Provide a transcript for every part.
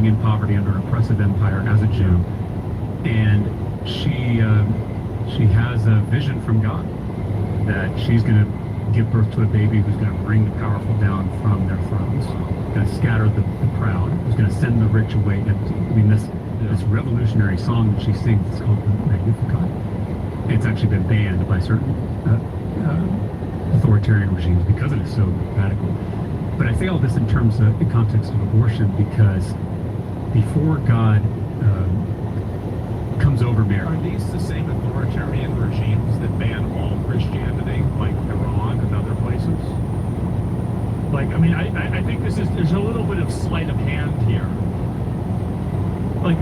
living in poverty under oppressive empire as a Jew, and she has a vision from God that she's going to give birth to a baby who's going to bring the powerful down from their thrones, going to scatter the proud, who's going to send the rich away empty. I mean, this revolutionary song that she sings is called the Magnificat. It's actually been banned by certain authoritarian regimes because it is so radical. But I say all this in terms of the context of abortion because before God comes over Mary. Are these the same authoritarian regimes that ban all Christianity, like Iran and other places? Like, I mean, I think there's a little bit of sleight of hand here. Like,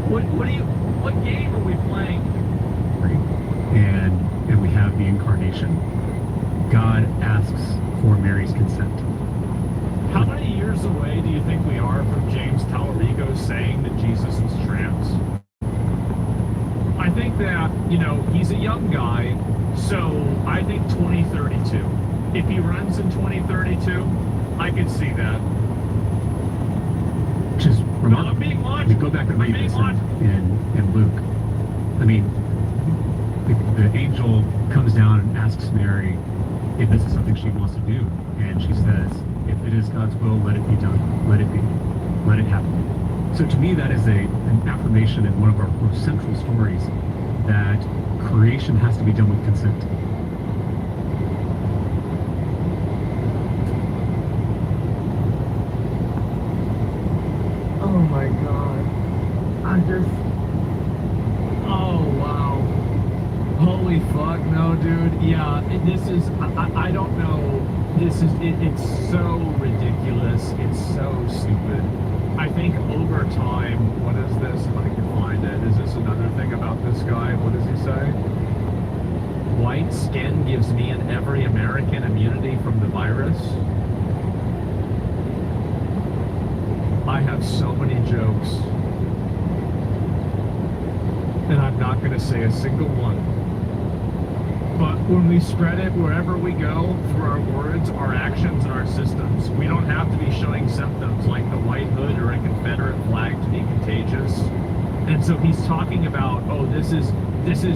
what game are we playing? And we have the incarnation. God asks for Mary's consent. How many years away do you think we are from James Tallarico saying that Jesus was trans? I think that, he's a young guy, so I think 2032. If he runs in 2032, I could see that. Just remarkable. I'm being logical. Go back and read this in Luke. I mean, the angel comes down and asks Mary if this is something she wants to do, and she says, if it is God's will, let it be done. Let it be. Let it happen. So to me, that is an affirmation in one of our most central stories that creation has to be done with consent. Oh my God. Oh wow. Holy fuck, no dude. Yeah, this is, I don't know. It's so ridiculous. It's so stupid. I think over time, what is this? If I can find it. Is this another thing about this guy? What does he say? White skin gives me and every American immunity from the virus. I have so many jokes. And I'm not going to say a single one. But when we spread it wherever we go, through our words, our actions, and our systems, we don't have to be showing symptoms like the white hood or a Confederate flag to be contagious. And so he's talking about, oh, this is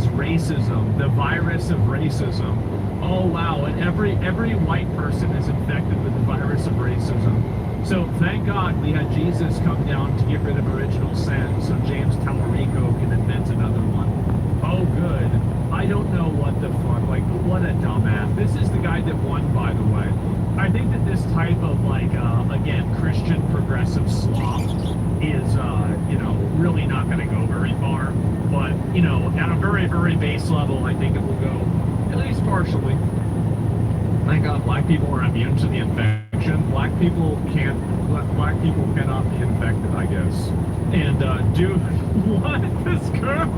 racism, the virus of racism. Oh wow, and every white person is infected with the virus of racism. So thank God we had Jesus come down to get rid of original sin, so James Tallarico can invent another one. Oh good. I don't know what the fuck, like, what a dumbass. This is the guy that won, by the way. I think that this type of, like, again, Christian progressive slop is, really not going to go very far. But, at a very, very base level, I think it will go, at least partially. Thank God black people are immune to the infection. Black people cannot be infected, I guess. And, dude, what? This girl?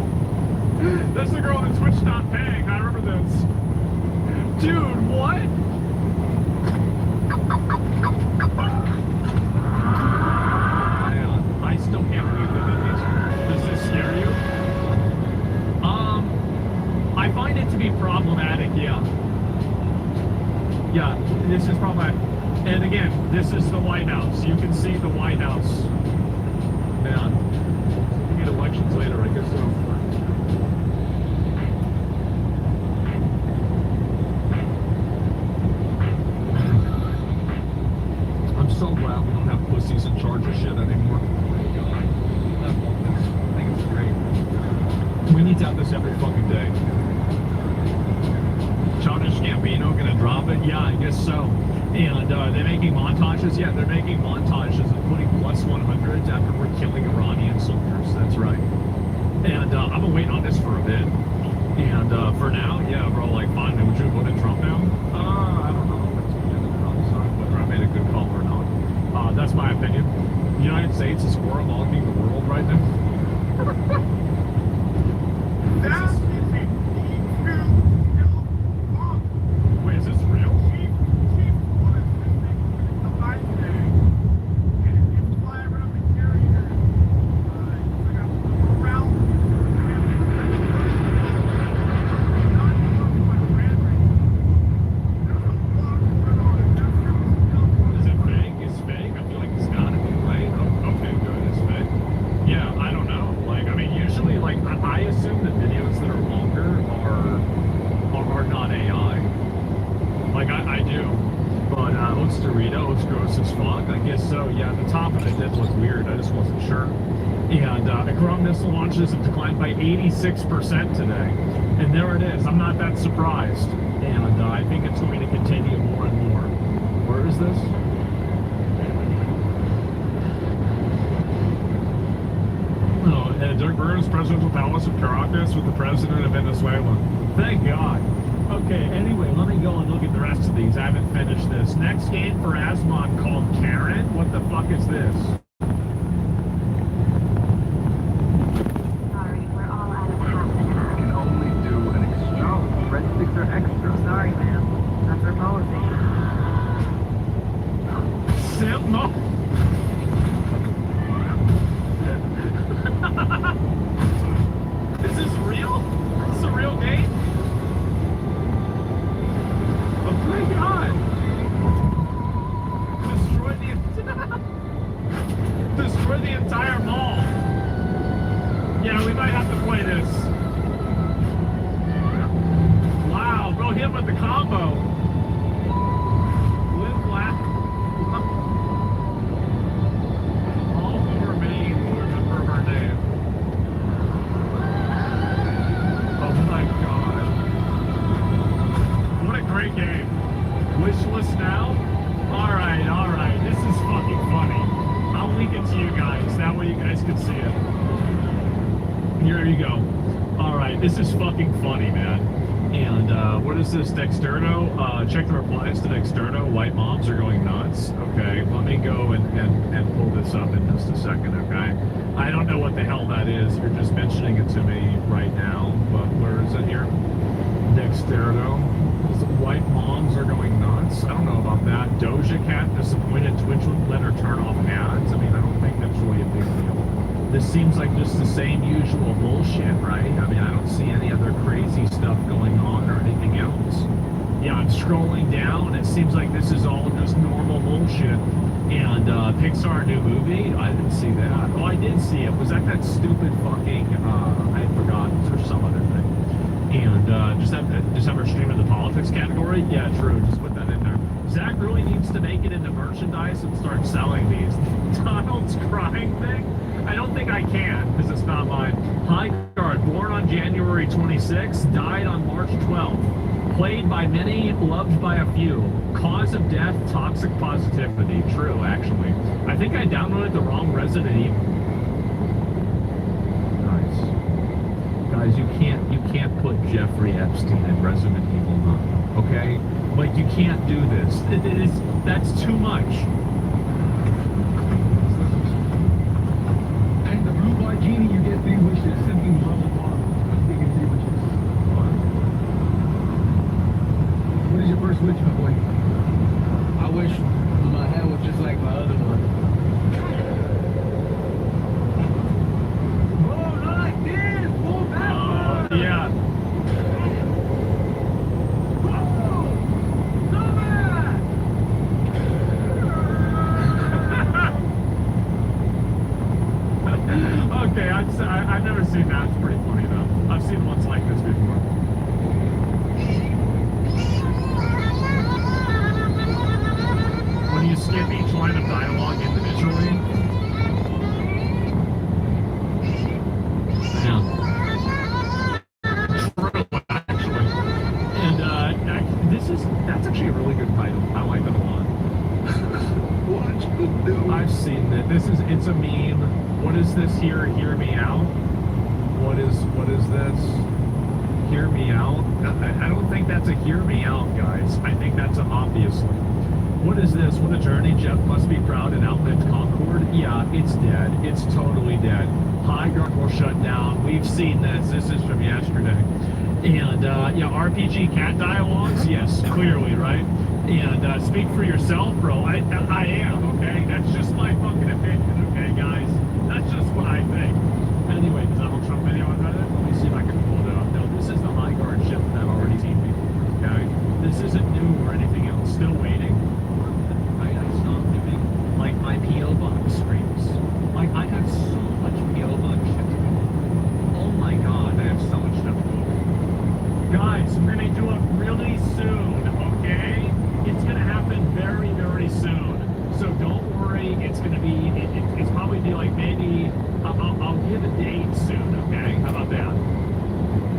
That's the girl that Twitch stopped paying. I remember this. Dude, what? Man, I still can't believe that does this scare you? I find it to be problematic, yeah. Yeah, this is problematic. And again, this is the White House. You can see the White House. Man, we get elections later, I guess so. So glad we don't have pussies in charge of shit anymore. I think it's great. We need to have this every fucking day. Childish Gambino gonna drop it? Yeah, I guess so. And they're making montages? Yeah, they're making montages of putting plus 100s after we're killing Iranian soldiers. That's right. And I've been waiting on this for a bit. And for now, yeah, bro, like, fine, would you vote in Trump now? I don't know. Whether I made a good call or not. That's my opinion. The United States is squirrelogging the world right now. Wait, is this real? Monsterito. It's gross as fuck. I guess so. Yeah, the top of it did look weird. I just wasn't sure. And Ground missile launches have declined by 86% today. And there it is. I'm not that surprised. And I think it's going to continue more and more. Where is this? Oh, Dirk Burns, Presidential Palace of Caracas with the President of Venezuela. Thank God. Okay, anyway, let me go and look at the rest of these. I haven't finished this. Next game for Asmon called Karen. What the fuck is this? Sorry, we're all out of half and half. Can only do an extra. No, breadsticks are extra. Sorry, ma'am. That's our policy. Sim? No. Is this real? Is this a real game? Oh my god! Destroy the entire mall. Yeah, we might have to play this. Wow, bro, hit with the combo. Live laugh. All who remain will remember her name. Oh my god. What a great game. Wish list now? Alright. This is fucking funny. I'll link it to you guys. That way you guys can see it. Here you go. Alright, this is fucking funny, man. And what is this? Dexterno? Check the replies to Dexterno. White moms are going nuts. Okay, let me go and pull this up in just a second, okay? I don't know what the hell that is. You're just mentioning it to me right now, but where is it here? Dexterno. White moms are going nuts. I don't know about that. Doja Cat disappointed Twitch wouldn't let her turn off ads. I mean, I don't think that's really a big deal. This seems like just the same usual bullshit, right? I mean, I don't see any other crazy stuff going on or anything else. Yeah, I'm scrolling down. It seems like this is all just normal bullshit. And Pixar new movie, I didn't see that. Oh, I did see it. Was that stupid fucking, I forgot, or some other thing. And just have our stream in the politics category? Yeah, true. Just put that in there. Zach really needs to make it into merchandise and start selling these. Donald's crying thing? I don't think I can, because it's not mine. Highguard, born on January 26th, died on March 12th. Played by many, loved by a few. Cause of death, toxic positivity. True, actually. I think I downloaded the wrong Resident Evil. Nice. Guys, you can't put Jeffrey Epstein in Resident Evil 9, okay? Like, you can't do this. That's too much. And the blue bar genie, you get 3 wishes. Simply blah blah blah. You get 3 wishes. What is your first wish, my boy? I wish my hair was just like my other one. Oh, not like this! Pull back! Yeah. Okay, I've never seen that. It's pretty funny, though. I've seen ones like this before. When you skip each line of dialogue individually. Yeah. True, actually. And that's actually a really good title. I like it a lot. I've seen that. It's a meme. What is this here? Hear me out. What is this? Hear me out. I don't think that's a hear me out, guys. I think that's a obviously. What is this? What a journey. Jeff must be proud and outlived Concord. Yeah, it's dead. It's totally dead. Highguard will shut down. We've seen this. This is from yesterday. And yeah, RPG cat dialogues. Yes, clearly, right? And speak for yourself, bro. I am, okay? That's just my fucking opinion, okay, guys? That's just what I think. Anyway, Donald Trump video on Reddit. Let me see if I can pull it up. No, this is the Highguard ship that I've already seen before, okay? This isn't new or anything else. Still waiting. I stopped doing, like, my P.O. Box streams. Like, I have so much P.O. Box shit to do. Oh my god, I have so much stuff to do. Guys, we're gonna do it really soon, okay? It's gonna happen very, very it's going to be, it's probably be like maybe, I'll give a date soon, okay? How about that?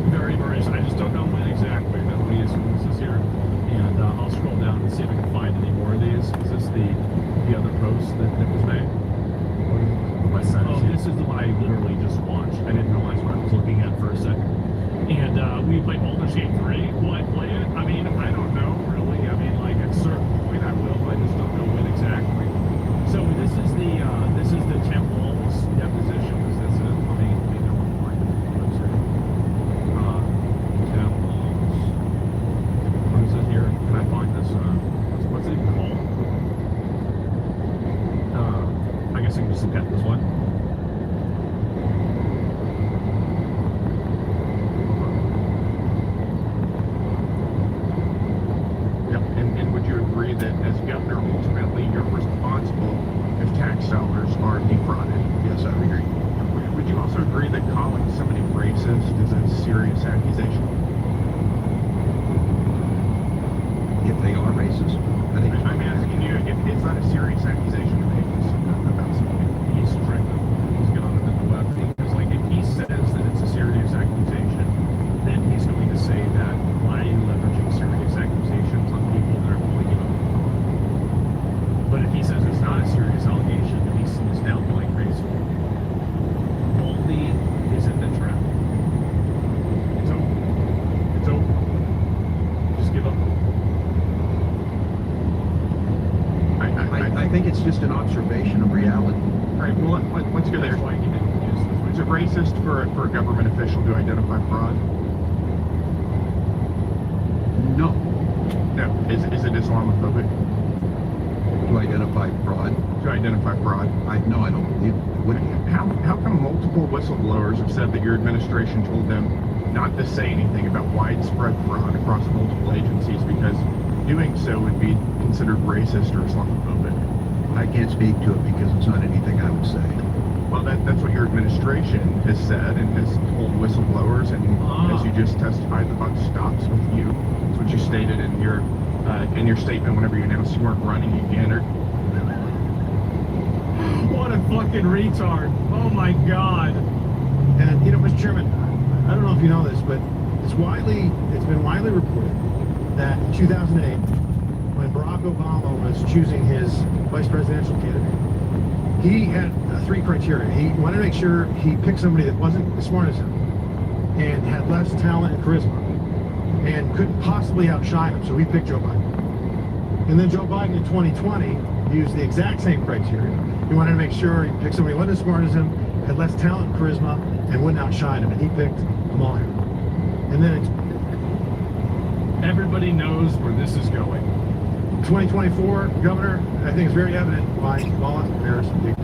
Very, very soon. I just don't know when exactly, but when this is here. And I'll scroll down and see if I can find any more of these. Is this the other post that was made? My son Oh, this is the one I literally just watched. I didn't realize what I was looking at for a second. And we played Baldur's Gate 3. Will I play it? I mean, I don't know, really. I mean, like, at a certain point I will. I just don't know when exactly. So this is the Temple's depositions. This is, let me know what let's see. Temple's. What is it here? Can I find this? What's it even called? I guess I can just look at this one. Yep. And would you agree that as governor, ultimately you're responsible if tax dollars are defrauded? Yes, I agree. Would you also agree that calling somebody racist is a serious accusation? If they are racist, I think I'm asking you if it's not a serious accusation to make about somebody. He's strict. He's gonna look at the web because, like, if he says that it's a serious accusation, then he's going to say that why are you leveraging serious accusations on people that are fully given? But if he says it's not a serious allegation, then he's downplaying race. Baldy is in the trap. It's over. It's over. Just give up. I think it's just an observation of reality. All right, well, let's go there. That's why he didn't use this. Is it racist for a government official to identify fraud? No. No. Is it Islamophobic To identify fraud, to identify fraud? I don't believe it would be. How come multiple whistleblowers have said that your administration told them not to say anything about widespread fraud across multiple agencies because doing so would be considered racist or Islamophobic? I can't speak to it because it's not anything I would say. Well, that's what your administration has said and has told whistleblowers, and as you just testified, the buck stops with you. That's what you stated in your statement whenever you announced you weren't running again. Or What a fucking retard. Oh my god. And, you know, Mr. Chairman, I don't know if you know this, but it's been widely reported that in 2008, when Barack Obama was choosing his vice presidential candidate, he had three criteria. He wanted to make sure he picked somebody that wasn't as smart as him and had less talent and charisma and couldn't possibly outshine him, so he picked Joe Biden. And then Joe Biden in 2020 used the exact same criteria. He wanted to make sure he picked somebody who wasn't as smart as him, had less talent and charisma, and wouldn't outshine him, and he picked Kamala Harris. And then in Everybody knows where this is going. 2024, Governor, I think it's very evident why Kamala Harris picked.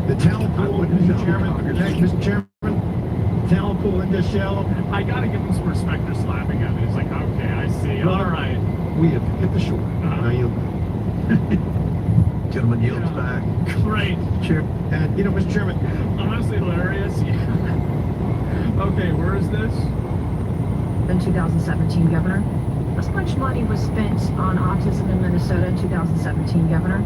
The talent pool, Mr. Chairman, Mr. Chairman, talent pool in this shallow. I gotta give him some respect for slapping at me. It's like, okay, I see. Brother, Alright. We have hit the shore. Now yield back. Gentleman yields Yeah. back. Great. Chair, and you know, Mr. Chairman, Honestly hilarious. Yeah. Okay, where is this? In 2017, Governor. How much money was spent on autism in Minnesota in 2017, Governor?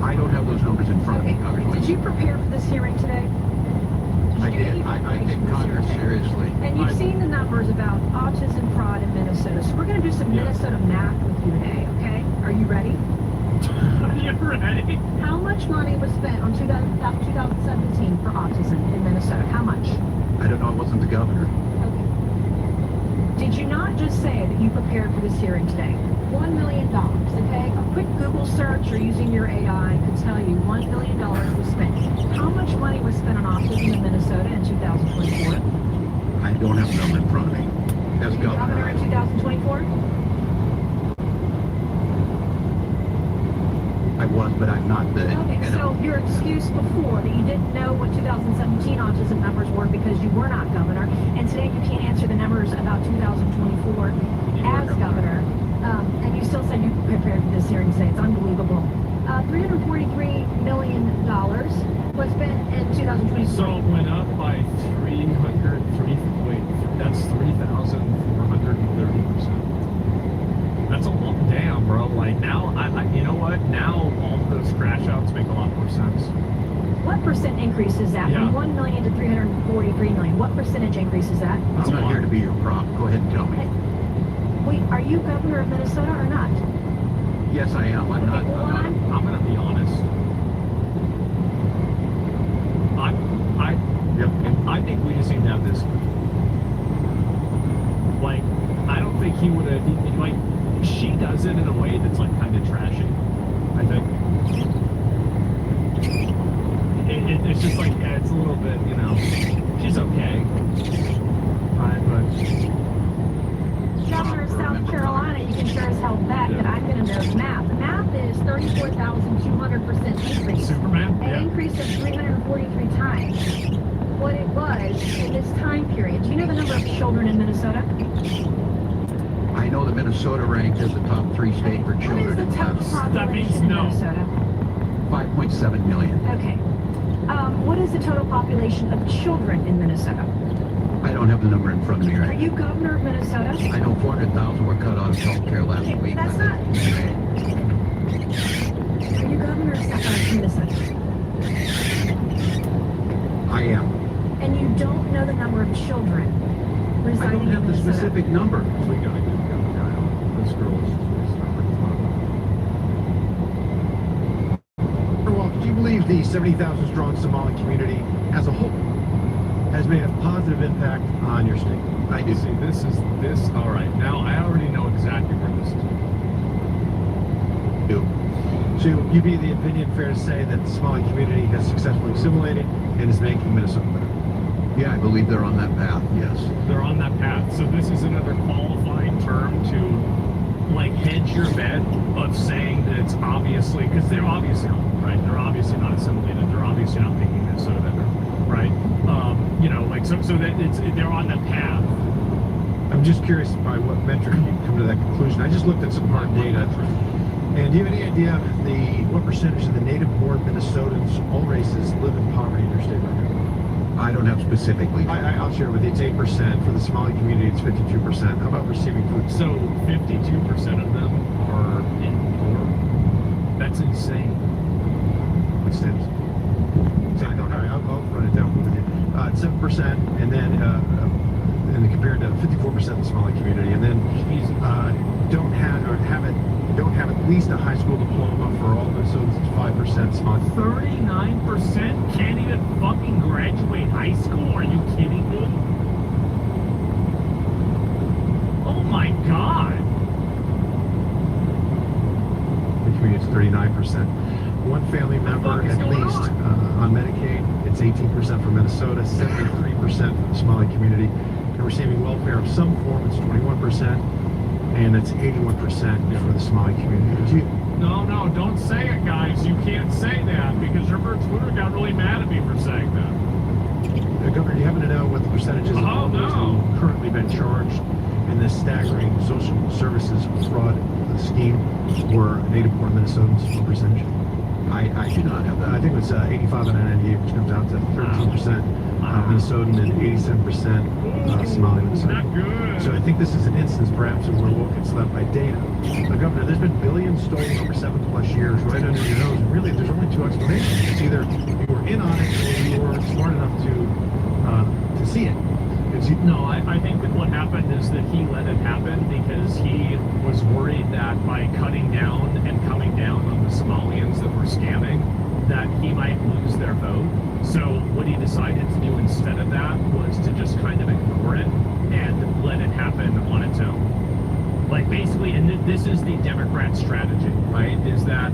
I don't have those numbers in front of me, Okay. Congressman. Did you prepare for this hearing today? I you do did. any I preparation take for this Congress hearing? seriously. And you've seen the numbers about autism fraud in Minnesota. So we're going to do some Yeah. Minnesota math with you today, okay? Are you ready? Are you ready? How much money was spent on 2017 for autism in Minnesota? How much? I don't know. I wasn't the governor. Okay. Did you not just say that you prepared for this hearing today? $1 million, okay? A quick Google search or using your AI could tell you $1 million was spent. How much money was spent on autism in Minnesota in 2024? I don't have the number in front of me. As Governor governor, in 2024? I was, but I'm not the. Okay, so your excuse before that you didn't know what 2017 autism numbers were because you were not governor, and today you can't answer the numbers about 2024 as governor, and you still said you prepared for this hearing today. It's unbelievable. $343 million was spent in 2024. So it went up by 303. Wait, that's 3,430%. That's a long damn, bro. Like now, I you know what? Now more sense. What percent increase is that? Yeah. From 1 million to 343 million. What percentage increase is that? That's I'm a not lot. here to be your prop. Go ahead and tell me. Wait, are you governor of Minnesota or not? Yes, I am. I'm not. Okay, well, I'm gonna be honest. Yep. I think we just need to have this. Like, I don't think he would have. Like, she does it in a way that's like kind of trashy. I think. It's just like, yeah, it's a little bit, you know. She's okay. Right, but Governor of South Carolina, you can sure as hell bet that I'm going to know math. The math is 34,200% increase. Superman. An Yeah. increase of 343 times what it was in this time period. Do you know the number of children in Minnesota? I know that Minnesota ranked as the top 3 state for What is children the in total class. That means population in no. Minnesota? 5.7 million. Okay. What is the total population of children in Minnesota? I don't have the number in front of me Are right you governor of Minnesota? I know 400,000 were cut out of health care last Okay, week. that's but not- Are you governor of Minnesota? I am. And you don't know the number of children I residing don't have in the Minnesota? specific number. We gotta get the guy on. This girl is Well, do you believe the 70,000 strong Somali community as a whole has made a positive impact on your state? I do. See, this. All right. Now I already know exactly where this is going. Do. So you'd be of the opinion, fair to say, that the Somali community has successfully assimilated and is making Minnesota better? Yeah, I believe they're on that path. Yes. They're on that path. So this is another qualifying term to like hedge your bet of saying that it's obviously, because they're obviously not, right? They're obviously not assimilated. They're obviously not making Minnesota better, right? You know, like so that they're on that path. I'm just curious by what metric you come to that conclusion. I just looked at some hard data. And do you have any idea what percentage of the native-born Minnesotans, all races, live in poverty in your state right now? I don't have specifically. I'll share with you. It's 8%. For the Somali community, it's 52%. How about receiving food? So 52% of them are in poor. That's insane. What stands? All right, I'll run it down with you. 7%, and then compared to 54% of the Somali community, and then don't have at least a high school diploma for all Minnesotans. It's 5% Somali. 39% can't even fucking graduate high school? Are you kidding me? Oh my god. The community is 39%. One family member fuck is at going least on? on Medicaid. It's 18% for Minnesota, 73% for the Somali community. And receiving welfare of some form, it's 21%, and it's 81% for the Somali community. Do you- No, don't say it, guys. You can't say that because Herbert Twitter got really mad at me for saying that. Governor, do you happen to know what the percentages of Oh, those no. who currently been charged in this staggering social services fraud scheme were native-born Minnesotans? What percentage? I do not have I that. think it was 85 and 98, which comes out to 13% Minnesotan and 87% Somali Minnesotan. Not good. So I think this is an instance, perhaps, of where woke gets left by data. Governor, there's been billions stolen over 7+ years right under your nose, and really, there's only 2 explanations. It's either you were in on it, or you were smart enough to see it. No, I think that what happened is that he let it happen because he was worried that by cutting down and coming down on the Somalians that were scamming, that he might lose their vote. So what he decided to do instead of that was to just kind of ignore it and let it happen on its own. Like basically, and this is the Democrat strategy, right? Is that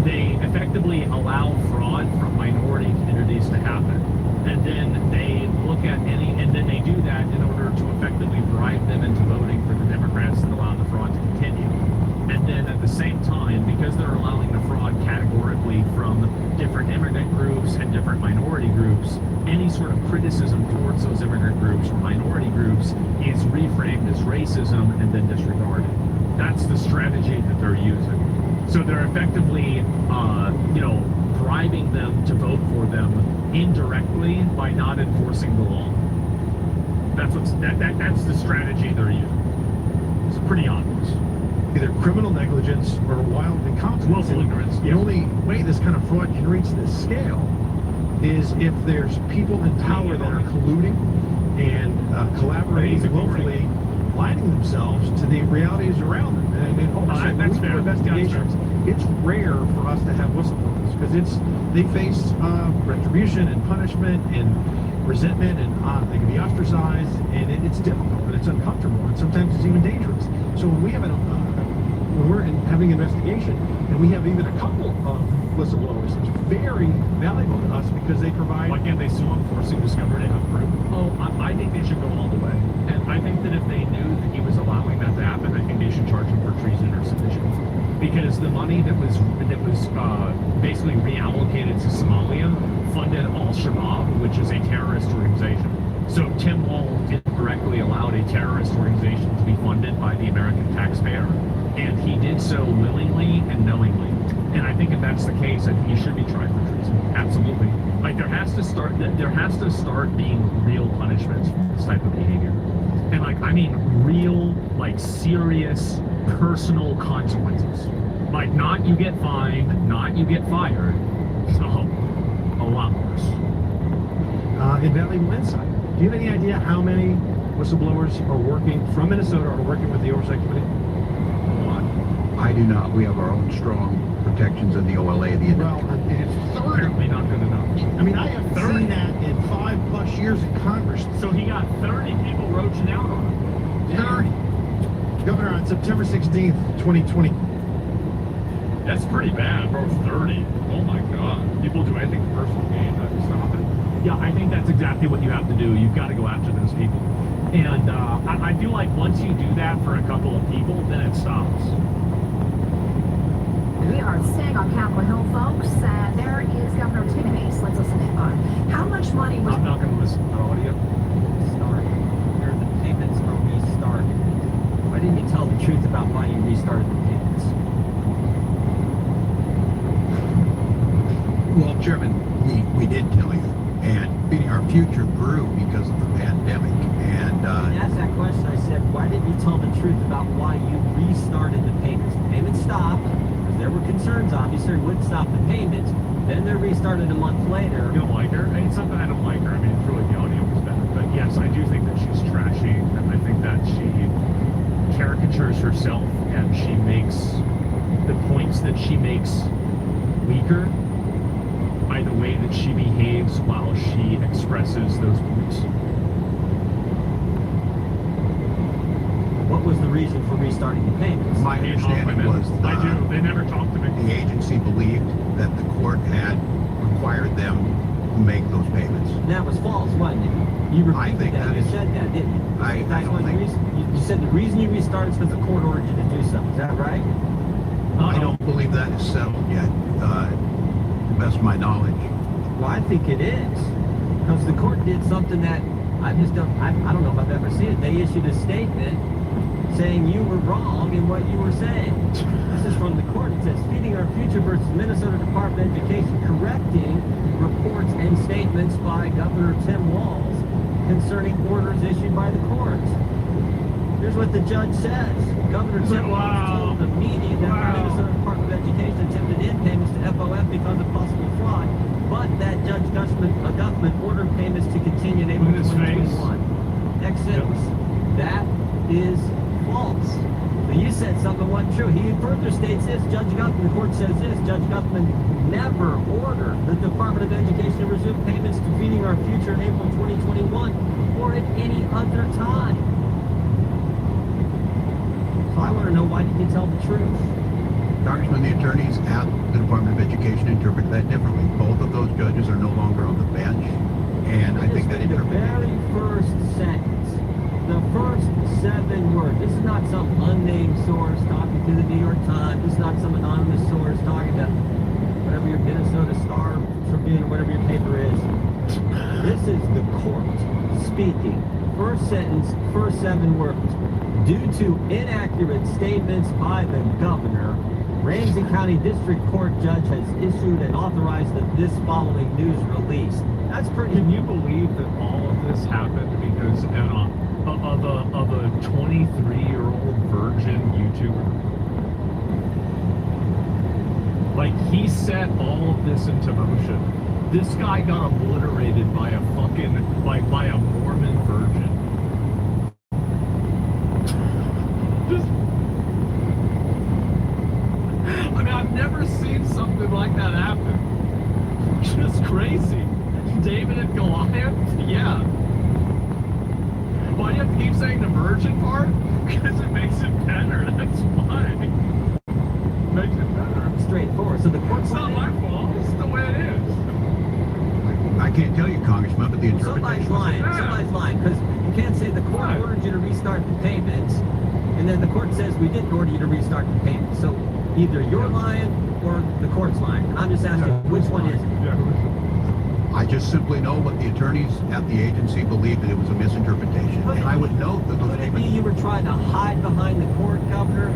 they effectively allow fraud from minority communities to happen. And then they look at and then they do that in order to effectively bribe them into voting for the Democrats that allow the fraud to continue. And then at the same time, because they're allowing the fraud categorically from different immigrant groups and different minority groups, any sort of criticism towards those immigrant groups or minority groups is reframed as racism and then disregarded. That's the strategy that they're using. So they're effectively, bribing them to vote for them indirectly by not enforcing the law. That's the strategy they're using. It's pretty obvious. Either criminal negligence or wild incompetence. Willful ignorance, The yeah. only way this kind of fraud can reach this scale is if there's people in power that are colluding and collaborating Amazing. willfully, aligning themselves to the realities around them. And I mean, almost that's in fair. investigations, it's rare for us to have whistleblowers because they face retribution and punishment and resentment, and they can be ostracized, and it's difficult and it's uncomfortable, and sometimes it's even dangerous. So when we have when we're having an investigation and we have even a couple of whistleblowers, it's very valuable to us because they provide. Why can't they sue him, forcing discovery to have proof? Oh, I think they should go all the way. And I think that if they knew that he was allowing that to happen, I think they should charge him for treason or sedition. Because the money that was basically reallocated to Somalia funded Al-Shabaab, which is a terrorist organization. So Tim Walz indirectly allowed a terrorist organization to be funded by the American taxpayer, and he did so willingly and knowingly. And I think if that's the case, I think he should be tried for treason. Absolutely. Like there has to start being real punishments for this type of behavior. And like I mean real, like serious personal consequences. Like not you get fined, not you get fired. No. A lot worse. Invaluable insight. Do you have any idea how many whistleblowers are working from Minnesota are working with the Oversight Committee? I do not. We have our own strong protections in the OLA, the Well, individual. it's 30. Apparently not good enough. I mean, I haven't 30. seen that in 5+ years in Congress. So he got 30 people roaching out on him. 30. Governor, on September 16th, 2020. That's pretty bad, bro. 30. Oh my god. People do anything for personal gain to stop it. Yeah, I think that's exactly what you have to do. You've got to go after those people. And I feel like once you do that for a couple of people, then it stops. We are staying on Capitol Hill, folks. There is Governor Tim Hayes. Let's listen in. How much money was... I'm not going to listen to the audio. Start. Here are the payments are restarted. Why didn't you tell the truth about why you restarted the payments? Well, Chairman, we did tell you, and our future grew because of the pandemic. And I asked that question. I said, why didn't you tell the truth about why you restarted the payments? The payments stopped because there were concerns. Obviously, it wouldn't stop the payments. Then they're restarted a month later. You don't like her? It's not that I don't like her. I mean, it's really the audio was better. But yes, I do think that she's trashy. And I think that she caricatures herself and she makes the points that she makes weaker by the way that she behaves while she expresses those points. What was the reason for restarting the payments? my understanding was I do. They never talk to me. the agency believed that the court had required them to make those payments. And that was false, wasn't it? You I repeated think that. that You is- said that, didn't you? I That's don't one think- reason. You said the reason you restarted is because the court ordered you to do something. Is that right? I don't believe that is settled yet, to the best of my knowledge. Well, I think it is. Because the court did something that I just don't, I don't know if I've ever seen it. They issued a statement saying you were wrong in what you were saying. This is from the court. It says, Feeding Our Future versus Minnesota Department of Education, correcting reports and statements by Governor Tim Walz concerning orders issued by the courts. Here's what the judge says. Governor Tim Walz told the media that the Minnesota Department of Education attempted in payments to FOF because of possible fraud, but that Judge Guthman ordered payments to continue in April Look at his face. 2021. Next sentence. That is false. But you said something wasn't true. He further states this. Judge Guthman, the court says this. Judge Guthman never ordered the Department of Education to resume payments to Feeding Our Future in April 2021 or at any other time. So I want to know, why didn't you tell the truth? Congressman, the attorneys at the Department of Education interpret that differently. Both of those judges are no longer on the bench, and I think that The very interpretation. first sentence, the first 7 words. This is not some unnamed source talking to the New York Times. This is not some anonymous source talking to whatever your Minnesota Star Tribune or whatever your paper is. This is the court speaking. First sentence, first 7 words. Due to inaccurate statements by the governor, Ramsey County District Court judge has issued and authorized this following news release. That's pretty. Can you believe that all of this happened because of a 23-year-old virgin YouTuber? he set all of this into motion. This guy got obliterated by a fucking by a Mormon virgin. Just, I mean, I've never seen something like that happen. Just crazy. David and Goliath? Yeah. Why do you have to keep saying the virgin part? Because it makes it better. That's why. Makes it better. Straightforward. So the court's It's not my fault. It's the way it is. I can't tell you, Congressman, but the Somebody's interpretation. lying. Yeah. Somebody's lying. Because you can't say the court Right. ordered you to restart the payments, and then the court says we didn't order you to restart the payments. So either you're lying or the court's lying. I'm just asking, which one is it? Yeah. I just simply know what the attorneys at the agency believed that it was a misinterpretation. And I would note that those Could it be statements. you were trying to hide behind the court, Governor?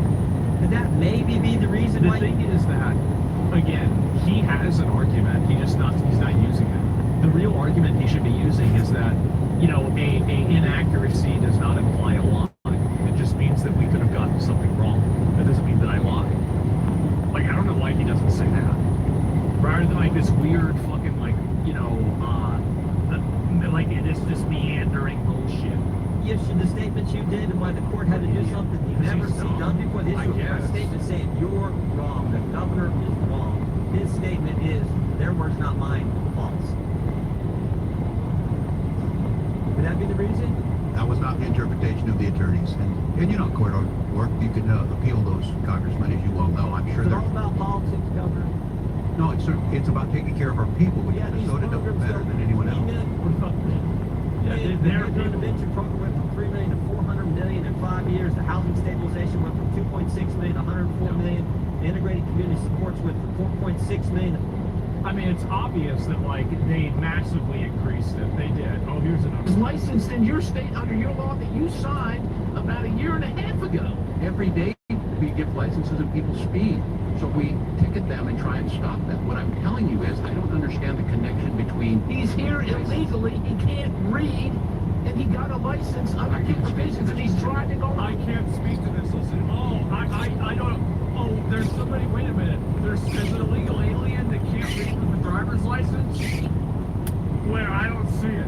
Could that maybe be the reason The why? thing is that, again, he has an argument. He's not using it. The real argument he should be using is that, you know, a inaccuracy does not imply a lie. It just means that we could have gotten something wrong. That doesn't mean that I lied. Like, I don't know why he doesn't say that. Rather than like this weird fucking like, you know, like it is just meandering bullshit. You issued the statements you did and why the court had to do something you've Because never he's seen dumb. done before. They I issue a guess. statement saying you're wrong. The governor is wrong. His statement is their words, not mine, false. Would that be the reason? That was not the interpretation of the attorneys. And you know, court work, you can appeal those, Congressman, as you well know. I'm sure Is it they're. all about politics, Governor? No, it's about taking care of our people, which Minnesota does better than anyone else. Yeah, Their intervention program went from $3 million to $400 million in 5 years. The housing stabilization went from $2.6 million to $104 million. The integrated community supports went from $4.6 million. I mean, it's obvious that like they massively increased it. They did. Oh, here's another. Licensed in your state under your law that you signed about a year and a half ago. Every day we give licenses and people speed. So we ticket them and try and stop them. What I'm telling you is I don't understand the connection between he's here illegally, he can't read, and he got a license under supervision and he's driving on. I can't speak to this. Listen. Oh, I don't. Oh, there's somebody. Wait a minute. There's an illegal alien that can't read with a driver's license. Where? I don't see it.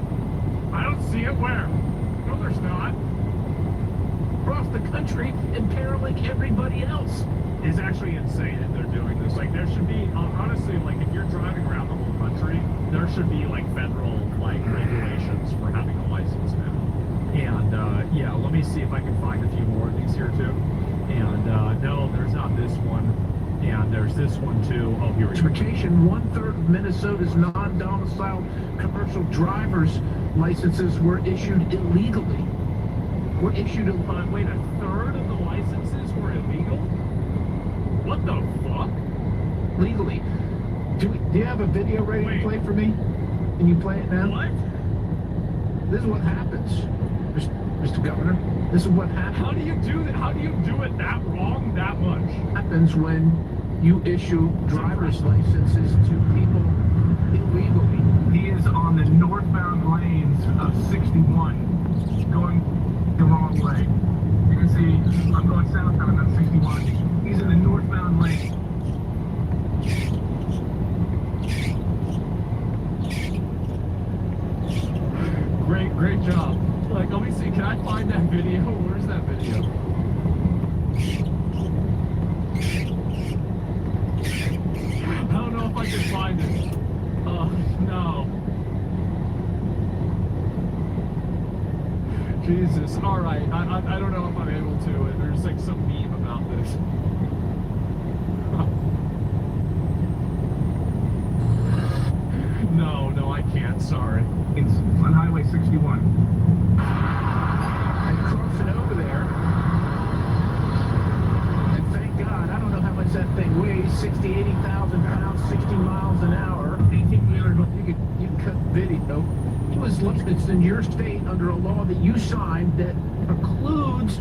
I don't see it. Where? No, there's not. across the country, imperiling everybody else. It's actually insane that they're doing this. Like, there should be, honestly, like, if you're driving around the whole country, there should be, like, federal, like, regulations for having a license now. And, yeah, let me see if I can find a few more of these here, too. And, no, there's not this one. And there's this one, too. Oh, here we go. Transportation, 1/3 of Minnesota's non-domiciled commercial driver's licenses were issued illegally. Were issued, Wait, 1/3 of the licenses were illegal? What the fuck? legally. Do you have a video ready Wait. to play for me? Can you play it now? What? This is what happens, Mr. Governor. This is what happens. How do you do that? How do you do it that wrong that much? Happens when you issue driver's licenses to people illegally. He is on the northbound lanes of 61, going the wrong way. You can see I'm going southbound on 61. He's in the northbound lane. Great job. Like, let me see, can I find that video? Where's that video? I don't know if I can find it. Oh, no. Jesus. All right. I don't know if I'm able to. There's like some meme about this. No, I can't. Sorry. It's on Highway 61. And crossing over there. And thank God, I don't know how much that thing weighs, 60, 80,000 pounds, 60 miles an hour. 18-wheeler, you can cut video. He was licensed in your state under a law that you signed that precludes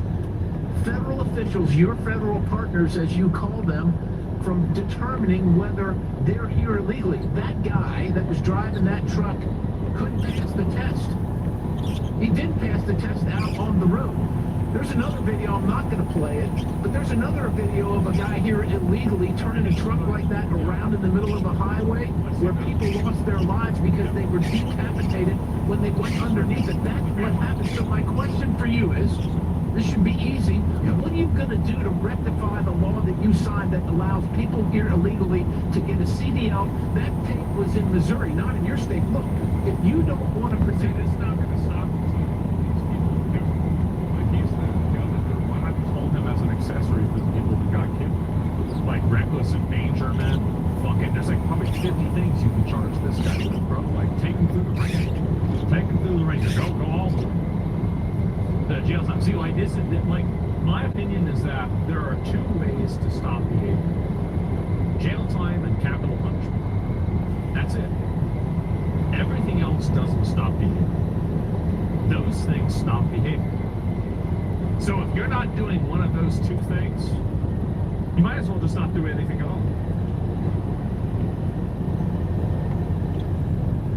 federal officials, your federal partners as you call them, from determining whether they're here illegally. That guy that was driving that truck couldn't pass the test. He did pass the test out on the road. There's another video, I'm not going to play it, but there's another video of a guy here illegally turning a truck like that around in the middle of the highway where people lost their lives because they were decapitated when they went underneath it. That's what happened. So my question for you is, this should be easy. What are you going to do to rectify the law that you signed that allows people here illegally to get a CDL? That tape was in Missouri, not in your state. Look, if you don't want to protect It's not going to stop these people who do. Like he's the one I told him as an accessory for the people who got killed. Like reckless endangerment. Fucking, there's like probably 50 things you can charge this guy with, bro. Like take him through the ringer. Take him through the ringer. Go all the way. The jail time. See, like this is like my opinion is that there are two ways to stop behavior: jail time and capital punishment. That's it. Everything else doesn't stop behavior. Those things stop behavior. So if you're not doing one of those two things, you might as well just not do anything at all.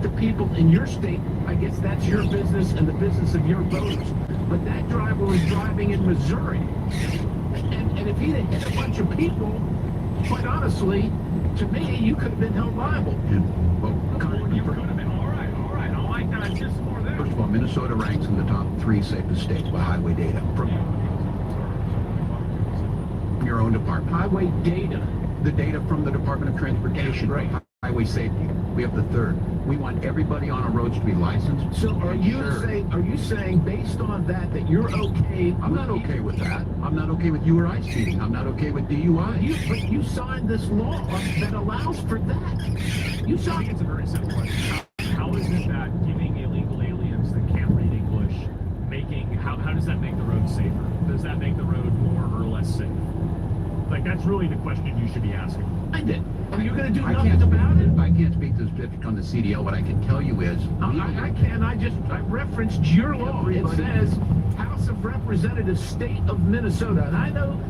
the people in your state, I guess that's your business and the business of your voters. But that driver was driving in Missouri. And if he'd hit a bunch of people, quite honestly, to me, you could have been held liable. You could have been all right. I like that. Just for that. First of all, Minnesota ranks in the top 3 safest states by highway data from your own department. Highway data. The data from the Department of Transportation, Right. Highway safety. We have the 3rd. We want everybody on our roads to be licensed. So are you Sure. saying based on that you're okay? I'm not okay with that. I'm not okay with you or I speeding. I'm not okay with DUI. But you signed this law that allows for that. You I think signed it's a very simple question. How is it that giving illegal aliens that can't read English, how does that make the road safer? Does that make the road more or less safe? Like, that's really the question you should be asking. it. And you're going to do I nothing can't about it? I can't speak to the specific on the CDL. What I can tell you is, I can. I referenced your law. It Everybody- says House of Representatives, State of Minnesota. And I know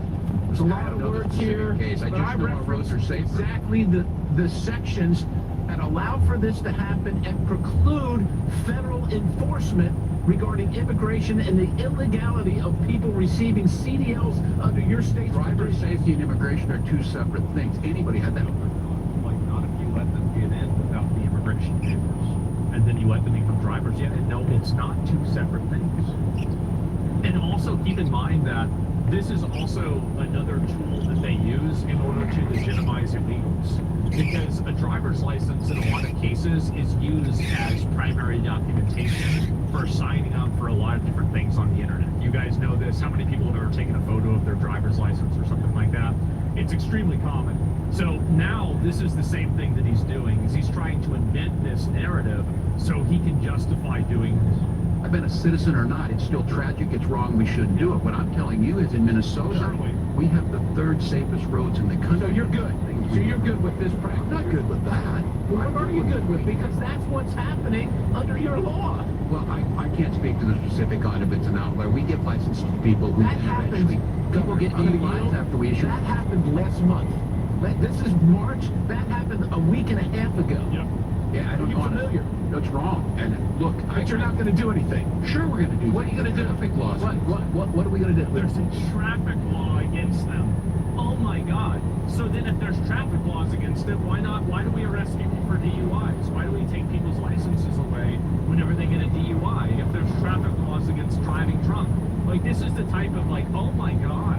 there's a lot of know the words specific here, case. I but just I know our roads referenced are safer. exactly the sections that allow for this to happen and preclude federal enforcement regarding immigration and the illegality of people receiving CDLs under your state's driver provisions. safety and immigration are 2 separate things. Anybody had that. Like, not if you let them get in without the immigration papers, and then you let them become drivers. Yeah, no, it's not 2 separate things. And also keep in mind that this is also another tool that they use in order to legitimize illegals. Because a driver's license in a lot of cases is used as primary documentation for signing up for a lot of different things on the internet. You guys know this. How many people have ever taken a photo of their driver's license or something like that? It's extremely common. So now this is the same thing that he's doing, is he's trying to invent this narrative so he can justify doing this. I've been a citizen or not, it's still tragic, it's wrong, we shouldn't do it. What I'm telling you is in Minnesota, Certainly. we have the 3rd safest roads in the country. So you're good. So you're good with this practice. I'm not good with that. What are you good with? Because that's what's happening under your law. Well, I can't speak to the specific on if it's an outlier. We give licenses to people who That happens. people get I'm gonna DUIs yield. after we issue. That happened last month. This is March. That happened a week and a half ago. Yep. Yeah, I Are don't you know. familiar? That's wrong. And look, But you're not going to do anything. Sure, we're going to do. What are you going to do? Traffic laws. What are we going to do? There's a traffic law against them. Oh my God. So then if there's traffic laws against it, why do we arrest people for DUIs? Why do we take people's licenses away whenever they get a DUI? If there's traffic laws against driving drunk. Like, this is the type of like, oh my God.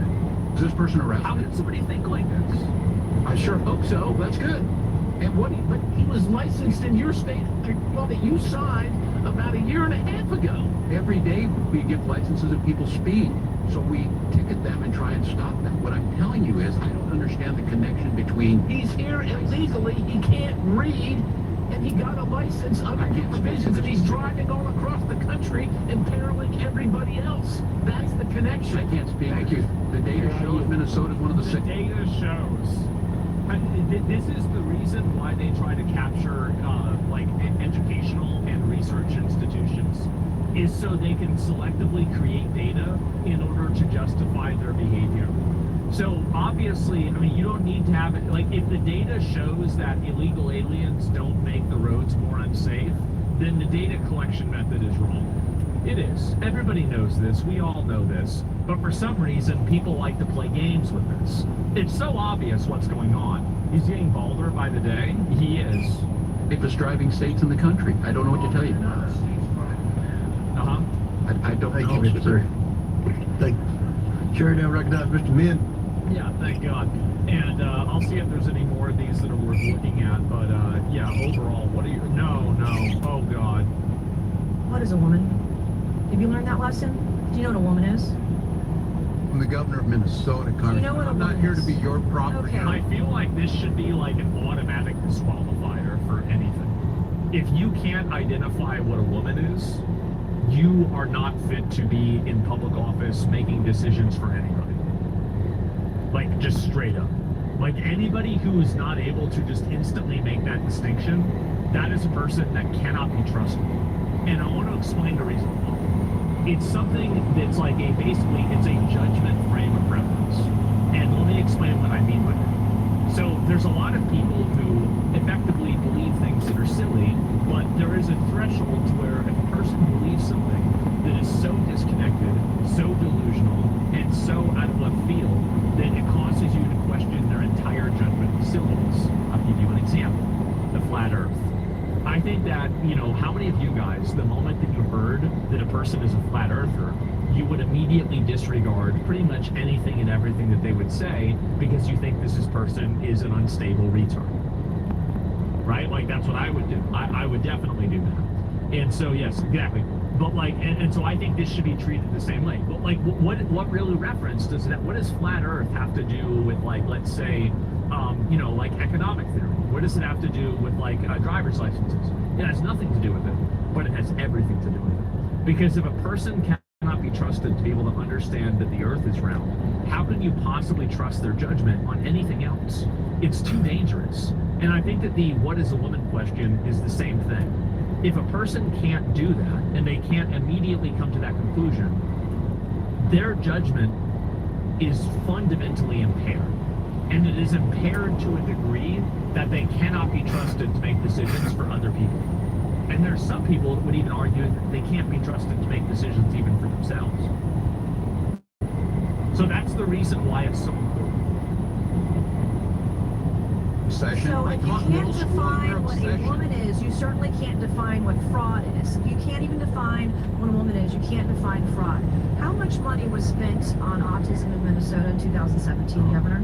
Is this person How arrested? can somebody think like this? I sure hope so. That's good. And but he was licensed in your state, well, that you signed about a year and a half ago. Every day we give licenses if people speed. So we ticket them and try and stop them. What I'm telling you is I don't understand the connection between He's here illegally. He can't read, and he got a license under the provisions, and he's driving all across the country, imperiling everybody else. That's the connection. I can't speak. Thank you. The data shows Minnesota is one of the The six. data shows. This is the reason why they try to capture educational and research institutions, is so they can selectively create data in order to justify their behavior. So obviously, I mean, you don't need to have it, like, if the data shows that illegal aliens don't make the roads more unsafe, then the data collection method is wrong. It is. Everybody knows this. We all know this. But for some reason, people like to play games with this. It's so obvious what's going on. He's getting bolder by the day. He is. Safest driving states in the country. I don't know what to tell you. Uh-huh. I don't Thank know. you, Mr. Perry. Thank Sure now recognize Mr. Min. Yeah, thank God. And I'll see if there's any more of these that are worth looking at. But yeah, overall, what are you? No. Oh God. What is a woman? Have you learned that lesson? Do you know what a woman is? I'm the governor of Minnesota, Congressman. know what a I'm not woman here to is? be your property. Okay. I feel like this should be like an automatic disqualifier for anything. If you can't identify what a woman is, you are not fit to be in public office making decisions for anybody. Like, just straight up. Like, anybody who is not able to just instantly make that distinction, that is a person that cannot be trusted. And I want to explain the reason why. It's something that's like basically, it's a judgment frame of reference. And let me explain what I mean by that. So there's a lot of people who effectively believe things that are silly, but there is a threshold to where if a person believes something that is so disconnected, so delusional, and so out of left field that it causes you to question their entire judgment of silliness. I'll give you an example. The flat earth. I think that, how many of you guys, the moment that you heard that a person is a flat earther, you would immediately disregard pretty much anything and everything that they would say because you think this person is an unstable retard. Right? Like, that's what I would do. I would definitely do that. And so, yes, exactly. But like, and so I think this should be treated the same way. But like, what really reference does that, what does flat earth have to do with, like, let's say, like economic theory? What does it have to do with, like, driver's licenses? It has nothing to do with it, but it has everything to do with it. Because if a person cannot be trusted to be able to understand that the earth is round, how can you possibly trust their judgment on anything else? It's too dangerous. And I think that the what is a woman question is the same thing. If a person can't do that, and they can't immediately come to that conclusion, their judgment is fundamentally impaired. And it is impaired to a degree that they cannot be trusted to make decisions for other people. And there's some people that would even argue that they can't be trusted to make decisions even for themselves. So that's the reason why it's so important. Obsession. So I if you taught middle can't school under define what a obsession. woman is, you certainly can't define what fraud is. If you can't even define what a woman is, you can't define fraud. How much money was spent on autism in Minnesota in 2017, Governor?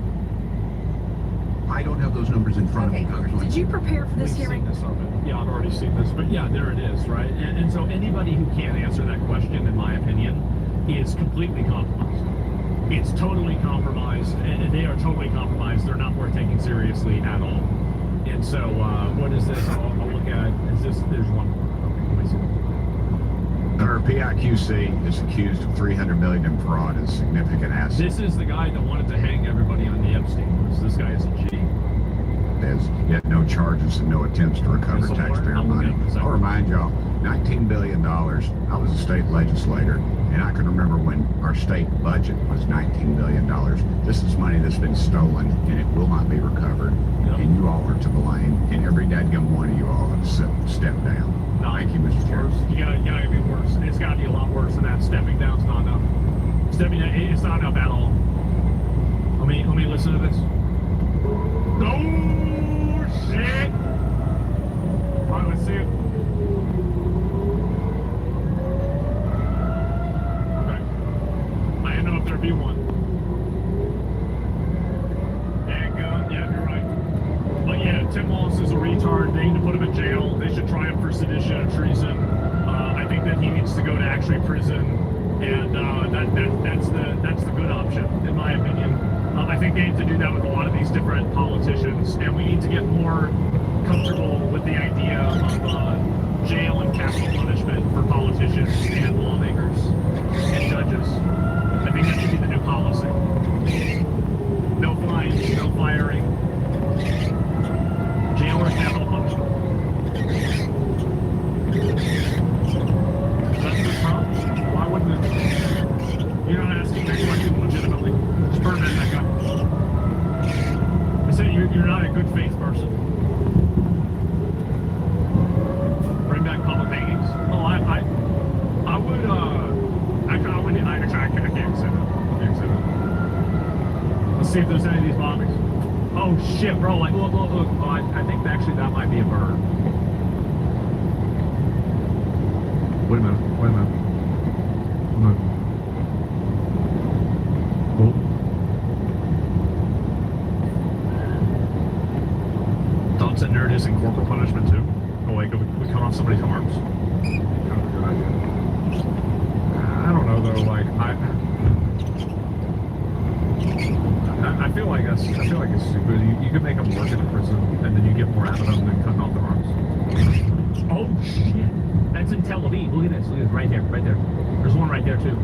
I don't have those numbers in front of me, Congressman. Did you prepare for this We've hearing? seen this of it. Yeah, I've already seen this. But yeah, there it is, right? And so anybody who can't answer that question, in my opinion, is completely compromised. It's totally compromised, and they are totally compromised. They're not worth taking seriously at all. And so, what is this? I'll look at. Is this? There's one more. Okay, let me see. Senator PIQC is accused of $300 million in fraud and significant assets. This is the guy that wanted to hang everybody on the Epstein list. This guy is a G. There's yet no charges and no attempts to recover Whistleblower. taxpayer I'll look money. at it in a second. I'll remind y'all, $19 billion. I was a state legislator, and I can remember when our state budget was $19 billion. This is money that's been stolen, and it will not be recovered. Yep. And you all are to blame, and every dadgum one of you all have stepped down. No, Thank you, Mr. Chairman. You gotta be worse. It's gotta be a lot worse than that. Stepping down's not enough. It's not enough at all. Let me listen to this. No shit. All right, let's see it. Okay. I didn't know if there'd be one. Yeah, you're right. But yeah, Tim Walz is a retard. They need to put him in jail. They should try him for sedition and treason. I think that he needs to go to actually prison, and that's the good option, in my opinion. I think they need to do that with a lot of these different politicians, and we need to get more comfortable with the idea of jail and capital punishment for politicians and lawmakers and judges. I think that should be the new policy. No fines, no firing. Jail or capital punishment. That's the problem. Why wouldn't it? You're not asking that question legitimately. Just burn that guy. I said you're not a good faith person. Bring back public hangings. Oh, I would see if there's any of these bombings. Oh shit, bro! Like, look! Oh, I think actually that might be a bird. Wait a minute. Oh. Thoughts that nerd is in corporal punishment too. Oh, like we cut off somebody's arms. Kind of a good idea. I don't know though. Like I feel like it's stupid. You could make them work in a prison, and then you get more out of them than cutting off their arms. Oh shit! That's in Tel Aviv. Look at this. Right there. There's one right there too.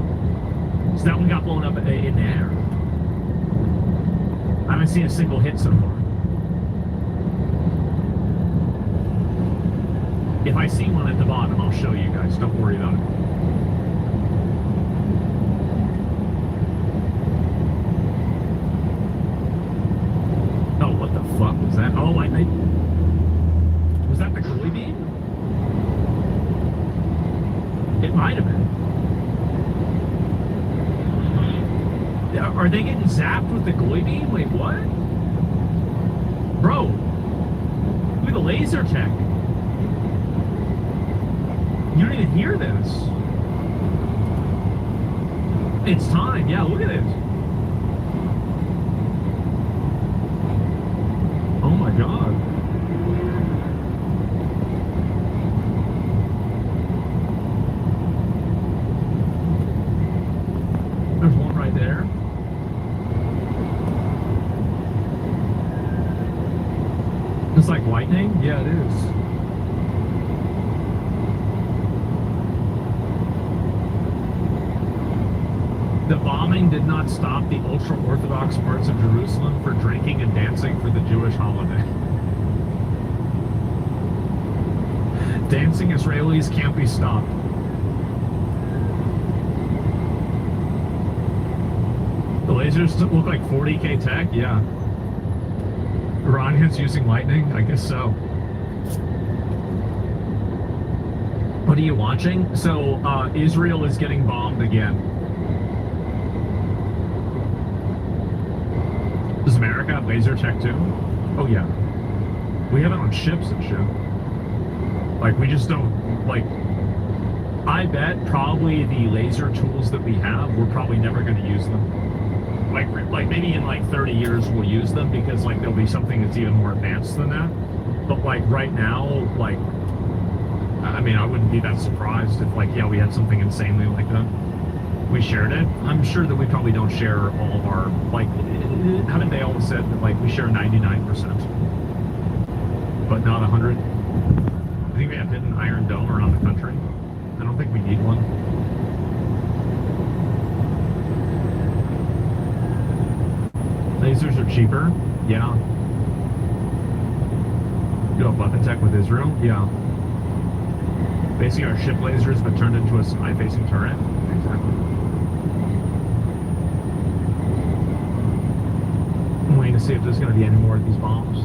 So that one got blown up in the air. I haven't seen a single hit so far. If I see one at the bottom, I'll show you guys. Don't worry about it. Oh, what the fuck was that? Oh, was that the Gully beam? It might have been. Are they getting zapped with the Gully beam? Wait, what? Bro, look at the laser tech. You don't even hear this. It's time. Yeah, look at it. Oh my god. There's one right there. It's like lightning? Yeah, it is. The bombing did not stop the ultra-Orthodox parts of Jerusalem for drinking and dancing for the Jewish holiday. Dancing Israelis can't be stopped. The lasers look like 40K tech? Yeah. Iranians using lightning? I guess so. What are you watching? So, Israel is getting bombed again. Does America have laser tech too? Oh yeah. We have it on ships and shit. Like, we just don't, like, I bet probably the laser tools that we have, we're probably never going to use them. Like maybe in like 30 years we'll use them because like there'll be something that's even more advanced than that. But like right now, like, I mean, I wouldn't be that surprised if like, yeah, we had something insanely like that. We shared it. I'm sure that we probably don't share all of our, like, haven't they always said that like we share 99%, but not 100? I think we have hidden Iron Dome around the country. I don't think we need one. Lasers are cheaper. Yeah. You have weapon tech with Israel? Yeah. Basically our ship lasers but turned into a semi-facing turret. Exactly. I'm waiting to see if there's going to be any more of these bombs.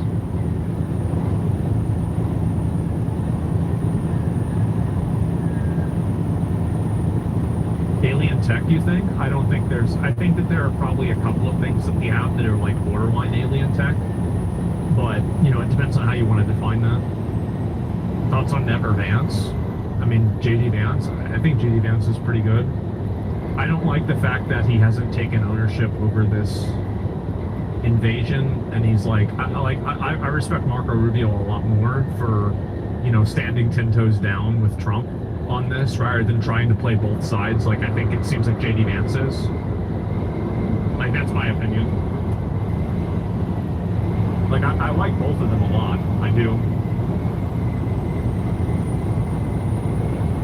Alien tech, you think? I don't think there's... I think that there are probably a couple of things that we have that are like borderline alien tech. But, you know, it depends on how you want to define that. Thoughts on Never Vance? I mean, J.D. Vance. I think J.D. Vance is pretty good. I don't like the fact that he hasn't taken ownership over this invasion, and he's like, I respect Marco Rubio a lot more for, you know, standing 10 toes down with Trump on this rather than trying to play both sides. Like, I think it seems like J.D. Vance is. Like, that's my opinion. Like, I like both of them a lot. I do.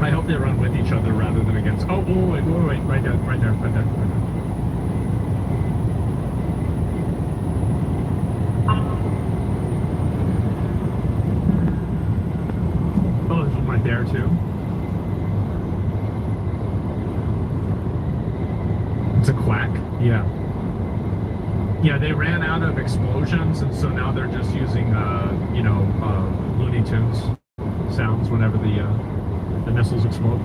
I hope they run with each other rather than against... Oh, wait, right there. Oh, there's one right there, too. It's a quack? Yeah. Yeah, they ran out of explosions, and so now they're just using, you know, Looney Tunes sounds whenever the missiles explode.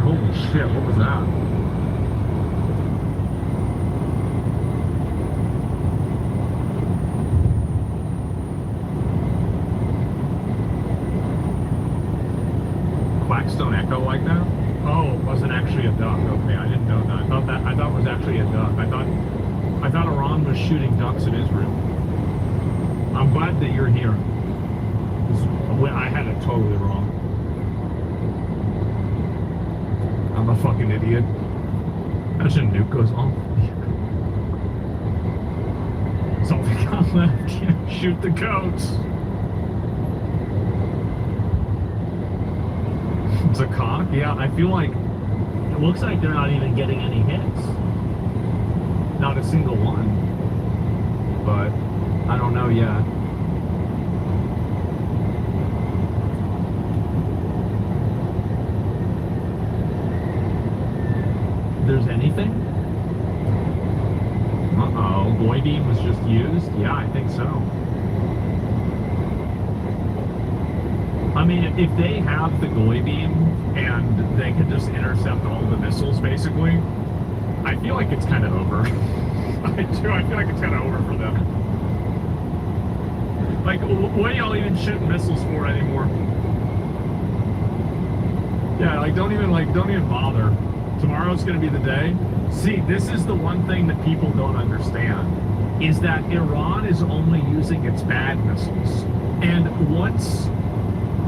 Holy shit, what was that? Quacks don't echo like that? Oh, it wasn't actually a duck. Okay, I didn't know that. I thought it was actually a duck. I thought Iran was shooting ducks at Israel. I'm glad that you're here. 'Cause I had it totally wrong. I'm a fucking idiot. Imagine a nuke goes off. That's all we got left. Yeah, shoot the goats. It's a cock? Yeah, I feel like it looks like they're not even getting any hits. Not a single one. But I don't know yet. There's anything? Uh-oh, Boy Beam was just used? Yeah, I think so. I mean, if they have the Goy Beam and they can just intercept all the missiles, basically, I feel like it's kind of over. I do. I feel like it's kind of over for them. Like, what are y'all even shooting missiles for anymore? Yeah, like, don't even bother. Tomorrow's going to be the day. See, this is the one thing that people don't understand, is that Iran is only using its bad missiles. And once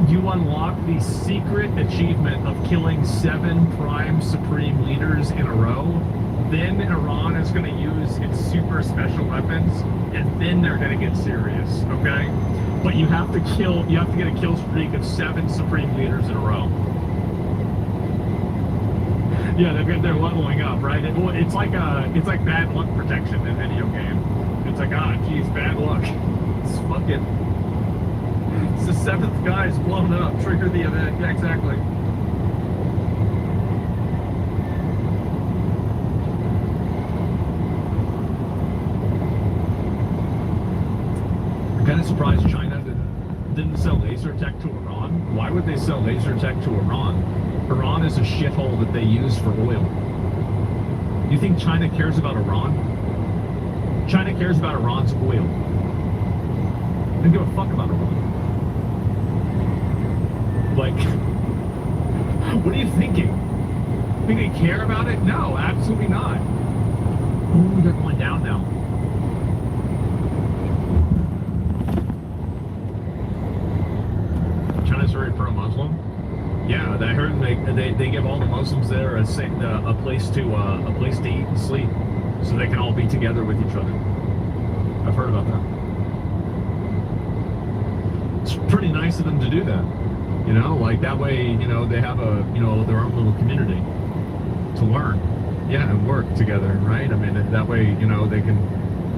you unlock the secret achievement of killing 7 prime supreme leaders in a row, then Iran is going to use its super special weapons, and then they're going to get serious, okay? But you have to get a kill streak of 7 supreme leaders in a row. Yeah, they're leveling up, right? It's like bad luck protection in a video game. It's like, geez, bad luck. It's fucking. It's the 7th guy's blown up. Trigger the event. Yeah, exactly. I'm kind of surprised China didn't sell laser tech to Iran. Why would they sell laser tech to Iran? Iran is a shithole that they use for oil. You think China cares about Iran? China cares about Iran's oil. They don't give a fuck about Iran. Like, what are you thinking? Think they care about it? No, absolutely not. Ooh, they're going down now. China's very pro-Muslim. Yeah, I heard they give all the Muslims there a place to eat and sleep, so they can all be together with each other. I've heard about that. It's pretty nice of them to do that. You know, like that way, you know, they have their own little community to learn, yeah, and work together, right? I mean, that way, you know, they can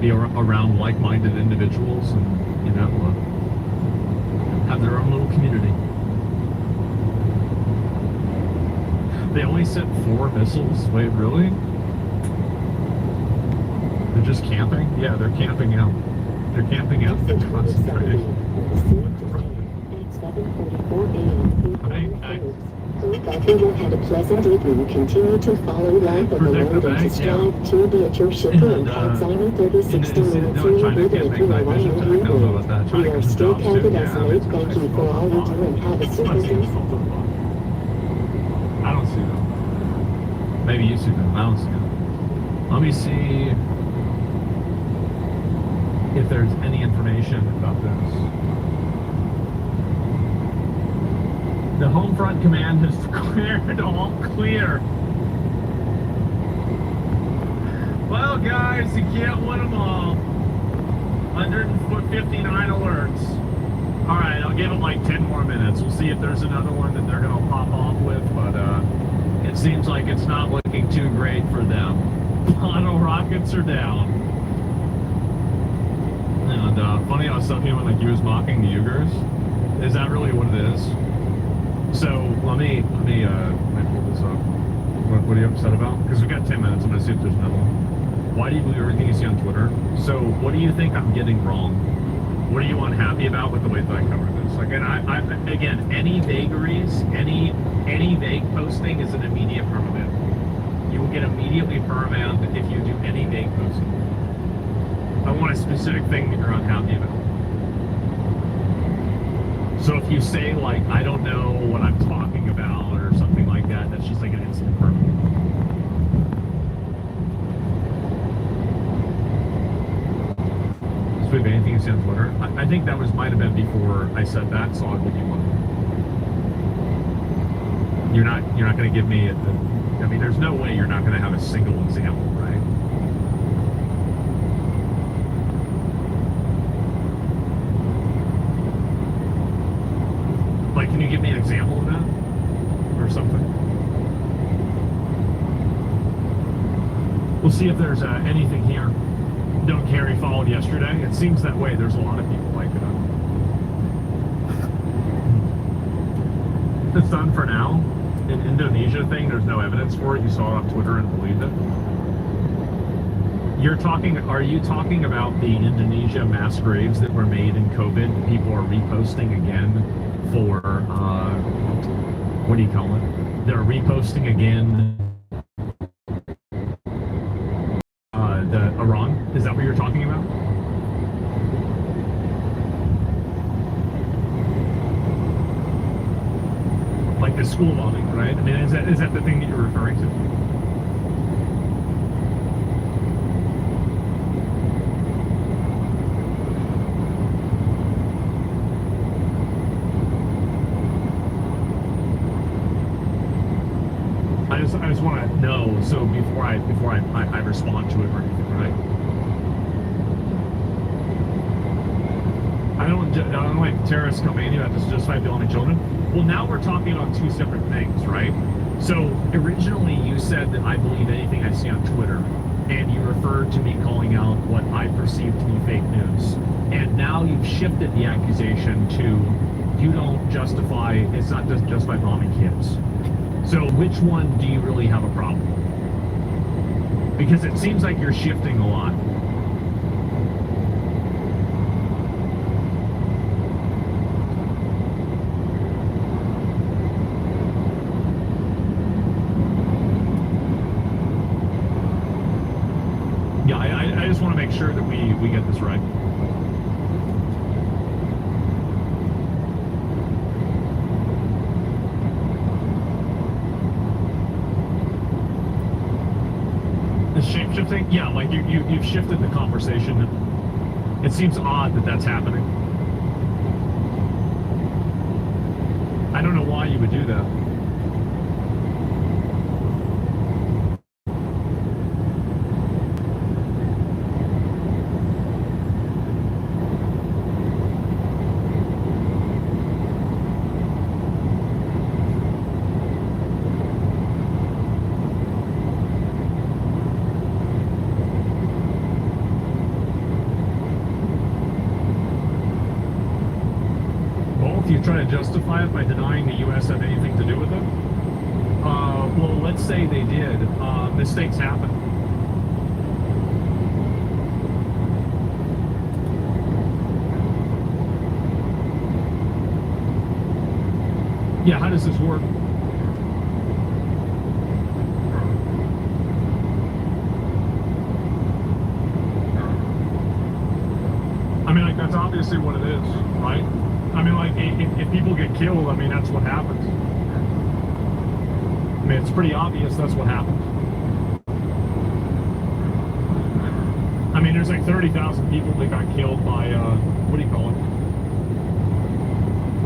be around like-minded individuals and, you know, have their own little community. They only sent 4 missiles? Wait, really? They're just camping? Yeah, they're camping out. They're camping out and concentrating. Hope everyone had a pleasant evening. Continue to follow life of the Lord and to strive to be at your shipper in Alzheimer 3060 minutes in your video through a one-year We are still counted as late. Thank you for all you do and have a super day. I don't see them. Maybe you see them. I don't see them. Let me see if there's any information about this. The home front command has cleared all clear. Well, guys, you can't win them all. 159 alerts. All right, I'll give them like 10 more minutes. We'll see if there's another one that they're going to pop off with, but it seems like it's not looking too great for them. Auto rockets are down. And funny how someone like you was mocking the Uyghurs. Is that really what it is? So let me pull this up. What are you upset about? Because we've got 10 minutes. I'm going to see if there's another one. Why do you believe everything you see on Twitter? So what do you think I'm getting wrong? What are you unhappy about with the way that I cover this? Again, again, any vagaries, any vague posting is an immediate permaban. get immediately permanned if you do any vague posting. I want a specific thing that you're unhappy about. So if you say, like, I don't know what I'm talking about or something like that, that's just like an instant permit. So if anything you say on Twitter, I think that might have been before I said that, so I'll give you one. You're not going to give me I mean, there's no way you're not going to have a single example, right? Like, can you give me an example of that? Or something? We'll see if there's anything here. Don't Carry followed yesterday. It seems that way. There's a lot of people like that. It's done for now. In Indonesia thing, there's no evidence for it. You saw it on Twitter and believed it. Are you talking about the Indonesia mass graves that were made in COVID? People are reposting again for, what do you call it? They're reposting again the Iran? Is that what you're talking about? Like the school bombing, right? I mean, is that the thing that you're referring to? I just want to know, so before I respond to it or anything, right? I don't like terrorists coming in. You have to justify killing children. Well, now we're talking about two separate things, right? So originally you said that I believe anything I see on Twitter, and you referred to me calling out what I perceive to be fake news. And now you've shifted the accusation to you don't justify, it's not just justify bombing kids. So which one do you really have a problem with? Because it seems like you're shifting a lot. Yeah, I just want to make sure that we get this right. Shape-shifting? Yeah, like you've shifted the conversation. It seems odd that that's happening. I don't know why you would do that. Try to justify it by denying the U.S. had anything to do with it? Well, let's say they did. Mistakes happen. Yeah, how does this work? I mean, like, that's obviously what it is, right? I mean, like, if people get killed, I mean, that's what happens. I mean, it's pretty obvious that's what happens. I mean, there's like 30,000 people that got killed by, what do you call it?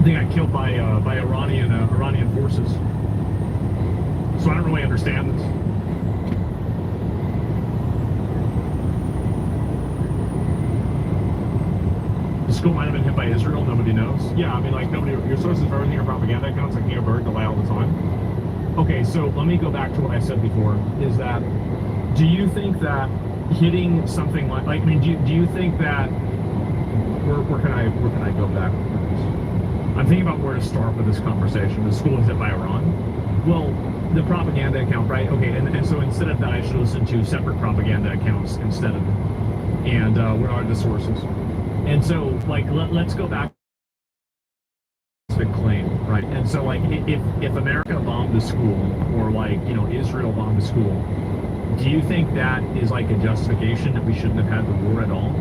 They got killed by Iranian forces. So I don't really understand this. The school might have been hit by Israel, nobody knows. Yeah, I mean, like, your sources for everything are propaganda accounts, like Neo Berg, they lie all the time. Okay, so let me go back to what I said before, is that, do you think that hitting something like I mean, do you think that, where can I go back with this? I'm thinking about where to start with this conversation. The school is hit by Iran. Well, the propaganda account, right? Okay, and so instead of that, I should listen to separate propaganda accounts instead of, and what are the sources? And so, like, let's go back to the claim, right? And so, like, if America bombed a school, or, like, you know, Israel bombed a school, do you think that is like a justification that we shouldn't have had the war at all?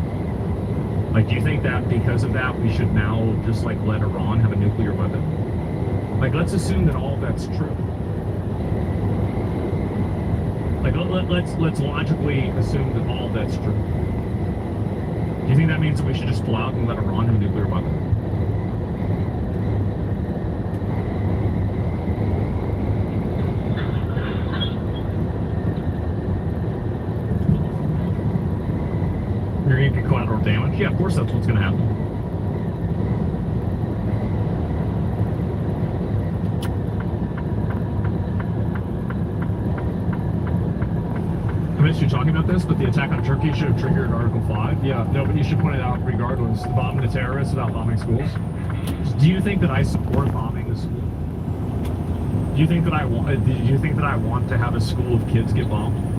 Like, do you think that because of that we should now just like let Iran have a nuclear weapon? Like, let's assume that all of that's true. Like, let's logically assume that all of that's true. Do you think that means that we should just pull out and let Iran have a nuclear weapon? You're going to get collateral damage? Yeah, of course that's what's going to happen. I missed you talking about this, but the attack on Turkey should have triggered Article 5. Yeah, no, but you should point it out regardless. The bombing the terrorists without bombing schools. Do you think that I support bombing the school? Do you think that I want to have a school of kids get bombed?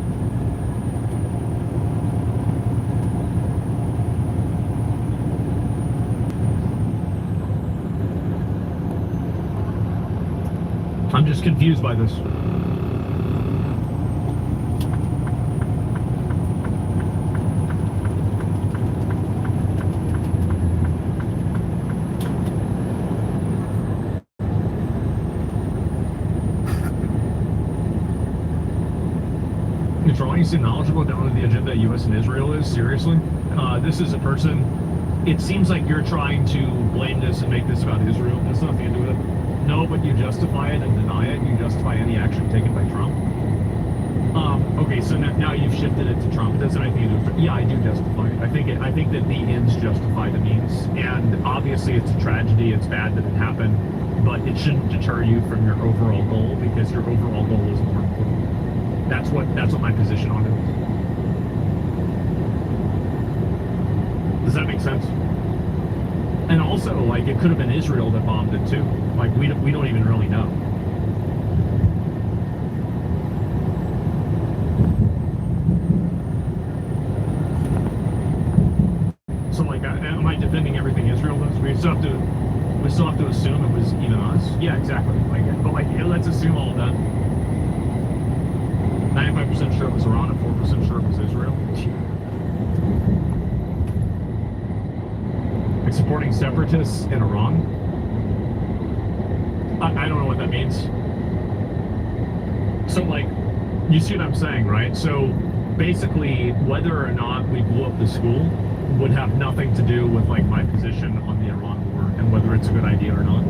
I'm just confused by this. You seem knowledgeable down to the agenda U.S. and Israel is? Seriously? This is a person, it seems like you're trying to blame this and make this about Israel. That's nothing to do with it. No, but you justify it and deny it. You justify any action taken by Trump. Okay, so now you've shifted it to Trump. It doesn't have anything to do with it. Yeah, I do justify it. I think that the ends justify the means. And obviously it's a tragedy. It's bad that it happened. But it shouldn't deter you from your overall goal, because your overall goal is more important. That's what my position on it is. Does that make sense? And also, like, it could have been Israel that bombed it too. Like, we don't even really know. So, like, am I defending everything Israel does? We still have to assume it was even us. Yeah, exactly. But let's assume all of that. 95% sure it was Iran and 4% sure it was Israel. Like supporting separatists in Iran? I don't know what that means. So, like, you see what I'm saying, right? So, basically, whether or not we blew up the school would have nothing to do with, like, my position on the Iran war and whether it's a good idea or not.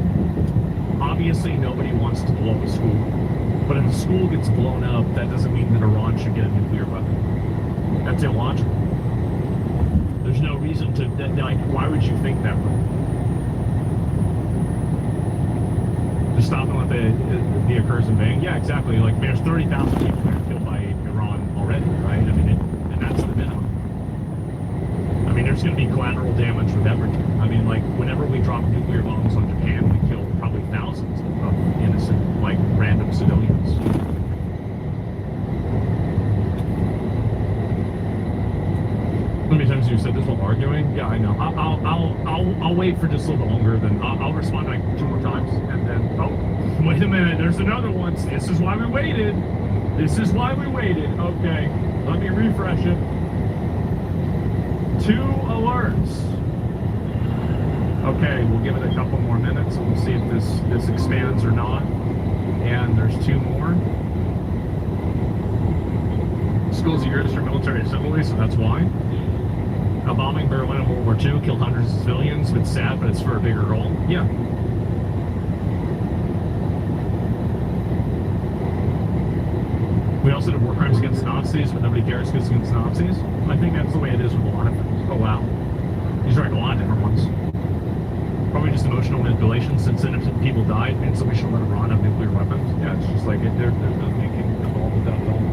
Obviously, nobody wants to blow up a school. But if a school gets blown up, that doesn't mean that Iran should get a nuclear weapon. That's illogical. There's no reason to, like, why would you think that way? Just stop and let the occurs in vain? Yeah, exactly. Like, there's 30,000 people that are killed by Iran already, right? I mean, and that's the minimum. I mean, there's going to be collateral damage with everything. I mean, like, whenever we drop nuclear bombs on Japan, we kill probably thousands of innocent, like, random civilians. How many times have you said this while arguing? Yeah, I know. I'll wait for just a little bit longer, then I'll respond like 2 more times, and then, oh, wait a minute, there's another one. This is why we waited. This is why we waited. Okay, let me refresh it. 2 alerts. Okay, we'll give it a couple more minutes and we'll see if this expands or not. And there's 2 more. Schools are used for military assembly, so that's why. A bombing Berlin in World War II killed hundreds of civilians. It's sad, but it's for a bigger goal. Yeah. We also did war crimes against Nazis, but nobody cares because it's against Nazis. I think that's the way it is with a lot of things. Oh, wow. These are like a lot of different ones. Probably just emotional manipulation. Since innocent people died, and so we should let Iran have nuclear weapons. Yeah, it's just like, there's no thinking involved with that at all.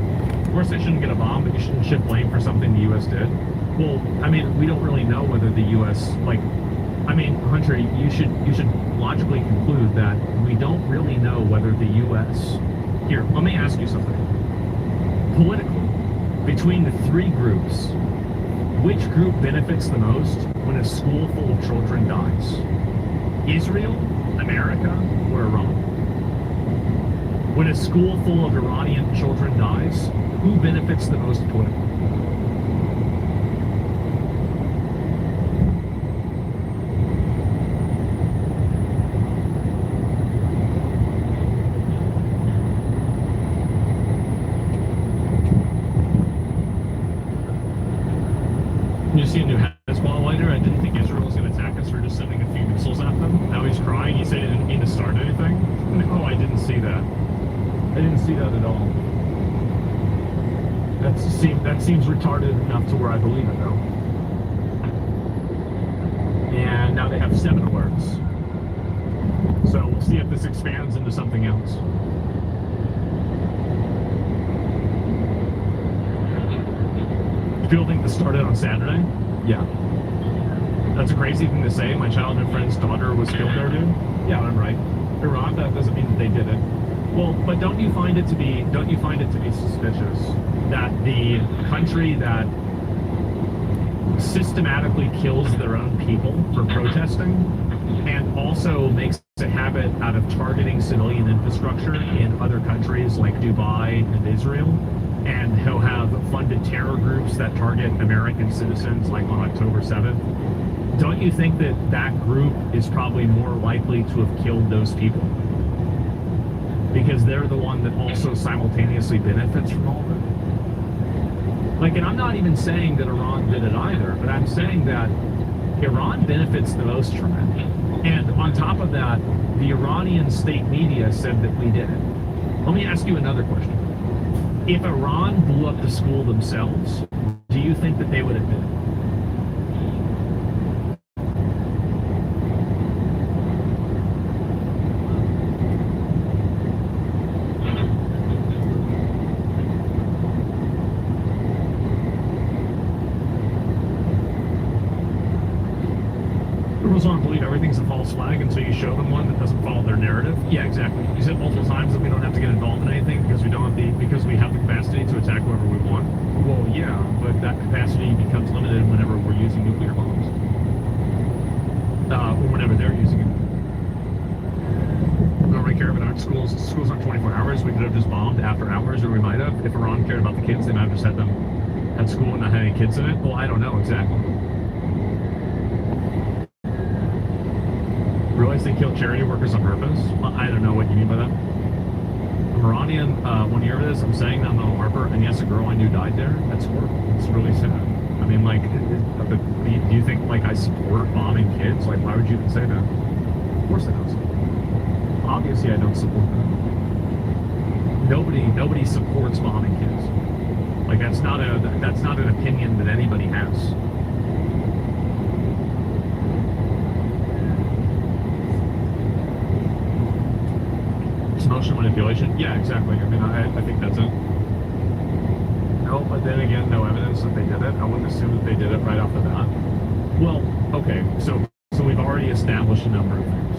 Of course, they shouldn't get a bomb, but you shouldn't shift blame for something the U.S. did. Well, I mean, we don't really know whether the U.S., like, I mean, Hunter, you should logically conclude that we don't really know whether the U.S. Here, let me ask you something. Politically, between the 3 groups, which group benefits the most when a school full of children dies? Israel, America, or Iran? When a school full of Iranian children dies, who benefits the most politically? You see a new Hezbollah leader? I didn't think Israel was going to attack us for just sending a few missiles at them. Now he's crying. He said he didn't mean to start anything. No, I didn't see that. I didn't see that at all. That seems retarded enough to where I believe it, though. And now they have 7 alerts. So we'll see if this expands into something else. Fielding that started on Saturday? Yeah. That's a crazy thing to say. My childhood friend's daughter was killed there, dude. Yeah, I'm right. Iran, that doesn't mean that they did it. Well, but don't you find it to be suspicious that the country that systematically kills their own people for protesting and also makes a habit out of targeting civilian infrastructure in other countries like Dubai and Israel, and he'll have funded terror groups that target American citizens like on October 7th. Don't you think that that group is probably more likely to have killed those people? Because they're the one that also simultaneously benefits from all of it. Like, and I'm not even saying that Iran did it either, but I'm saying that Iran benefits the most from it. And on top of that, the Iranian state media said that we did it. Let me ask you another question. If Iran blew up the school themselves, do you think that they would admit it? Liberals want to believe everything's a false flag until you show them one that doesn't follow their narrative. Yeah, exactly. You said multiple times that we don't have to get involved in anything because we have the capacity to attack whoever we want. Well, yeah, but that capacity becomes limited whenever we're using nuclear bombs. Or whenever they're using it. We don't really care about our schools. Schools aren't 24 hours. We could have just bombed after hours, or we might have. If Iran cared about the kids, they might have just had them at school and not had any kids in it. Well, I don't know exactly. Realize they kill charity workers on purpose? Well, I don't know what you mean by that. I'm Iranian. When you hear this, I'm saying that I'm not a LARPer, and yes, a girl I knew died there. That's horrible. It's really sad. I mean, like, do you think, like, I support bombing kids? Like, why would you even say that? Of course I don't. Obviously, I don't support that. Nobody supports bombing kids. Like, that's not an opinion that anybody has. Emotional manipulation? Yeah, exactly. I mean, I think that's it. No, but then again, no evidence that they did it. I wouldn't assume that they did it right off the bat. Well, okay, so we've already established a number of things.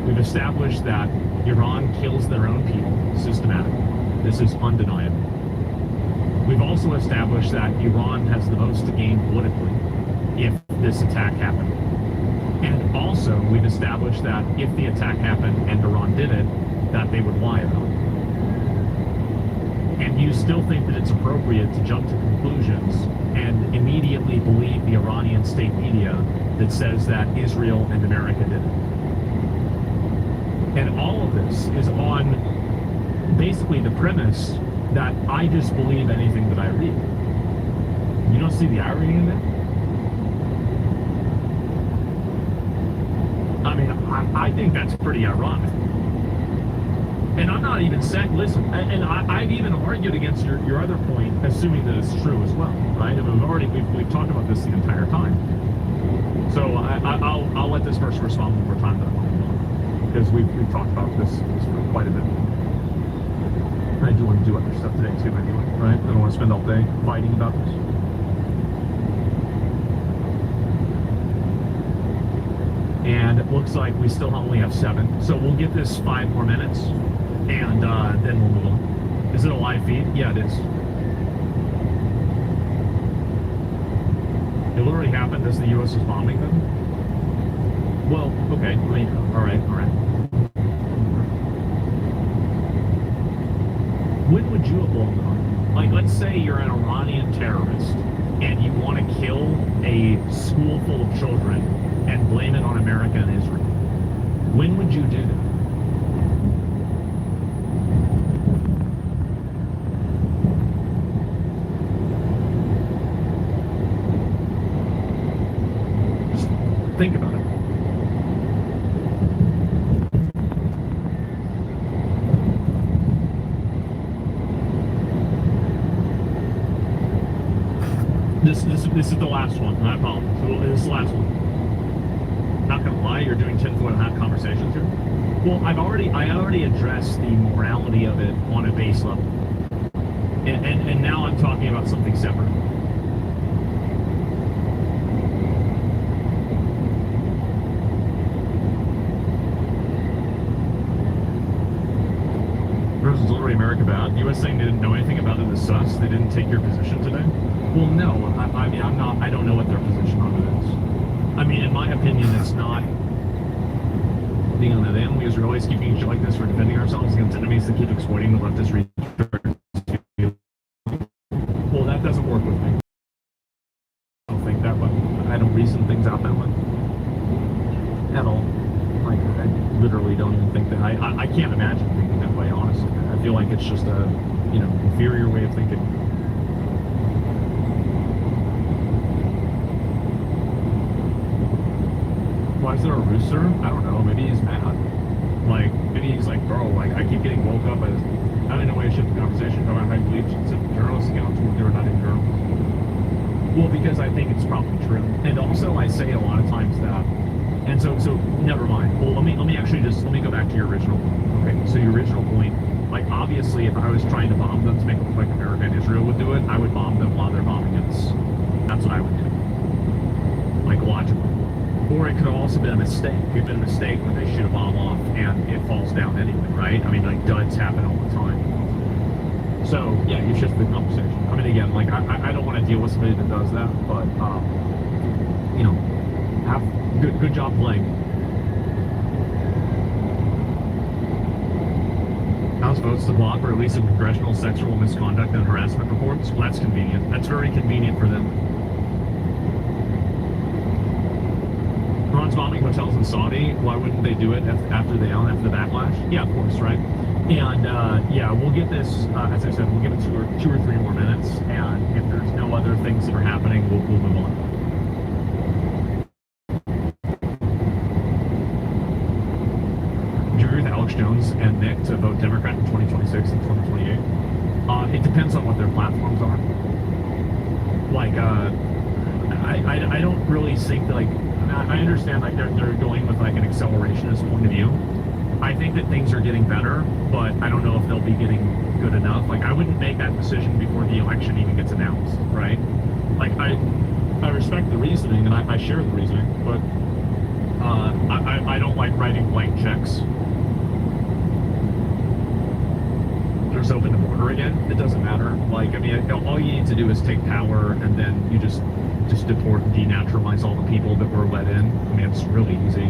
We've established that Iran kills their own people systematically. This is undeniable. We've also established that Iran has the most to gain politically if this attack happened. And also, we've established that if the attack happened and Iran did it, that they would lie about it. And you still think that it's appropriate to jump to conclusions and immediately believe the Iranian state media that says that Israel and America did it. And all of this is on basically the premise that I just believe anything that I read. You don't see the irony in that? I mean, I think that's pretty ironic. And I'm not even saying, listen, and I've even argued against your other point, assuming that it's true as well, right? And we've talked about this the entire time. So I'll let this person respond one more time that I'm on, because we've talked about this for quite a bit. I do want to do other stuff today too, anyway, right? I don't want to spend all day fighting about this. And it looks like we still only have 7. So we'll give this 5 more minutes, and then we'll move on. Is it a live feed? Yeah, it is. It literally happened as the U.S. was bombing them? Well, okay, all right. when would you have blown the arm? Like, let's say you're an Iranian terrorist and you want to kill a school full of children and blame it on America and Israel. When would you do that? Just think about it. This is the last one. I apologize. This is the last one. Not gonna lie, you're doing tinfoil hat conversations here. Well, I already addressed the morality of it on a base level, and now I'm talking about something separate. Versus literally America bad. U.S. saying they didn't know anything about it is sus. They didn't take your position today. Well, no. I mean, I don't know what their position on it is. I mean, in my opinion, it's not being on them. We Israelis keeping shit like this for defending ourselves against enemies that keep exploiting the leftist research. Well, that doesn't work with me. I don't think that way. I don't reason things out that way at all. Like, I literally don't even think that. I can't imagine thinking that way, honestly. I feel like it's just a, inferior way of thinking. Why is there a rooster? I don't know. Maybe he's mad. Like, maybe he's like, bro, like, I keep getting woke up. I don't know why I shift the conversation about how you believe journalists accounts when they were not in journalism. Well, because I think it's probably true. And also, I say a lot of times that. And so never mind. Well, let me go back to your original point. Okay, so your original point, like, obviously, if I was trying to bomb them to make it look like America and Israel would do it, I would bomb them while they're bombing us. That's what I would do. Like, logically. Or it could have also been a mistake. It could have been a mistake when they shoot a bomb off and it falls down anyway, right? I mean, like, duds happen all the time. So, yeah, you shift the conversation. I mean, again, like, I don't want to deal with somebody that does that, but, have good job playing. House votes to block or release of congressional sexual misconduct and harassment reports. Well, that's convenient. That's very convenient for them. Iran's bombing hotels in Saudi. Why wouldn't they do it after the backlash? Yeah, of course, right? And yeah, we'll get this. As I said, we'll give it two or three more minutes, and if there's no other things that are happening, we'll move on. Alex Jones and Nick to vote Democrat in 2026 and 2028. It depends on what their platforms are. Like, I don't really think that, like, I understand, like, they're going with, like, an accelerationist point of view. I think that things are getting better, but I don't know if they'll be getting good enough. Like, I wouldn't make that decision before the election even gets announced, right? Like, I respect the reasoning, and I share the reasoning, but I don't like writing blank checks. There's open the border again. It doesn't matter. Like, I mean, all you need to do is take power, and then you just deport and denaturalize all the people that were let in. I mean, it's really easy.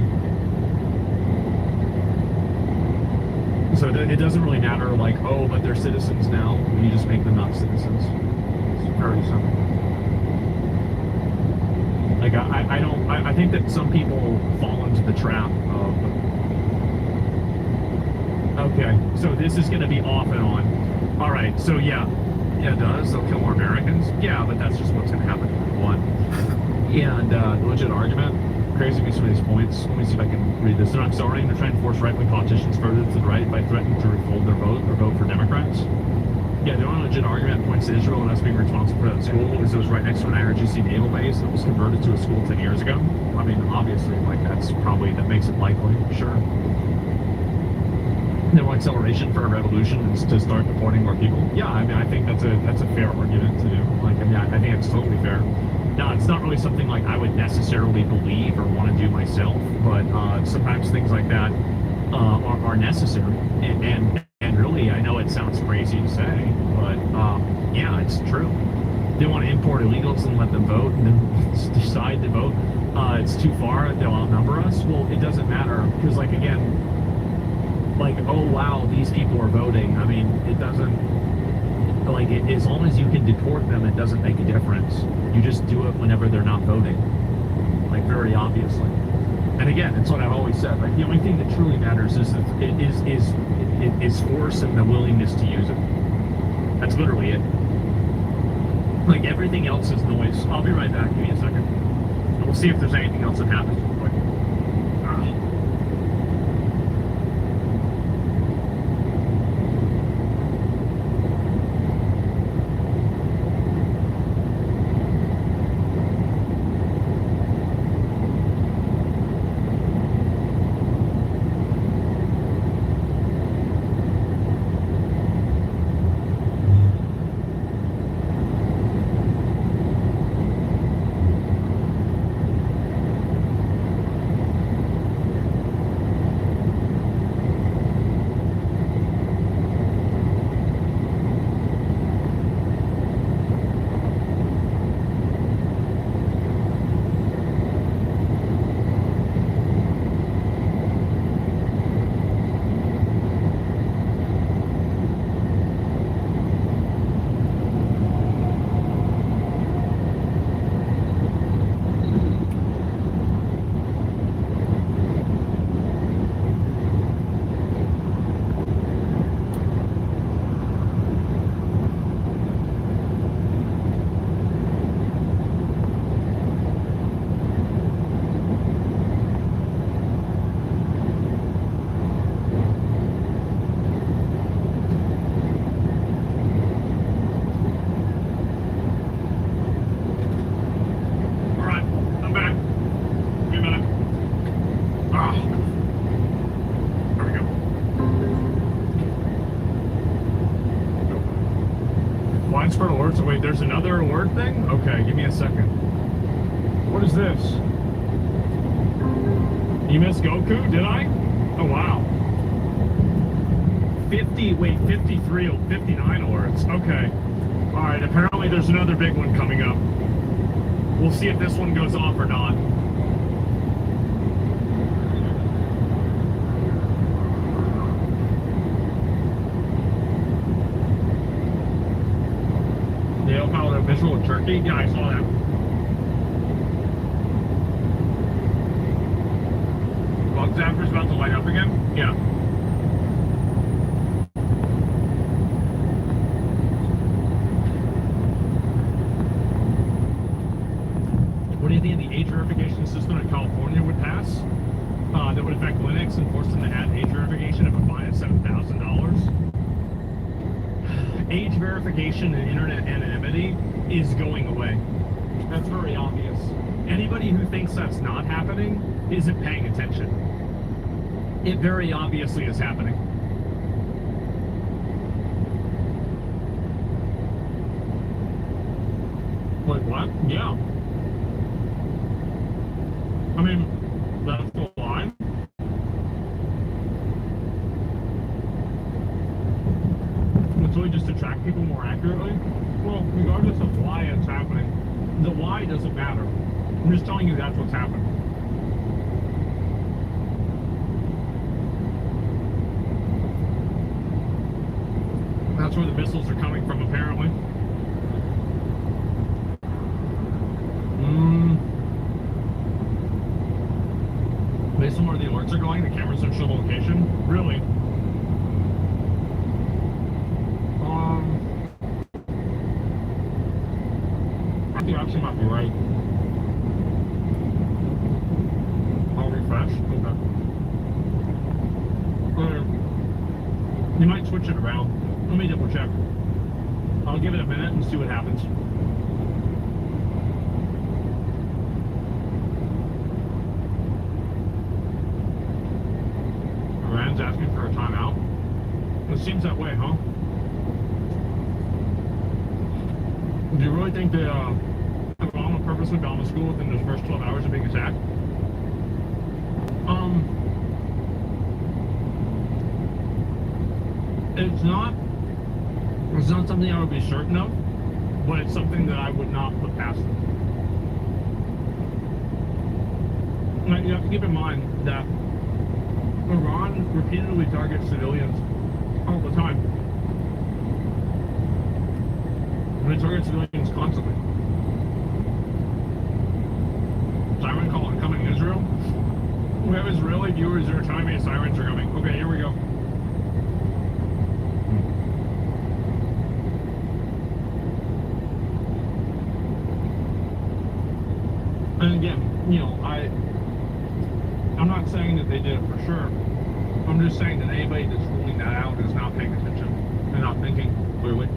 So it doesn't really matter, like, oh, but they're citizens now. You just make them not citizens. It's very simple. Like, I think that some people fall into the trap of, okay, so this is going to be off and on. All right, so yeah, it does. They'll kill more Americans. Yeah, but that's just what's going to happen. One. And the legit argument, crazy me some of these points. Let me see if I can read this. They're not accelerating. They're trying to force right-wing politicians further to the right by threatening to withhold their vote or vote for Democrats. Yeah, the only legit argument points to Israel and us being responsible for that school is it was right next to an IRGC naval base that was converted to a school 10 years ago. I mean, obviously, like, that makes it likely, sure. No acceleration for a revolution is to start deporting more people. Yeah, I mean, I think that's a fair argument to do. Like, I mean, I think it's totally fair. Now, it's not really something like I would necessarily believe or want to do myself, but sometimes things like that are necessary. And really, I know it sounds crazy to say, but yeah, it's true. They want to import illegals and let them vote, and then decide to vote. It's too far. They'll outnumber us. Well, it doesn't matter because, like, again. Like, oh wow, these people are voting. I mean, it doesn't. Like, as long as you can deport them, it doesn't make a difference. You just do it whenever they're not voting. Like, very obviously. And again, it's what I've always said. Like, the only thing that truly matters is force and the willingness to use it. That's literally it. Like, everything else is noise. I'll be right back. Give me a second. And we'll see if there's anything else that happens real quick. Widespread alerts. Oh, wait, there's another alert thing? Okay, give me a second. What is this? You missed Goku? Did I? Oh, wow. 53 or 59 alerts. Okay. Alright, apparently there's another big one coming up. We'll see if this one goes off or not. Dale followed a visual of Turkey? Yeah, I saw that. Bug Zapper's about to light up again? Yeah. What do you think the age verification system in California would pass? That would affect Linux and force them to add age verification of a fine of $7,000? Age verification and internet anonymity is going away. That's very obvious. Anybody who thinks that's not happening isn't paying attention. It very obviously is happening. Like what? Yeah. I mean, that's the line. It's really just to track people more accurately. Well, regardless of why it's happening, the why doesn't matter. I'm just telling you that's what's happening. That's where the missiles are coming from, apparently. Based on where the alerts are going, the cameras don't show the location. Really? I think you actually might be right. I'll refresh. Okay. You might switch it around. Let me double check. I'll give it a minute and see what happens. Rand's asking for a timeout. It seems that way, huh? Do you really think that Obama purposely bombed the school within those first 12 hours of being attacked? It's not something I would be certain of, but it's something that I would not put past them. Like, you have to keep in mind that Iran repeatedly targets civilians all the time. They target civilians constantly. Siren call incoming Israel. We have Israeli viewers that are telling me sirens are coming. Okay, here we go. And again, you know, I'm not saying that they did it for sure. I'm just saying that anybody that's ruling that out is not paying attention and not thinking clearly.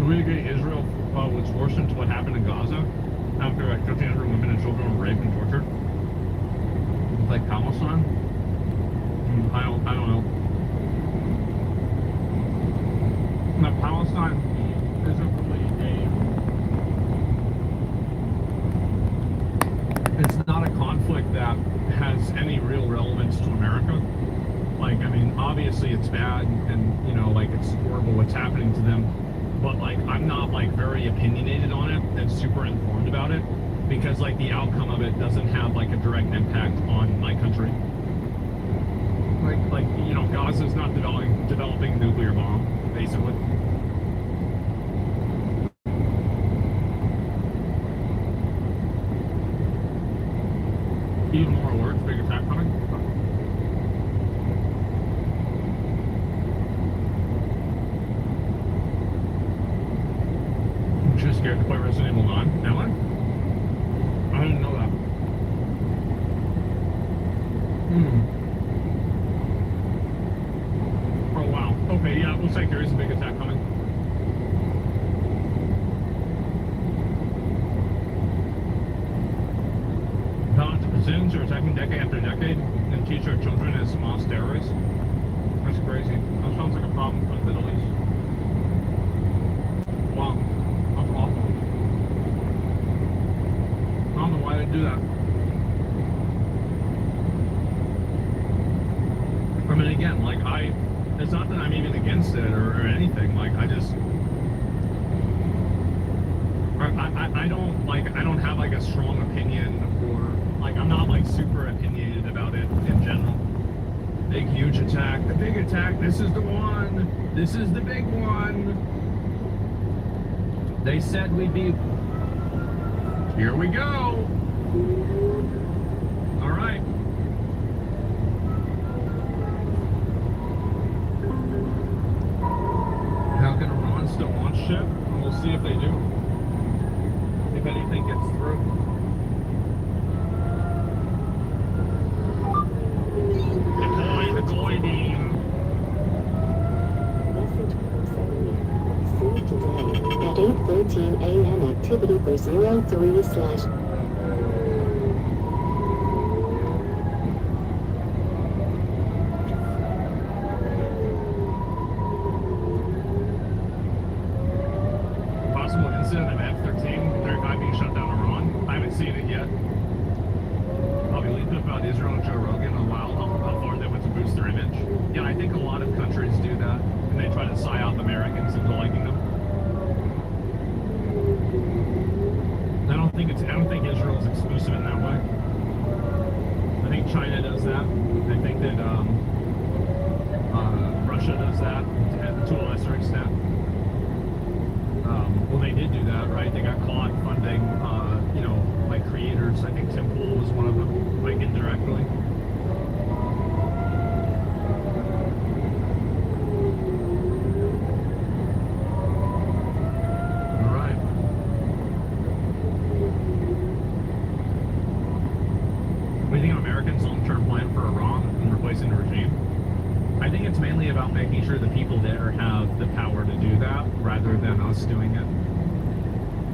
Really, Israel was worsened to what happened in Gaza after like 1,500 women and children were raped and tortured. Like Palestine? I don't know. Now, Palestine isn't really it's not a conflict that has any real relevance to America. Like, I mean, obviously it's bad and you know, like it's horrible what's happening to them. But like, I'm not like very opinionated on it and super informed about it because like the outcome of it doesn't have like a direct impact on my country. Like you know, Gaza's not developing a nuclear bomb, basically. Even more alerts, big attack coming. I'm just scared to play Resident Evil 9. Am I? I didn't know that. Oh wow. Okay, yeah, it looks like there is a big attack coming. Sins are attacking decade after decade and teach our children as Hamas terrorists. That's crazy. That sounds like a problem for the Middle East. Wow. That's awful. I don't know why they do that. I mean, again, like, it's not that I'm even against it or anything. Like, I just, I don't have, like, a strong opinion or, like, I'm not, like, super opinionated about it in general. Big, huge attack. The big attack. This is the one. This is the big one. They said we'd be... Here we go. All right. How can Iran still launch ship? We'll see if they do. If anything gets through. Deploy beam. Message from 70. See today at 8:13 a.m. Activity for 03/. Possible incident of F-35 being shut down Iran. I haven't seen it yet. I'll be leaving about Israel and Joe Rogan in a while, how far they went to boost their image. Yeah, I think a lot of countries do that, and they try to psy-off Americans into liking them. I don't think Israel's exclusive in that way. I think China does that. I think that Russia does that to a lesser extent. Well, they did do that, right? They got caught funding, you know, like creators. I think Tim Pool was one of them, like indirectly. All right. What do you think of Americans' long-term plan for Iran and replacing the regime? I think it's mainly about making sure the people there have the power to do that rather than us doing it.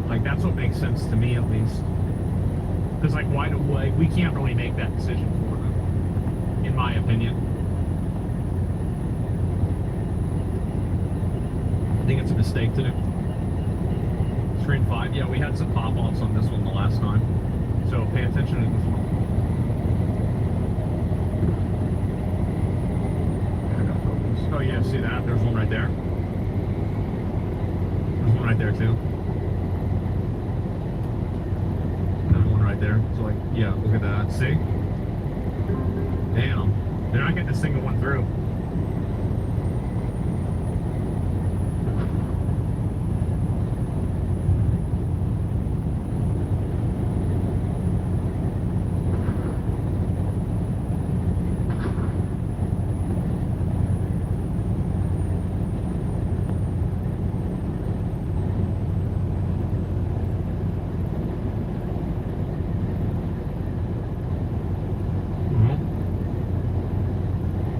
Like, that's what makes sense to me, at least. Because, like, we can't really make that decision for them, in my opinion. I think it's a mistake to do. Screen 5, yeah, we had some pop-offs on this one the last time. So pay attention to this one. Oh yeah, see that? There's one right there. There's one right there too. There's one right there. So like, yeah, look at that. See? Damn. They're not getting a single one through.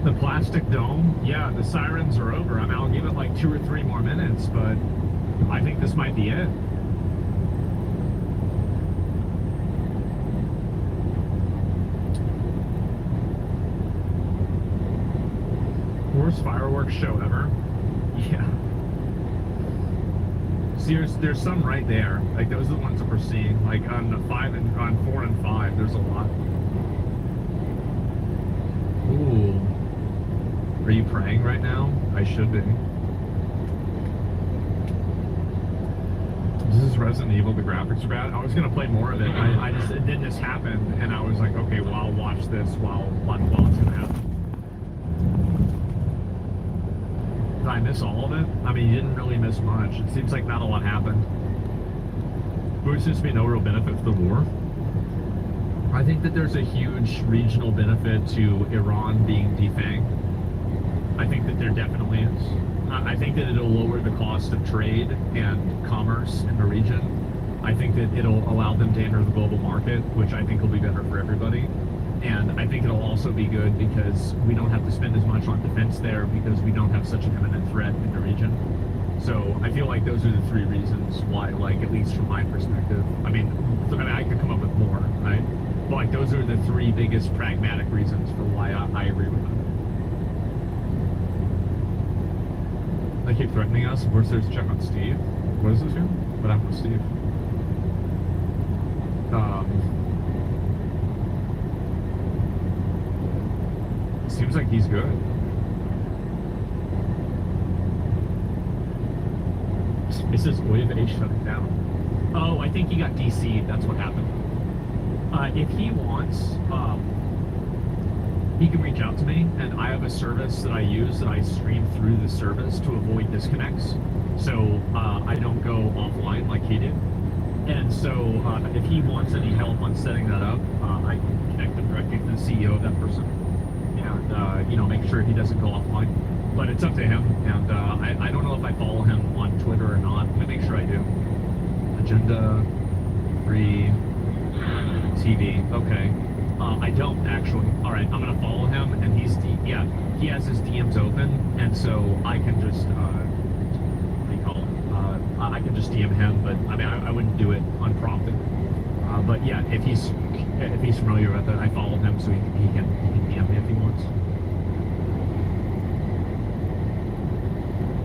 The plastic dome, yeah, the sirens are over. I mean, I'll give it like 2 or 3 more minutes, but I think this might be it. Worst fireworks show ever. Yeah. See, there's some right there. Like those are the ones that we're seeing. Like on the 4 and 5, there's a lot. Ooh. Are you praying right now? I should be. This is Resident Evil. The graphics are bad. I was gonna play more of it. Then this happened, and I was like, okay, well, I'll watch this while it's gonna happen. Did I miss all of it? I mean, you didn't really miss much. It seems like not a lot happened. There seems to be no real benefit to the war. I think that there's a huge regional benefit to Iran being defanged. I think that there definitely is. I think that it'll lower the cost of trade and commerce in the region. I think that it'll allow them to enter the global market, which I think will be better for everybody. And I think it'll also be good because we don't have to spend as much on defense there because we don't have such an imminent threat in the region. So I feel like those are the 3 reasons why, like, at least from my perspective. I mean, I could come up with more, right? But like, those are the 3 biggest pragmatic reasons for why I agree with them. They keep threatening us. Of course, there's a check on Steve. What is this here? What happened with Steve? Seems like he's good. It says Oive shut it down. Oh, I think he got DC'd. That's what happened. If he wants, he can reach out to me, and I have a service that I use that I stream through the service to avoid disconnects. So I don't go offline like he did. And so if he wants any help on setting that up, I can connect him directly to the CEO of that person. And, make sure he doesn't go offline. But it's up to him. And I don't know if I follow him on Twitter or not. Let me make sure I do. Agenda, free, TV. Okay. I don't actually. All right, I'm gonna follow him, and he has his DMs open, and so I can just what do you call it? I can just DM him, but I mean I wouldn't do it unprompted. But yeah, if he's familiar with it, I follow him so he can DM me if he wants.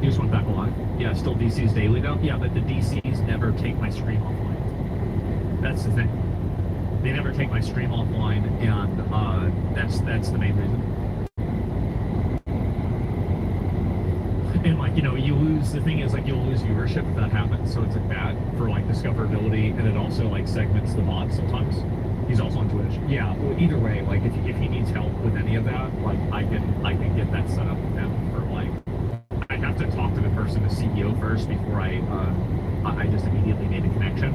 He just went back alive. Yeah, still DC's daily though. Yeah, but the DCs never take my stream offline. That's the thing. They never take my stream offline, and that's the main reason. And like, you lose, the thing is like you'll lose viewership if that happens, so it's like bad for like discoverability, and it also like segments the bot sometimes. He's also on Twitch. Yeah, well, either way, like if he needs help with any of that, like I can get that set up with him for like, I have to talk to the person, the CEO first before I just immediately made a connection.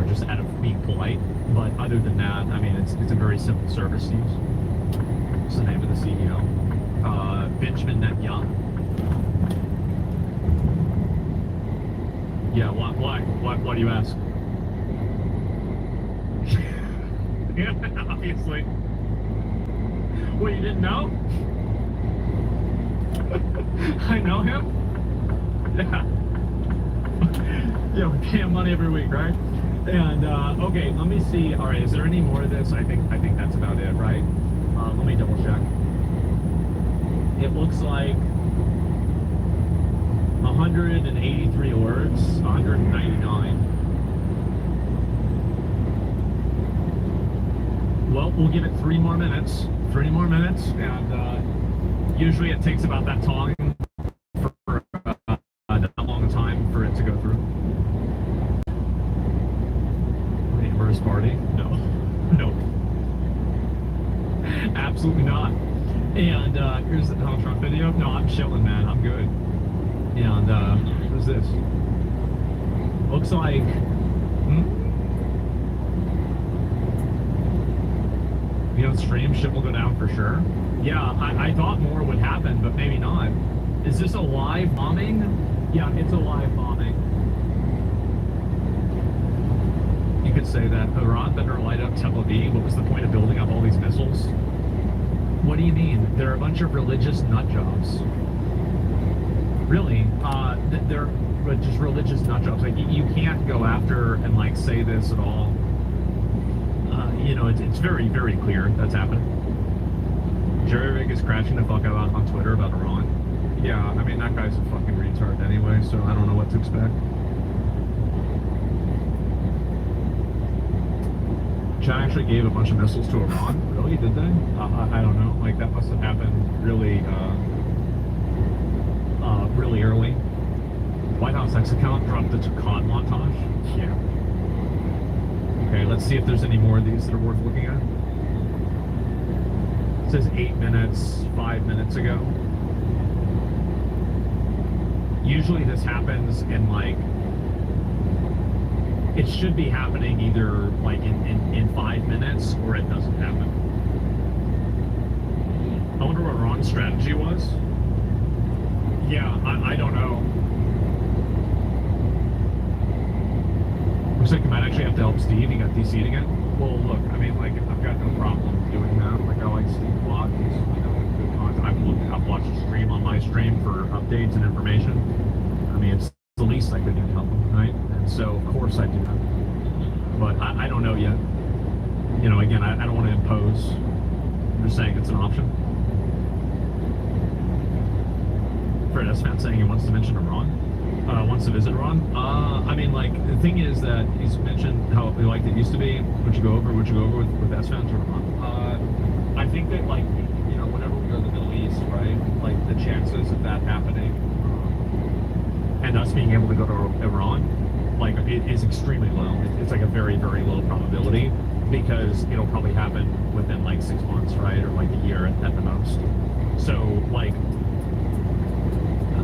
Just out of being polite, but other than that, I mean, it's a very simple service to use. What's the name of the CEO? Benjamin Netanyahu. Yeah, why do you ask? Yeah, obviously. Well, you didn't know? I know him? Yeah. Yeah, we pay him money every week, right? And okay, let me see. All right, is there any more of this? I think that's about it, right? Let me double check. It looks like 183 words, 199. Well, we'll give it 3 more minutes. 3 more minutes, and usually it takes about that long for that long time for it to go through. Party? No. Absolutely not. And here's the Donald Trump video. No, I'm chilling, man. I'm good. And what's this? Looks like. You know, stream shit will go down for sure. Yeah, I thought more would happen, but maybe not. Is this a live bombing? Yeah, it's a live bombing. You could say that Iran better light up Tel Aviv. What was the point of building up all these missiles? What do you mean? They're a bunch of religious nut jobs. Really? They're just religious nut jobs. Like, you can't go after and, like, say this at all. You know, it's very, very clear that's happening. Jerry Rig is crashing the fuck out on Twitter about Iran. Yeah, I mean, that guy's a fucking retard anyway, so I don't know what to expect. China actually gave a bunch of missiles to Iran. Really? Did they? I don't know. Like, that must have happened really, really early. White House X account dropped the COD montage. Yeah. Okay, let's see if there's any more of these that are worth looking at. It says 8 minutes, 5 minutes ago. Usually this happens in, like, it should be happening either like in 5 minutes or it doesn't happen. I wonder what Ron's strategy was. Yeah, I don't know. Looks like you might actually have to help Steve. He got DC'd again. Well, look, I mean, like, I've got no problem doing that. Like, I like Steve Block. He's, you know, good content. I've watched a stream on my stream for updates and information. I mean, it's the least I could do to help him, right? And so, of course, I do that. But I don't know yet. You know, again, I don't want to impose. I'm just saying it's an option. Fred S. fan saying he wants to mention Iran. Wants to visit Iran. I mean, like, the thing is that he's mentioned how we liked it used to be. Would you go over with S fans or Iran? I think that, like, you know, whenever we go to the Middle East, right, like, the chances of that happening and us being able to go to Iran, like, it is extremely low. It's like a very, very low probability because it'll probably happen within like 6 months, right, or like a year at the most. So, like,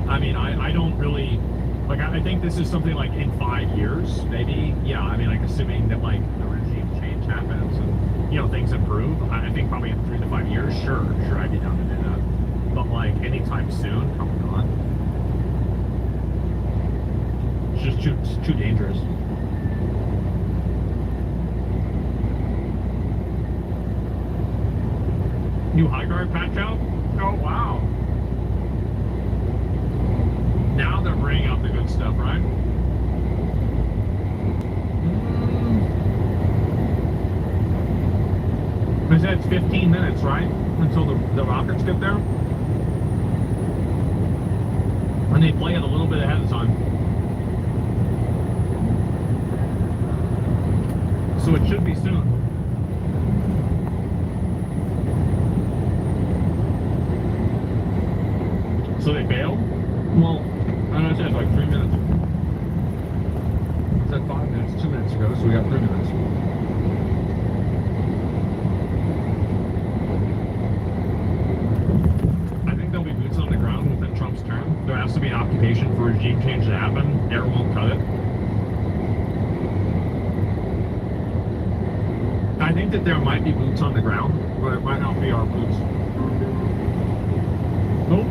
I mean, I don't really, like, I think this is something like in 5 years, maybe. Yeah, I mean, like, assuming that, like, the regime change happens and, you know, things improve. I think probably in 3 to 5 years, sure, I'd be down to do that. But, like, anytime soon, probably not. It's just too dangerous. New high guard patch out? Oh, wow. Now they're bringing out the good stuff, right? They said it's 15 minutes, right? Until the rockets get there. And they play it a little bit ahead of time. So it should be soon. So they bailed? Well, I know it said like 3 minutes. It said 5 minutes, 2 minutes ago, so we got 3 minutes. I think there'll be boots on the ground within Trump's term. There has to be an occupation for regime change to happen. Air won't cut it. I think that there might be boots on the ground, but it might not be our boots. Nope.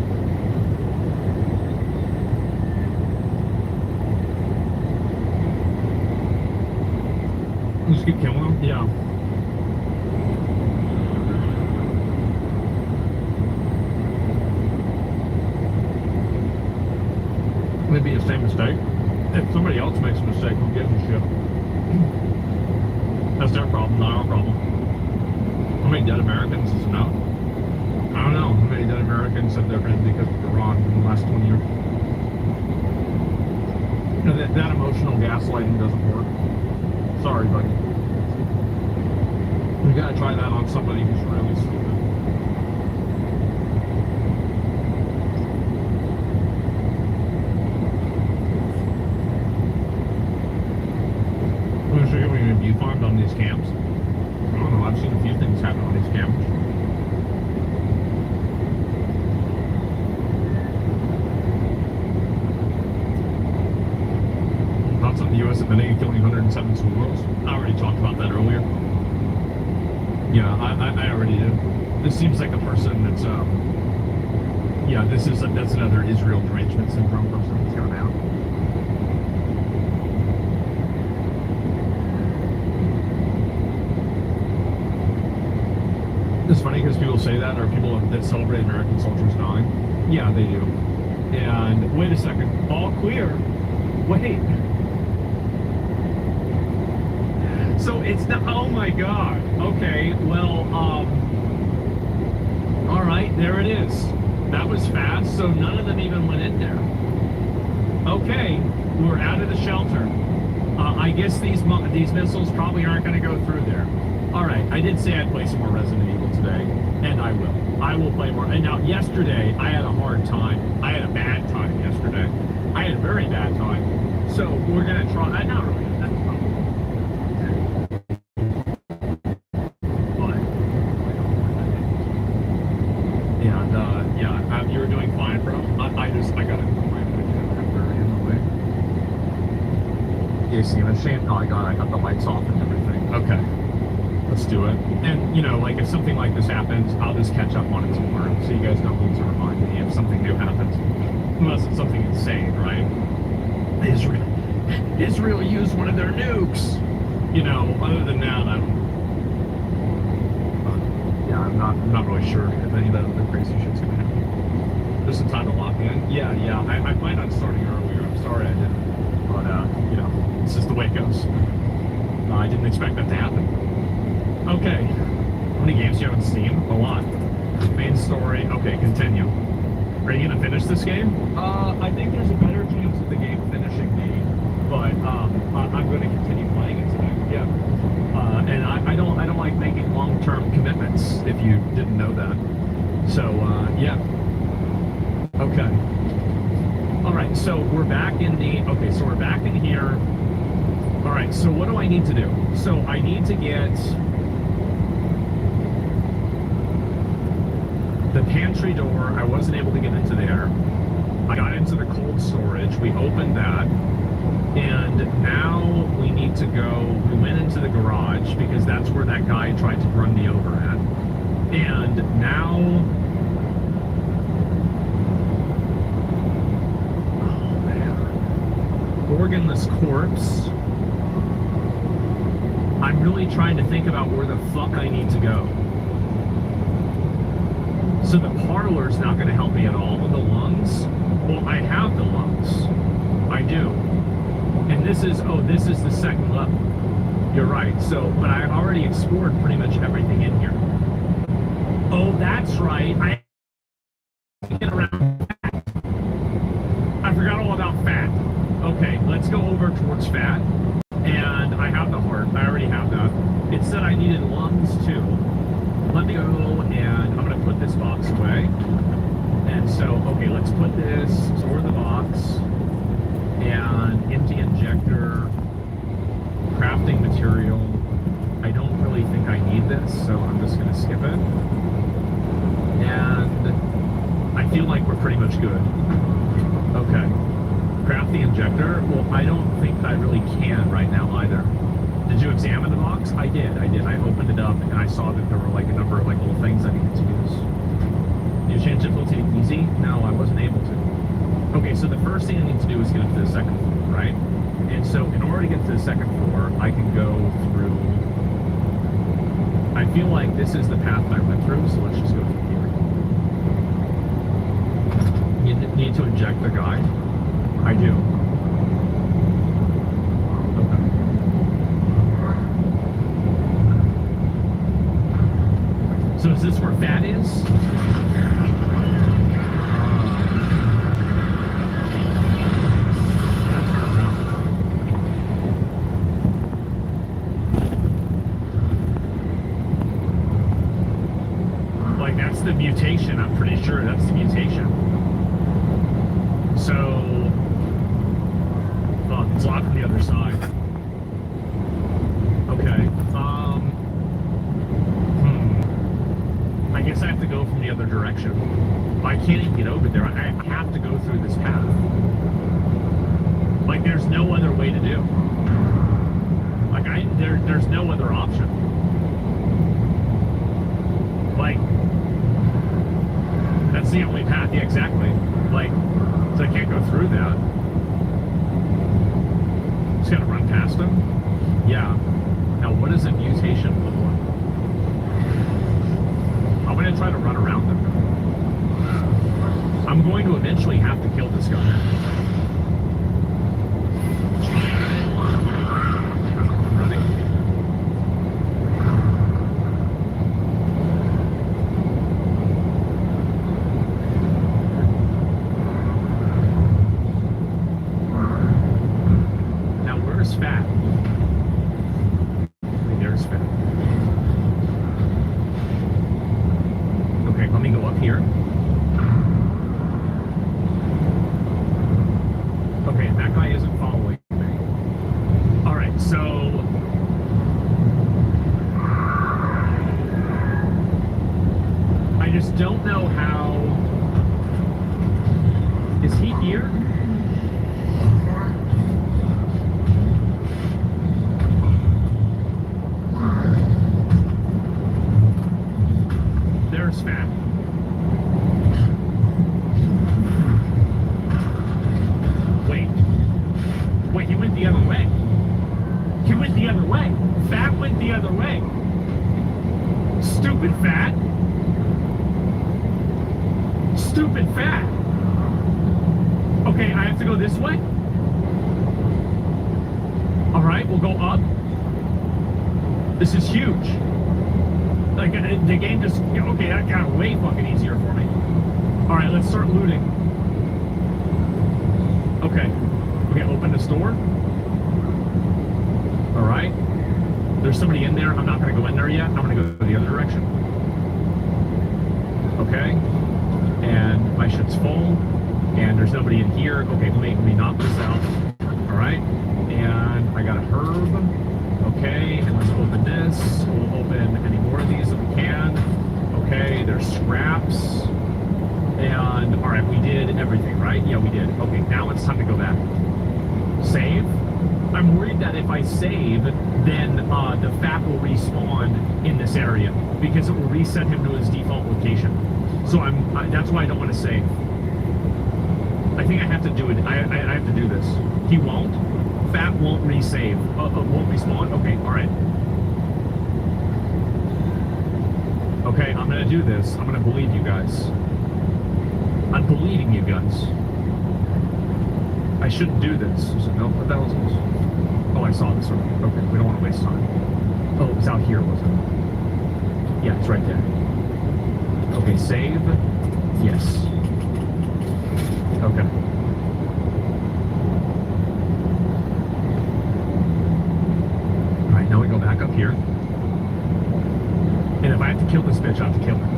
Just keep killing them? Yeah. Maybe the same mistake. If somebody else makes a mistake, we'll give them shit. That's their problem, not our problem. How many dead Americans is enough? I don't know. How many dead Americans have there been because of Iran in the last 20 years? You know, that emotional gaslighting doesn't work. Sorry, buddy. We gotta try that on somebody who's really stupid. I'm gonna show you what you viewfind on these cams. I don't know, I've seen a few things happen on these cams. Spending and killing 107 soldiers. I already talked about that earlier. Yeah, I already did. This seems like a person that's, yeah, that's another Israel derangement syndrome person that's going out. It's funny because people say that, or people that celebrate American soldiers dying. Yeah, they do. And wait a second, all clear. Wait. So it's not, oh my God. Okay, well, all right, there it is. That was fast, so none of them even went in there. Okay, we're out of the shelter. I guess these missiles probably aren't going to go through there. All right, I did say I'd play some more Resident Evil today, and I will. I will play more. And now, yesterday, I had a hard time. I had a bad time yesterday. I had a very bad time. So we're going to try. Not really. That's probably. And you were doing fine, bro. I got it. You see, I'm ashamed. Oh, I got the lights off and everything. Okay. Let's do it. And, you know, like, if something like this happens, I'll just catch up on it tomorrow, so you guys don't need to remind me if something new happens. Unless it's something insane, right? Israel used one of their nukes! You know, other than that, I'm not really sure if any of that other crazy shit's gonna happen. Just in time to lock in? Yeah, I planned on starting earlier. I'm sorry I didn't. But, you know, it's just the way it goes. I didn't expect that to happen. Okay. How many games do you have on Steam? A lot. Main story. Okay, continue. Are you gonna finish this game? I think there's a better chance of the game finishing me, but I'm going to continue playing it today. Yeah. And I don't like making long-term commitments. If you didn't know that. So yeah. Okay. All right. So we're back in the. Okay. So we're back in here. All right. So what do I need to do? So I need to get the pantry door. I wasn't able to get into there. I got into the cold storage. We opened that. And now we need to go. We went into the garage because that's where that guy tried to run me over at. And now. Oh, man. Organless corpse. I'm really trying to think about where the fuck I need to go. So the parlor's not going to help me at all. The lungs? Well, I have the lungs. I do. And this is the second level. You're right. So, but I've already explored pretty much everything in here. Oh, that's right. I get around fat. I forgot all about fat. Okay, let's go over towards fat. And I have the heart. I already have that. It said I needed lungs too. Let me go, and I'm going to put this box away. And so, okay, let's put this, store the box, and empty injector, crafting material. I don't really think I need this, so I'm just going to skip it. And I feel like we're pretty much good. Okay. Craft the injector. Well, I don't think I really can right now either. Did you examine the box? I did. I opened it up and I saw that there were like a number of like little things I needed to use. Did you change it to take easy? No, I wasn't able to. Okay, so the first thing I need to do is get up to the second floor, right? And so in order to get to the second floor, I can go through. I feel like this is the path I went through, so let's just go through here. You need to inject the guy? I do. So is this where fat is? Like, that's the mutation, I'm pretty sure that's the mutation. So, it's locked on the other side. Okay, I guess I have to go from the other direction. I can't even get over there. I have to go through this path. Like, there's no other way to do. Like, there's no other option. Like, that's the only path. Yeah, exactly. Like, so I can't go through that. Just gotta run past him. Yeah. Now, what does a mutation look like? I'm gonna try to run around them. I'm going to eventually have to kill this guy. I'm running. Now, where's Fat? There's Fat. Okay, let me go up here. Okay, that guy isn't following me. Alright, so... I just don't know how... Is he here? There's Fat. Wait, he went the other way. He went the other way. Fat went the other way. Stupid Fat. Stupid Fat. Okay, I have to go this way? Alright, we'll go up. This is huge. Like, the game just... Okay, that got way fucking easier for me. Alright, let's start looting. Okay. Okay, open the store. Alright. There's somebody in there. I'm not going to go in there yet. I'm going to go the other direction. Okay. And my shit's full. And there's nobody in here. Okay, let me knock this out. Alright. And I got a herb. Okay, and let's open this. We'll open any more of these that we can. Okay, there's scraps. And, alright, we did everything, right? Yeah, we did. Okay, now it's time to go back. Save. I'm worried that if I save, then the Fat will respawn in this area because it will reset him to his default location. So that's why I don't want to save. I think I have to do it. I have to do this. He won't. Fat won't resave. Won't respawn? Okay, alright. Okay, I'm gonna do this. I'm gonna believe you guys. I'm believing you guys. I shouldn't do this. So, no, what the hell is this? Oh, I saw this already. Okay, we don't want to waste time. Oh, it was out here, wasn't it? Yeah, it's right there. Okay, save. Yes. Okay. Alright, now we go back up here. And if I have to kill this bitch, I have to kill her.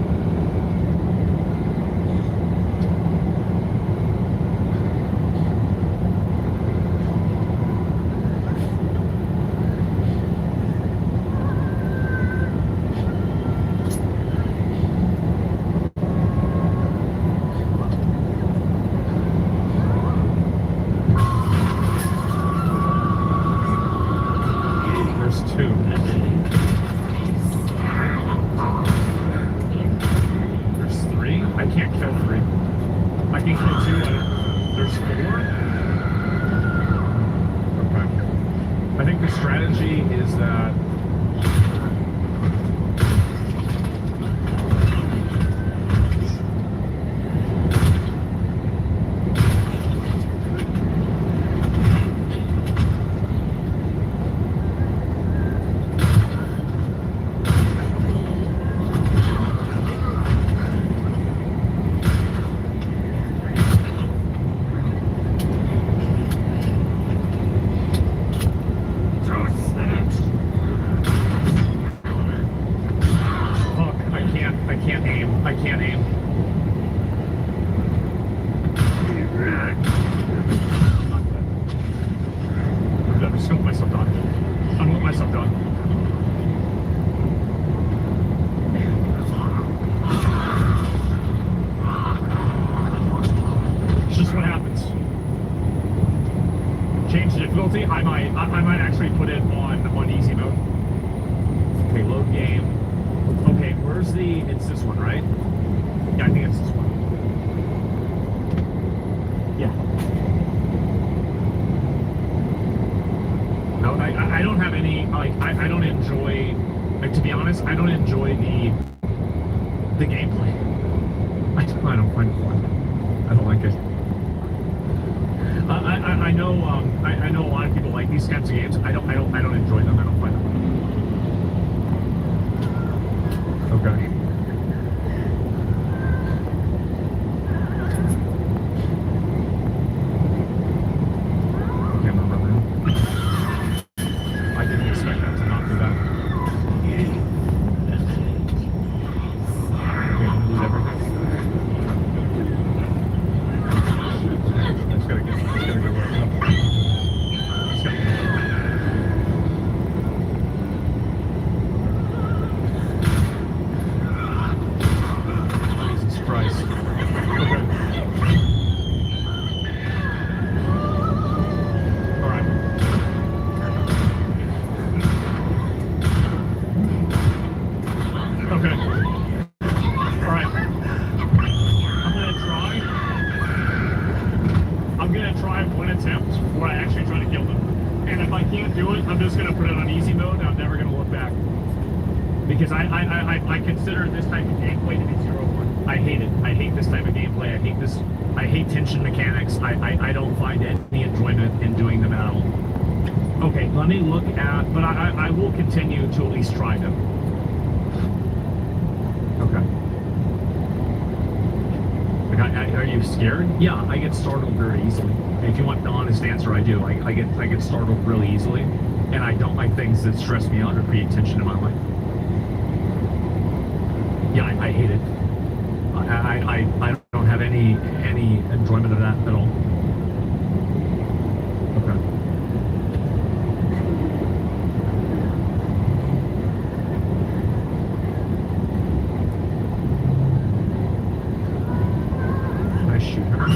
I might actually put it on easy mode. Okay, load game. Okay, where's the? It's this one, right? Yeah, I think it's this one. Yeah. No, I don't have any, like, I don't enjoy, like, to be honest, I don't enjoy the gameplay. I don't find it fun. I don't like it. I know a lot of people like these kinds of games. I don't enjoy them. I don't find them fun. Okay. I didn't expect that to not do that. Okay, lose everything. Just gotta get where I'm up. Just gotta Jesus Christ. Okay. Alright. Okay. Alright. I'm gonna try one attempt where I actually try to kill them. And if I can't do it, I'm just gonna put it on easy mode and I'm never gonna look back. Because I consider this type of gameplay to be 0-1. I hate it. I hate this type of gameplay. I hate tension mechanics. I don't find any enjoyment in doing them at all. Okay, let me look at, but I will continue to at least try them. Okay. Like, are you scared? Yeah, I get startled very easily. If you want the honest answer, I do. I get startled really easily, and I don't like things that stress me out or create tension in my life. Yeah, I hate it. I don't have any enjoyment of that at all. Okay. Nice shoot her.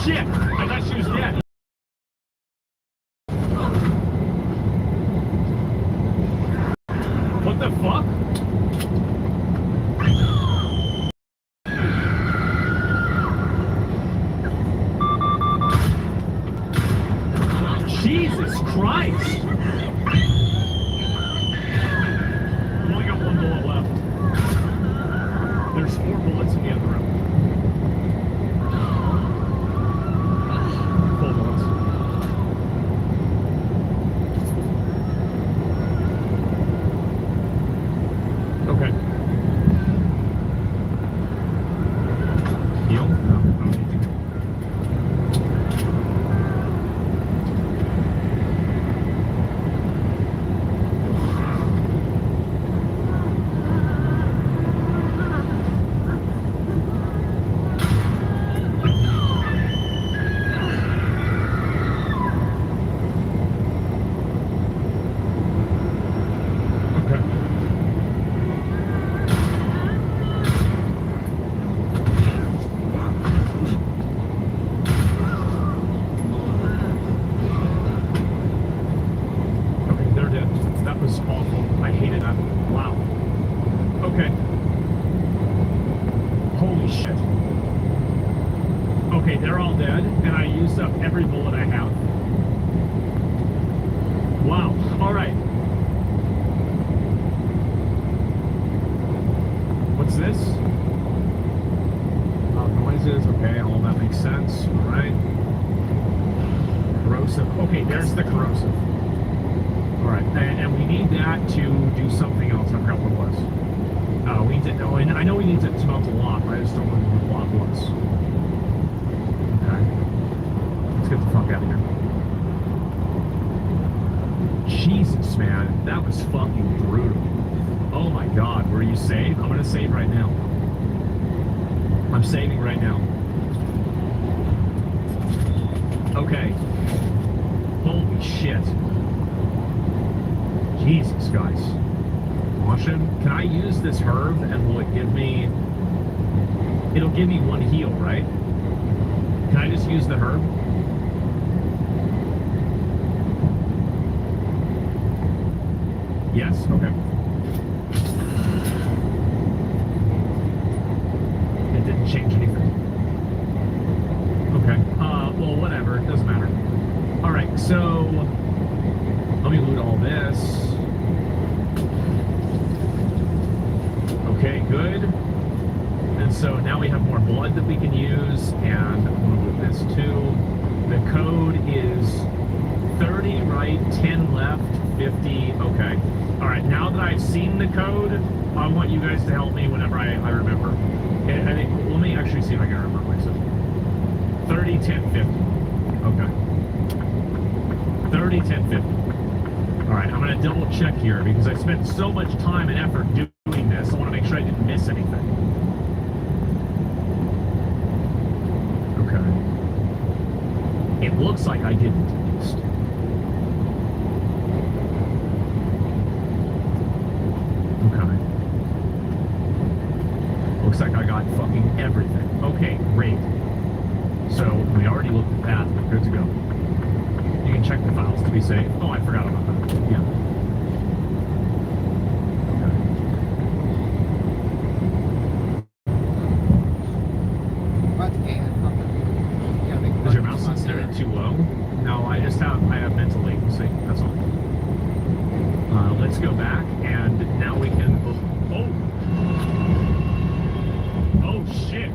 Shit! I thought she was dead. What the fuck? Jesus Christ! I've only got one bullet left. There's 4 bullets in the other room. Full bullets. Okay. Heal? No, I don't need to. Holy shit. Okay, they're all dead, and I used up every bullet I have. Wow. All right. What's this? Noises. Okay, all that makes sense. All right. Corrosive. Okay, there's the corrosive. All right, and we need that to do something else. I forgot what it was. We need to. Oh, and I know we need to smelt a lock, but I just don't know what the lock was. Okay. Let's get the fuck out of here. Jesus, man, that was fucking brutal. Oh my God, were you saved? I'm gonna save right now. I'm saving right now. Okay. Holy shit. Jesus, guys. Caution. Can I use this herb and will it give me... It'll give me 1 heal, right? Can I just use the herb? Yes, okay. It didn't change anything. Okay. Well, whatever. It doesn't matter. Alright, so... Let me loot all this. Okay, good. And so now we have more blood that we can use, and I'm going to loot this too. The code is 30 right, 10 left, 50. Okay. Alright, now that I've seen the code, I want you guys to help me whenever I remember. I think, let me actually see if I can remember what I said. 30, 10, 50. Okay. 30, 10, 50. Alright, I'm going to double check here because I spent so much time and effort doing this. I want to make sure I didn't miss anything. Okay. It looks like I didn't, at least. Okay. Looks like I got fucking everything. Okay, great. So, we already looked at that. We're good to go. You can check the files to be safe. Oh, I forgot about that. Yeah. Okay. Is your mouse sensitivity too low? No, I have mental latency. That's all. Let's go back, and now we can. Oh shit.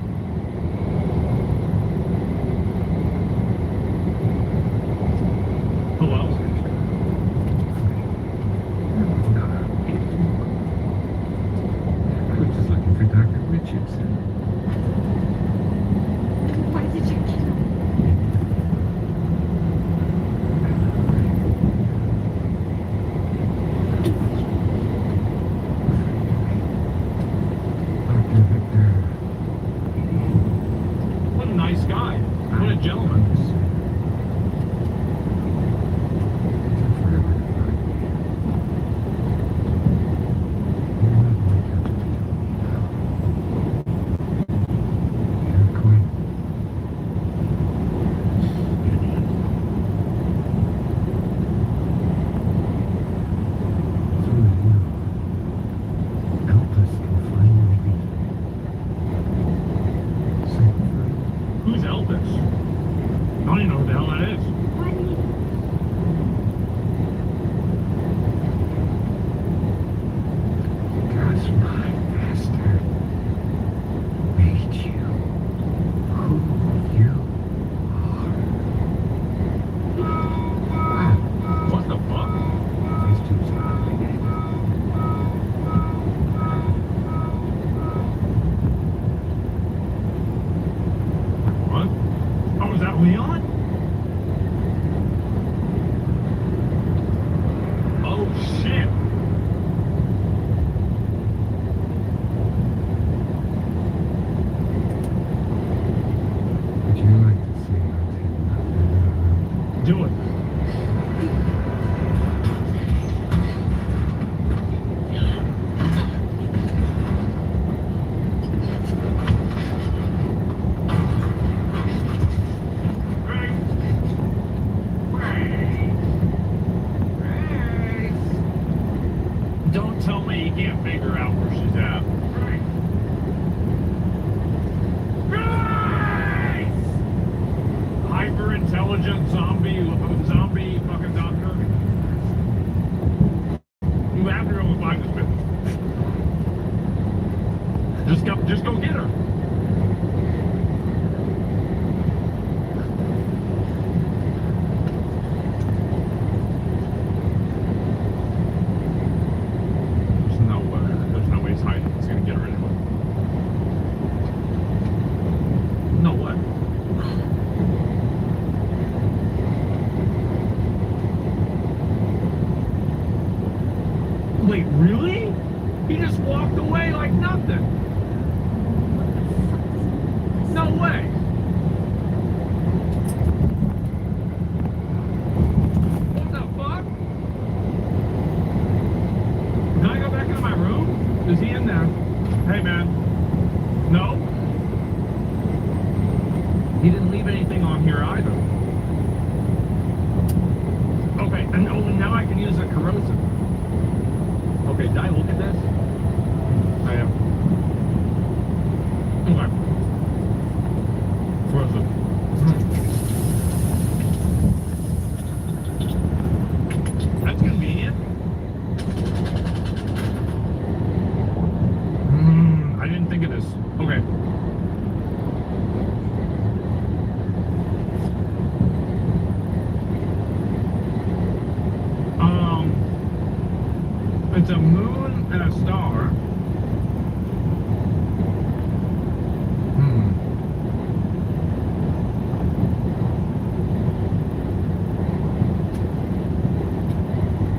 intelligent zombie fucking doctor. You have to go and find this bitch. Just go get her. There's no way he's hiding. He's gonna get her anyway. No way. Wait, really? He just walked away like nothing. No way. What the fuck? Can I go back into my room? Is he in there? Hey, man. No? He didn't leave anything on here either. Okay, and oh, now I can use a corrosive. Okay, did I look at this? I am. Okay. Corrosive. That's convenient. I didn't think of this. Okay. It's a moon and a star.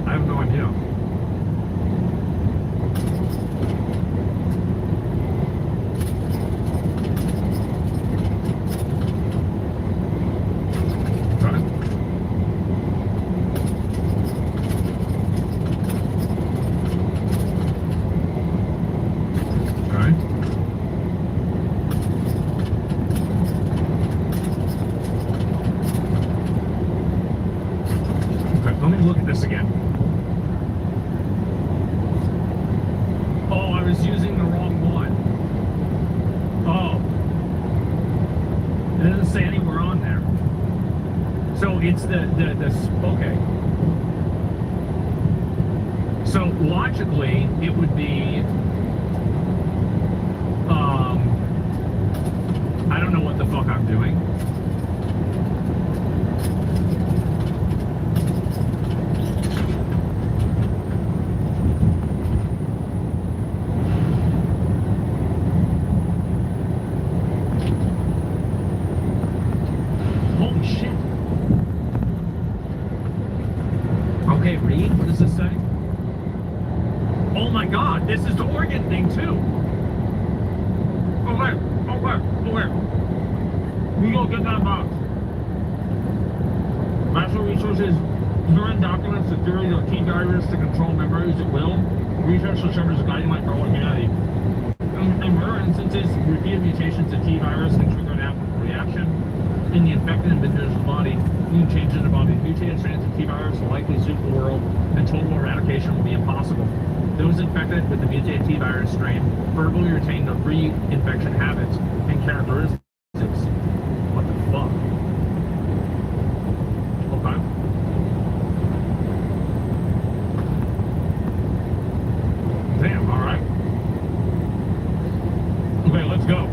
I have no idea. Let me look at this again. Oh, I was using the wrong one. Oh. It doesn't say anywhere on there. So it's okay. So logically, it would be, I don't know what the fuck I'm doing. Okay, read. What does this say? Oh my god, this is the organ thing too. Okay. We go get that box. Natural resources, urine documents the theory of T virus to control memories at will. Research will serve as a guiding light for all humanity. In rare instances, repeated mutations of T virus can trigger an abnormal reaction in the infected individual's body. New changes in the body. Mutated strands of T virus will likely sweep the world, and total eradication will be impossible. Those infected with the mutated T virus strain verbally retain the pre-infection habits and characteristics. What the fuck? Okay. Damn, alright. Okay, let's go.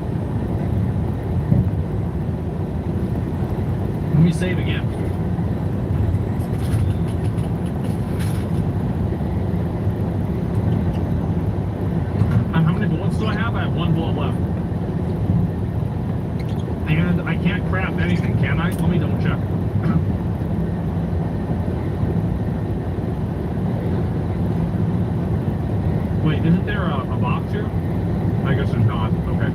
Let me save again. And how many bullets do I have? I have one bullet left. And I can't craft anything, can I? Let me double check. Wait, isn't there a box here? I guess there's not. Okay.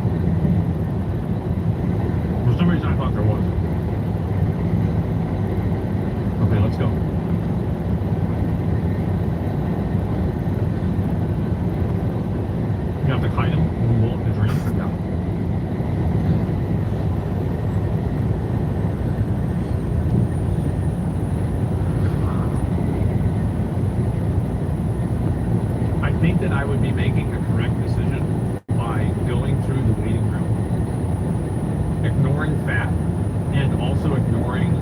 For some reason I thought there was. Okay, let's go. You have to kite him and blow up the dream? Yeah. I think that I would be making a correct decision by going through the waiting room, ignoring fat, and also ignoring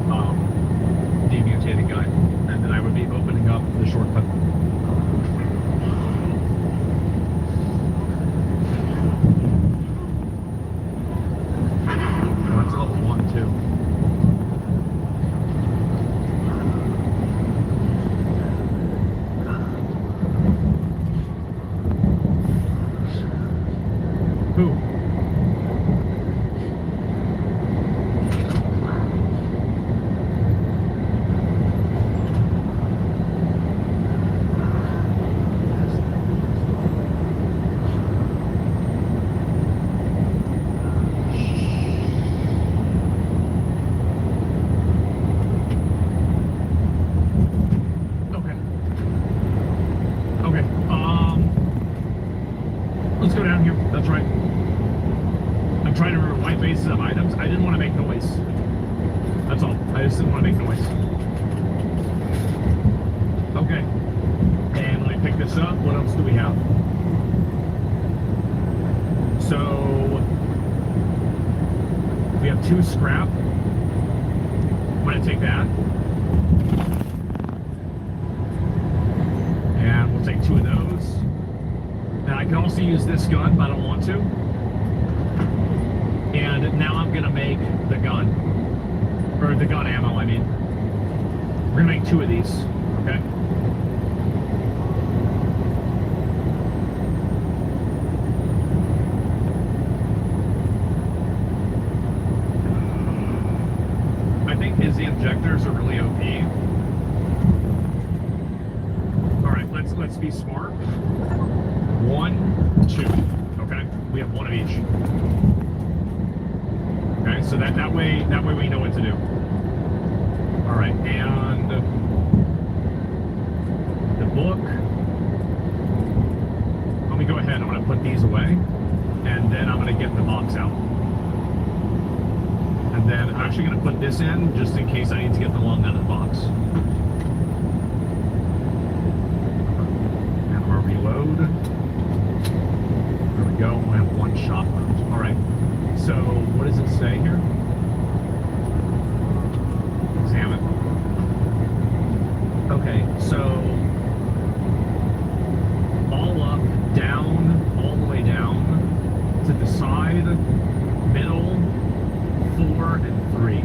let's go down here. That's right. I'm trying to remember white bases of items. I didn't want to make noise. That's all. I just didn't want to make noise. Okay. And let me pick this up. What else do we have? So we have 2 scrap. I'm going to take that. And we'll take 2 of those. Now I can also use this gun, but I don't want to. And now I'm gonna make the gun. Or the gun ammo, I mean. We're gonna make 2 of these, okay? I think his injectors are really OP. Alright, let's be smart. 1, 2. Okay? We have 1 of each. Okay, so that way we know what to do. All right, and the book. Let me go ahead. I'm going to put these away, and then I'm going to get the box out. And then I'm actually going to put this in just in case I need to get the long out of the box. And I'm going to reload. There we go. I have 1 shot left. All right. So, what does it say here? Examine. Okay, so all up, down, all the way down, to the side, middle, 4, and 3.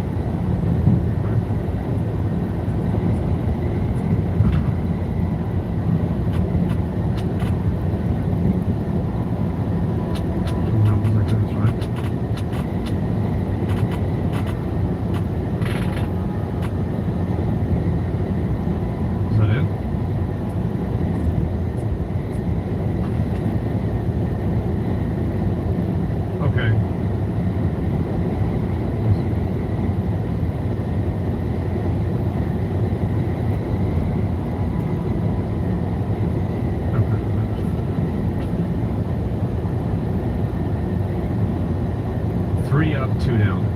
Three up, 2 down.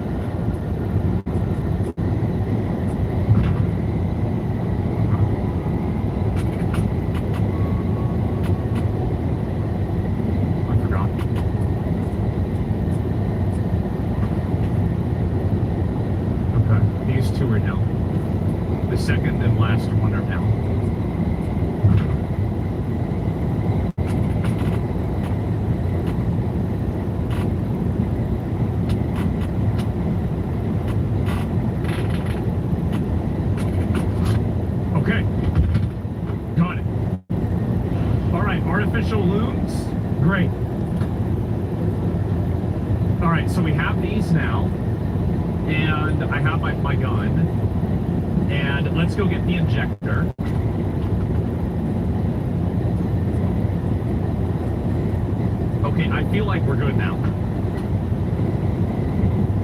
I forgot. Okay, these 2 are down. The second and last one are down. Artificial looms, great. All right, so we have these now, and I have my gun, and let's go get the injector. Okay, I feel like we're good now.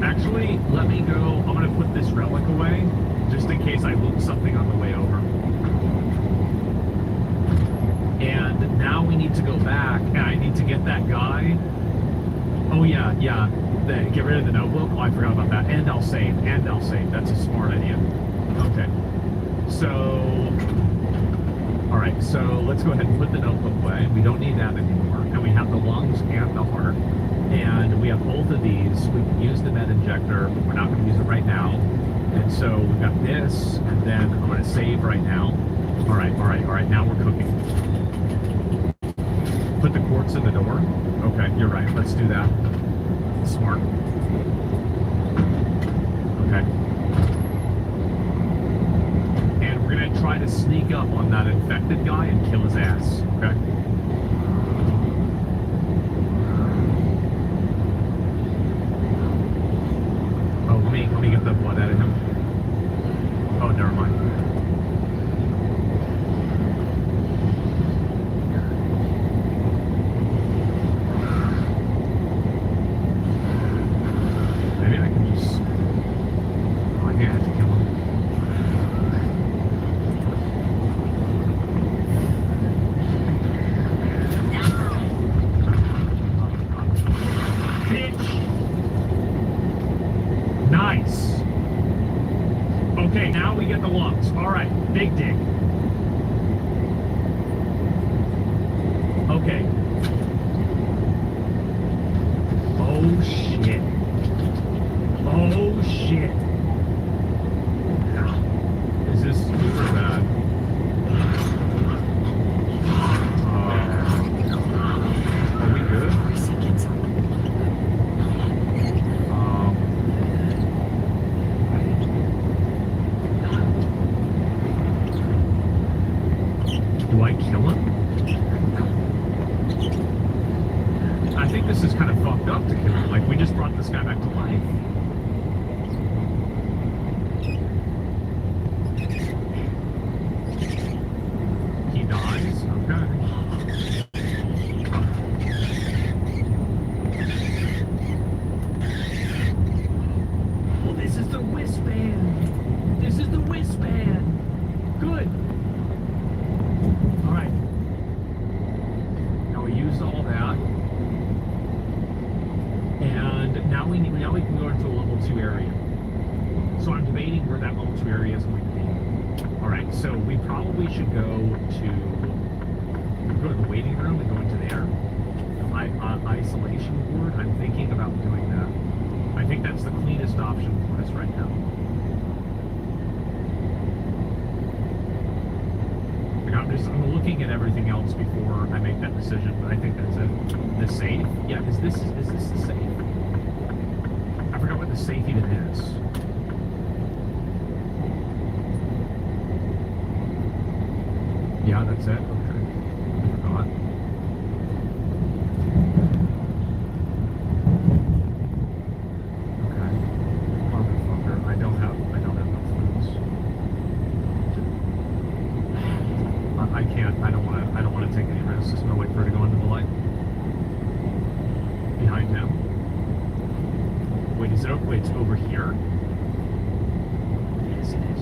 Actually, let me go. I'm gonna put this relic away, just in case I loot something on the way over. And now we need to go back, and I need to get that guy. Oh yeah, get rid of the notebook. Oh, I forgot about that. And I'll save. That's a smart idea. Okay. So, all right. So let's go ahead and put the notebook away. We don't need that anymore. And we have the lungs and the heart. And we have both of these. We can use the med injector, but we're not going to use it right now. And so we've got this, and then I'm going to save right now. All right. Now we're cooking. Put the quartz in the door. Okay, you're right. Let's do that. Smart. Okay. And we're gonna try to sneak up on that infected guy and kill his ass. Okay. Oh, let me get the blood out of him. Oh, never mind. This is kind of fucked up to kill him. Like, we just brought this guy back to life. He dies? Okay. Well, this is the wristband. This is the wristband. Good. All right. Now we used all that. And now we can go into a level 2 area. So I'm debating where that level 2 area is going to be. All right, so we probably should go to the waiting room and go into there. Isolation ward. I'm thinking about doing that. I think that's the cleanest option for us right now. Like, I'm looking at everything else before I make that decision, but I think that's it. The safe? Yeah, is this the safe? I forgot what the safe even is. Yeah, that's it. Okay. I forgot. Okay. Motherfucker. I don't have enough foods. I can't. I don't want to take any risks. There's no way for her to go into the light. Behind him. Wait, is it? Wait, it's over here. Yes, it is.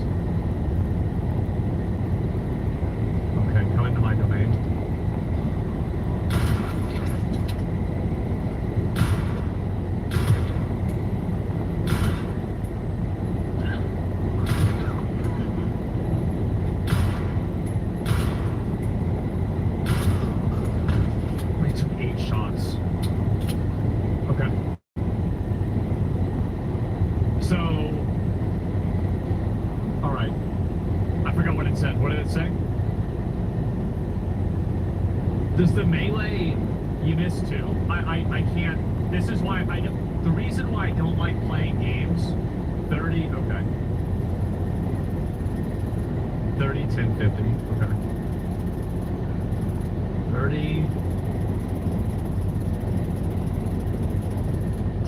Okay, come into my domain. We took 8 shots. Okay. So, all right. I forgot what it said. What did it say? Does the melee you miss too? I can't. This is why I don't. The reason why I don't like playing games. 30. Okay. 30, 10, 50. Okay. 30.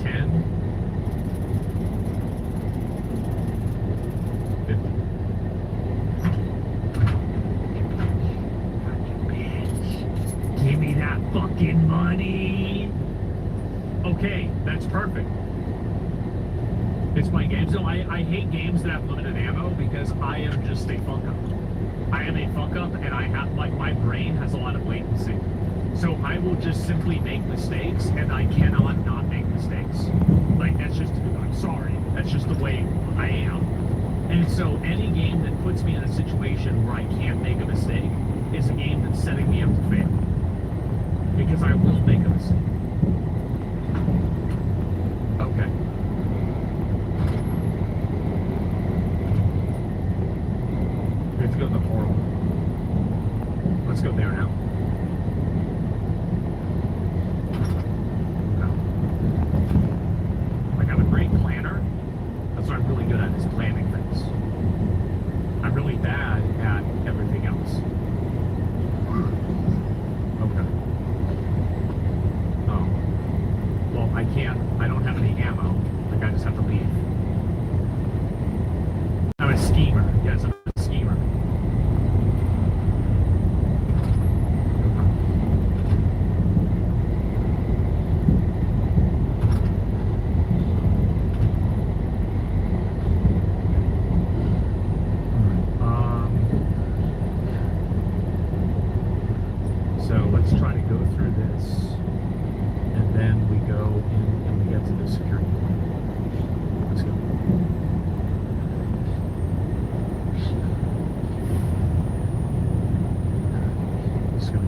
10. 50. Give me that fucking money. Okay, that's perfect. It's my games. No, I hate games that have limited ammo because I am just a fuck up. I am a fuck up and I have, like, my brain has a lot of latency. So I will just simply make mistakes and I cannot not make mistakes. Like, that's just, I'm sorry. That's just the way I am. And so any game that puts me in a situation where I can't make a mistake is a game that's setting me up to fail. Because I will make a mistake. Okay. We have to go to the portal. Let's go there now. No. I got a great planner. That's what I'm really good at, is planning things. I'm really bad at everything else. Okay. Oh. Well, I don't have any ammo. Like, I just have to leave. I'm a schemer. Yes, I'm a schemer. So let's try to go through this, and then we go in and we get to the security point. Let's go. Let's go.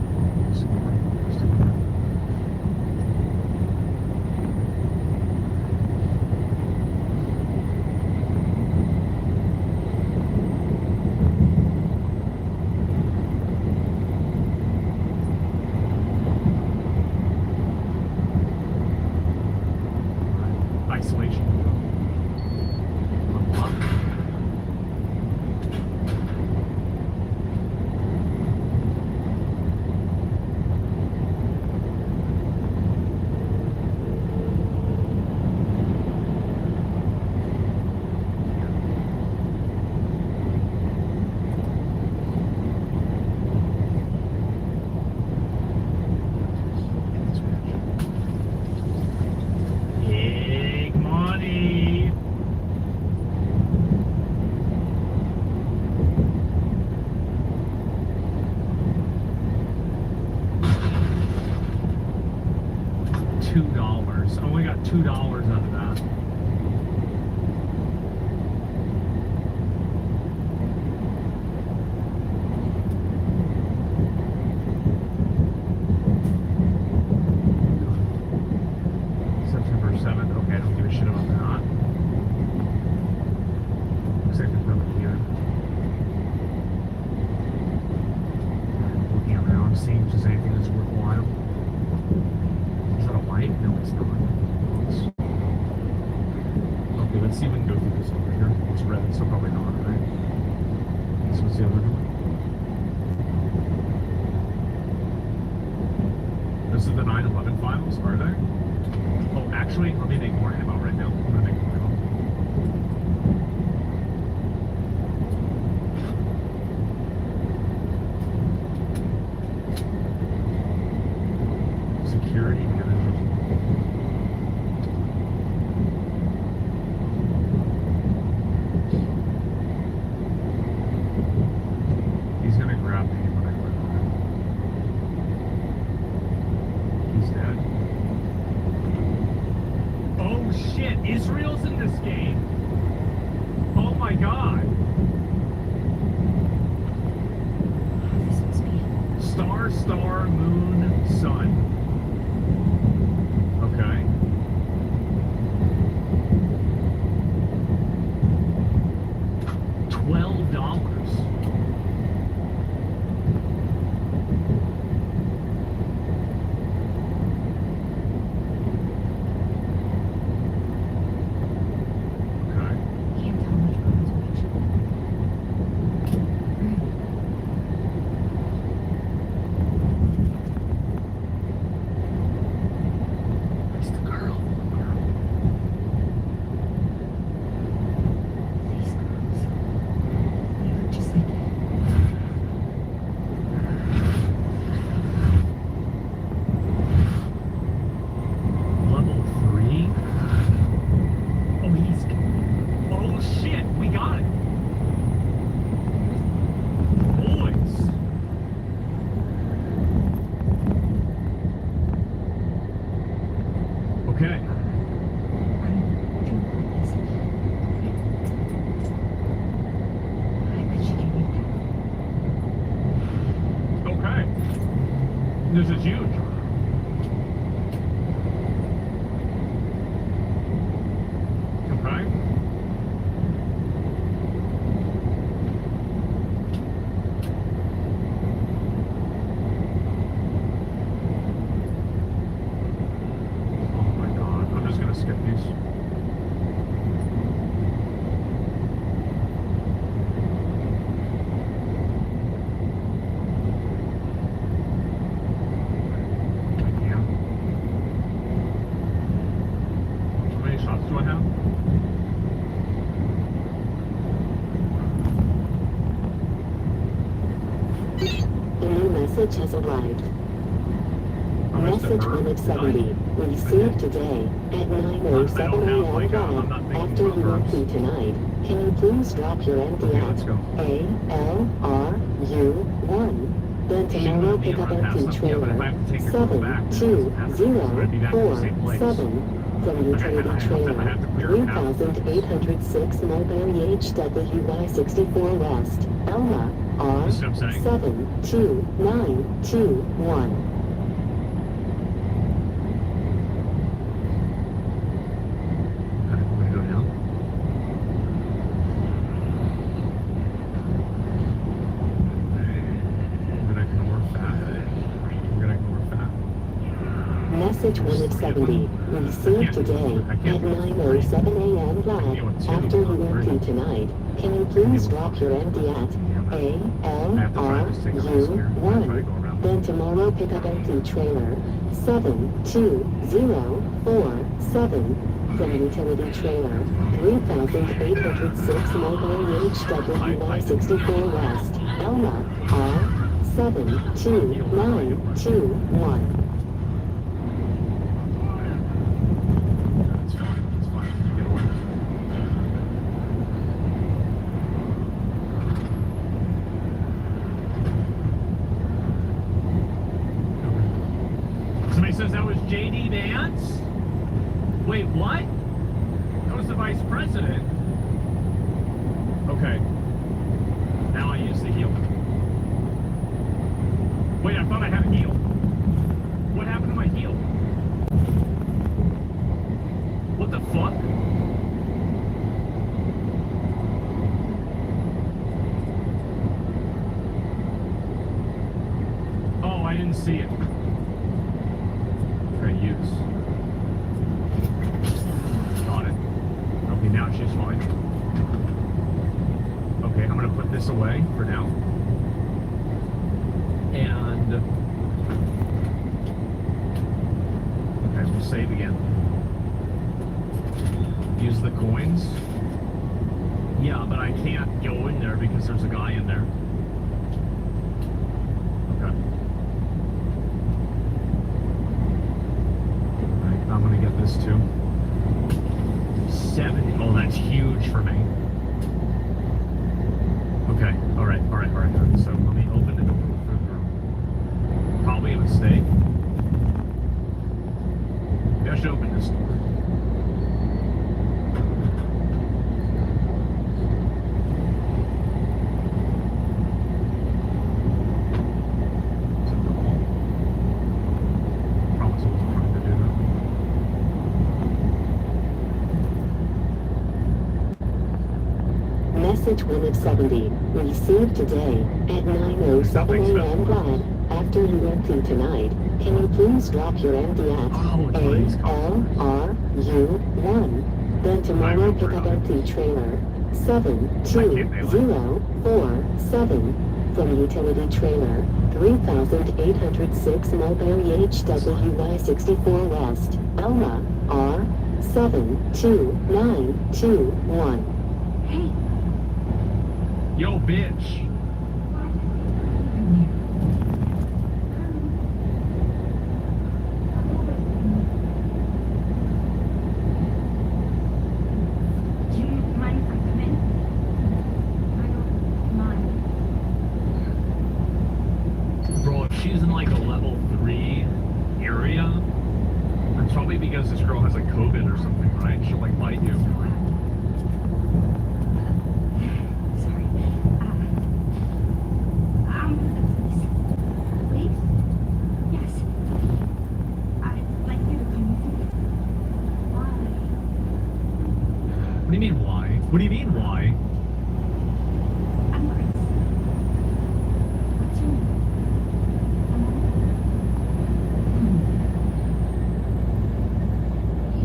Isolation. $2. I only got $2 out of that. September 7th. Okay, I don't give a shit about that. Looks like there's nothing here. Looking around, seeing if there's anything that's worthwhile. Is that a light? No, it's not. Okay, let's see if we can go through this over here. It's red, so probably not, right? So what's the other one? This is the 9/11 files, are they? Oh, actually, let me make more ammo right now. I'm gonna make more ammo. Security management. He's gonna grab me when I click on him. He's dead. Oh shit! Israel's in this game. Oh my god. Star, star, moon, sun. Okay. $12. Okay. Can't tell which one is which. Where's the girl? These girls. They look just like you. Level 3? Oh, he's... Oh, shit! We got it! Boys! Okay. Okay. This is huge. Okay. Oh my god, I'm just gonna skip these. I can. How many shots do I have? A new message has arrived. How much to Message her? 1 of 70. Received today at 9:07 I don't have, a.m. like, I'm live. not thinking After about you verbs. empty tonight, can you please drop your empty Okay, at let's go. ALRU1? Then tomorrow pick up empty Yeah, but if I have to take your call back, then it doesn't happen. I'm gonna be back in the same place. 72047 from I utility have to trailer clear it out. 3806 Mulberry HWY 64 West, Elma, R You see what I'm saying? 72921. Okay, I'm gonna go down. I'm gonna ignore fat. I'm gonna ignore fat. Message 1 of 70. Received today at 9:07 a.m. live. After you empty tonight, can you please drop your empty at ALRU1? Then tomorrow pick up empty trailer 72047 from utility trailer 3806 Mulberry HWY 64 West, Elma, R 72921. It's fine. It's fine. You get away. Somebody says says that was J.D. Vance? Wait, what? That was the vice president. Okay. Now I use the heel. Wait, I thought I had a heel. What happened to my heel? What the fuck? Oh, I didn't see it. Okay, use. Got it. Okay, now she's fine. Okay, I'm gonna put this away for now. And okay, we'll save again. Use the coins. Yeah, but I can't go in there because there's a guy in there. Okay. Alright, I'm gonna get this too. 70. Oh, that's huge for me. Okay, alright. So let me open the door. Probably a mistake. Maybe I should open this door. Promise I wasn't trying to do that. Message 1 of 70, received today at 9:07 a.m. Glad, after you empty tonight, can you please drop your empty at ALRU1? Then tomorrow pick up empty trailer 72047 from utility trailer 3806 Mulberry HWY 64 West, Elma, R 72921. Hey, Yo, bitch. do you mind if I come in? I don't mind. Bro, if she's in like a level 3 area, it's probably because this girl has like COVID or something, right? She'll like bite you. Sorry. Please? Yes. I'd like you to come with me. Why? What do you mean, why? What do you mean, why? I'm Chris. What's your name?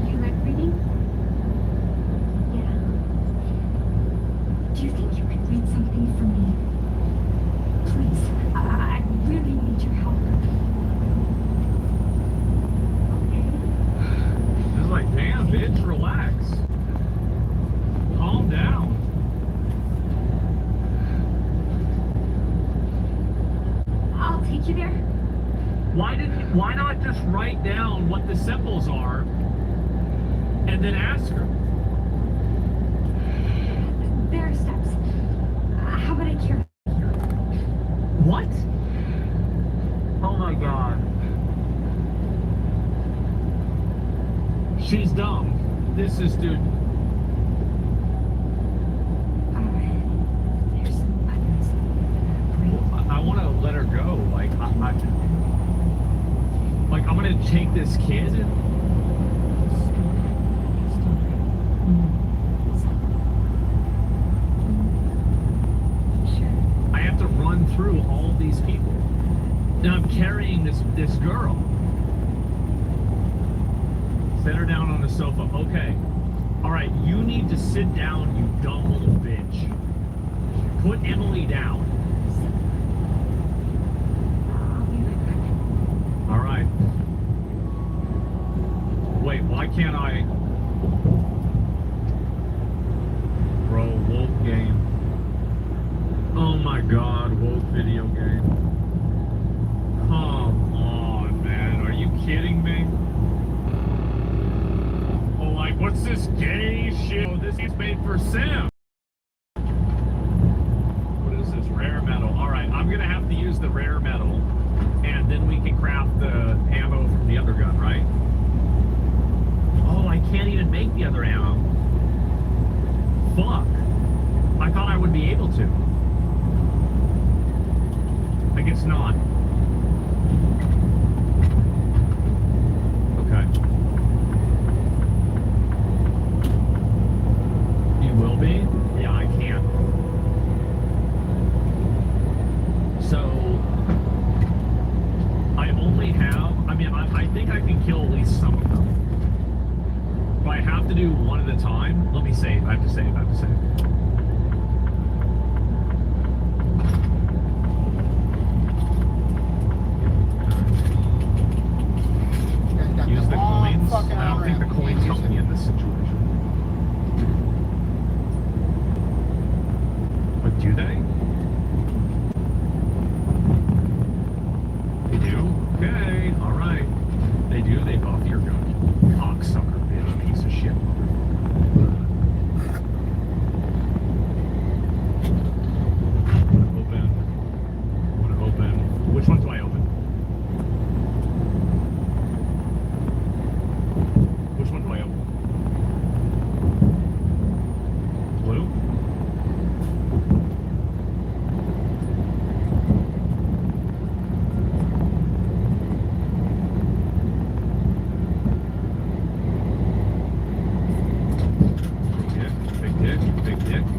You like reading? Yeah. Do you think you could read something for me? Please. I really need your help. Okay? It's like, damn, bitch, relax. Calm down. I'll take you there. Why not just write down what the symbols are and then ask her? There are steps. How about I carry? What? Oh my god. She's dumb. This is, dude. There's some buttons. I want to let her go. Like, I'm gonna take this kid. Sure. I have to run through all these people. Now I'm carrying this girl. Set her down on the sofa. Okay. All right. You need to sit down, you dumb little bitch. Put Emily down. I'll be right back. All right. Wait, why can't I? Bro, woke game. Oh my god, woke video game. Come on, man. Are you kidding me? Oh, like, what's this gay shit? Oh, this is made for Sim. What is this? Rare metal. Alright, I'm gonna have to use the rare metal. And then we can craft the ammo from the other gun. fuck? I thought I would be able to. I guess not. Okay. You will be? Yeah, I can. So, I only have, I mean, I think I can kill at least some of them. But I have to do one at a time. Let me save. I have to save. Use the coins. I don't think the coins help me in this situation. But do they? They do? Okay, alright. They do, they buff your gun. Cocksucker, bitch, piece of shit. Open. Which one do I open? Which one do I open? Blue?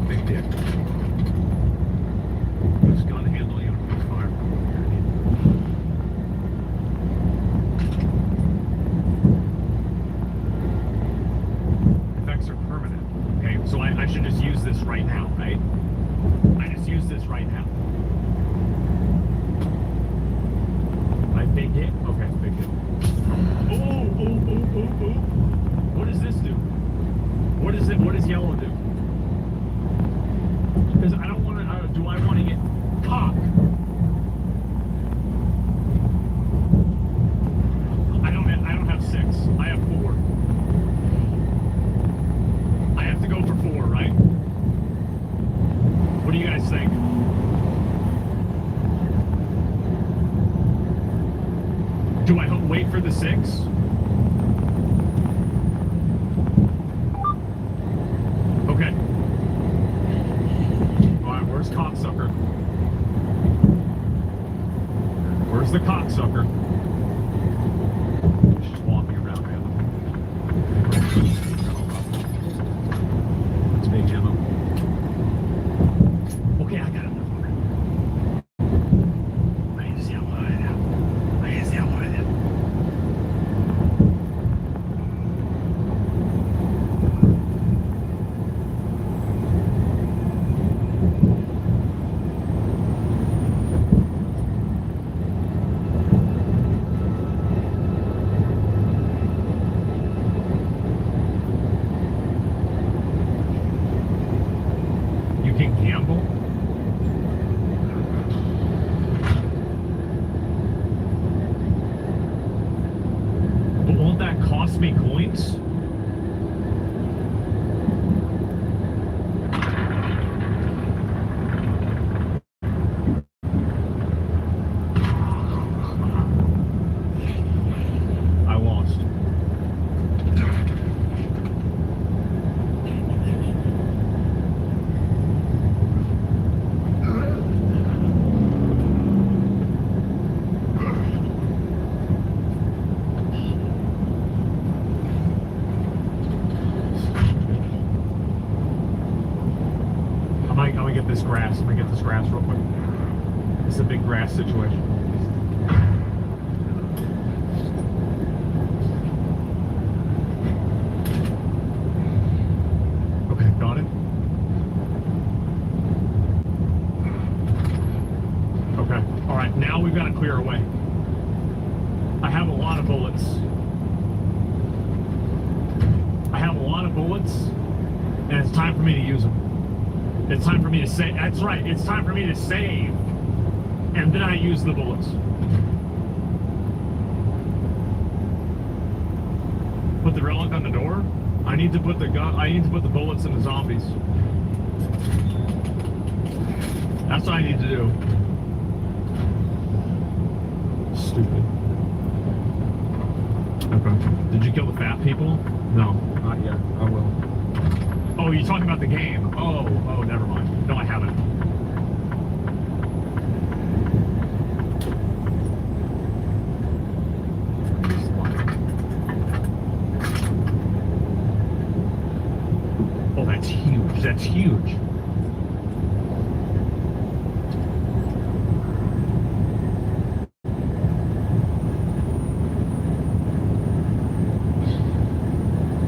Big dick. Who's gun handle you? Fire. Effects are permanent. Okay, so I should just use this right now, right? I just use this right now. My big hit? Okay, big hit. Oh. What does this do? What does yellow do? Because I don't want to, do I want to get popped? I don't have 6. I have 4. I have to go for 4, right? What do you guys think? Do I wait for the 6? Okay. Alright, where's cocksucker? Where's the cocksucker? She's walking around, man. It's big ammo. Okay, I got it. I need to see how wide I am. I need to see how wide I am. You can gamble? But won't that cost me coins? I lost. I'm gonna get this grass. I'm gonna get this grass real quick. It's a big grass situation. Okay, got it. Okay, all right. Now we've got to clear away. I have a lot of bullets. And it's time for me to use them. It's time for me to save. That's right. It's time for me to save. And then I use the bullets. Put the relic on the door. I need to put the gun. I need to put the bullets in the zombies. That's what I need to do. Stupid. Okay. Did you kill the fat people? No, not yet. I will. Oh, you're talking about the game? Oh, never mind. No, I haven't. Oh, that's huge. That's huge.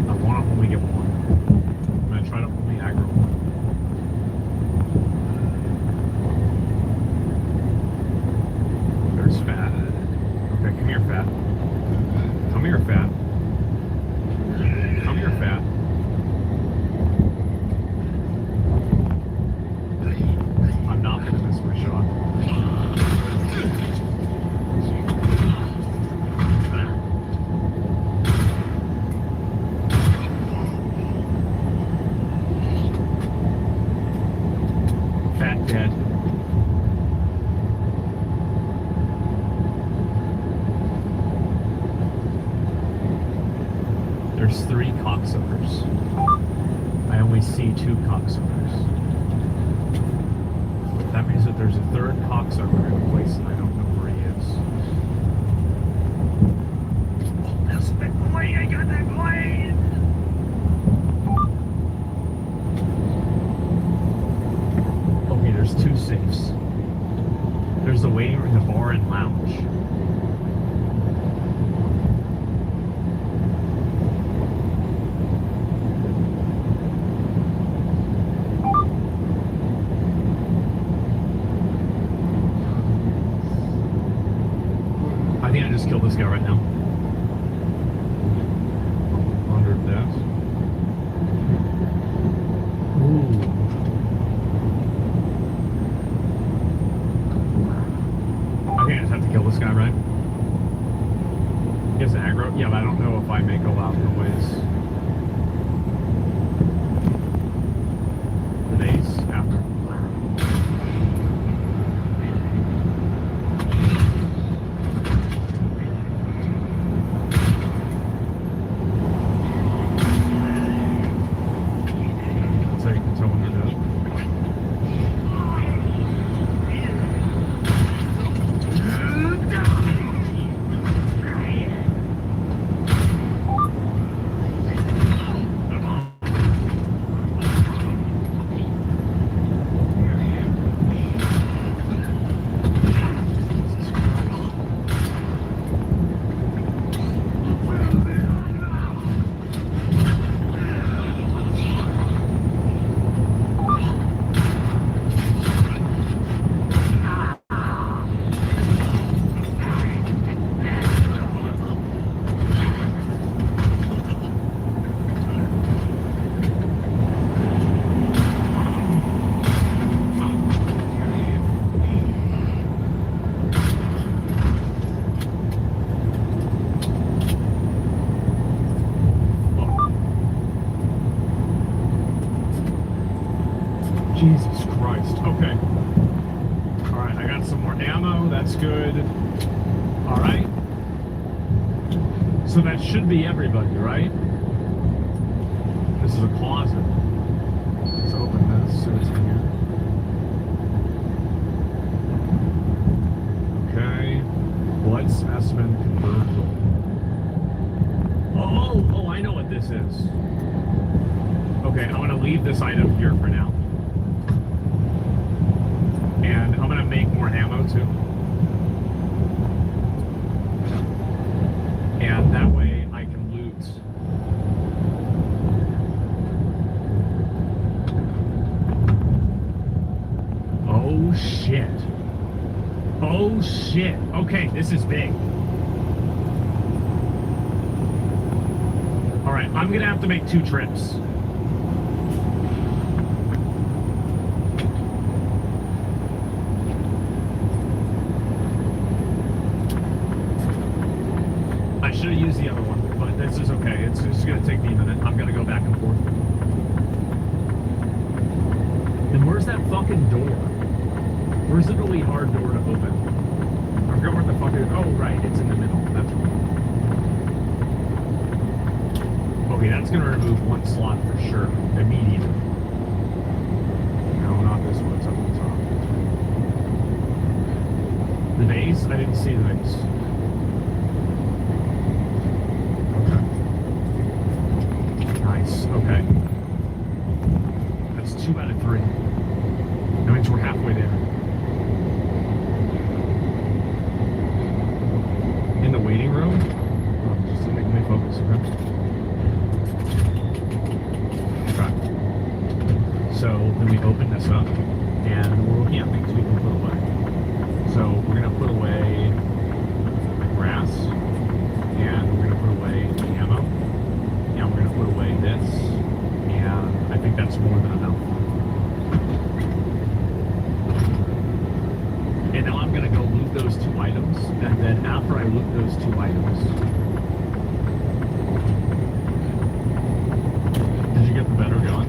I want to only get one. I'm going to try to only aggro one. There's Fat. Okay, come here, Fat. Come here, Fat. Come here, Fat. I'm not going to miss my shot. Fat dead. There's 3 cocksuckers. I only see 2 cocksuckers. That means that there's a 3rd cocksucker in a place and I don't know where he is. Oh, that's the blade! I got that blade! Okay, there's 2 safes. There's the waiting room, the bar, and lounge. I think I just killed this guy right now. 100 deaths. Ooh. I think I just have to kill this guy, right? He has aggro? Yeah, but I don't know if I make a loud noise. Today's after. So you can tell when they're dead. Jesus Christ. Okay. Alright, I got some more ammo. That's good. Alright. So that should be everybody, right? This is a closet. Let's open this. See what's in here. Okay. Blood specimen convertible. Oh, I know what this is. Okay, I'm gonna leave this item here for now. And I'm gonna make more ammo too. And that way I can loot. Oh shit. Oh shit. Okay, this is big. Alright, I'm gonna have to make 2 trips. I should have used the other one, but this is okay. It's just gonna take me a minute. I'm gonna go back and forth. And where's that fucking door? Where's the really hard door to open? I forgot where the fuck it is. Oh, right. It's in the middle. That's right. Okay, that's going to remove one slot for sure, immediately. No, not this one. It's up the top. The base? I didn't see the base. Okay. Nice. Okay. That's 2 out of 3. That means we're halfway there. In the waiting room? Oh, just to make me focus. Okay. So then we open this up, and we're looking at things we can put away. So we're going to put away grass, and we're going to put away ammo, and we're going to put away this, and I think that's more than enough. And now I'm going to go loot those 2 items, and then after I loot those 2 items, did you get the better gun?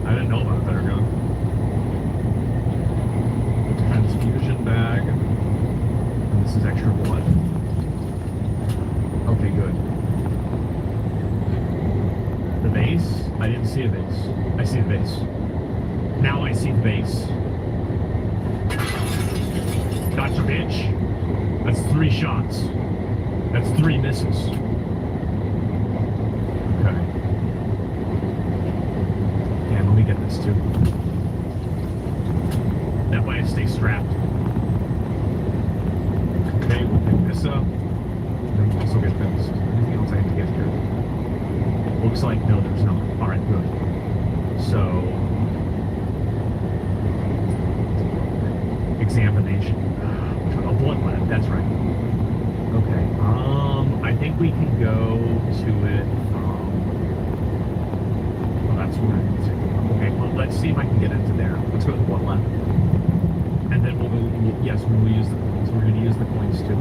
I didn't know about a better gun. The transfusion bag, and this is extra blood. Okay, good. The base? I didn't see a base. I see the base. Now I see the base. Gotcha, bitch. That's 3 shots. That's 3 misses. Okay. And let me get this too. That way I stay strapped. Okay, we'll pick this up. Then we'll also get this. Anything else I have to get here? Looks like no, there's not. Alright, good. So examination. A blood lab, that's right. Okay. I think we can go to it from. Oh, that's where I need to. Okay, well, let's see if I can get into there. Let's go to the blood lab. And then we'll go. Yes, we'll use the coins. We're going to use the coins too.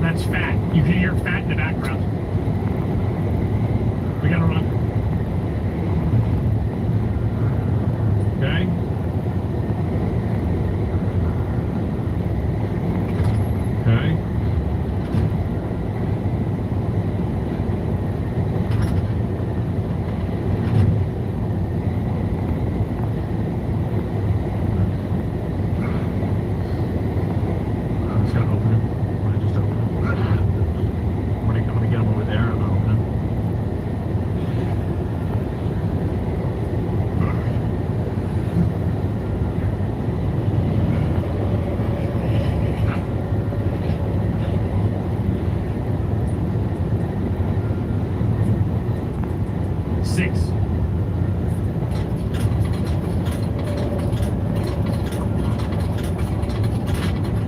That's fat. You can hear fat in the background. We gotta run. Okay. Okay. I'm just gonna open it. I'm gonna just open it. I'm gonna get him over there and I'll open him. Six.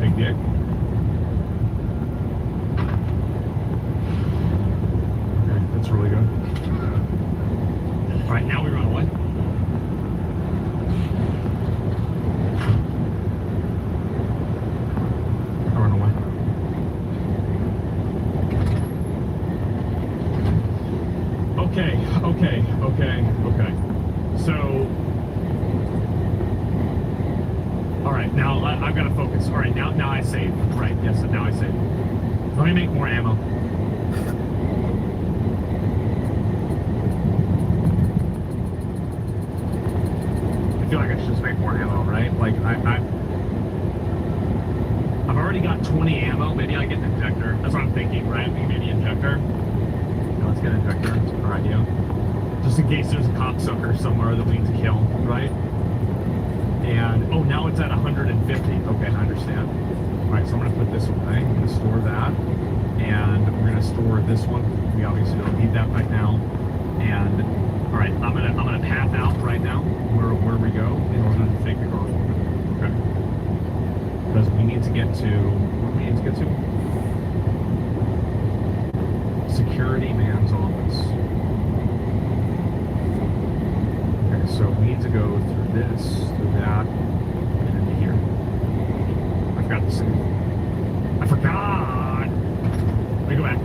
Big dick. Okay, that's really good. All right, now we run away. I run away. Okay. So, all right, now I've got to focus. All right, now I save. Right, yes, now I save. Let me make more ammo. should just make more ammo, right? Like, I've already got 20 ammo. Maybe I get an injector. That's what I'm thinking, right? Maybe injector. Yeah, let's get an injector. That's a good idea. Just in case there's a cocksucker somewhere that we need to kill, right? And, oh, now it's at 150. Okay, I understand. All right, so I'm going to put this away. I'm going to store that. And we're going to store this one. We obviously don't need that right now. And, all right, I'm gonna path out right now where we go in order to take the girl. Okay. Because we need to get to, what do we need to get to? Security man's office. Okay, so we need to go through this, through that, and into here. I forgot to save. I forgot! Let me go back.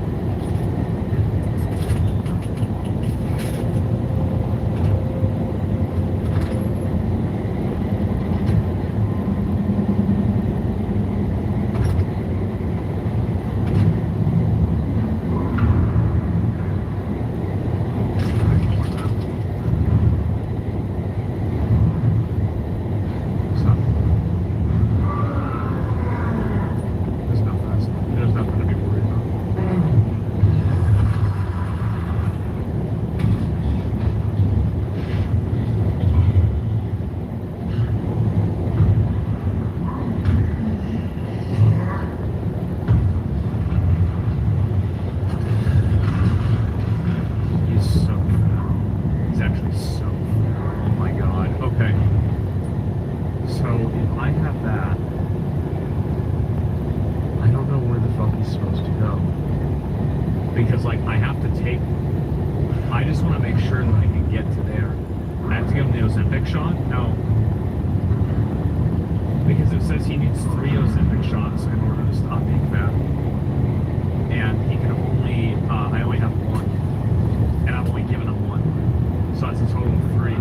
There's nothing to be worried about. He's so fat. He's actually so fat. Oh my god. Okay. So if I have that, I don't know where the fuck he's supposed to go. Because, like, I have to take... I just want to make sure that I can get to there. I have to give him the Ozempic shot? No. Because it says he needs 3 Ozempic shots in order to stop being fat. And he can only... I only have 1. And I've only given him 1. So that's a total of 3.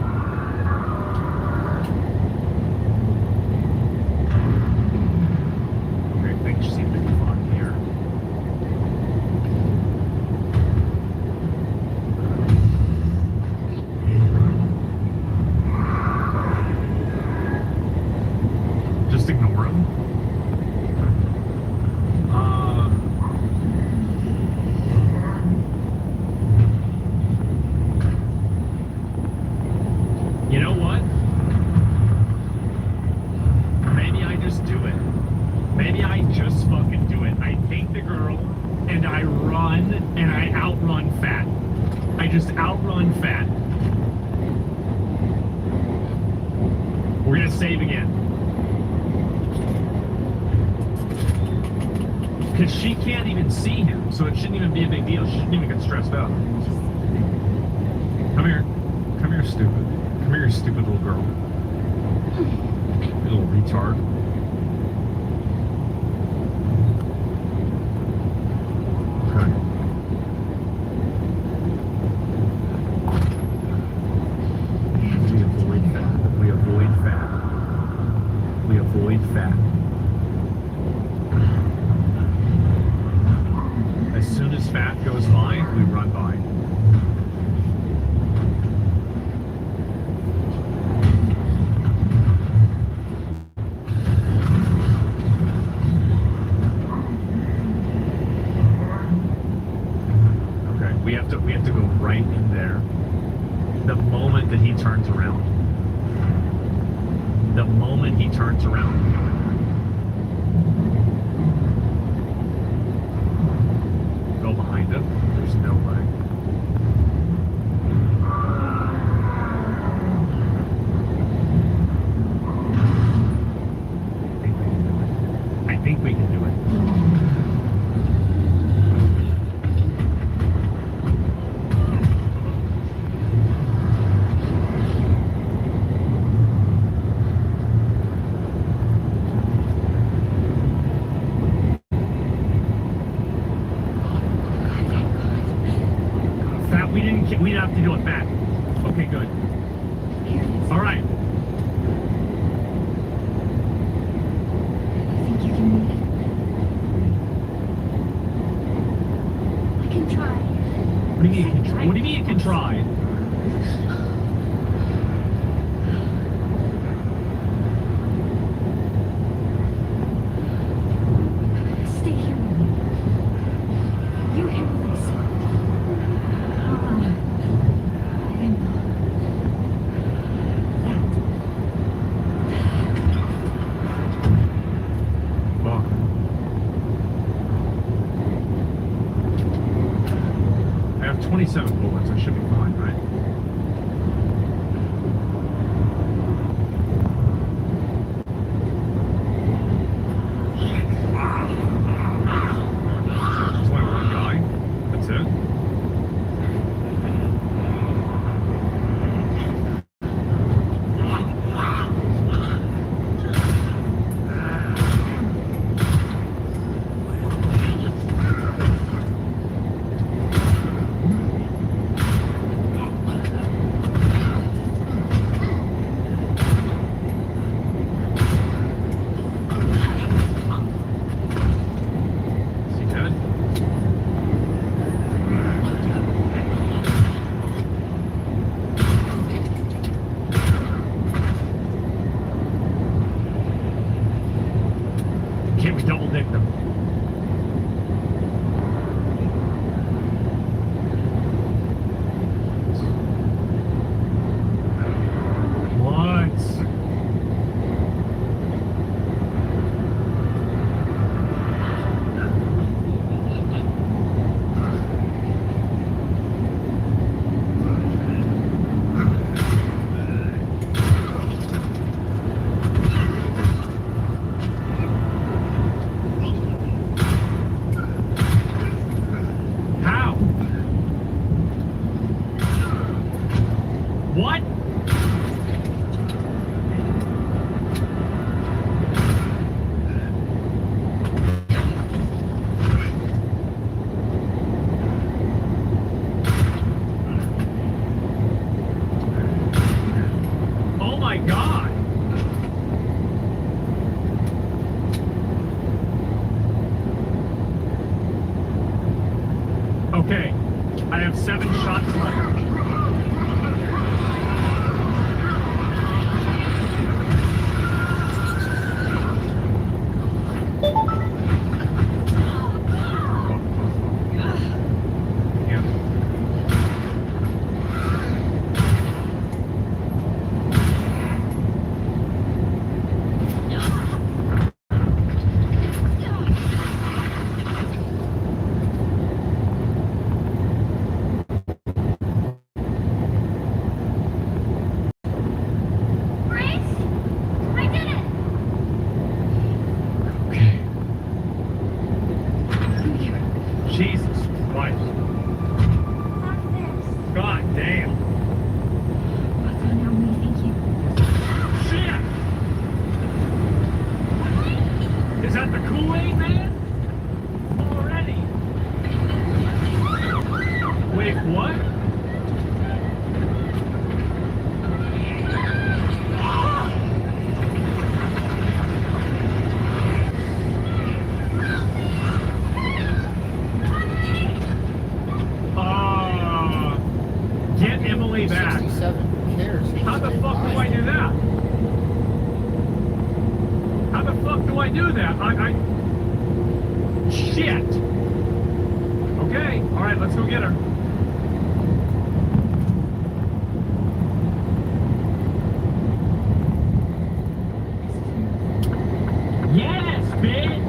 Things seem to be fun here. Just ignore him. You know what? Maybe I just do it. Maybe I just fucking do it. I take the girl, and I run, and I outrun Fat. I just outrun Fat. We're gonna save again. Because she can't even see him, so it shouldn't even be a big deal. She shouldn't even get stressed out. Come here. Come here, stupid. Come here, you stupid little girl. You little retard. As soon as Fat goes by, we run by. Okay, we have to go right in there. The moment that he turns around. The moment he turns around, we go in there. Go behind him. There's no way. I think we can do it. We didn't have to do it back. Okay, good. All right. I think you can make it. I can try. What do you mean you can try? What do you mean you can try? be fine, right? There's only one guy. That's it. Is he dead? Can't we double dick them? What? How? What? Oh my God! Okay, I have 7 shots left. Yeah. Okay. Jesus Christ. God damn. Shit! Is that the Kool-Aid man? Already. Wait, what? Get Emily back. 67 cares. How the fuck do I do that? How the fuck do I do that? Shit! Okay, alright, let's go get her. Yes, bitch!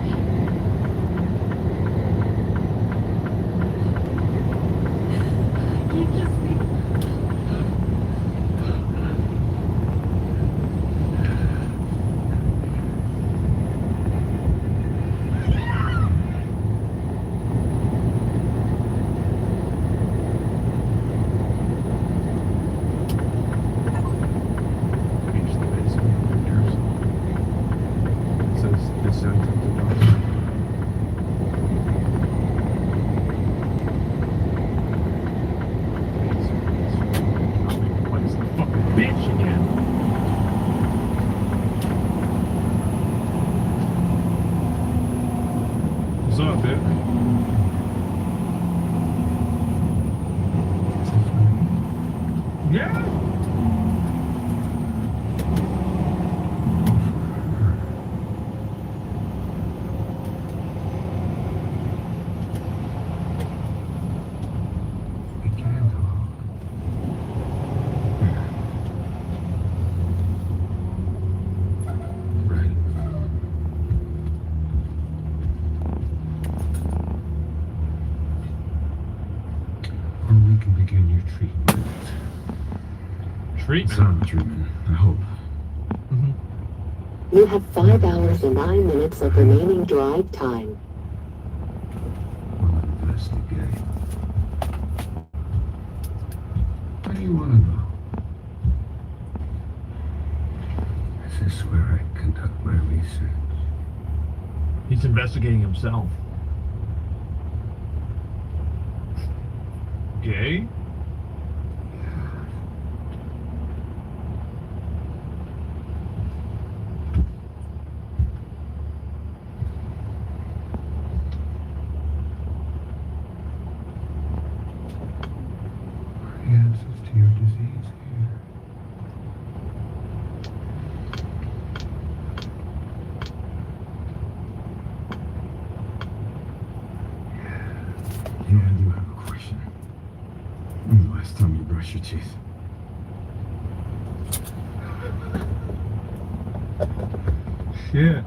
Or we can begin your treatment. Treatment. Some treatment, I hope. You have 5 hours and 9 minutes of remaining drive time. We'll investigate. Where do you want to go? This is where I conduct my research. He's investigating himself. Gay? The answers to your disease here. Yeah, I do have a question. When the last time you brushed your teeth? Shit.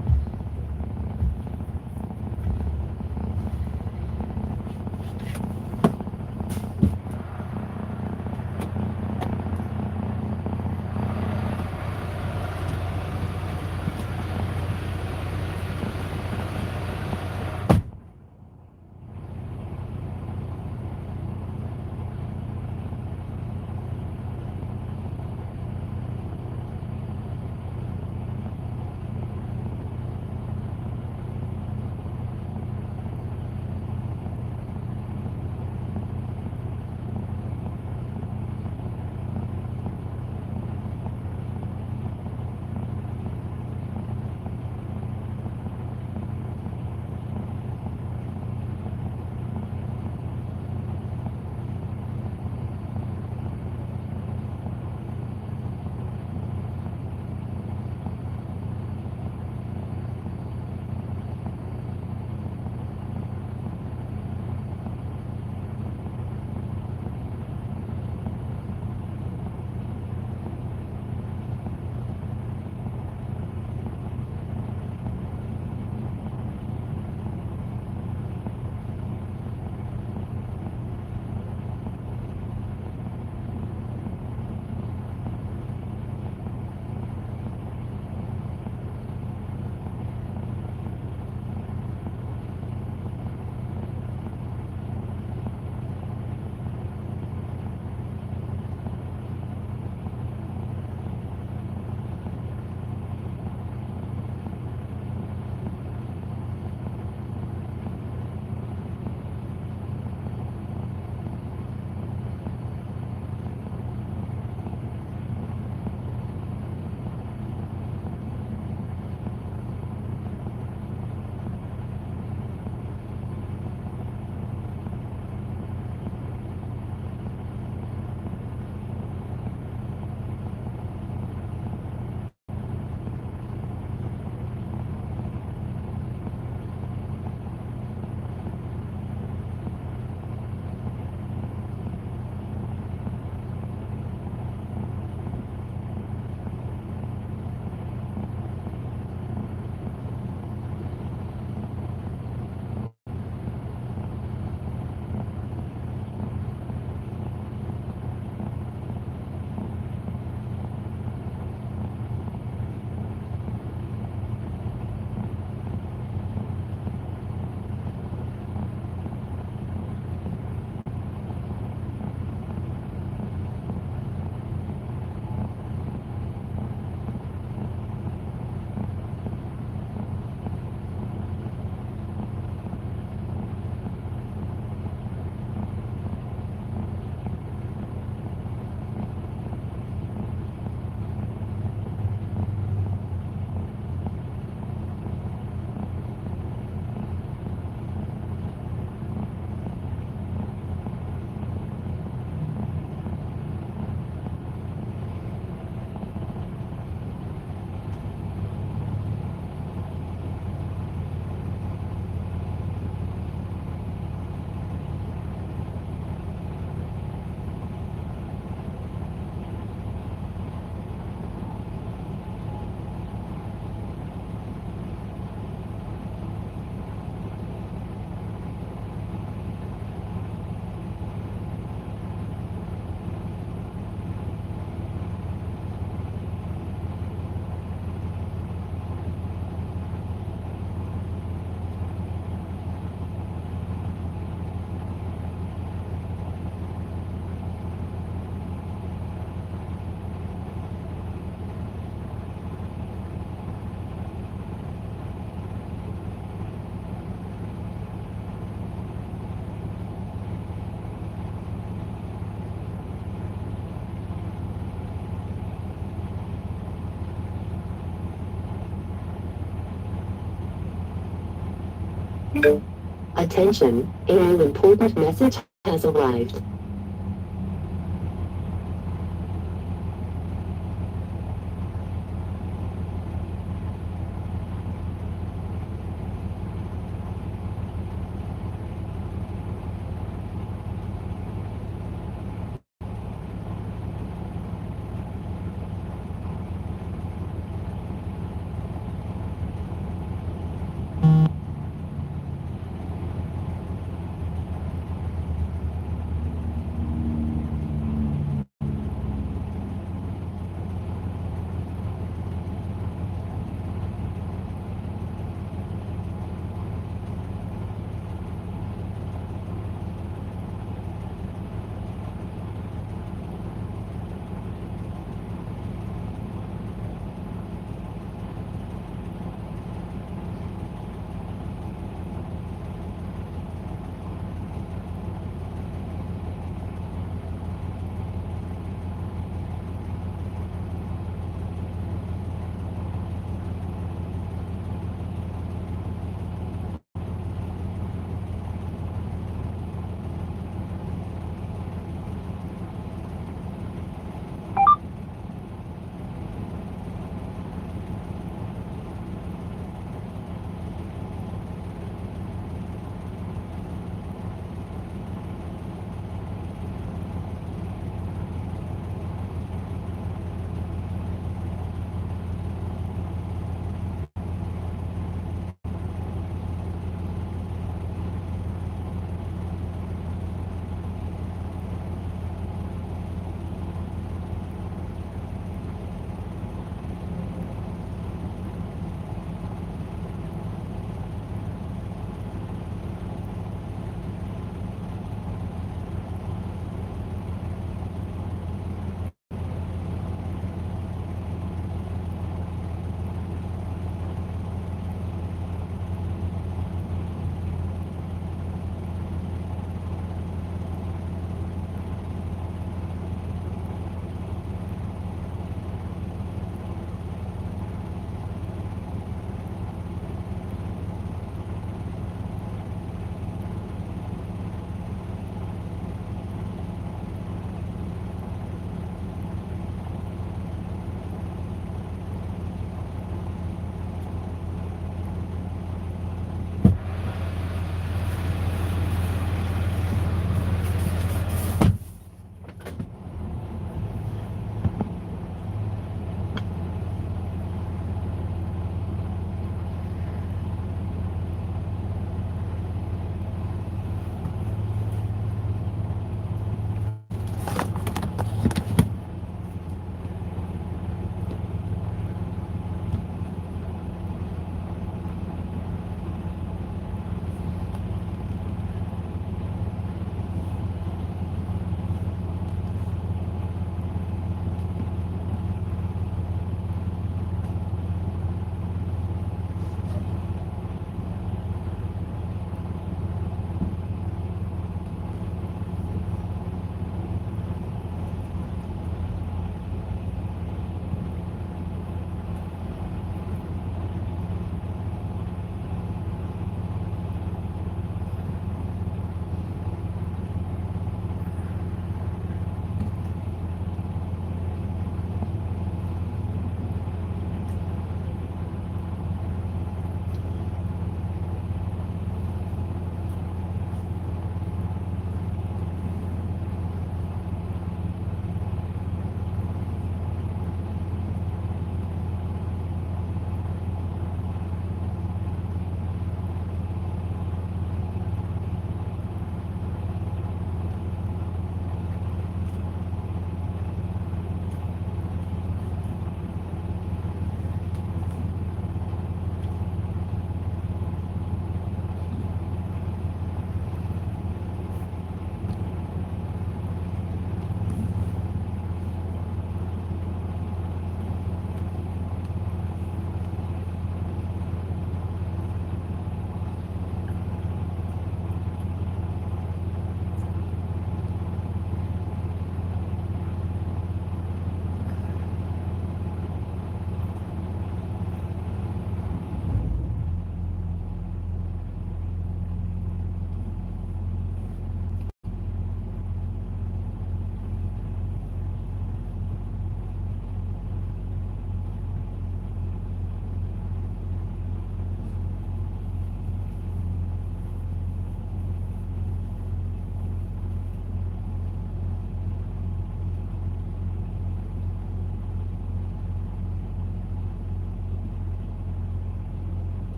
Attention, a new important message has arrived.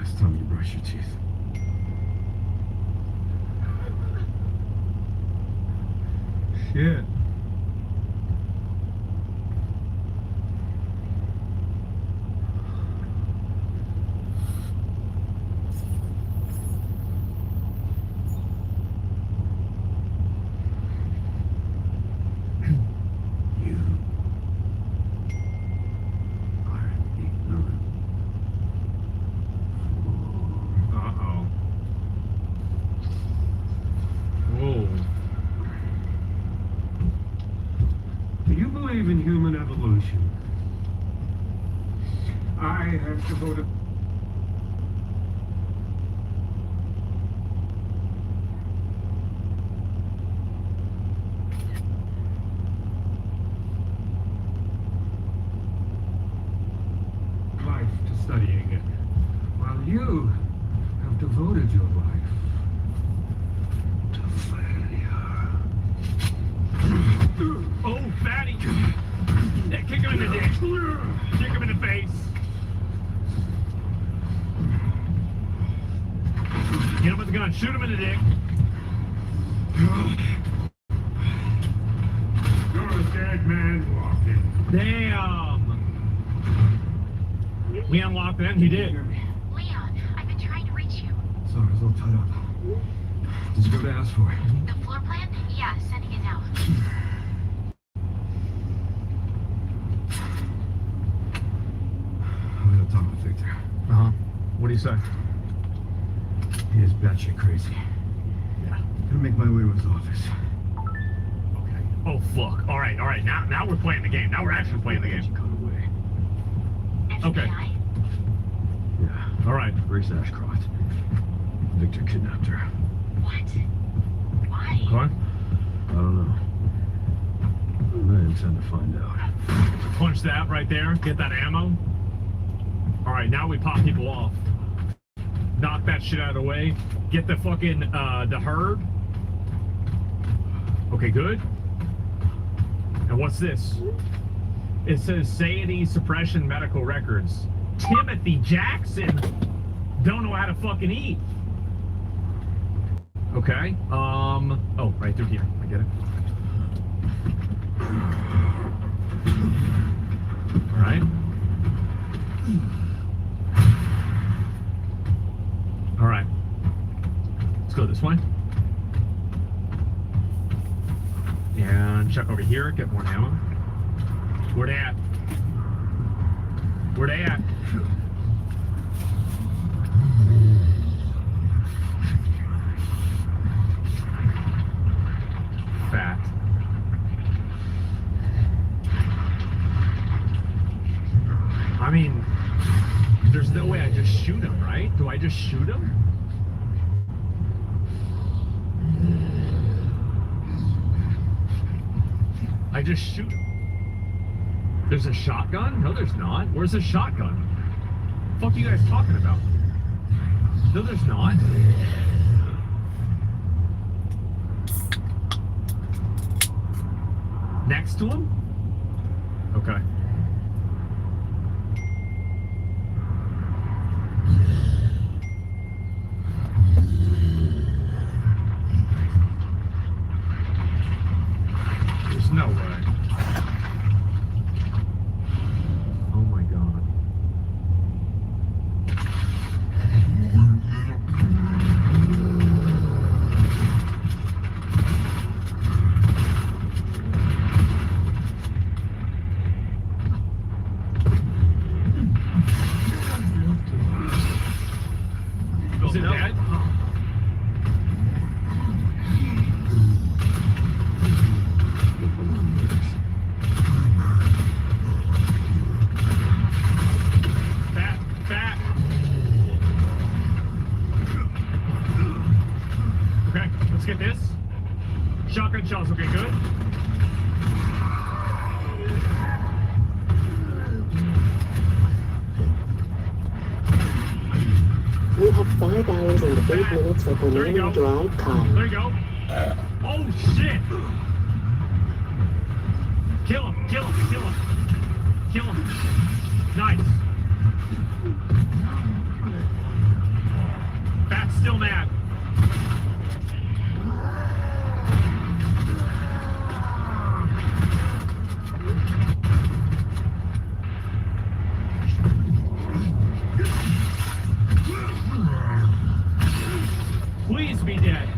last time you brush your teeth? Shit. You are ignorant. Uh-oh. Whoa. Do you believe in human evolution? I have devoted life to studying it, while you have devoted your life to failure. Oh, fatty! Yeah, kick him in the dick. Kick him in the face. Get him with the gun. Shoot him in the dick. You're a dead man walking. Damn. We unlocked it. He did. Leon, I've been trying to reach you. Sorry, I was all tied up. Did you go to ask for it? The floor plan? Yeah, sending it now. I'm gonna talk with Victor. Uh-huh. What do you say? He is batshit crazy. Yeah. Gonna make my way to his office. Okay. Oh, fuck. All right. Now we're playing the game. Now we're actually playing the game. Got away. Okay. Yeah. All right. Grace Ashcroft. Victor kidnapped her. What? Why? Okay. I don't know. I intend to find out. Punch that right there. Get that ammo. All right. Now we pop people off. Knock that shit out of the way. Get the fucking, the herd. Okay, good. And what's this? It says Satiety Suppression Medical Records. Timothy Jackson don't know how to fucking eat. Okay. Oh, right through here. I get it. All right. All right. Let's go this way. And check over here. Get more ammo. Where they at? Where they at? Fat. I mean, there's no way I just shoot him, right? Do I just shoot him? I just shoot him. There's a shotgun? No, there's not. Where's the shotgun? What the fuck are you guys talking about? No, there's not. Next to him? Okay. There's no way. Oh my god. Is it dead? Fat. Okay, let's get this. Shotgun shells, okay, good. You have 5 hours and 8 minutes of There you remaining go. drive time. There you go. Oh shit! Kill him! Kill him! Kill him! Kill him! Nice. still mad. Please be dead.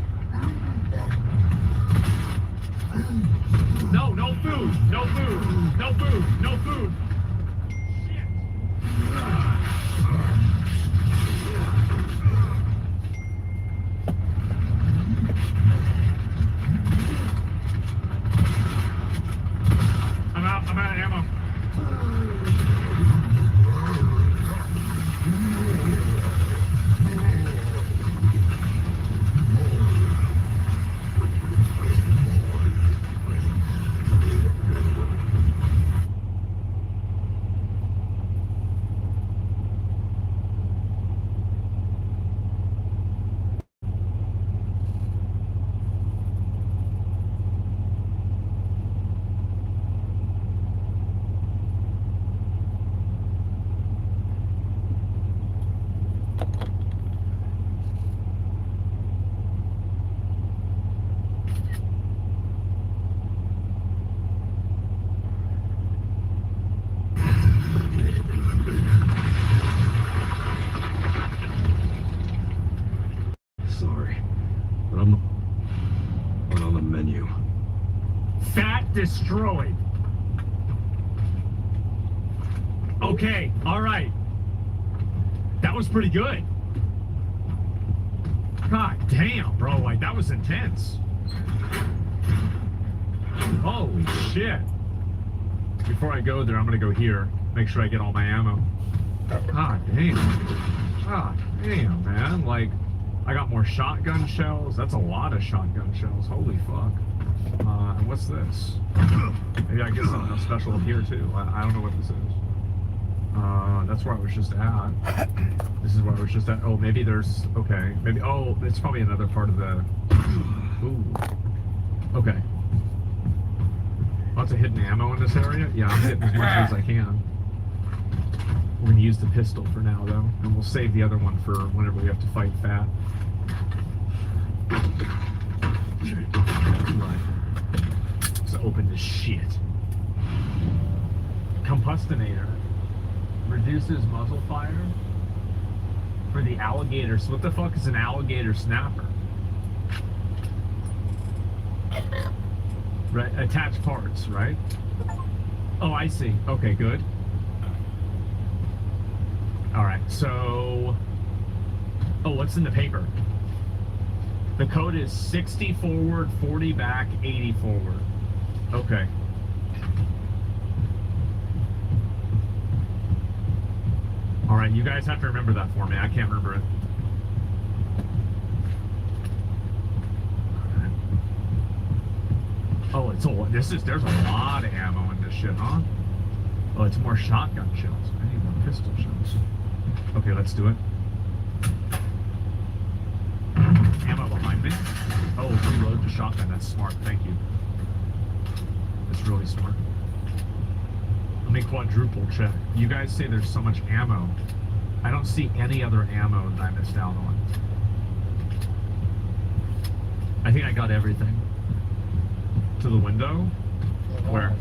No, no food, no food, no food, no food. I'm out of ammo. Sorry, but I'm not on the menu. Fat destroyed. Okay, all right. That was pretty good. God damn, bro, like that was intense. Holy shit. Before I go there, I'm gonna go here. Make sure I get all my ammo. God damn. God damn, man. Like, I got more shotgun shells. That's a lot of shotgun shells. Holy fuck. And what's this? Maybe I get something else special up here too. I don't know what this is. That's where I was just at. This is where I was just at. Oh, maybe there's, okay. Maybe, oh, it's probably another part of the, ooh. Okay. Lots of hidden ammo in this area? Yeah, I'm hitting as much as I can. We're gonna use the pistol for now though, and we'll save the other one for whenever we have to fight Fat. Right. Let's open this shit. Combustinator. Reduces muzzle fire for the alligator. So what the fuck is an alligator snapper? Right, attach parts, right? Oh, I see. Okay, good. All right, so, oh, what's in the paper? The code is 60 forward, 40 back, 80 forward. Okay. All right, you guys have to remember that for me. I can't remember it. Okay. Oh, it's a, there's a lot of ammo in this shit, huh? Oh, it's more shotgun shells. I need more pistol shells. Okay, let's do it. Ammo behind me. Oh, reload the shotgun. That's smart. Thank you. That's really smart. Let me quadruple check. You guys say there's so much ammo. I don't see any other ammo that I missed out on. I think I got everything. To the window? Where?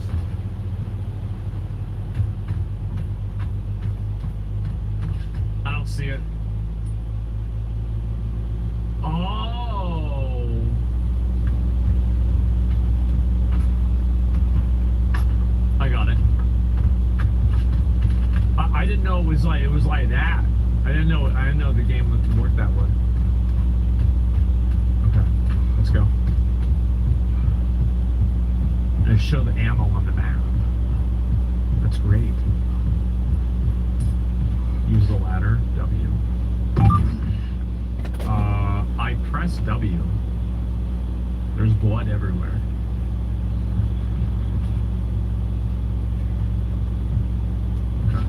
I don't see it. Oh! I got it. I didn't know it was like that. I didn't know the game would work that way. Okay, let's go. And show the ammo on the map. That's great. Use the ladder, W. I press W. There's blood everywhere. Okay.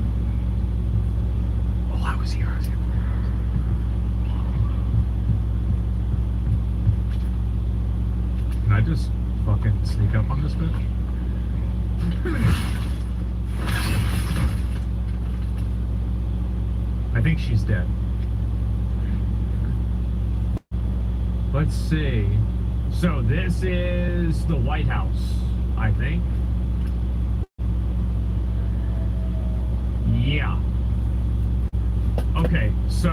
Oh, I was here. Can I just fucking sneak up on this bitch? I think she's dead. Let's see. So this is the White House, I think. Yeah. Okay, so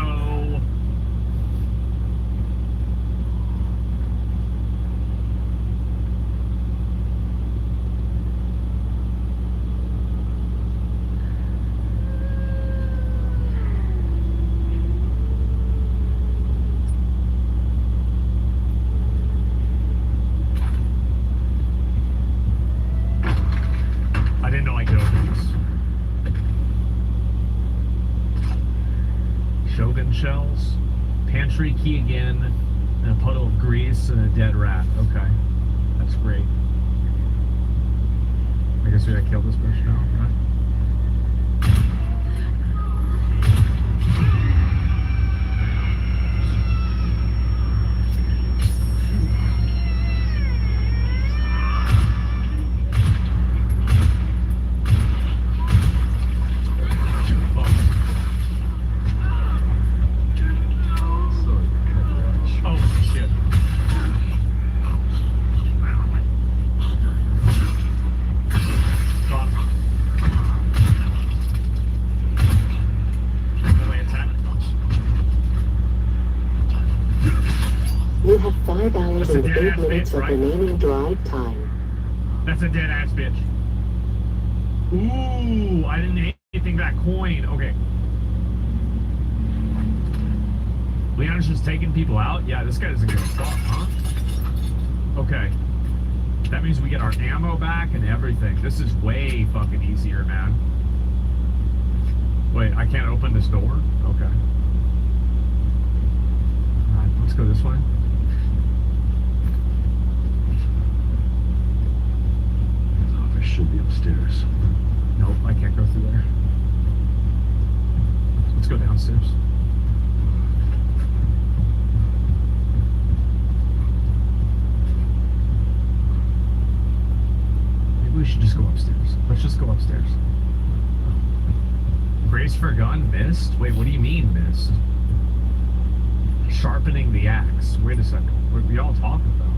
I didn't know I could open these. Shogun shells, pantry key again, and a puddle of grease and a dead rat. Okay, that's great. I guess we gotta kill this bitch now, right? Oh shit. Got him. Melee attack. You have 5 hours That's a and dead 8 ass minutes bitch, of right? remaining drive time. That's a dead ass bitch. Ooh, I didn't hit anything that coin. Okay. Leon's just taking people out? Yeah, this guy doesn't give a fuck, huh? Okay. That means we get our ammo back and everything. This is way fucking easier, man. Wait, I can't open this door? Okay. Alright, let's go this way. His office should be upstairs. Nope, I can't go through there. Let's go downstairs. Maybe we should just go upstairs. Let's just go upstairs. Brace for gun, missed? Wait, what do you mean, missed? Sharpening the axe. Wait a second. What are we all talking about?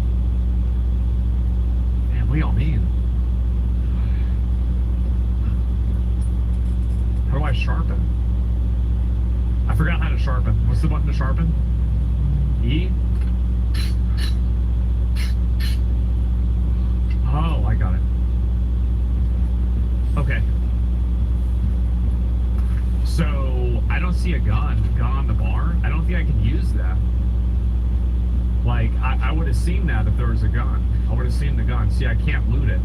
Man, what do y'all mean? How do I sharpen? I forgot how to sharpen. What's the button to sharpen? E? Oh, I got it. Okay. So, I don't see a gun on the bar. I don't think I can use that. Like, I would have seen that if there was a gun. I would have seen the gun. See, I can't loot it.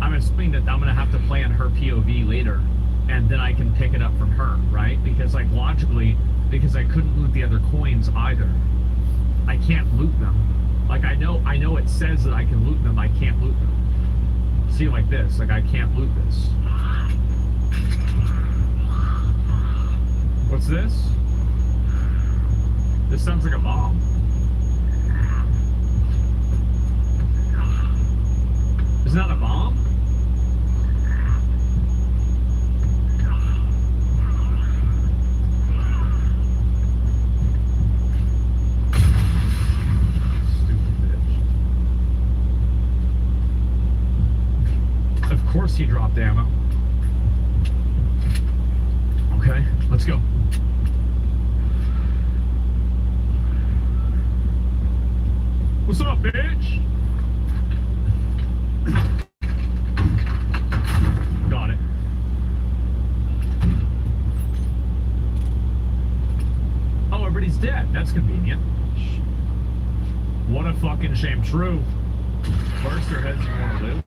I'm assuming that I'm going to have to play on her POV later, and then I can pick it up from her, right? Because, like, logically, because I couldn't loot the other coins either. I can't loot them. Like, I know it says that I can loot them, I can't loot them. See, like this, like, I can't loot this. What's this? This sounds like a bomb. Is that a bomb? Stupid bitch. Of course he dropped ammo. Okay, let's go. What's up, bitch? Got it. Oh, everybody's dead. That's convenient. What a fucking shame. True. First, their heads you want to live.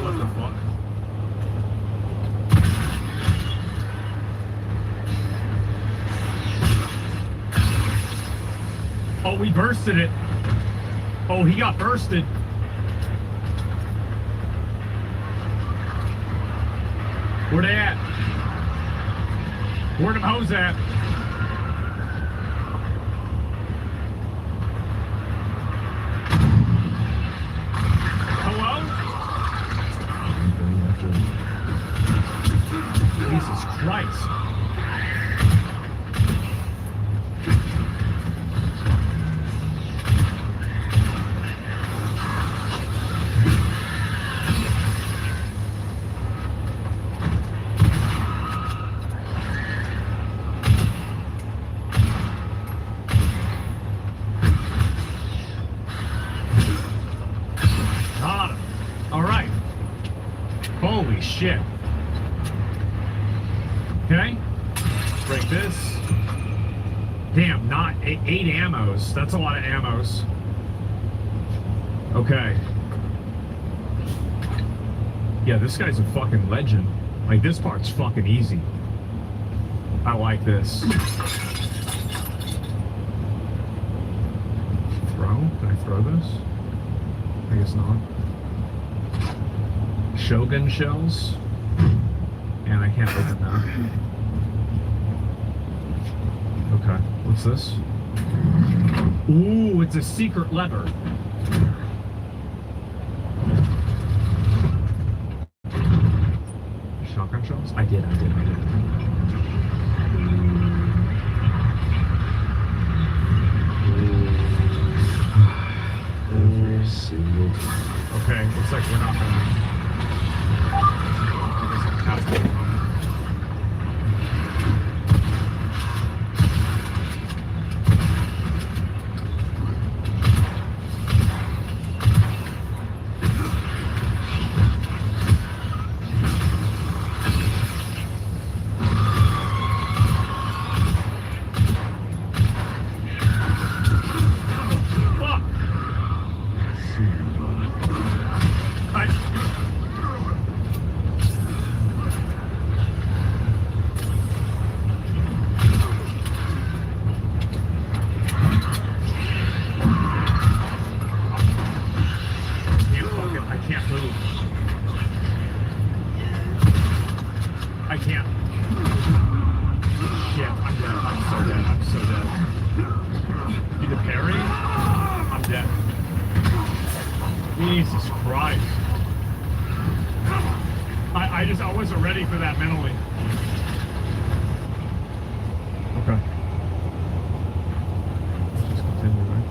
What the fuck? Oh, we bursted it. Oh, he got bursted. Where they at? Where them hoes at? Hello? Holy shit. Okay. Break this. Damn, not 8 ammos. That's a lot of ammos. Okay. Yeah, this guy's a fucking legend. Like, this part's fucking easy. I like this. Throw? Can I throw this? I guess not. Shogun shells? And I can't open that. Okay, what's this? Ooh, it's a secret lever. Shotgun shells? I did. Every single time. Okay, looks like we're not gonna... I guess I have to. Jesus Christ. I wasn't ready for that mentally. Okay. Just continue, right?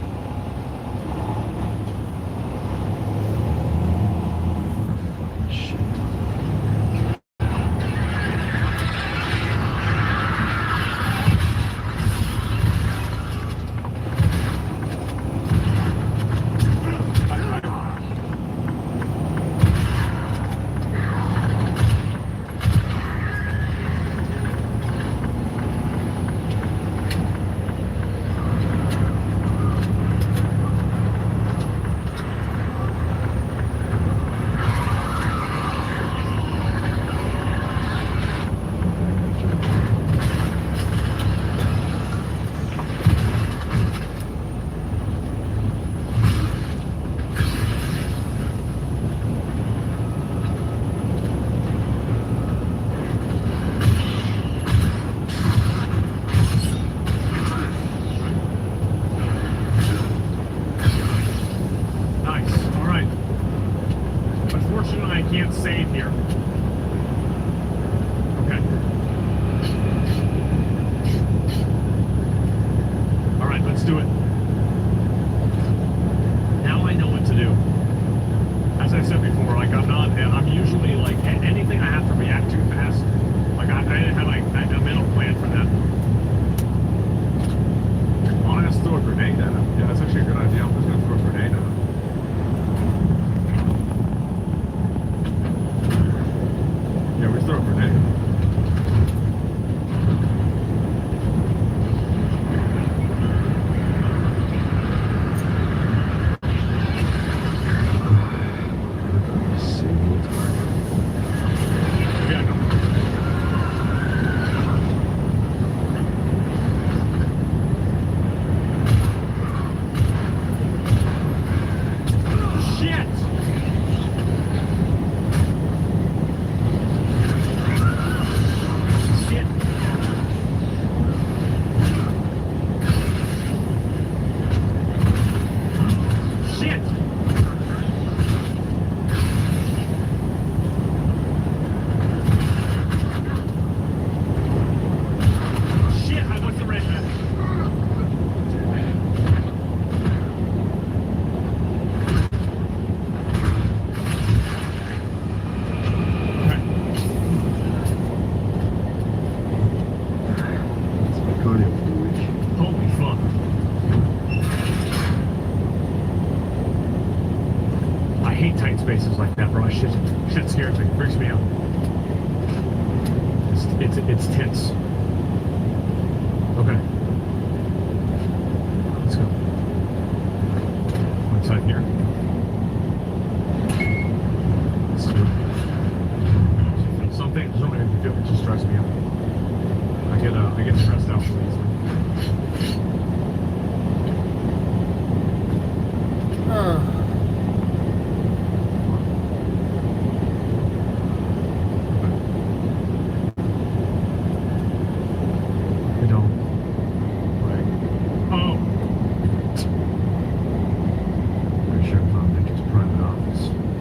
Shit. Save here. Okay. All right, let's do it. Now I know what to do. As I said before, like I'm usually like anything I have to react to fast. Like I didn't have like a mental plan for that. Oh, I'm gonna throw a grenade at him. Yeah, that's actually a good idea. I'm just gonna throw a grenade at him. Yeah, we throw a grenade. hate tight spaces like that, bro. Shit scares me. Freaks me out. It's tense. Okay. Let's go. Inside here. Let's do it. Something I feel it just stresses me out. I get stressed out really easily.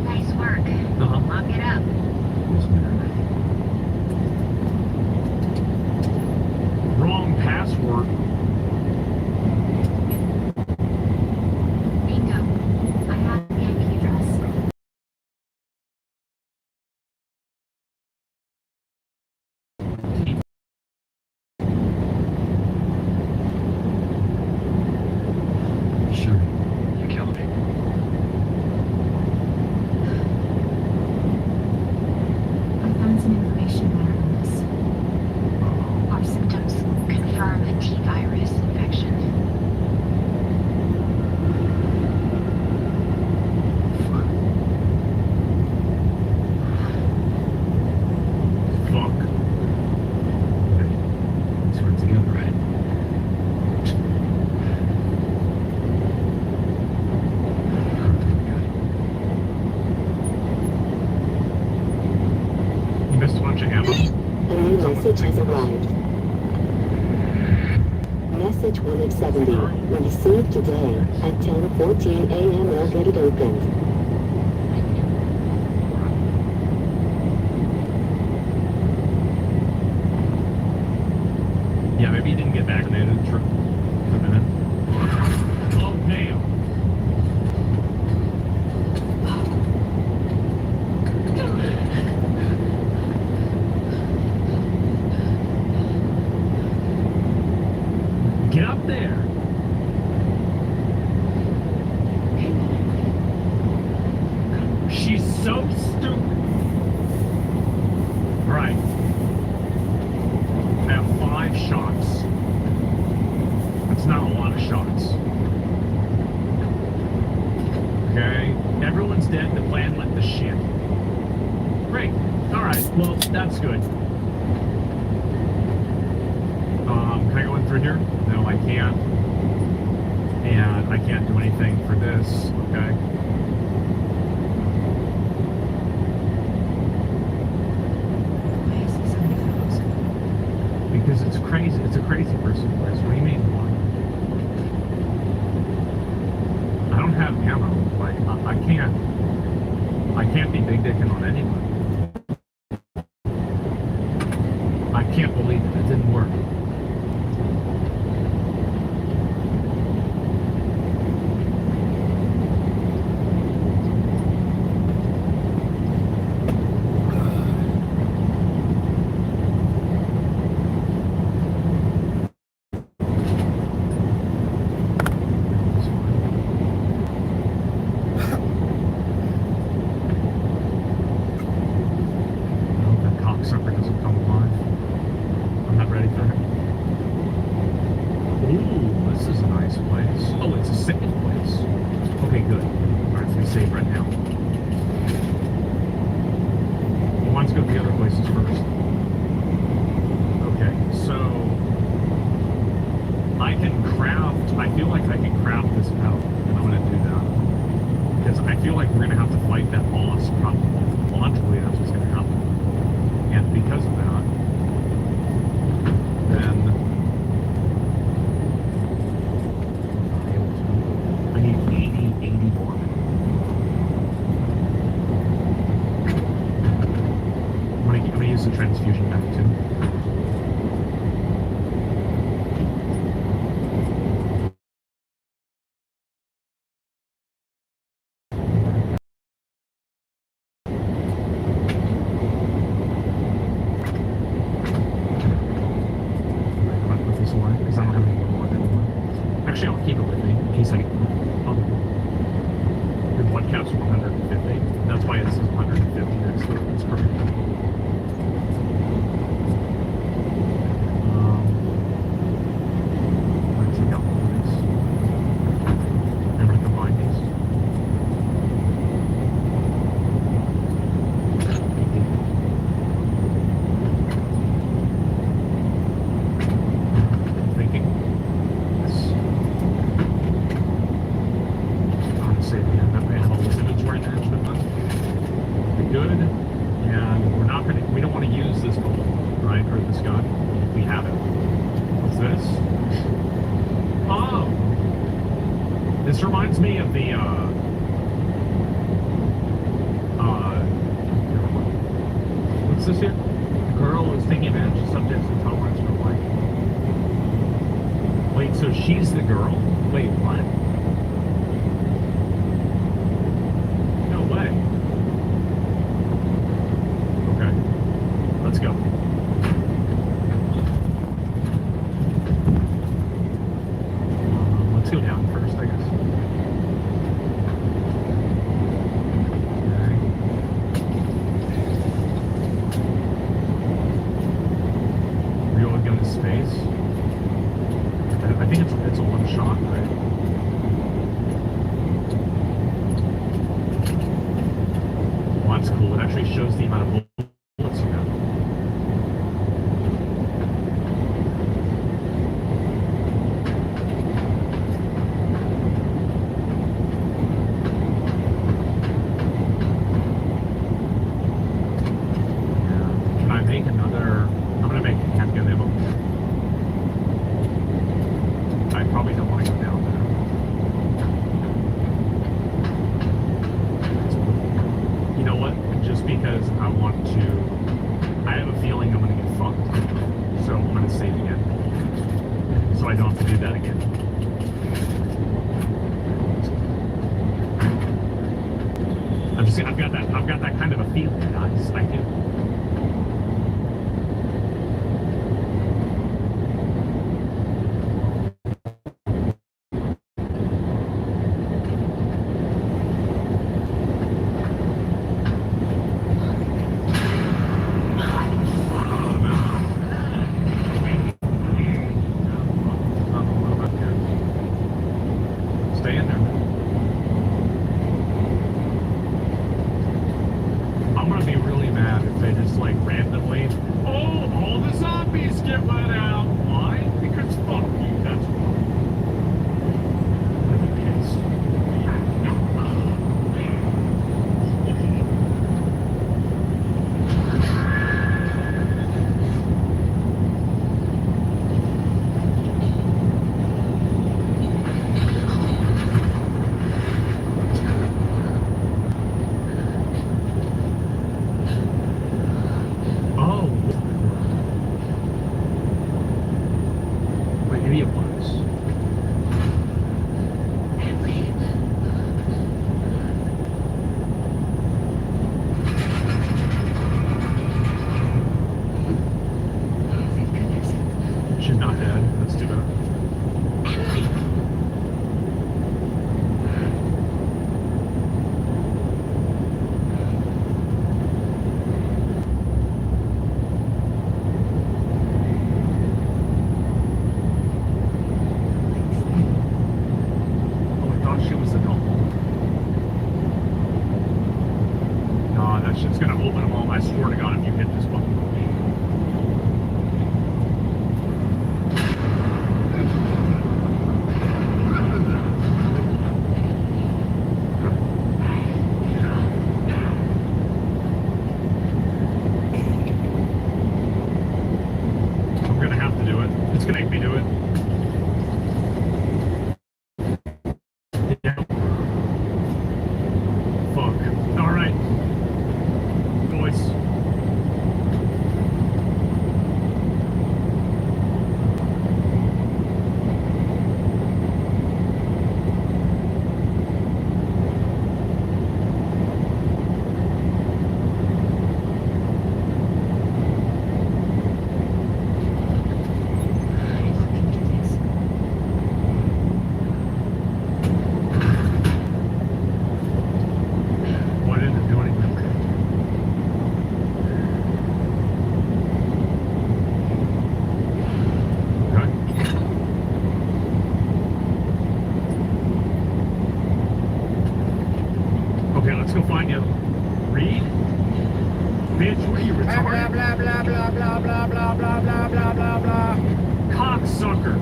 Nice work. Lock it up. Wrong password. Bingo. I have the IP address. Sure. You killed me. I found some information about our illness. Our symptoms confirm a T-virus infection. Fuck. Let's work together, right? You missed a bunch of ammo. A new message has arrived. Message 170. Received today at 10:14 a.m. I'll get it opened. Yeah, maybe you didn't get vaccinated for a minute. Oh, damn. Get up there. She's so stupid. Right. I have 5 shots. That's not a lot of shots. Okay. Everyone's dead. The plan went to shit. Great. Alright. Well, that's good. Can I go in through here? No, I can't. And I can't do anything for this. Okay. Because it's crazy. It's a crazy person place. What do you mean why? I don't have ammo. Like I can't be big dicking on anyone. I can't believe it. It didn't work. Sucker doesn't come alive. I'm not ready for him. Ooh, this is a nice place. Oh, it's a safe place. Okay, good. Alright, it's gonna save right now. Well, let's go to the other places first. Okay, so I can craft. I feel like I can craft this out, and I'm gonna do that because I feel like we're gonna have to fight that boss. Probably, logically, that's what's gonna happen. And because of that, then I need 80 more. I'm gonna use the transfusion back too. Because I don't have any more blood anymore. Actually, I'll keep it with me in case I get blood. Your blood cap's 150. That's why it says 150 next to it. It's perfect. Let's take out all of these. I'm going to combine these. Thinking. Yes. I'm going to say again that we have all this inventory management done. Good. And we don't want to use this goal, right? Or this gun. We have it. What's this? Oh! This reminds me of the, what's this here? The girl is taking advantage of subjects' intolerance for life. Wait, so she's the girl? Wait, what? No way. Okay. Let's go. Let's go down first, I guess. Real gun to space. I think it's a one shot, right? Well, that's cool. It actually shows the amount of bullets you have. Can I make another? I'm gonna make handgun ammo. I probably don't want to go down there. You know what? Just because I want to, I have a feeling I'm gonna get fucked. So I'm gonna save again. So I don't have to do that again. I've got that kind of a feeling, guys. I do. Stay in there. I'm gonna be really mad if they just like randomly, oh, all the zombies get let out. Why? Because fuck you, that's why. I'm gonna be pissed. Oh. Wait, maybe it was. She's not dead. That's too bad. Oh, I thought she was the doll. No, that shit's gonna open them all. I swear to God, if you hit this button. I'm gonna have to do it. It's gonna make me do it. Yeah. Fuck. Alright. Boys. let's go find you. Read? Bitch, what are you, retarded? Blah, blah, blah, blah, blah, blah, blah, blah, blah, blah, blah. Cocksucker.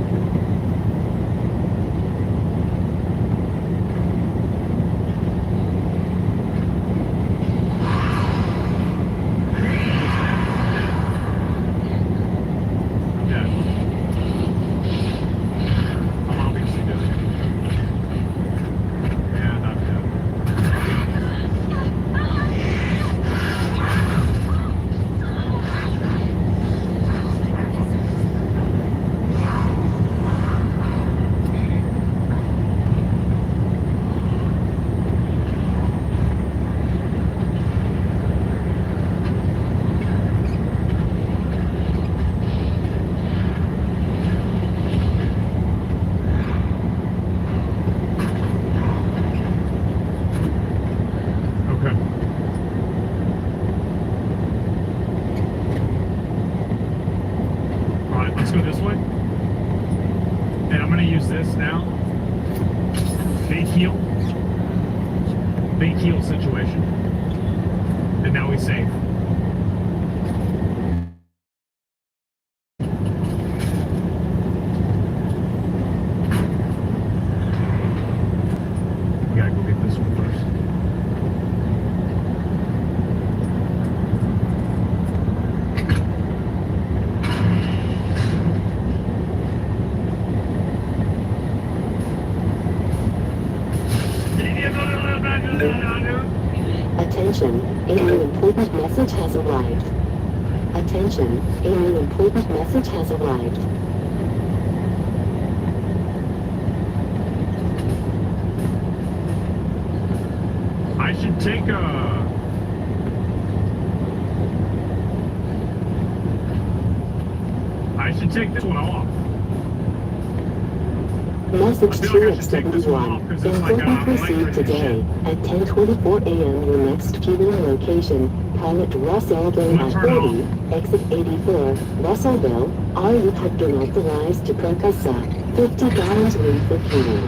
Big heel situation. And now we save. We gotta go get this one first. Attention, a new important message has arrived. Attention, a new important message has arrived. I should take this one off. Message TX71. Important received today at 10:24 a.m. Your next fueling location, Pilot Russellville I-40, exit 84, Russellville. Are you have been authorized to purchase $50 worth of fuel?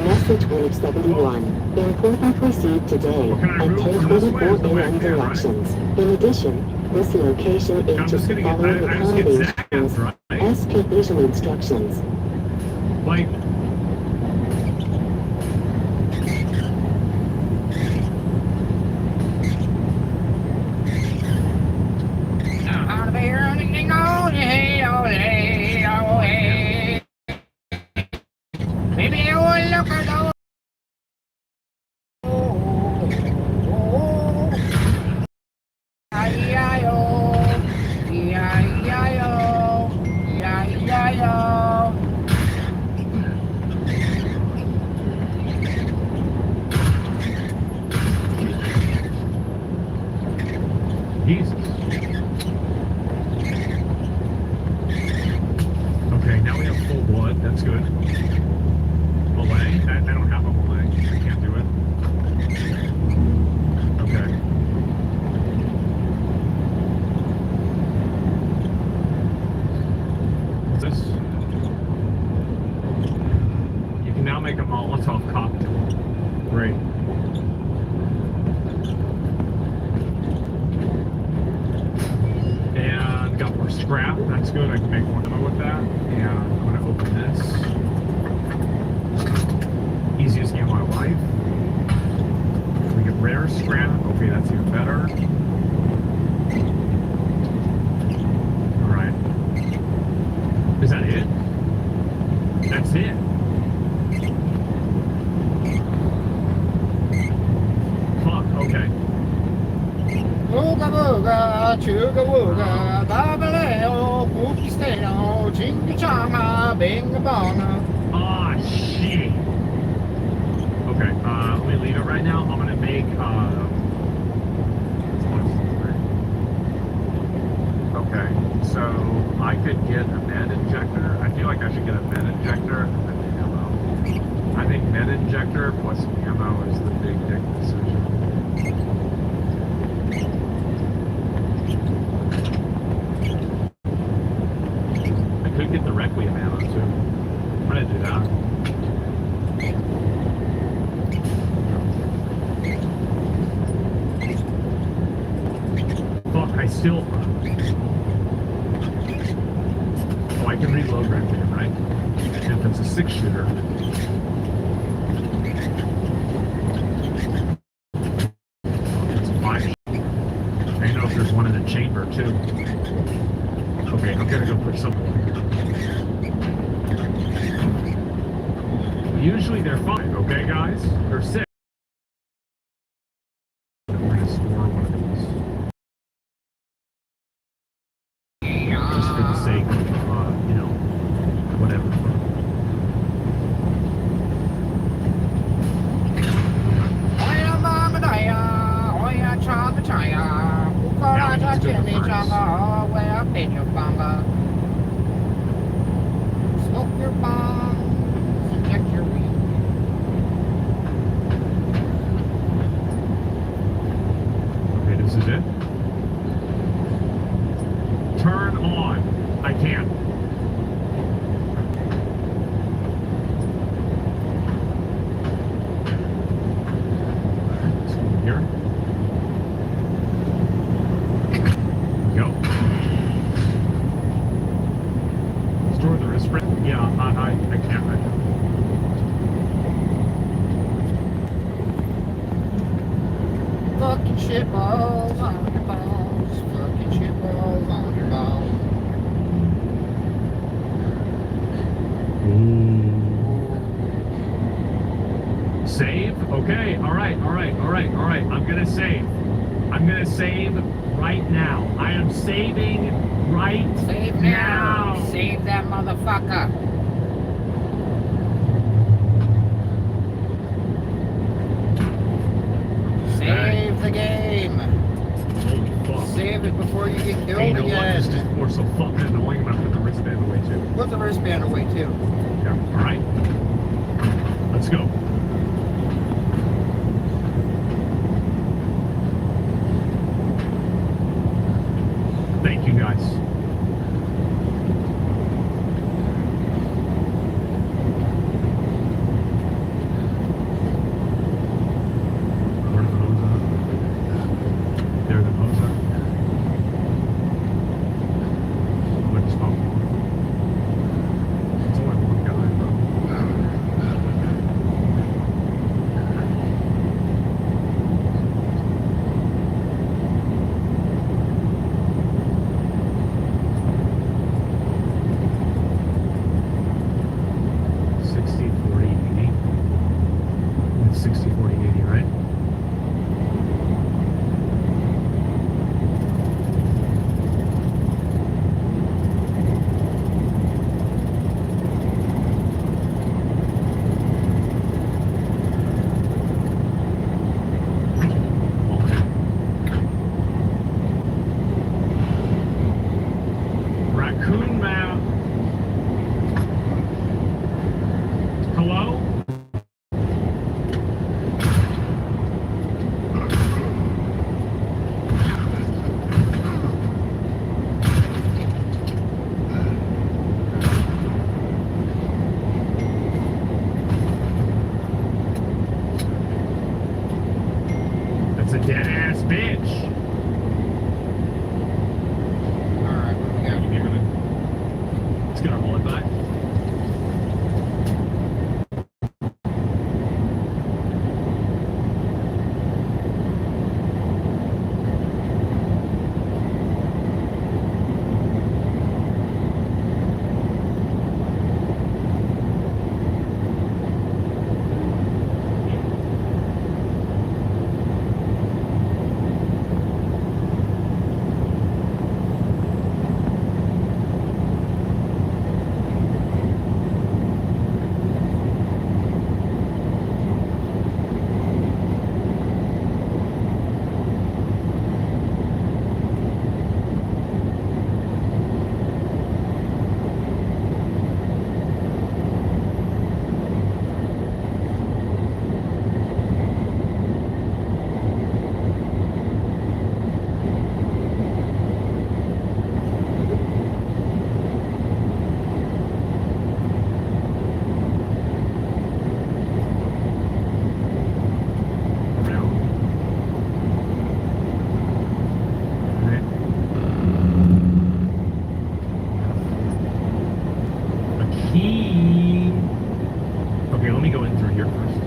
Message word 71. Important received today at 10:24 a.m. directions. In addition, this location is following the accommodations. SP visual instructions. Like, Jesus. Okay, now we have full blood. That's good. Belay? I don't have a belay. I can't do it. Okay. What's this? You can now make a Molotov cocktail. Great. Scrap, that's good. I can make more ammo with that. And I'm going to open this. Easiest game of my life. We get rare scrap. Okay, that's even better. Alright. Is that it? That's it. Fuck, okay. Ooga booga, chooga wooga, babaleo, boogie steno, chingy chama, binga bonga. Ah, shit. Okay, let me leave it right now. I'm gonna make, okay, so I could get a med injector. I feel like I should get a med injector and then ammo. I think med injector plus ammo is the big dick decision. Could get the Requiem ammo too. I'm gonna do that. still. Oh, I can reload right there, right? If it's a 6-shooter. It's a 5. I know if there's one in the chamber too. Okay, I'm gonna go put something here. Usually they're 5, okay guys? They're 6. We're gonna score one of these. Just for the sake of, you know, whatever. Smoke your bombs, inject your weed. Okay, this is it. Turn on. I can't. Let's go here. Go. Store the wristband. Yeah, I can't right now. Fucking shit balls on your balls. Fucking shit balls on your balls. Save? Okay, alright. I'm gonna save. I'm gonna save right now. I am saving right Save now. Save that motherfucker. Save the game. Holy fuck. Save it before you get killed Hey, you know what? This again. is more so fucking annoying. I'm gonna put the wristband away too. Put the wristband away too. Yeah, alright. Let's go. Thank you guys. Where are the hose at? There the hose at. Look, it's not one. It's only one guy, It's 60, 40, 80, right? Raccoon map. Hello? Okay, let me go in through here first.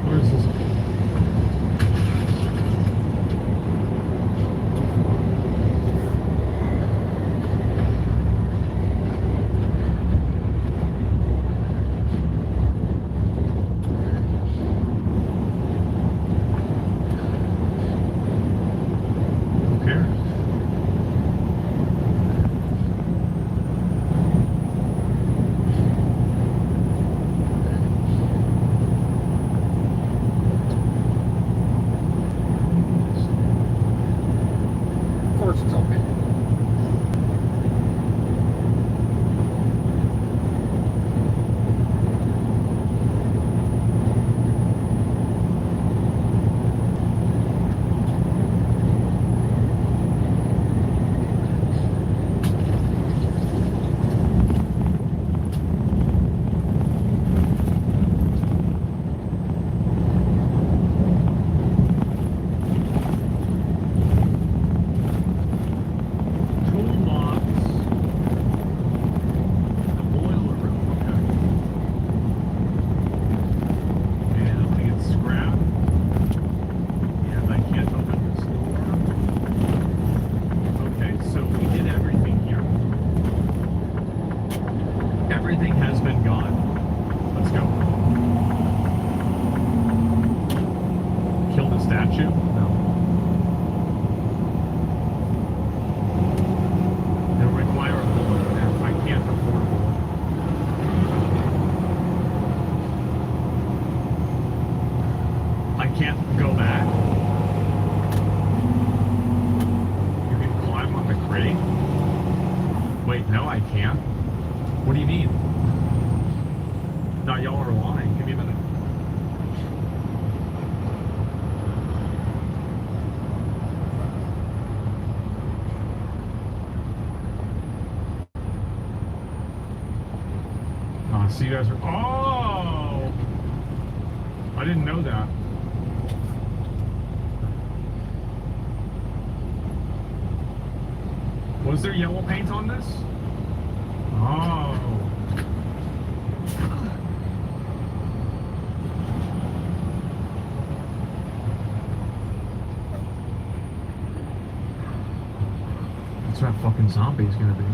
Where is this? Who cares? Of course it's okay. Toolbox. Boiler room, okay. And I'm gonna get scrap. And I can't open this door. Okay, so we did everything here. Everything has been gone. Let's go. Kill the statue? No. They'll require a bullet. And I can't afford a bullet. I can't go back. You can climb on the crate? Wait, no, I can't. What do you mean? No, y'all are lying. Give me a minute. So you guys are. Oh! I didn't know that. Was there yellow paint on this? Oh. That's what that fucking zombie is gonna be.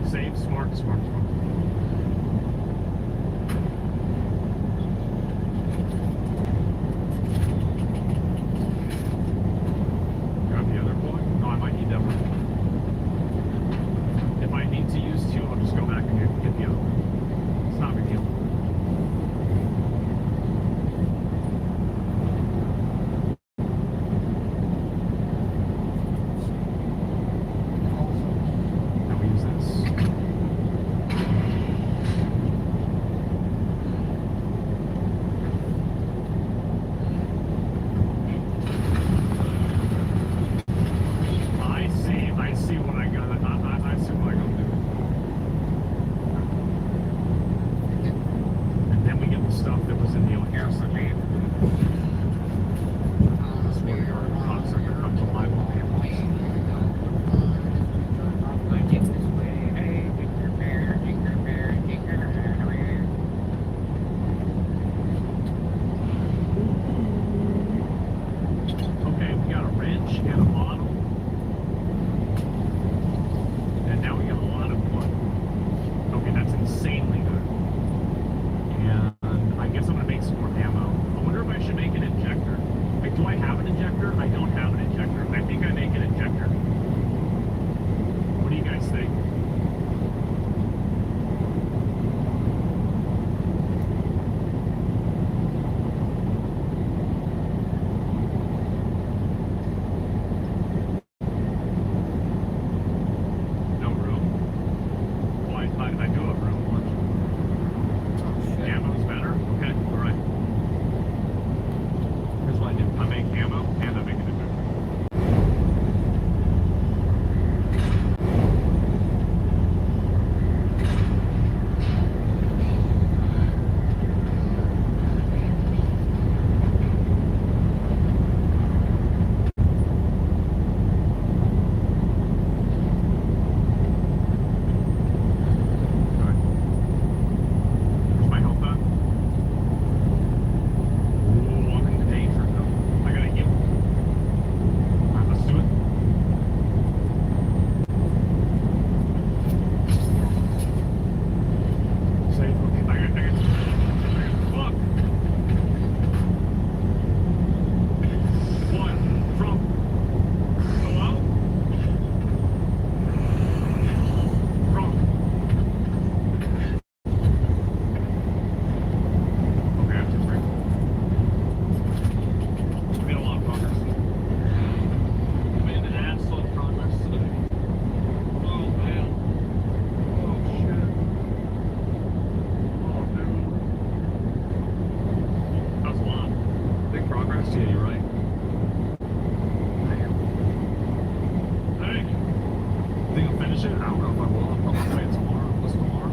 Save, smart. Grab the other plug. No, I might need that one. If I need to use two, I'll just go back and get the other one. It's not a big deal. Now we use this. I see what I got. I see what I gotta do. And then we get the stuff that was in the old gas station. That's where your cocksucker comes alive with the Okay, we got a wrench and a bottle. And now we got a lot of wood. Okay, that's insanely good. And I guess I'm gonna make some more ammo. I wonder if I should make an injector. Like, do I have an injector? I don't have an injector. I think I make an injector. What do you guys think? No room? Well, I do have room. Ammo's better? Okay, alright. Here's what I do. I make ammo and I make an injector. Alright. Where's my health at? Ooh, I'm in danger though. I gotta heal. Alright, let's do it. Save. Okay, I got fuck. What? From? Hello? From? Okay, I have to break. We made a lot of progress. We made an absolute progress today. Oh man. Oh shit. Oh dude. That was a lot. Big progress? Yeah, you're right. Hey. Think I'll finish it? I don't know if I will. I'll probably play it tomorrow. What's tomorrow?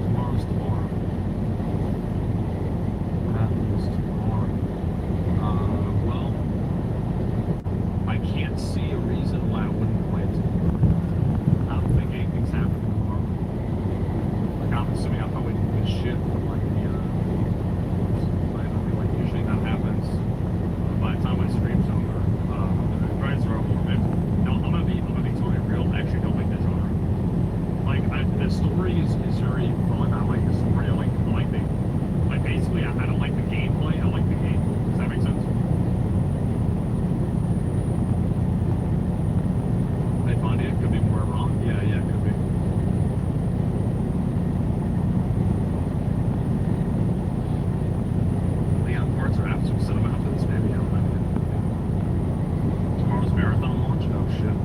Tomorrow's tomorrow. What happens tomorrow? Well, I can't see a reason why I wouldn't play it tomorrow. I don't think anything's happening tomorrow. Like, I'm assuming I'll probably do this shit for like the, like usually that happens by the time my stream's over. The drives are over. No, I'm gonna be totally real. I actually don't like the genre. Like, the story is very fun. I like the story. I like the, like, basically, I don't like the gameplay. I like the game. Does that make sense? I find it could be more wrong. Yeah, it could be. Leon parts are absolute cinema after this, maybe. I don't know. Tomorrow's marathon launch? Oh, shit.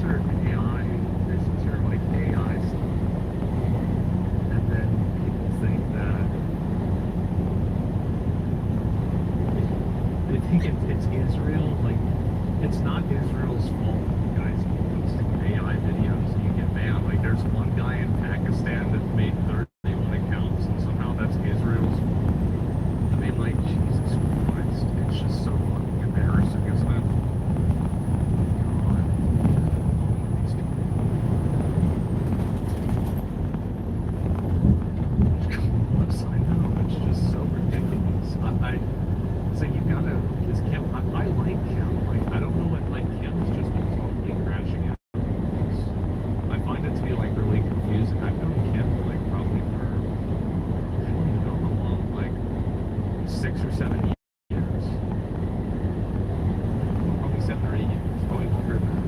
certain AI, there's some sort of like AI stuff. And then people think that they think it's Israel. Like, it's not Israel's fault. You guys keep posting AI videos and you get banned. Like, there's one guy in Pakistan that made 31 accounts, and somehow that's Israel's. I mean, like, Jesus Christ, it's just so fucking embarrassing, isn't it? God. These people. Yes, I know, it's just so ridiculous. So you gotta, this Kim, I like Kim. Like, I don't know what, like, Kim's just been totally crashing out. I find it to be, like, really confusing. I've known Kim, like, probably for, I don't even know how long, like, 6 or 7 years. Probably 7 or 8 years. Probably longer than that.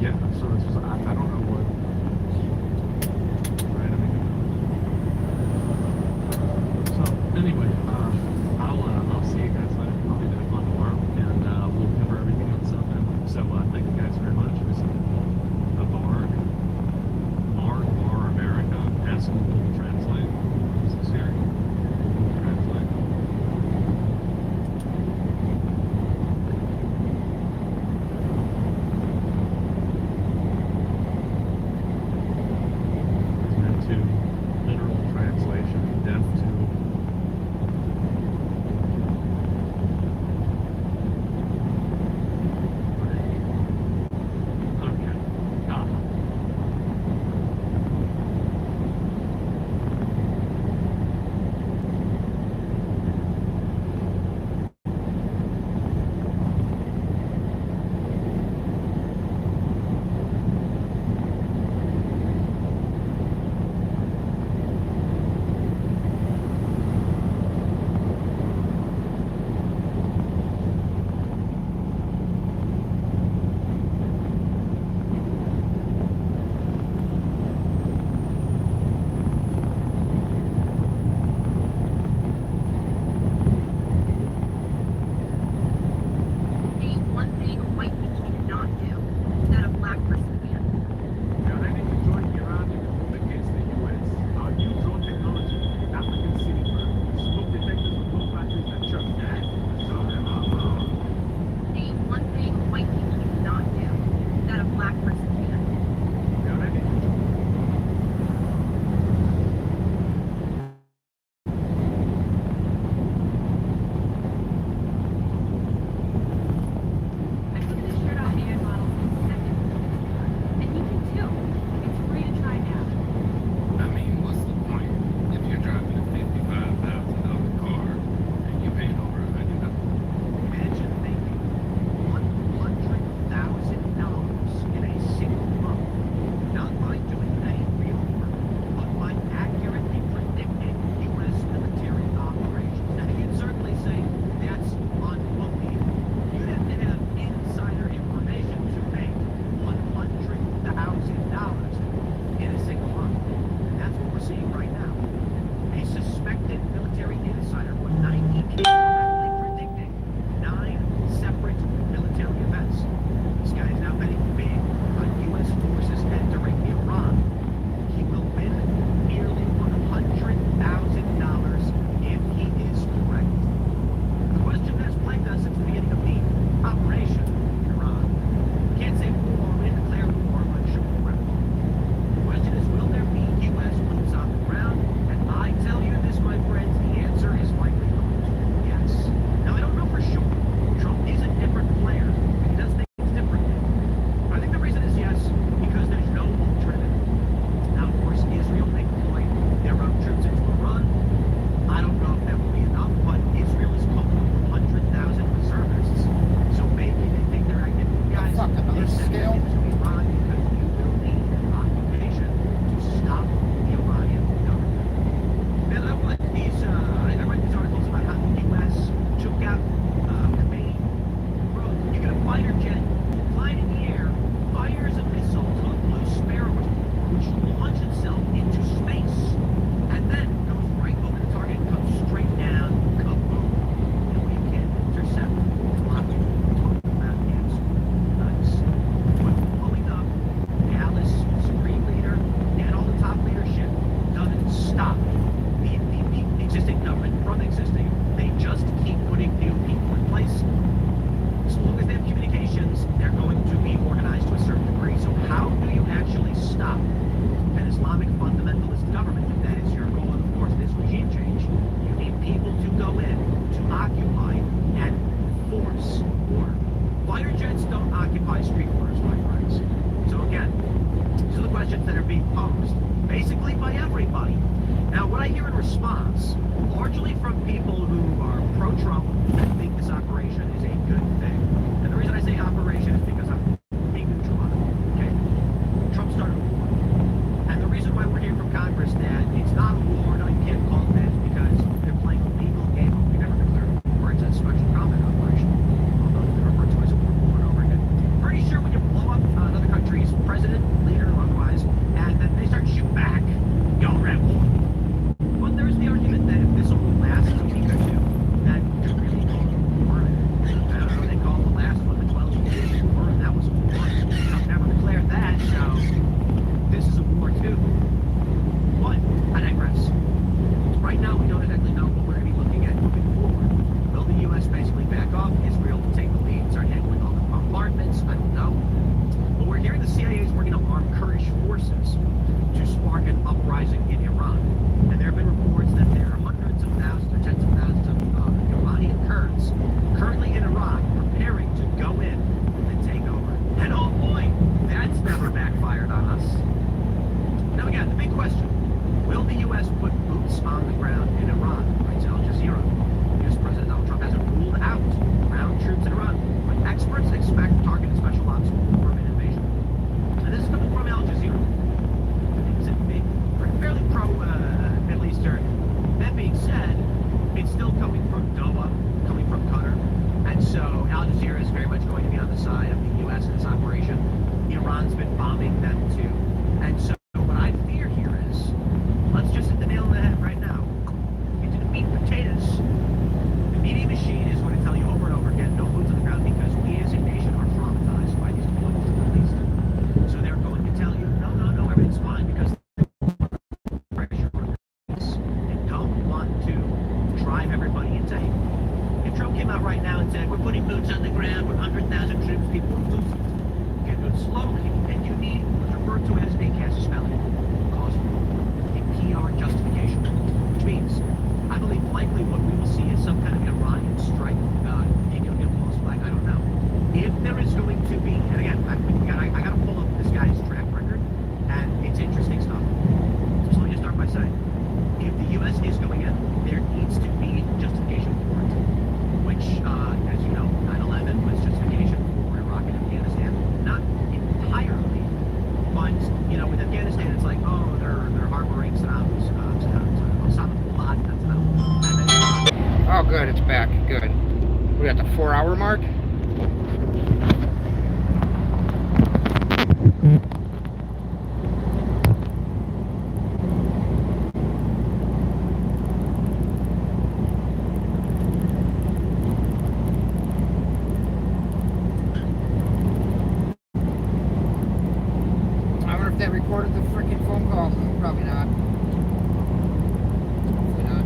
Yeah, so it's just, I don't know what, right, I mean, so, anyway, I'll see you guys later. I'll be back on tomorrow, and we'll cover everything else up then. So, thank you guys very much. This is the Marg America. Ask Google to translate. Is this here? Google Translate. Meant to literal translation, deaf to said, it's still coming from Doha, coming from Qatar. And so Al Jazeera is very much going to be on the side of the U.S. in this operation. Iran's been bombing them too. And so what I fear here is, let's just hit the nail on the head right now. Into the meat and potatoes. The media machine is going to tell you over and over again, no boots on the ground, because we as a nation are traumatized by these deployments to the Middle East. So they're going to tell you, no, everything's fine, because pressure they don't want to drive everybody insane. If Trump came out right now and said, we're putting boots on the ground, we're 100,000 troops, people would lose it. Okay, do it slowly, and you need what's referred to as a casus belli, cause a PR justification, which means I believe likely what we will see is some kind of Iranian strike, maybe it'll get a false flag, I don't know. If there is going to be, and again, I got to pull up this guy's track record, and it's interesting stuff. So let me just start by saying, if the U.S. is going in, there needs to be justification for it, which, as you know, 9/11 was justification for Iraq and Afghanistan. Not entirely, but, you know, with Afghanistan, it's like, oh, they're harboring Osama bin Laden. Oh, good, it's back. Good. We got the 4-hour mark. I wonder if that recorded the freaking phone call. Probably not. Hopefully not.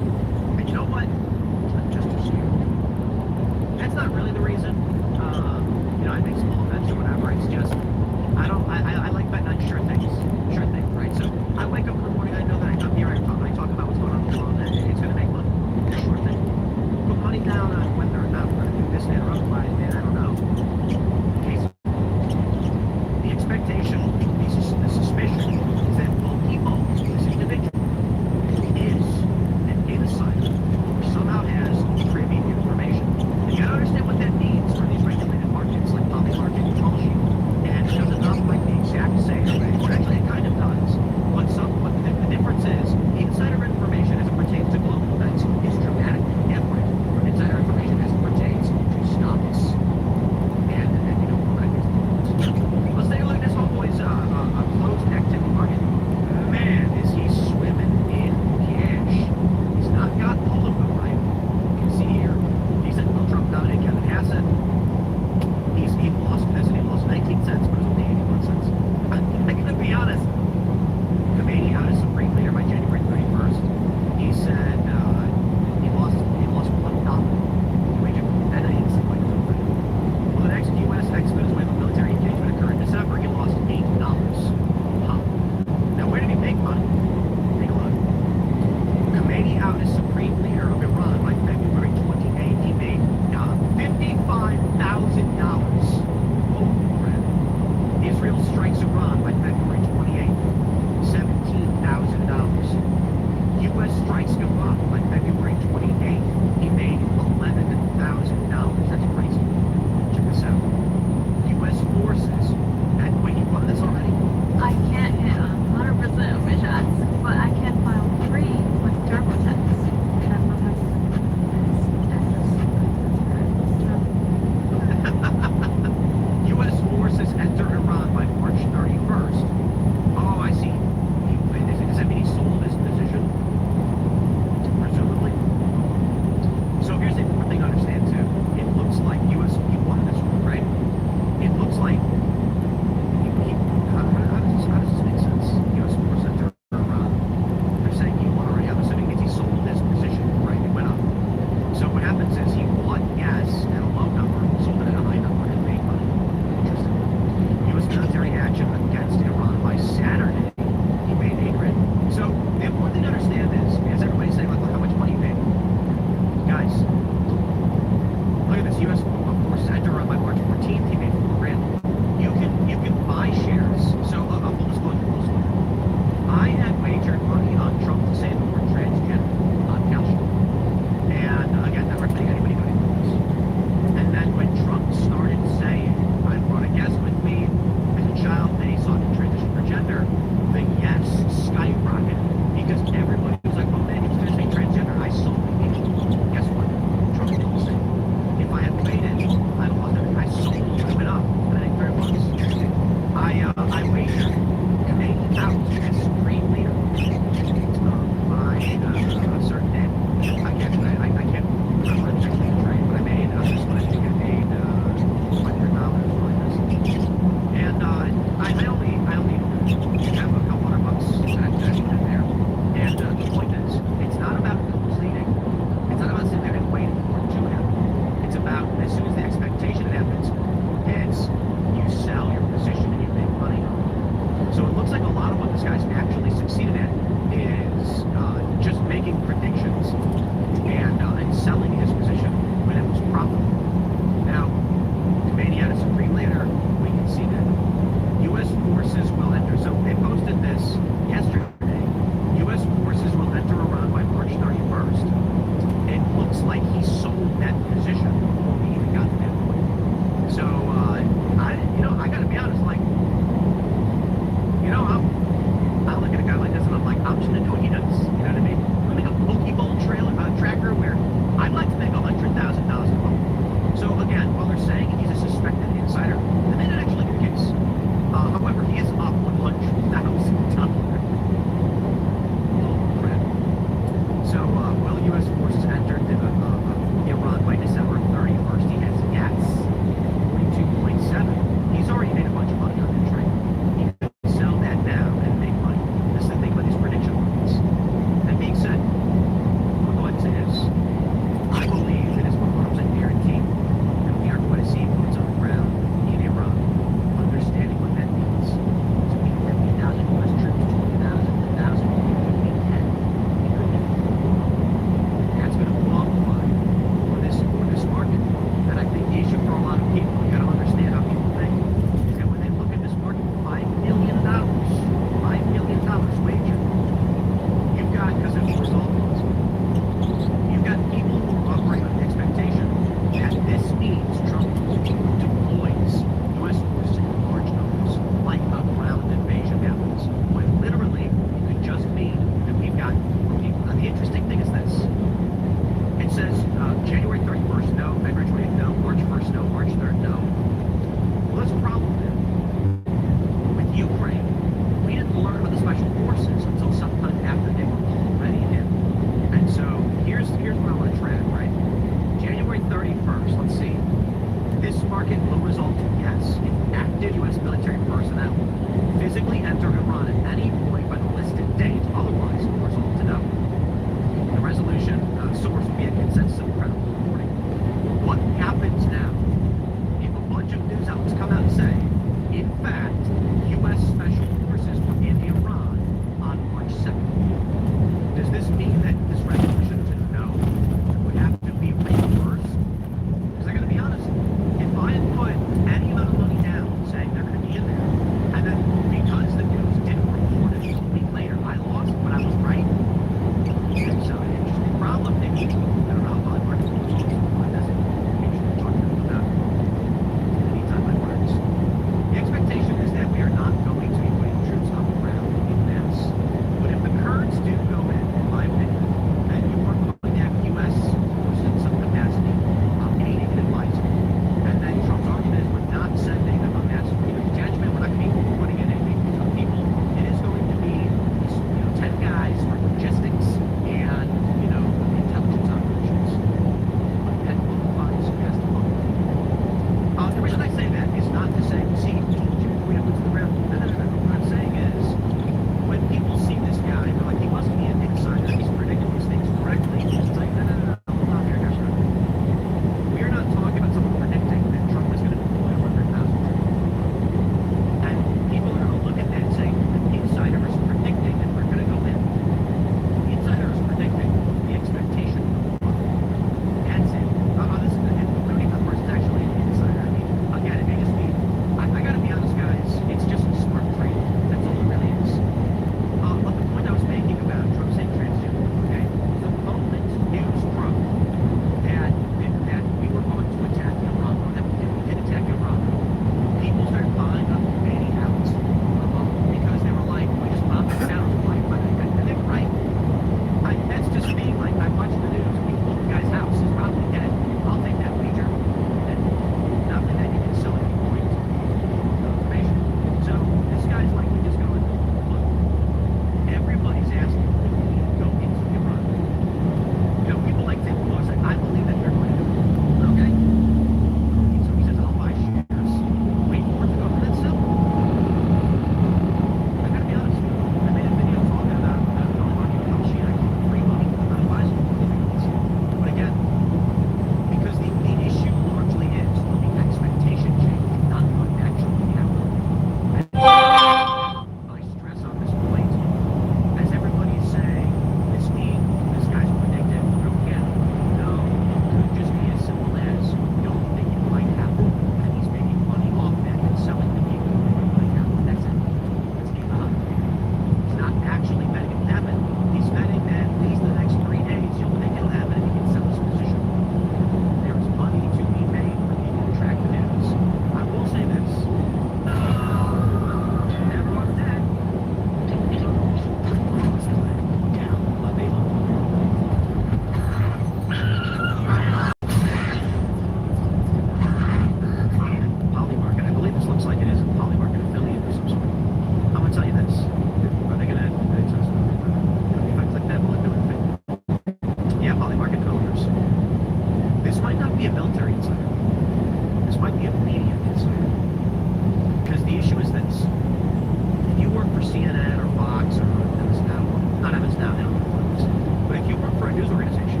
now, they don't know what it is. But if you work for a news organization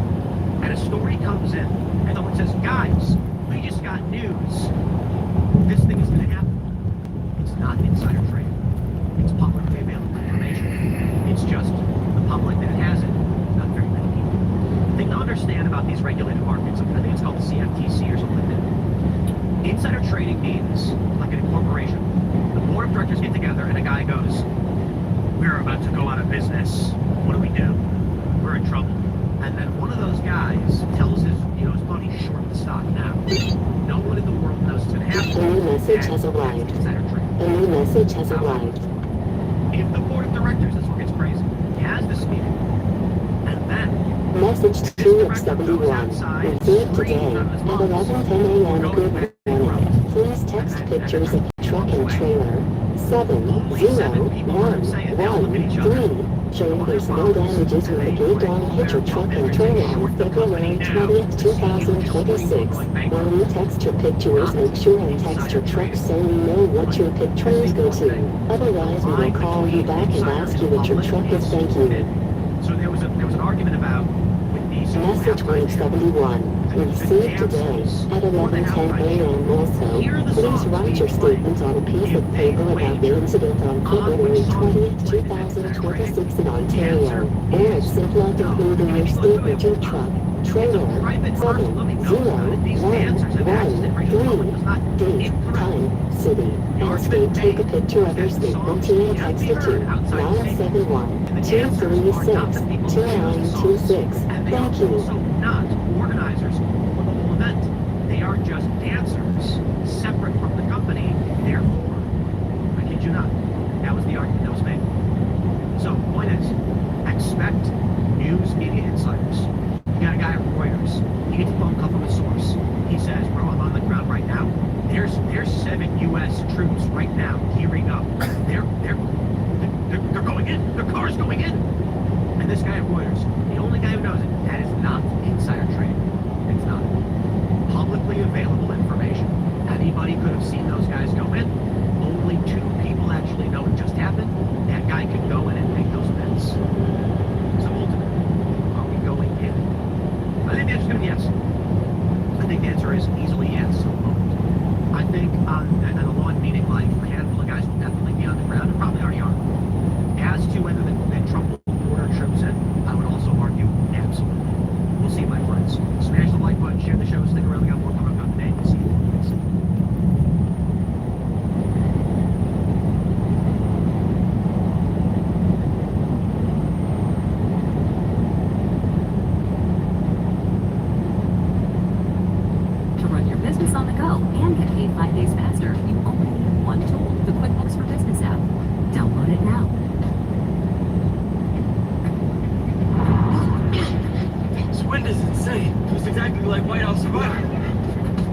and a story comes in and someone says, guys, we just got news, this thing is going to happen. It's not insider trading. It's publicly available information. It's just the public that has it, not very many people. The thing to understand about these regulated markets, I think it's called the CFTC or something like that. Insider trading means, like an incorporation, the board of directors get together and a guy goes, we're about to go out of business. What do? We're in trouble. And then one of those guys tells his buddy, short the stock now. No one in the world knows it's going to happen. A new message has arrived. A new message has arrived. If the board of directors, that's what gets crazy, has this meeting, and then Message 2 of 71. Received today at 11:10 a.m. Good morning. Please text pictures of truck and trailer 70113 showing there's no damages when the gate down hit your truck and trailer on February 20th, 2026. When you text your pictures, make sure and text your truck so we know what your pictures go to. Otherwise, we will call you back and ask you what your truck is. Thank you. So there was an argument about with these Message group 71. Received today at 11:10 a.m. Also, please write your statement on a piece of paper about the incident on February 20th, 2026 in Ontario, or at Simplot including your statement, your truck, trailer, 70113, date, time, city, and state. Take a picture of your statement and text it to 971-236-2926. Thank you. Not organizers for the whole event. They are just dancers, separate from the company. Therefore, I kid you not, that was the argument that was made. So, point is, expect news media insiders. You got a guy at Reuters. He gets a phone call from a source. He says, bro, I'm on the ground right now. There's 7 U.S. troops right now gearing up. They're going in. Their car's going in. And this guy at Reuters, the only guy who knows it, that is not insider trading. It's not. Publicly available information. Anybody could have seen those guys go in. Only 2 people actually know it just happened. That guy could go in and make those bets. So ultimately, are we going in? I think the answer is going to be yes. I think the answer is easily yes. I think on a lawn meeting, like a handful of guys will definitely be on the ground, and probably already are. As to whether the Trump will order troops in, I would also argue absolutely. We'll see, my friends. Smash the like button, share the show, stick around. We got more coming up today. See you. Thanks. To run your business on the go and get paid 5 days faster, you only need one tool, the QuickBooks for Business app. Download it now. Wind is insane. It was exactly like White House Survival.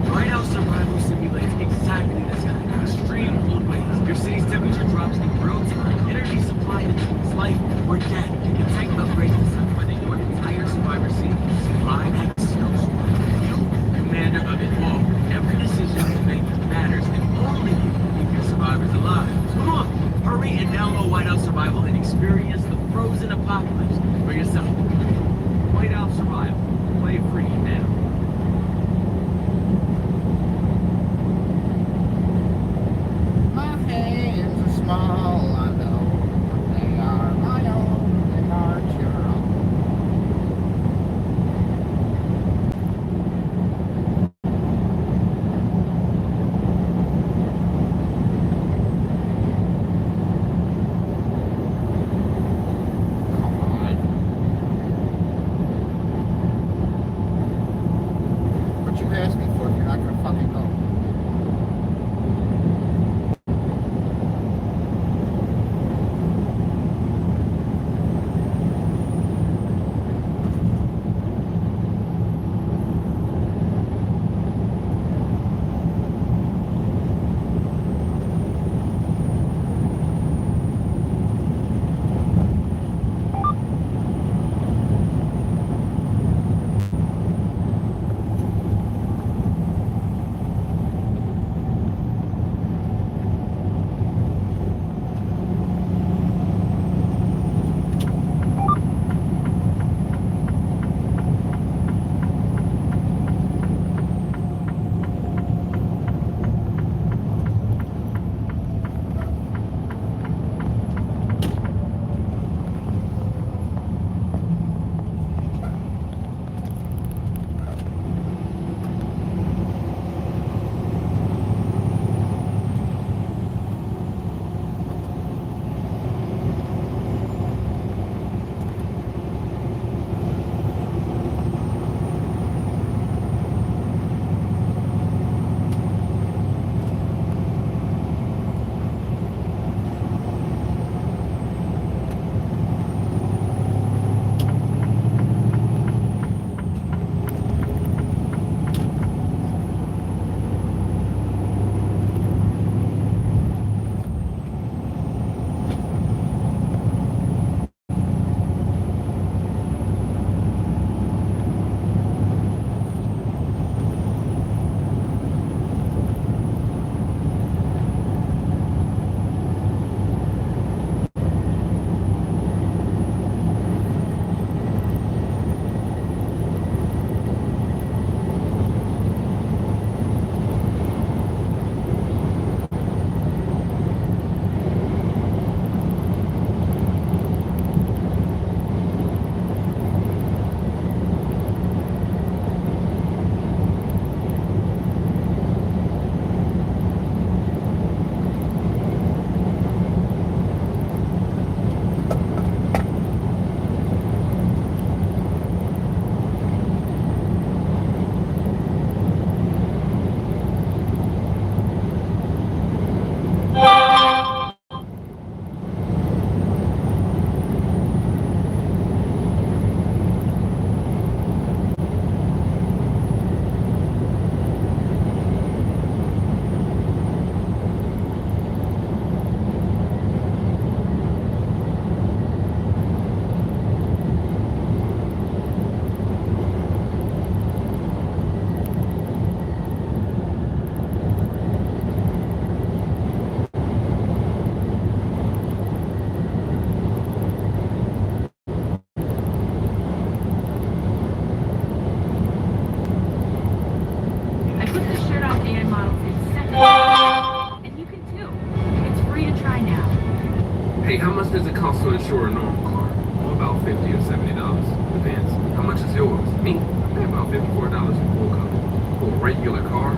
White House Survival simulates exactly this kind of extreme cold waves. Your city's temperature drops in real time. Energy supply determines life or death. You can take upgrades designed by your entire Survivor scene. Survive like a snowstorm. You, commander of it all. Every decision you make matters, and only you can keep your survivors alive. So come on, hurry and download White House Survival and experience the frozen apocalypse for yourself. White House Survival. Play free now. My hands are small, I know. They are my own, they aren't your own. $54 in full coverage. For a regular car?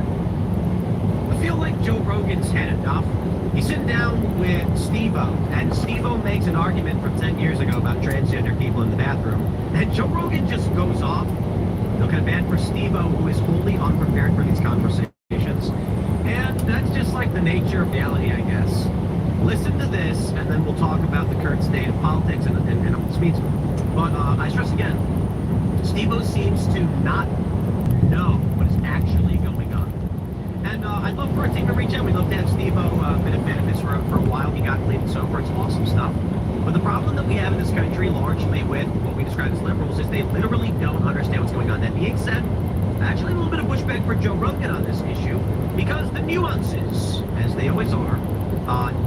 I feel like Joe Rogan's had enough. He's sitting down with Steve-O, and Steve-O makes an argument from 10 years ago about transgender people in the bathroom, and Joe Rogan just goes off, looking bad for Steve-O, who is wholly unprepared for these conversations. And that's just like the nature of reality, I guess. Listen to this, and then we'll talk about the current state of politics and speeds. But I stress again, Steve-O seems to not know what is actually going on. And I'd love for our team to reach out. We'd love to have Steve-O been in benefits for a while. He got clean and sober. It's awesome stuff. But the problem that we have in this country, largely with what we describe as liberals, is they literally don't understand what's going on. That being said, actually a little bit of pushback for Joe Rogan on this issue, because the nuances, as they always are,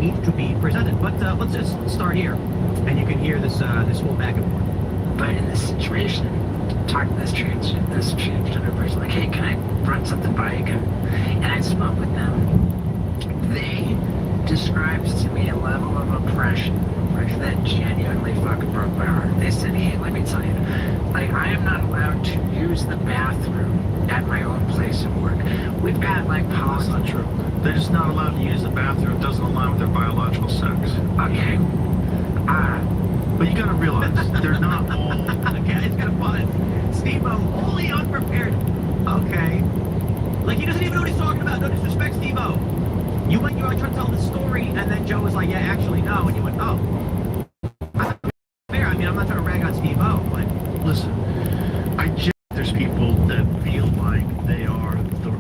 need to be presented. But let's just start here, and you can hear this this whole back and forth. But in this situation, talking to this transgender person, like, hey, can I run something by you? And I spoke with them. They described to me a level of oppression that genuinely fucking broke my heart. They said, hey, let me tell you, like, I am not allowed to use the bathroom at my own place of work. We've got, like, policy. That's not true. They're just not allowed to use the bathroom. It doesn't align with their biological sex. Okay. But you gotta realize, they're not all... Okay, it's kind of fun. Steve-O, wholly unprepared. Okay. Like, he doesn't even know what he's talking about. No disrespect, Steve-O. You were trying to tell the story, and then Joe was like, yeah, actually, no. And you went, oh. Fair. I mean, I'm not trying to rag on Steve-O, but... Listen, I just... There's people that feel like they are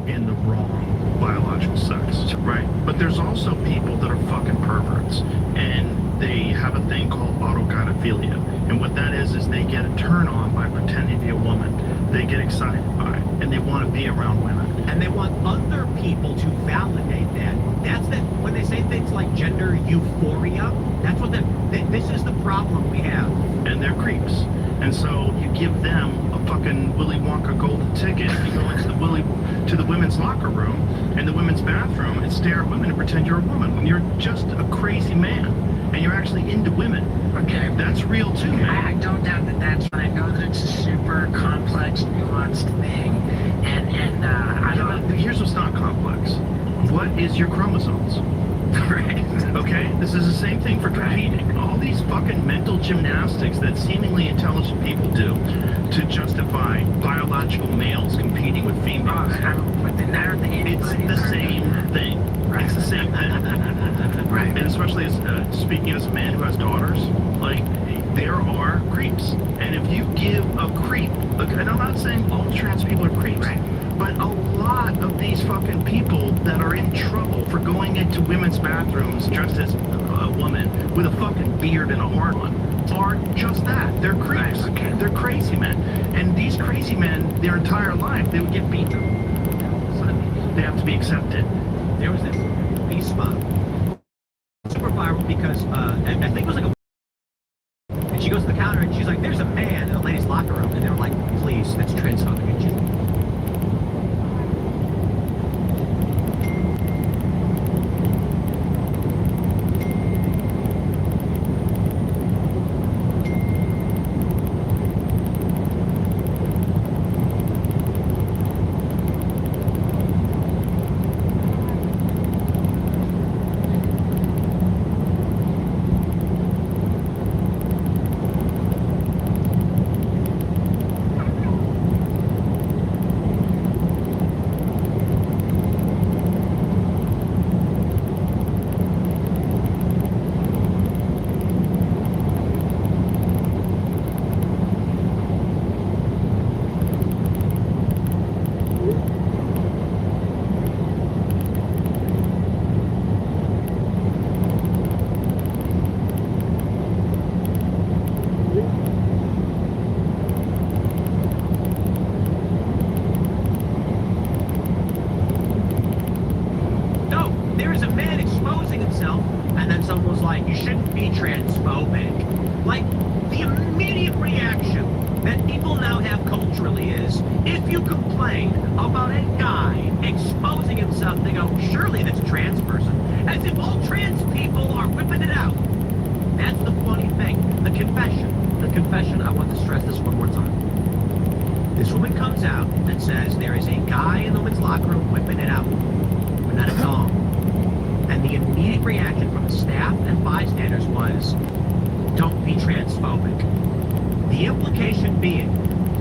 in the wrong biological sex, right? But there's also people that are fucking perverts, and they have a thing called autogynephilia. And what that is they get a turn on by pretending to be a woman. They get excited by it, and they want to be around women. And they want other people to validate that. That's that, when they say things like gender euphoria, that's what this is the problem we have. And they're creeps. And so you give them a fucking Willy Wonka golden ticket, you go into the women's locker room and the women's bathroom and stare at women and pretend you're a woman when you're just a crazy man and you're actually into women. Okay, that's real too, man. I don't doubt that that's right. I know that it's a super complex, nuanced thing, and I don't. Here's what's not complex. What is your chromosomes? Right. Okay? This is the same thing for competing. All these fucking mental gymnastics that seemingly intelligent people do to justify biological males competing with females. It's the same thing. Right. It's the same thing. Right. And especially as speaking as a man who has daughters, like, there are creeps. And if you give a creep, and I'm not saying all trans people are creeps, right, but a lot of these fucking people that are in trouble for going into women's bathrooms dressed as a woman with a fucking beard and a hard one are just that. They're creeps. Right, okay. They're crazy men. And these crazy men, their entire life, they would get beaten. So they have to be accepted. There was this bee spot. Super viral because I think it was like a... And she goes to the counter and she's like, there's a man in a ladies' locker room. And they're like, please, that's transphobic and shit. This woman comes out and says there is a guy in the women's locker room whipping it out. We're not a dog. And the immediate reaction from the staff and bystanders was, don't be transphobic. The implication being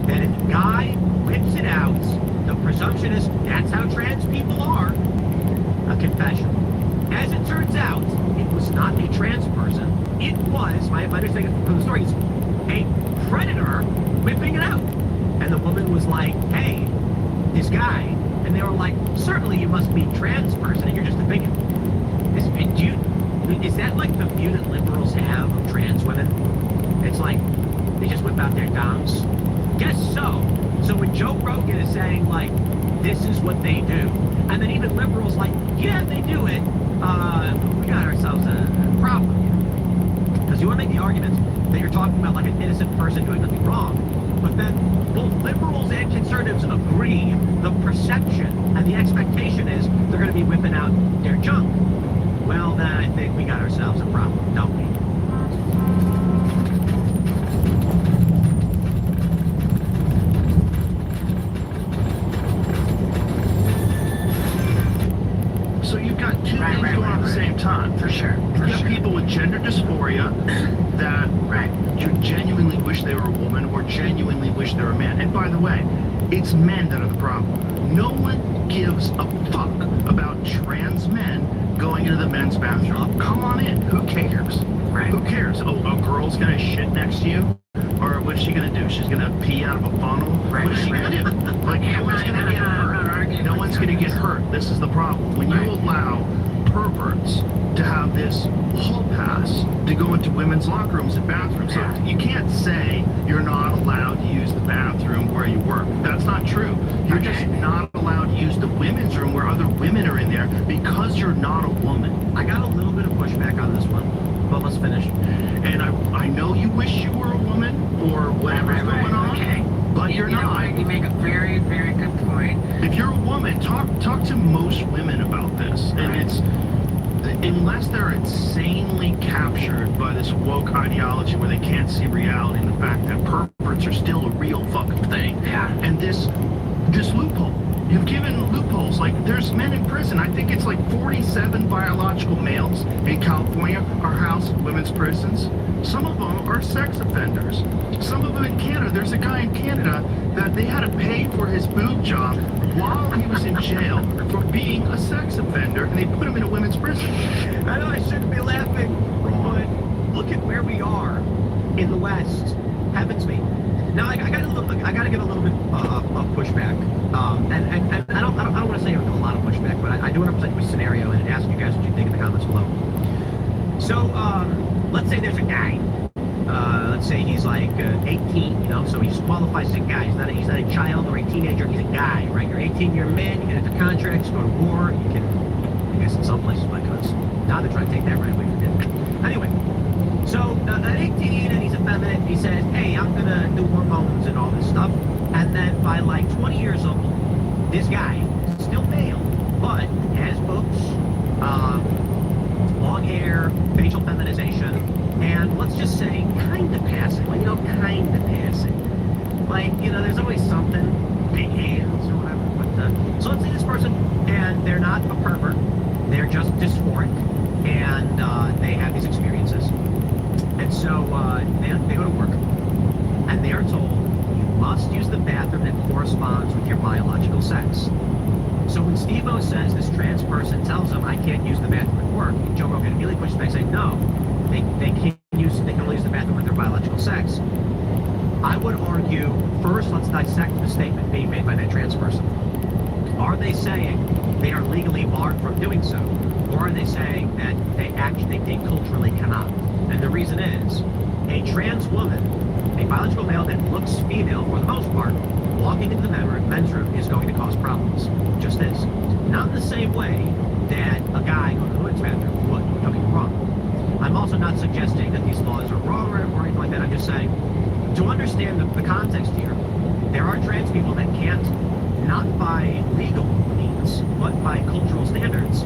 that if the guy whips it out, the presumption is that's how trans people are. A confession. As it turns out, it was not a trans person. It was, my understanding from the story, is a predator whipping it out. And the woman was like, hey, this guy. And they were like, certainly you must be a trans person and you're just a bigot. Is that like the view that liberals have of trans women? It's like, they just whip out their doms? Guess so. So when Joe Rogan is saying, like, this is what they do, and then even liberals like, yeah, they do it, we got ourselves a problem. Because you want to make the argument that you're talking about like an innocent person doing nothing wrong, but then both liberals and conservatives agree the perception and the expectation is they're going to be whipping out their junk. Well, then I think we got ourselves a problem, don't we? So you've got two things going on at the same time. For sure. You've got people with gender dysphoria that you genuinely wish they were a woman or genuinely wish they were a man. And by the way, it's men that are the problem. No one gives a fuck about trans men going into the men's bathroom. Come on in. Who cares? Who cares? Oh, a girl's gonna shit next to you? Or what's she gonna do? She's gonna pee out of a funnel? What is she gonna do? Like, no one's gonna get hurt. No one's gonna get hurt. This is the problem. When you allow perverts to have this hall pass to go into women's locker rooms and bathrooms, so you can't say you're not allowed to use the bathroom where you work. That's not true. You're just not allowed to use the women's room where other women are in there because you're not a woman. I got a little bit of pushback on this one, but let's finish. And I know you wish you were a woman or whatever's going on, but you're not. You make a very, very good point. If you're a woman, talk to most women about this, and it's unless they're insanely captured by this woke ideology where they can't see reality and the fact that perverts are still a real fucking thing. Yeah. And this loophole. You've given loopholes. Like, there's men in prison. I think it's like 47 biological males in California are housed in women's prisons. Some of them are sex offenders. Some of them in Canada. There's a guy in Canada that they had to pay for his boob job while he was in jail for being a sex offender, and they put him in a women's prison. I know I shouldn't be laughing, but look at where we are in the West. Heavens me. Now I got to give a little bit of pushback, and I don't want to say a lot of pushback, but I do want to present you a scenario and ask you guys what you think in the comments below. So let's say there's a guy. Let's say he's like 18, you know, so he qualifies as a guy. He's not a child or a teenager. He's a guy, right? You're 18, you're a man. You get into contracts, go to war. You can, I guess in some places like us. Now they're trying to take that right away from him. Anyway. So at 18 and he's effeminate, he says, hey, I'm gonna do hormones and all this stuff. And then by like 20 years old, this guy, still male, but has boobs, long hair, facial feminization, and let's just say kind of passing, like, you know, kind of passing. Like, you know, there's always something, big hands or whatever. But, so let's say this person, and they're not a pervert, they're just dysphoric, and they have these experiences. And so they go to work, and they are told, you must use the bathroom that corresponds with your biological sex. So when Steve-O says this trans person tells him, I can't use the bathroom at work, Joe Rogan immediately pushes back saying, no, they can only use the bathroom with their biological sex. I would argue, first, let's dissect the statement being made by that trans person. Are they saying they are legally barred from doing so? Or are they saying that they culturally cannot? And the reason is, a trans woman, a biological male that looks female for the most part, walking into the men's room is going to cause problems. Just is. Not in the same way that a guy going to the women's bathroom would. Don't get me wrong. I'm also not suggesting that these laws are wrong or anything like that. I'm just saying, to understand the context here, there are trans people that can't, not by legal means, but by cultural standards.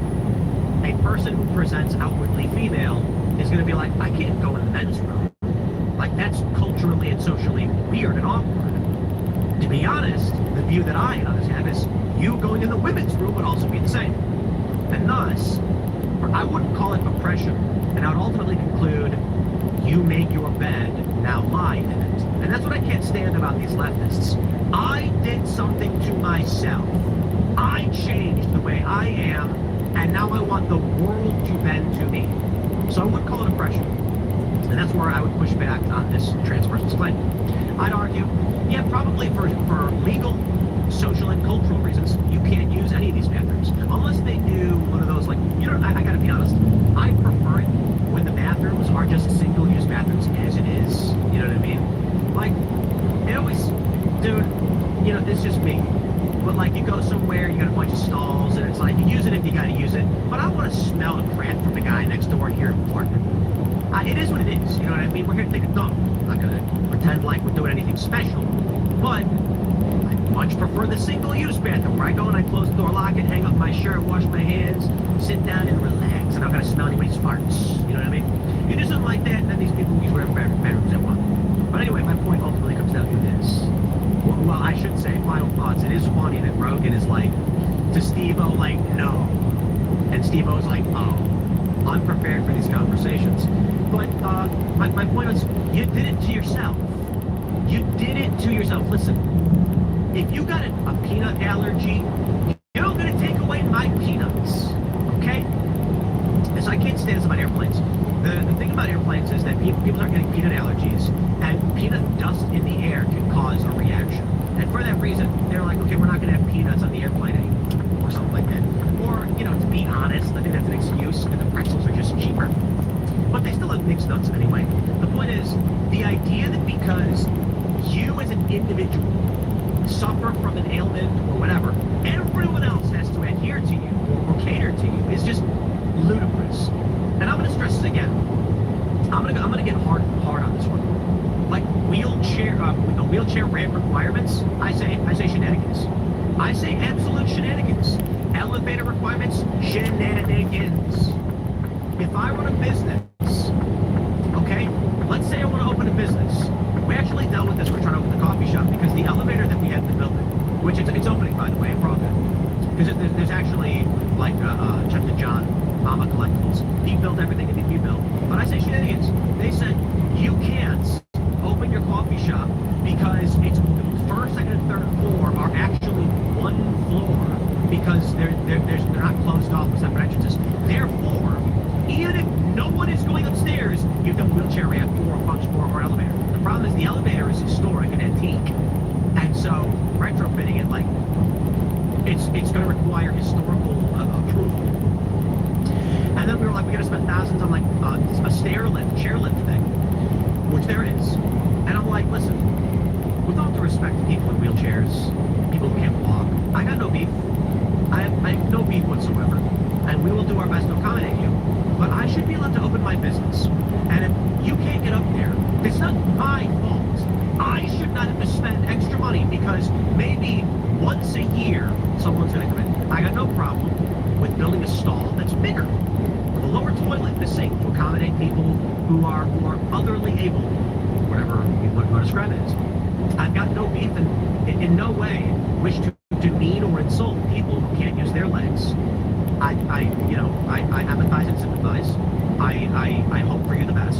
A person who presents outwardly female is going to be like, I can't go in the men's room. Like, that's culturally and socially weird and awkward. To be honest, the view that I and others have is you going in the women's room would also be the same. And thus, I wouldn't call it oppression, and I would ultimately conclude you make your bed, now lie in it. And that's what I can't stand about these leftists. I did something to myself. I changed the way I am, and now I want the world to bend to me. So I would call it oppression. And that's where I would push back on this transpersonal claim. I'd argue, yeah, probably for legal, social, and cultural reasons, you can't use any of these bathrooms. Unless they do one of those, like, you know, I gotta be honest, I prefer it when the bathrooms are just single-use bathrooms as it is. You know what I mean? Like, it always, dude, you know, it's just me. But like, you go somewhere, you got a bunch of stalls, and it's like, you use it if you gotta use it. But I want to smell the crap from the guy next door here in Portland. It is what it is, you know what I mean? We're here to take a dump. I'm not gonna pretend like we're doing anything special. But I much prefer the single-use bathroom where I go and I close the door, lock it, hang up my shirt, wash my hands, sit down and relax. I'm not gonna smell anybody's farts. You know what I mean? You do something like that, and then these people use whatever bedrooms they want. But anyway, my point ultimately comes down to this. Well, I should say, final thoughts. It is funny that Rogan is like, to Steve-O, like, no. And Steve-O's like, oh. Unprepared for these conversations. But my point is, you did it to yourself. You did it to yourself. Listen, if you got a peanut allergy, you're going to take away my peanuts. Okay? So I can't stand this about airplanes. The thing about airplanes is that people are getting peanut allergies, and peanut dust in the air can cause a reaction. And for that reason, they're like, okay, we're not going to have peanuts on the airplane anymore, or something like that. Or, you know, to be honest, I think that's an excuse, and the pretzels are just cheaper. But they still have mixed nuts anyway. The point is, the idea that because you as an individual suffer from an ailment or whatever, everyone else has to adhere to you or cater to you is just ludicrous. And I'm going to stress this again. I'm going to get hard on this one. Like wheelchair ramp requirements, I say shenanigans. I say absolute shenanigans. Elevator requirements, shenanigans. If I run a business, okay, let's say I want to open a business. We actually dealt with this. We're trying to open the coffee shop because the elevator that we had in the building, which it's opening by the way, in Broadway, because there's actually like Chuck the John, Mama Collectibles. He built everything that he built. But I say shenanigans. They said you can't open your coffee shop because it's first, second, and third floor are actually one floor because they're not closed off with separate entrances. Therefore, even if no one is going upstairs, you have a wheelchair ramp or a function or elevator. The problem is the elevator is historic and antique, and so retrofitting it like it's going to require historical approval. And then we were like, we got to spend thousands on like a chairlift thing, which there is. And I'm like, listen, with all due respect to people in wheelchairs, people who can't walk, I got no beef. I have no beef whatsoever, and we will do our best to accommodate you. But I should be allowed to open my business. And if you can't get up there, it's not my fault. I should not have to spend extra money because maybe once a year someone's going to come in. I got no problem with building a stall that's bigger, with a lower toilet and a sink to accommodate people who are otherly able, whatever you want to describe it as. I've got no beef and in no way wish to demean or insult people who can't use their legs. I empathize and sympathize. I hope for you the best.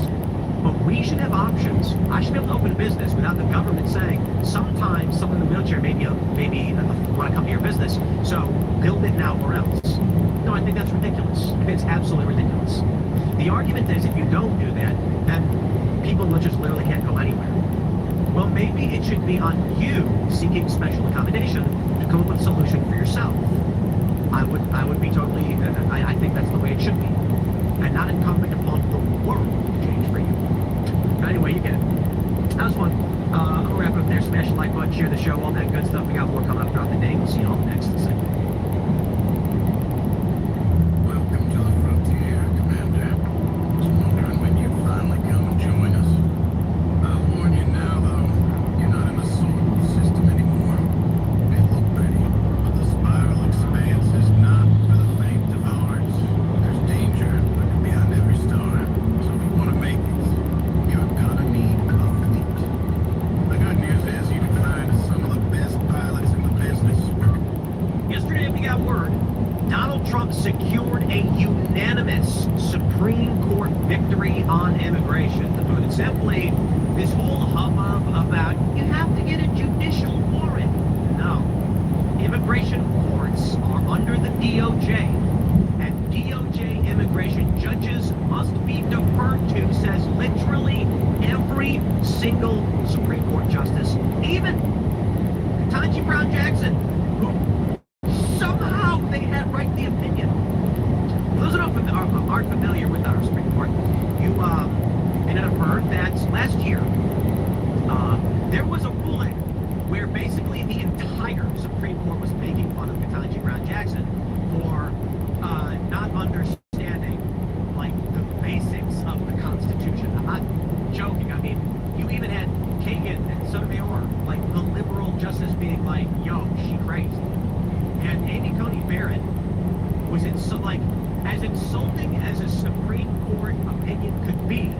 But we should have options. I should be able to open a business without the government saying, sometimes someone in a wheelchair may want to come to your business, so build it now or else. No, I think that's ridiculous. I think it's absolutely ridiculous. The argument is if you don't do that, then people will just literally can't go anywhere. Well, maybe it should be on you seeking special accommodation to come up with a solution for yourself. I would be totally, I think that's the way it should be. And not incumbent upon the world to change for you. But anyway, you get it. That was fun. I'm going to wrap it up there. Smash the like button, share the show, all that good stuff. We got more coming up throughout the day. We'll see you all next segment. Welcome to the frontier, Commander. Just wondering when you finally come and join us. I'll warn you now, though. You're not in a solar system anymore. It may look pretty, but the spiral expanse is not for the faint of heart. There's danger lurking behind every star. So if you want to make it, you're gonna need a fleet. The good news is you can find some of the on immigration. Put it simply, this whole hubbub about you have to get a judicial warrant. No. Immigration courts are under the DOJ, and DOJ immigration judges must be deferred to, says literally every single Supreme Court justice, even Ketanji Brown Jackson, who somehow they had right the opinion. Those that aren't familiar with our Supreme Court, you may not have heard that last year there was a ruling where basically the entire Supreme Court was making fun of Ketanji Brown Jackson for not understanding like the basics of the Constitution. I'm not joking. I mean, you even had Kagan and Sotomayor, like the liberal justice, being like, "Yo, she crazy," and Amy Coney Barrett was like as insulting as a Supreme Court opinion could be.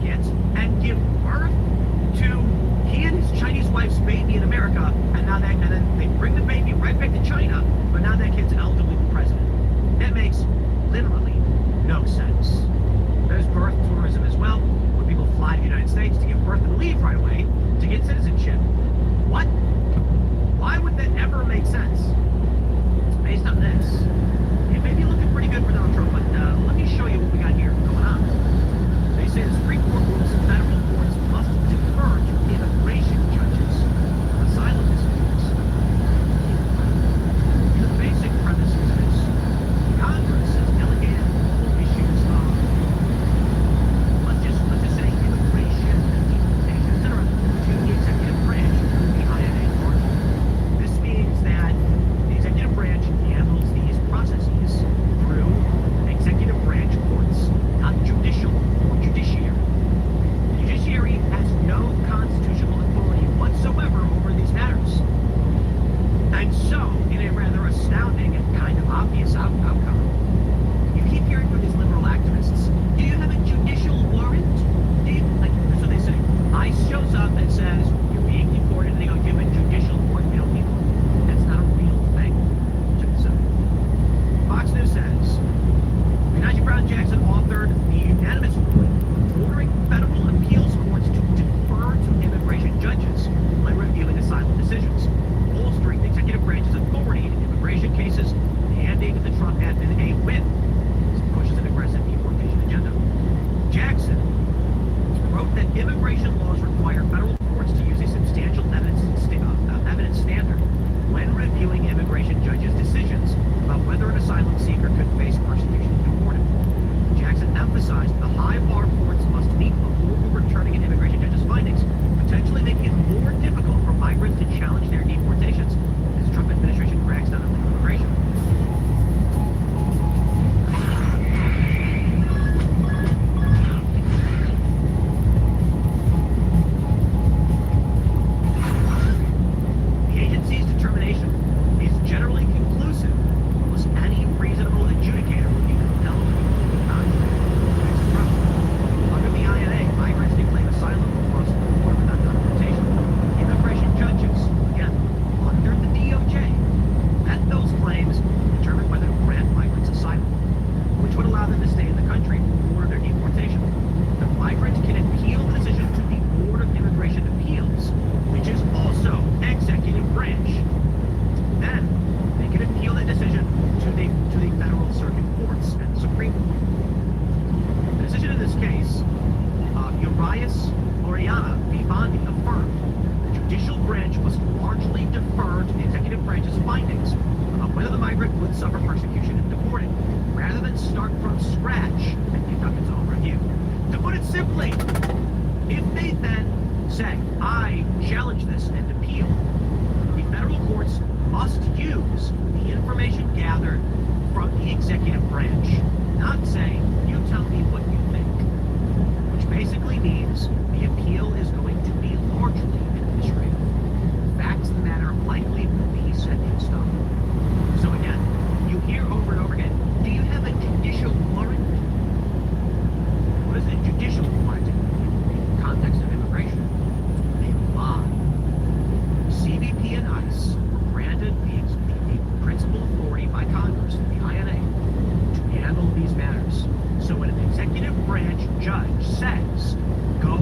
it and give birth to he and his Chinese wife's baby in America, and then they bring the baby right back to China, but now that kid's eligible to be president. That makes literally no sense. There's birth tourism as well, where people fly to the United States to give birth and leave right away to get citizenship. What? Why would that ever make sense? It's based on this. It may be looking pretty good for Donald Trump, but let me show you what we got here going on. They say the Supreme Court rules federal courts must defer to immigration judges on asylum disputes. The basic premise is this. Congress has delegated all issues of, let's just say, immigration and deportation, etc., to the executive branch, the INA authority. This means that the executive branch handles these processes through executive branch courts, not judicial or judiciary. The judiciary has no constitutional authority whatsoever over these matters. And so, in a rather astounding and kind of obvious outcome, you keep hearing from these liberal activists, do you have a judicial warrant? That's what they say. ICE shows up and says, you're being deported, and they go, do you have a judicial warrant? We don't need one. That's not a real thing. Check this out. Fox News says, Najee Brown Jackson authored the unanimous ruling ordering federal appeals courts to defer to immigration judges when reviewing asylum decisions, bolstering the executive branch's authority in immigration cases, handing the Trump admin a win. This pushes an aggressive deportation agenda. Jackson wrote that immigration laws require federal courts to use a substantial evidence standard when reviewing immigration judges' decisions about whether an asylum seeker could face persecution if deported. Jackson emphasized the high bar courts must meet before overturning an immigration judge's findings, potentially making it more difficult for migrants to challenge their deportations as the Trump administration cracks down on immigration. The agency's determination is generally conclusive. Almost any reasonable adjudicator would be compelled to conclude the contrary. Under the INA, migrants may claim asylum across the board without documentation. Immigration judges, again, under the DOJ, vet those claims and determine whether to grant migrants asylum, which would allow them to stay in the country before their deportation. The migrant can appeal the decision to the Board of Immigration Appeals, which is also executive branch. Then they can appeal that decision to the federal circuit courts and the Supreme Court. The decision in this case, Urias Oriana v. Bondi affirmed the judicial branch must largely defer to the executive branch's findings about whether the migrant would suffer persecution if deported, rather than start from scratch and conduct its own review. To put it simply, if they then say, I challenge this and appeal, the federal courts must use the information gathered from the executive branch, not say, you tell me what you think, which basically means the appeal is going to be largely administrative. Facts of the matter likely will be set in stone. So again, you hear over and over again, do you have a judicial warrant? What is a judicial warrant in the context of immigration? They lie. CBP and ICE were granted the principal authority by Congress, the INA, to handle these matters. So when an executive branch judge says, go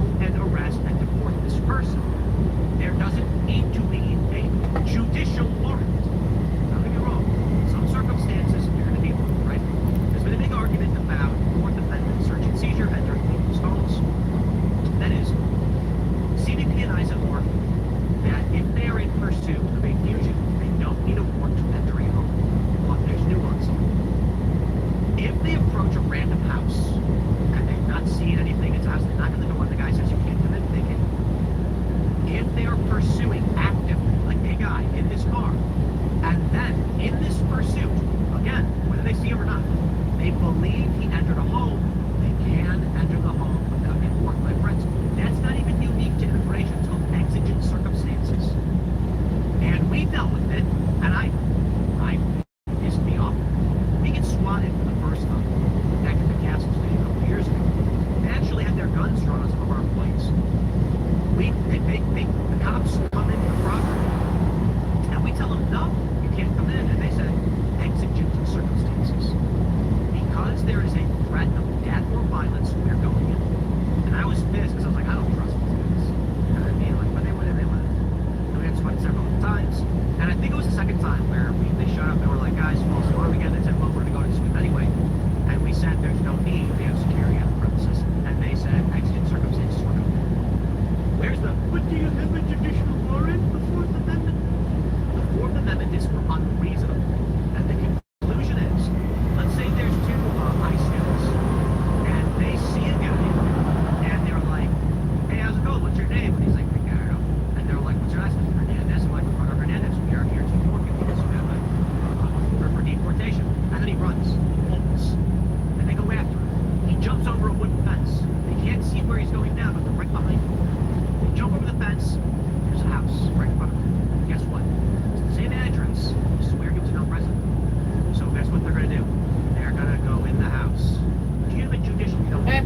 of our employees. The cops come into the property, and we tell them, no, you can't come in. And they said, exigent circumstances. Because there is a threat of death or violence, we're going in. And I was pissed because I was like, I don't trust these guys. You know what I mean? Like, but they went in, they left. And we had to fight several times. And I think it was the second time where they showed up and were like, guys, false alarm again. They said, well, we're going to go to the sweep anyway. And we said, there's no need. We have security on the premises. And they said, exigent circumstances, we're going in. Where's the, what do you have a judicial warrant? The Fourth Amendment? The Fourth Amendment is for unreasonable. And the conclusion is, let's say there's two high students, and they see a guy, and they're like, hey, how's it going? What's your name? And he's like, Ricardo. And they're like, what's your last name? Hernandez. I'm like, Ricardo Hernandez. We are here to deport you because you have a for deportation. And then he runs, homeless. And they go after him. He jumps over a wooden fence. They can't see where he's going down, but they're right behind him. They jump over the fence. There's a house right in front of them. Guess what? It's the same address. This is where he was no resident. So guess what they're going to do? They're going to go in the house. Human judicial, you know, that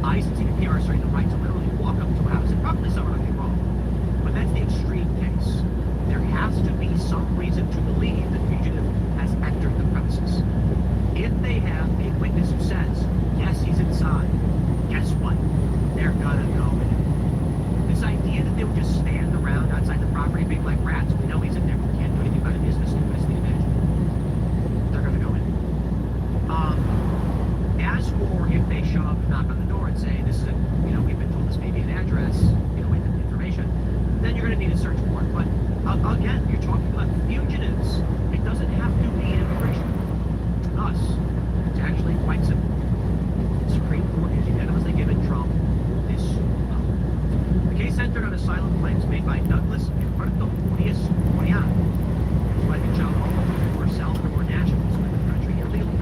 ICE and CBP are asserting the right to literally walk up to a house and probably someone nothing wrong. But that's the extreme case. There has to be some reason to believe the fugitive has entered the premises. If they have a witness who says, yes, he's inside, guess what? They're gonna go in. This idea that they would just stand around outside the property being like rats, we know he's in there, we can't do anything about it, is the stupidest thing imaginable. They're gonna go in. As for if they show up and knock on the door and say, this is a, you know, we've been told this may be an address, you know, with the information, then you're gonna need a search warrant. But again, you're talking about fugitives. It doesn't have to be immigration. Thus, it's actually quite simple. The Supreme Court has unanimously given Trump this power. The case centered on asylum claims made by Douglas and Puerto Urias Moriano, whose wife and child were Salvador nationals who in the country illegally.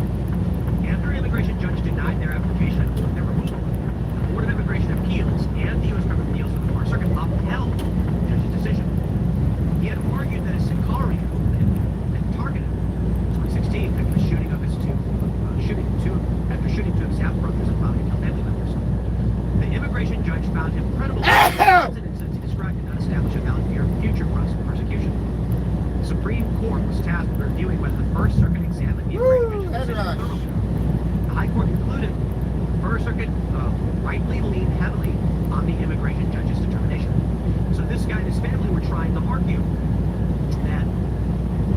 After an immigration judge denied their application and ordered their removal, the Board of Immigration Appeals and the U.S. Court of Appeals for the Fourth Circuit upheld the judge's decision. He had argued that a Sicario had targeted him in 2016 after the shooting of his two of his half-brothers and family members. The immigration judge found him credible incidents that he described did not establish a valid fear of future persecution. The Supreme Court was tasked with reviewing whether the First Circuit examined the immigration decision thoroughly. The High Court concluded the First Circuit rightly leaned heavily on the immigration judge's determination. So this guy and his family were trying to argue that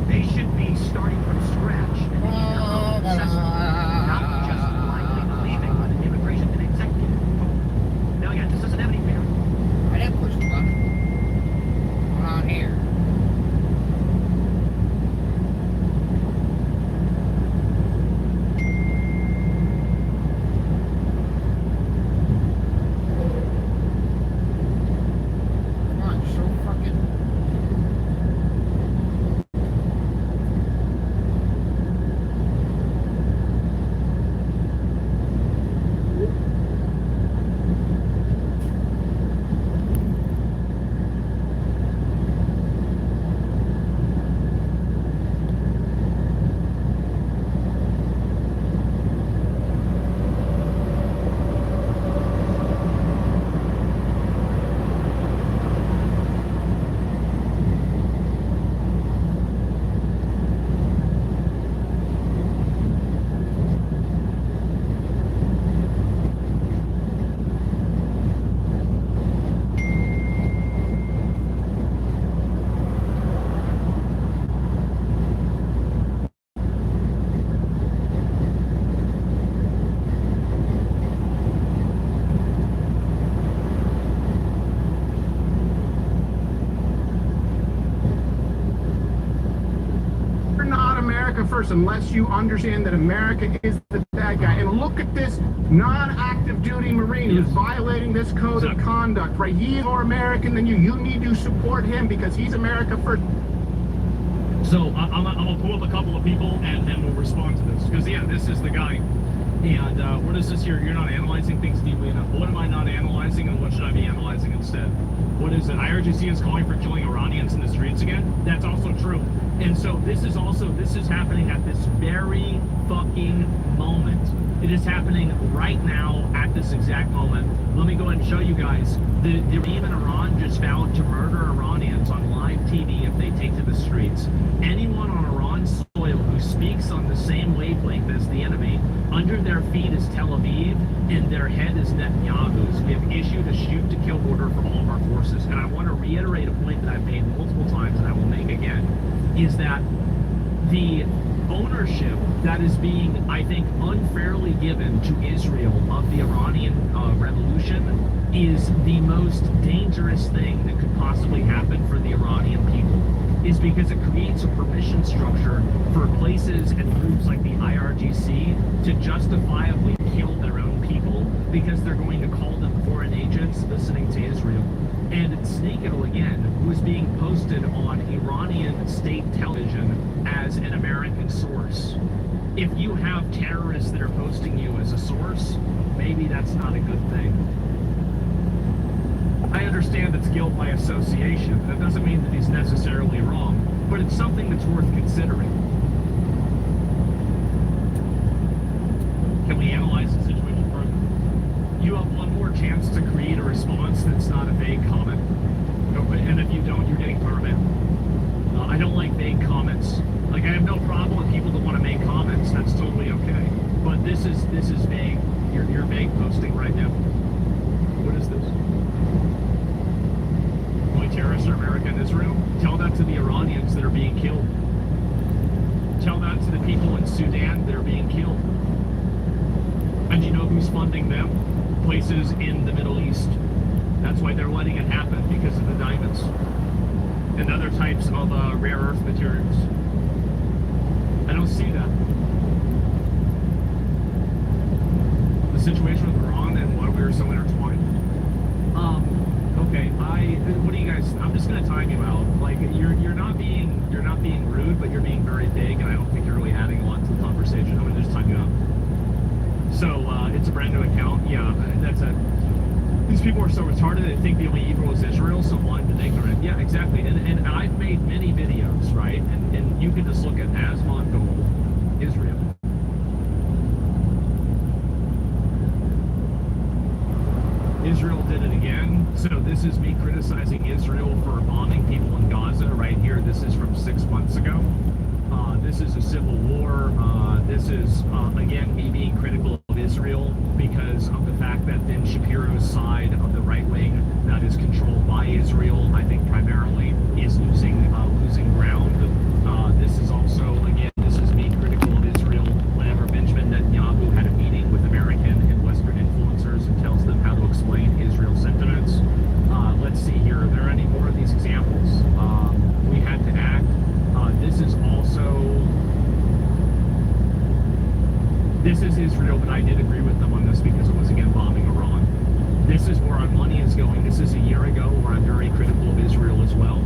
they should be starting from scratch and making their own assessment, not just blindly believing what an immigration and executive told them. Now again, this doesn't have any bearing. I didn't push the button. What's on here? First, unless you understand that America is the bad guy. And look at this non-active duty Marine who's violating this code of conduct, right? He is more American than you. You need to support him because he's America first. So I'm gonna pull up a couple of people and then we'll respond to this. Because yeah, this is the guy And what is this here? You're not analyzing things deeply enough. What am I not analyzing, and what should I be analyzing instead? What is it? IRGC is calling for killing Iranians in the streets again? That's also true. And so this is happening at this very fucking moment. It is happening right now at this exact moment. Let me go ahead and show you guys. The regime in Iran just vowed to murder Iranians on live TV if they take to the streets. Anyone on Iran's soil who speaks on the same wavelength as the enemy, under their feet is Tel Aviv, and their head is Netanyahu's. We have issued a shoot-to-kill order for all of our forces. And I want to reiterate a point that I've made multiple times, and I will make again, is that the ownership that is being, I think, unfairly given to Israel of the Iranian revolution is the most dangerous thing that could possibly happen for the Iranian people, is because it creates a permission structure for places and groups like the IRGC to justifiably kill their own people because they're going to call them foreign agents listening to Israel. And Snake Oil, again, was being posted on Iranian state television as an American source. If you have terrorists that are posting you as a source, maybe that's not a good thing. I understand it's guilt by association. That doesn't mean that he's necessarily wrong, but it's something that's worth considering. Can we analyze the situation further? You have one more chance to create a response that's not a vague comment. And if you don't, you're getting permit. I don't like vague comments. Like, I have no problem with people that want to make comments. That's totally okay. But this is vague. You're vague posting right now. What is this? Only terrorists are America and Israel? Tell that to the Iranians that are being killed. Tell that to the people in Sudan that are being killed. And you know who's funding them? Places in the Middle East. That's why they're letting it happen, because of the diamonds and other types of rare earth materials. I don't see that. The situation with Iran and why we are so intertwined. Okay, what do you guys? I'm just gonna time you out. Like, you're not being rude, but you're being very vague, and I don't think you're really adding a lot to the conversation. I'm gonna just time you out. So it's a brand new account. Yeah, that's it. These people are so retarded, they think the only evil is Israel, so blind and ignorant. Yeah, exactly. And I've made many videos, right? And you can just look at Asmon Gold, Israel. Israel did it again. So this is me criticizing Israel for bombing people in Gaza right here. This is from 6 months ago. This is a civil war. This is, again, me being critical of Israel because of the fact that Ben Shapiro's side of the right wing that is controlled by Israel, I think primarily, is losing ground. This is also, again, this is me critical of Israel whenever Benjamin Netanyahu had a meeting with American and Western influencers and tells them how to explain Israel's sentiments. Let's see here. Are there any more of these examples? We had to act. This is Israel, but I did agree with them on this because it was, again, bombing Iran. This is where our money is going. This is a year ago where I'm very critical of Israel as well.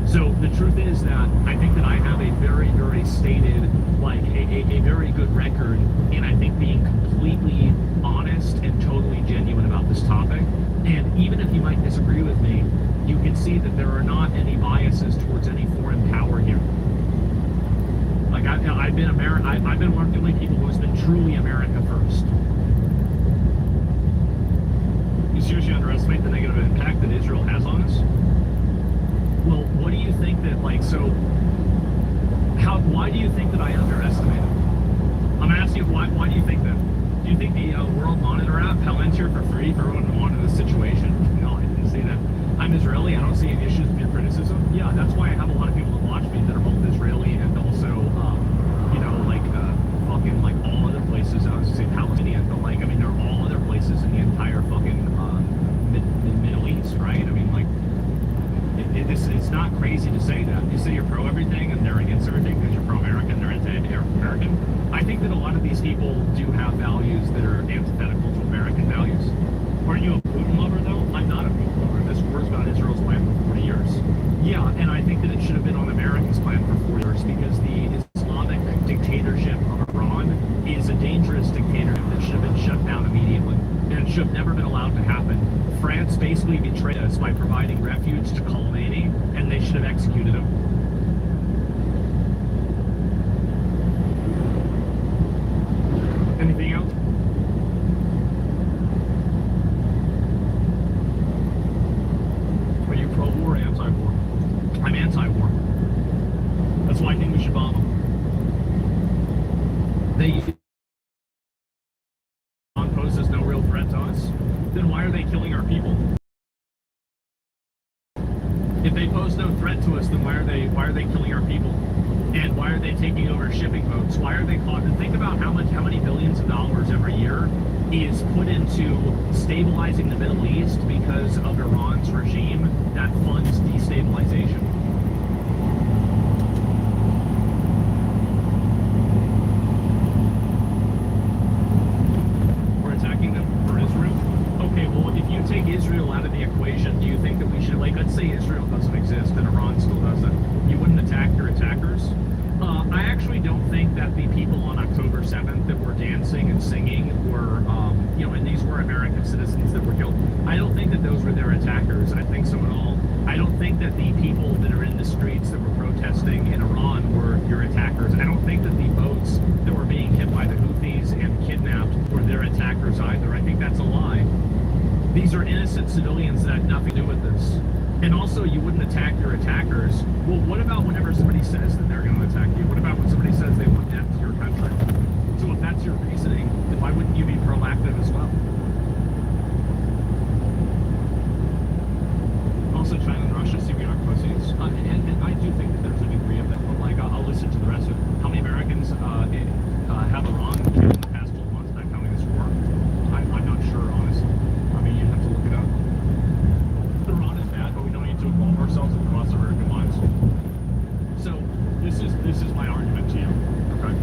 So the truth is that I think that I have a very, very stated, like, a very good record in, I think, being completely honest and totally genuine about this topic. And even if you might disagree with me, you can see that there are not any biases towards any foreign power here. Like, I've been one of the only people who has been truly America first. You seriously underestimate the negative impact that Israel has on us? Well, what do you think that, like, so, why do you think that I underestimate it? I'm asking you, why do you think that? Do you think the World Monitor app, Palantir for free for everyone who wanted this situation? No, I didn't see that. I'm Israeli, I don't see any issues with your criticism. Yeah, that's why I have a lot of people that watch me that are both Israeli and also, fucking, like, all other places. I was going to say Palestinian, but, like, I mean, there are all other places in the entire fucking Middle East, right? I mean, like, it's not crazy to say that. You say you're pro-everything and they're against everything because you're pro-American, they're anti-American. I think that a lot of these people do have values that are antithetical to American values. Are you a Putin lover, though? I'm not a Putin lover. This war's been on Israel's plan for 40 years. Yeah, and I think that it should have been on America's plan for 4 years because the Islamic dictatorship of Iran is a dangerous dictatorship that France basically betrayed us by providing refuge to Khamenei, and they should have executed him. Anything else? Are you pro-war or anti-war? I'm anti-war. That's why I think we should bomb them. They poses no real threat to us. Then why are they killing our people? If they pose no threat to us, then why are they killing our people? And why are they taking over shipping boats? Why are they think about how many billions of dollars every year is put into stabilizing the Middle East because of Iran's regime that funds destabilization. We're attacking them for Israel? Okay, well, if you take Israel out of the equation, do you think that we should, like, let's say Israel doesn't exist and Iran still doesn't, you wouldn't attack your attackers? I actually don't think that the people on October 7th that were dancing and singing were, and these were American citizens that were killed. I don't think that those were their attackers. I think so at all. I don't think that the people that are in the streets that were protesting in Iran were your attackers. I don't think that the boats that were being hit by the Houthis and kidnapped were their attackers either. I think that's a lie. These are innocent civilians that had nothing to do with this. And also, you wouldn't attack your attackers. Well, what about whenever somebody says that they're going to attack you? What about when somebody says they want death to your country? So if that's your reasoning, then why wouldn't you be proactive as well? Also, China and Russia seem to be our pussies. And I do think that there's a degree of that. But, like, I'll listen to the rest of it. How many Americans have Iran in the past 12 months by counting this war? I'm not sure, honestly. I mean, you'd have to look it up. Iran is bad, but we don't need to involve ourselves in cross American lines. So this is my argument to you, okay?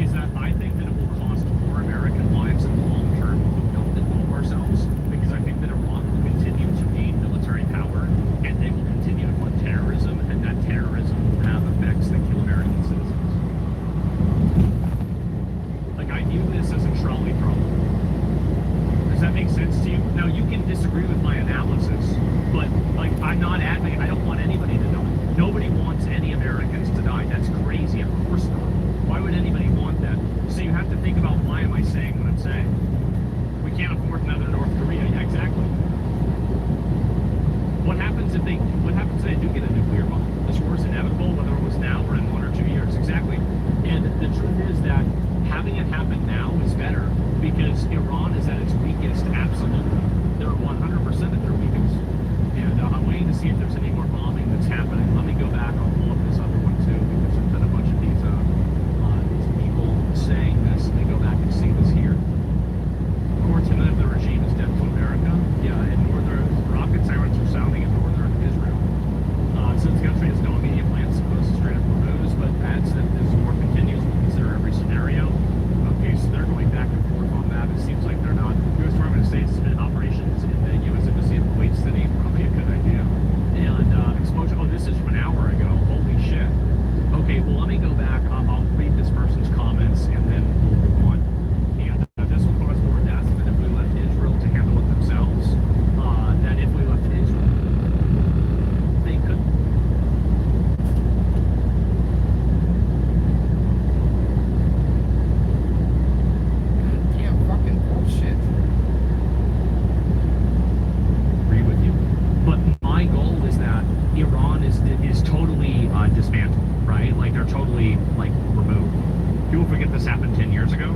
Is that I think that it will cost more American lives in the long term if we don't involve ourselves, because I think that Iran will continue to gain military power, and they will continue to fund terrorism, and that terrorism will have effects that kill American citizens. Like, I view this as a trolley problem. Does that make sense to you? Now, you can disagree with my analysis, but, like, I'm not advocating. I don't want anybody to die. Nobody wants any Americans to die. That's crazy. Of course not. Why would anybody want that? So you have to think about, why am I saying what I'm saying? We can't afford another North Korea. Yeah, exactly. What happens if they do get a nuclear bomb? This war is inevitable, whether it was now or in 1 or 2 years. Exactly. And the truth is that having it happen now is better, because Iran is at its weakest, absolutely. They're 100% at their weakest. And I'm waiting to see if there's any more bombing that's happening. Let me go back. I'll pull up this other one too, because there's been a bunch of these people saying this. Let me go back and see this here. Core tenet of the regime is death to America. Yeah, and northern rocket sirens are sounding in northern Israel. Since the country has no immediate plans to post straight up remove, but adds that this war continues, we'll consider every scenario. Okay, so they're going back and forth on that. It seems like they're not. U.S. Department of State suspended operations in the U.S. Embassy in Kuwait City. Probably a good idea. And exposure. Oh, this is from an hour ago. Holy shit. Okay, well, let me go back. I'll read this person's comments, and then we'll move on. And this will cause more deaths than if we left Israel to handle it themselves. Than if we left Israel. They could. Iran is totally dismantled, right? Like, they're totally, like, removed. People forget this happened 10 years ago.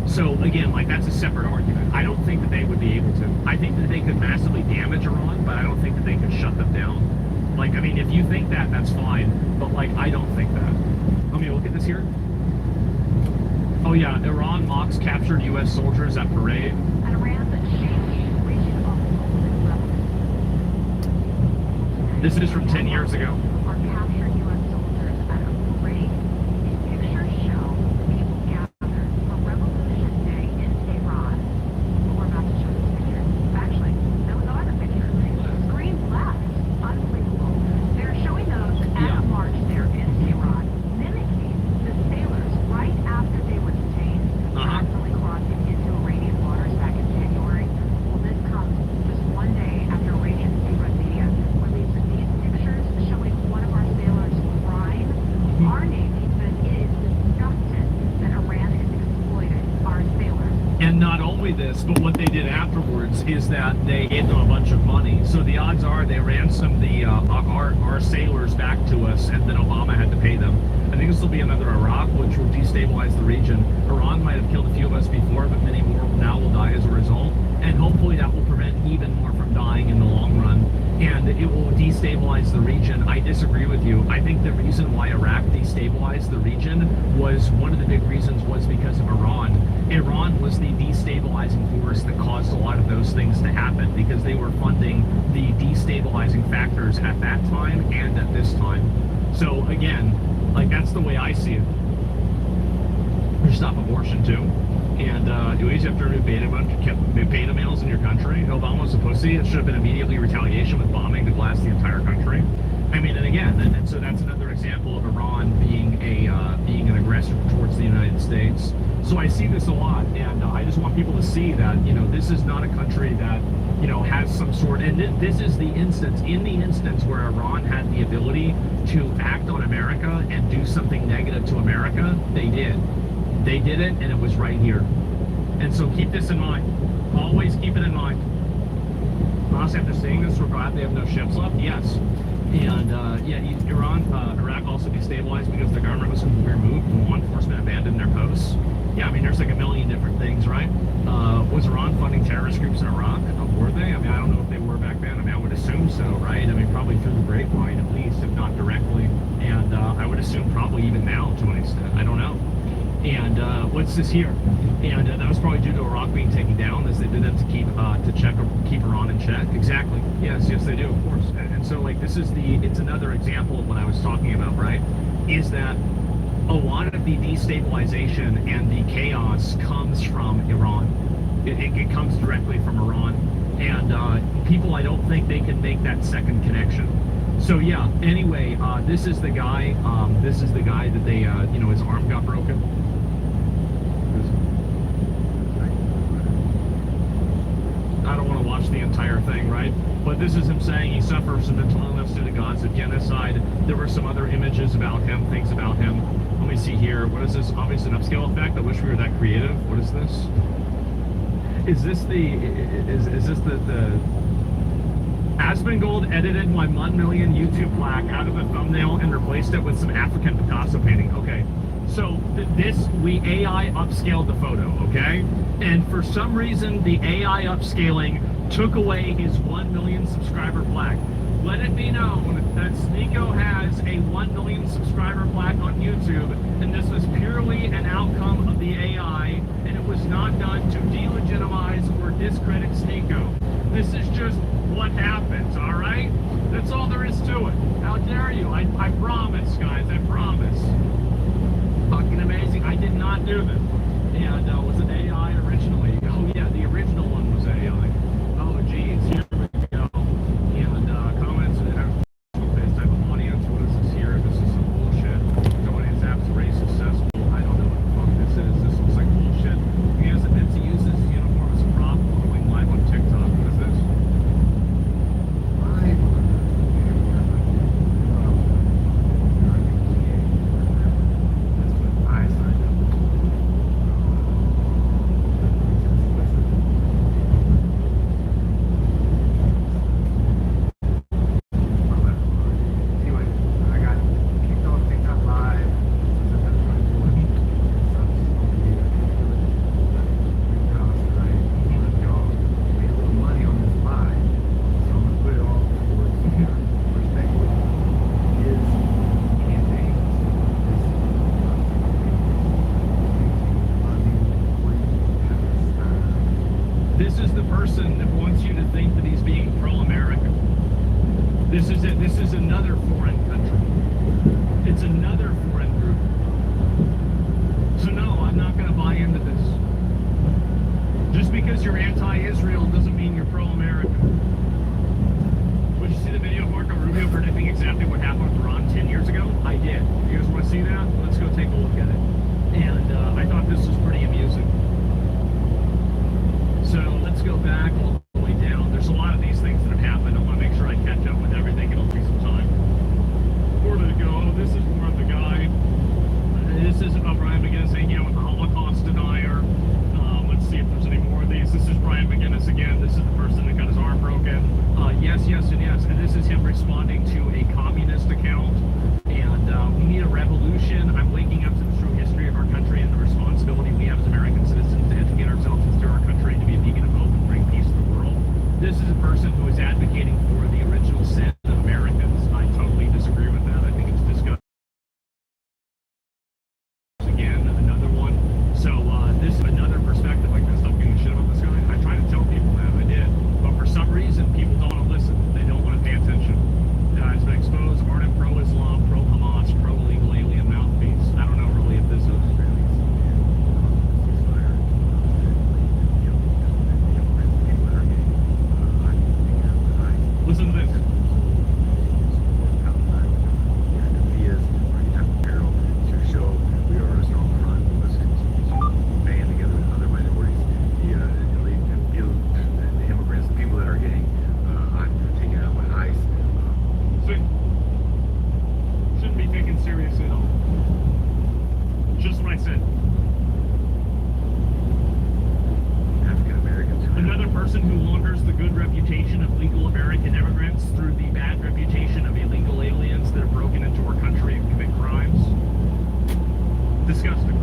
So, again, like, that's a separate argument. I don't think that they would be able to. I think that they could massively damage Iran, but I don't think that they could shut them down. Like, I mean, if you think that, that's fine. But, like, I don't think that. Let me look at this here. Oh, yeah, Iran mocks captured U.S. soldiers at parade. This is from 10 years ago. me this, but what they did afterwards is that they gave them a bunch of money. So the odds are they ransomed our sailors back to us, and then Obama had to pay them. I think this will be another Iraq, which will destabilize the region. Iran might have killed a few of us before, but many more now will die as a result. And hopefully that will prevent even more from dying in the long run. And it will destabilize the region. I disagree with you. I think the reason why Iraq destabilized the region was, one of the big reasons was because of Iran. Iran was the destabilizing force that caused a lot of those things to happen, because they were funding the destabilizing factors at that time and at this time. So again, like, that's the way I see it. Stop abortion too. And do you have to remove beta males in your country? Obama was supposed to. It should have been immediately retaliation with bombing to blast the entire country. I mean, and again, and so that's another example of Iran being an aggressor towards the United States. So I see this a lot, and I just want people to see that, you know, this is not a country that, you know, has some sort, and this is the instance, where Iran had the ability to act on America and do something negative to America. They did. They did it, and it was right here. And so keep this in mind. Always keep it in mind. Honestly, after seeing this, we're glad they have no ships left. Yes. And yeah, Iraq also destabilized because the government was completely removed and law enforcement abandoned their posts. Yeah, I mean, there's like a million different things, right? Was Iran funding terrorist groups in Iraq? Were they? I mean, I don't know if they were back then. I mean, I would assume so, right? I mean, probably through the grapevine at least, if not directly. And I would assume probably even now to an extent. I don't know. And what's this here? And that was probably due to Iraq being taken down, as they did that to keep Iran in check. Exactly. Yes, they do, of course. And so, like, it's another example of what I was talking about, right? Is that a lot of the destabilization and the chaos comes from Iran. It comes directly from Iran. And people, I don't think they can make that second connection. So yeah, anyway, this is the guy that they, you know, his arm got broken. I don't want to watch the entire thing, right? But this is him saying he suffers from mental illness due to Gaza genocide. There were some other images about him, things about him. Let me see here. What is this? Obviously an upscale effect. I wish we were that creative. What is this? Is this the Asmongold edited my 1 million YouTube plaque out of the thumbnail and replaced it with some African Picasso painting. Okay, so we AI upscaled the photo, okay? And for some reason, the AI upscaling took away his 1 million subscriber plaque. Let it be known that Sneako has a 1 million subscriber plaque on YouTube, and this was purely an outcome of the AI, and it was not done to delegitimize or discredit Sneako. This is just what happens, all right? That's all there is to it. How dare you? I promise, guys, I promise. Fucking amazing. I did not do this. And was it AI originally? Oh yeah, the original one was AI. Oh geez, here we go. And comments and this type of audience. What is this here? This is some bullshit. The audience app's very successful. I don't know what the fuck this is. This looks like bullshit. He has admits he uses his uniform as a prop going live on TikTok. What is this? This is the person that wants you to think that he's being pro-American. This is it. This is another foreign country. It's another foreign group. So no, I'm not going to buy into this. Just because you're anti-Israel doesn't mean you're pro-American. Would you see the video of Marco Rubio predicting exactly what happened with Iran 10 years ago? I did. You guys want to see that? Let's go take a look at it. And I thought this was pretty amusing. So let's go back all the way down. There's a lot of these things that have happened. I want to make sure I catch up with everything. It'll take some time. Where did it go? This is more of the guy. This is Brian McGinnis saying, you know, a Holocaust denier. Let's see. see if there's any more of these. This is Brian McGinnis again. This is the person that got his arm broken. Yes, yes, and yes. And this is him responding to a communist account. And we need a revolution. I'm waking up to the true history of our country and the responsibility we have as American citizens to educate ourselves and steer our country to be a beacon of hope and bring peace to the world. This is a person who is advocating for the original sin of Americans. I totally disagree with that. I think it's disgusting. Again, another one. So this is another perspective. Like, I stopped giving a shit about this guy. I try to tell people that I did, but for some reason, people don't want to listen. They don't want to pay attention. It's been exposed. Ardent pro-Islam, pro-Hamas, pro-illegal alien mouthpiece. I don't know really if this is. Listen to this. Shouldn't be taken seriously at all. Just what I said. Another person who launders the good reputation of legal American immigrants through the bad reputation of illegal aliens that have broken into our country and commit crimes. Disgusting.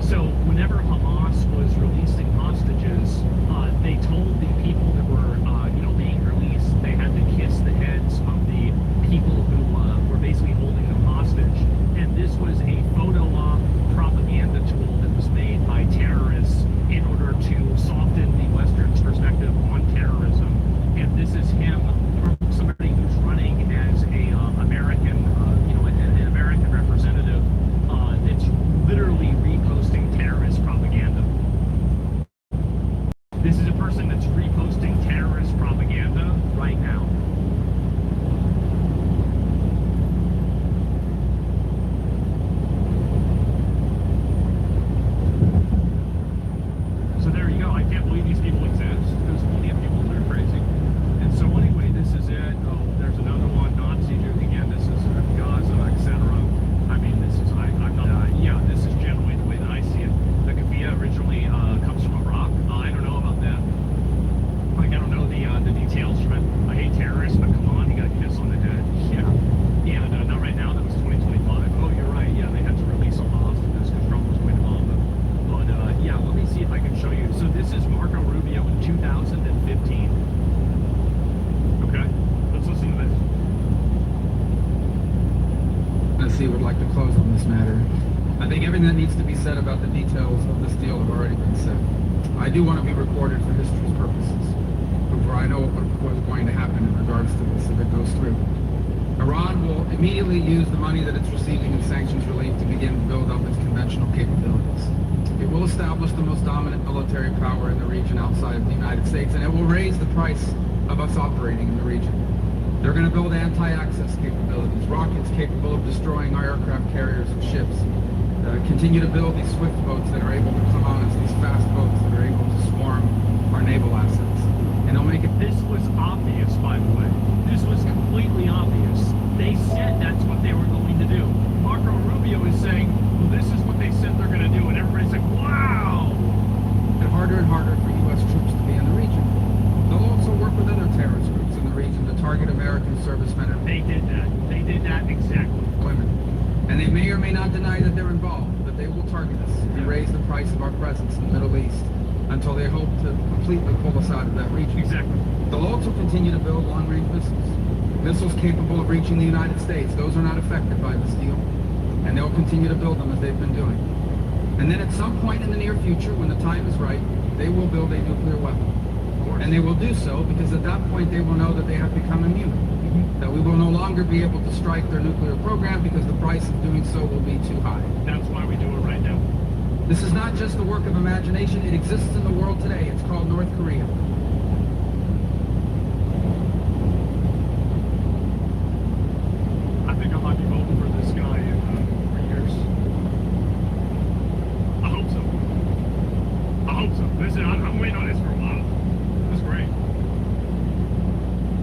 So DNC would like to close on this matter. I think everything that needs to be said about the details of this deal have already been said. I do want to be recorded for history's purposes, before I know what is going to happen in regards to this if it goes through. Iran will immediately use the money that it's receiving in sanctions relief to begin to build up its conventional capabilities. It will establish the most dominant military power in the region outside of the United States, and it will raise the price of us operating in the region. They're going to build anti-access capabilities, rockets capable of destroying our aircraft carriers and ships, continue to build these swift boats that are able to come on us, these fast boats that are able to swarm our naval assets. And they'll make it... This was obvious, by the way. This was completely obvious. They said that's what they were going to do. Marco Rubio is saying, well, this is what they said they're going to do, and everybody's like, wow! And harder for U.S. troops to be in the region. They'll also work with other terrorist groups in the region to target American servicemen. They did that. They did that exactly. Women. And they may or may not deny that they're involved, but they will target us and raise the price of our presence in the Middle East until they hope to completely pull us out of that region. Exactly. They'll also continue to build long-range missiles. Missiles capable of reaching the United States. Those are not affected by this deal. And they'll continue to build them as they've been doing. And then at some point in the near future, when the time is right, they will build a nuclear weapon. And they will do so because at that point they will know that they have become immune. That we will no longer be able to strike their nuclear program because the price of doing so will be too high. That's why we do it right now. This is not just the work of imagination. It exists in the world today. It's called North Korea. I think I might be voting for this guy in 3 years. I hope so. I hope so. Listen, I'm waiting on this for a while. That's great.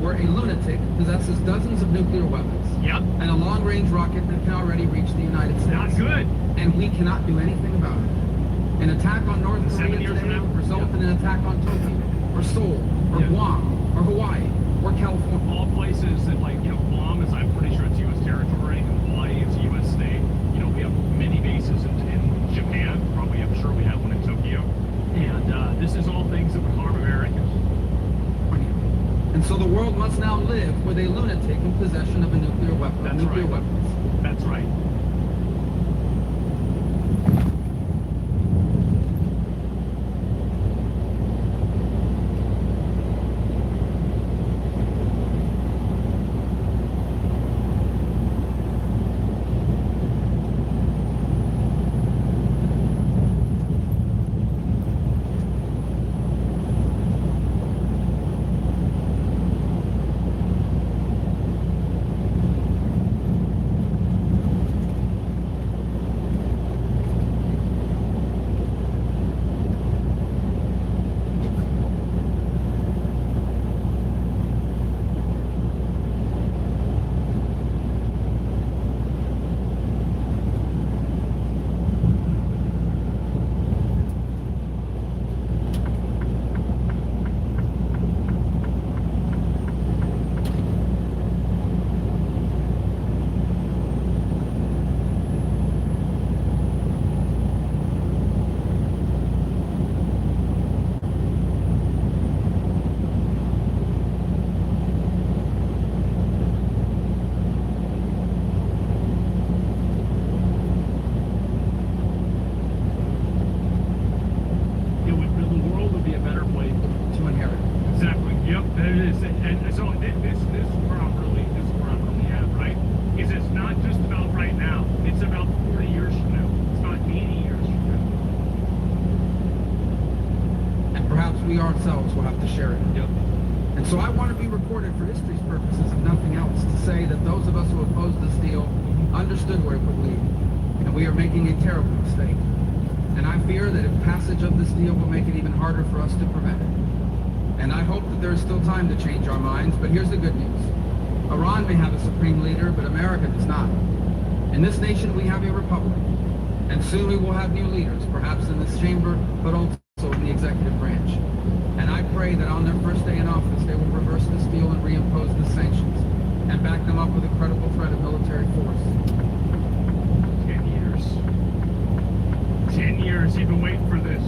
Where a lunatic possesses dozens of nuclear weapons. Yep. And a long-range rocket that can already reach the United States. Not good. And we cannot do anything about it. An attack on North Korea today would result in an attack on Tokyo, or Seoul, or Guam, or Hawaii, or California. All places that, like, Guam is, I'm pretty sure it's U.S. territory, and Hawaii is a U.S. state. We have many bases in Japan. Probably, I'm sure we have one in Tokyo. And this is all things that would harm Americans. And so the world must now live with a lunatic in possession of a nuclear weapon. That's nuclear right. weapons. That's right. we ourselves will have to share it. Yep. And so I want to be recorded for history's purposes, if nothing else, to say that those of us who opposed this deal understood where it would lead. And we are making a terrible mistake. And I fear that if passage of this deal will make it even harder for us to prevent it. And I hope that there is still time to change our minds, but here's the good news. Iran may have a supreme leader, but America does not. In this nation, we have a republic. And soon we will have new leaders, perhaps in this chamber, but also in the executive branch. And I pray that on their first day in office, they will reverse this deal and reimpose the sanctions, and back them up with a credible threat of military force. 10 years. 10 years you've been waiting for this.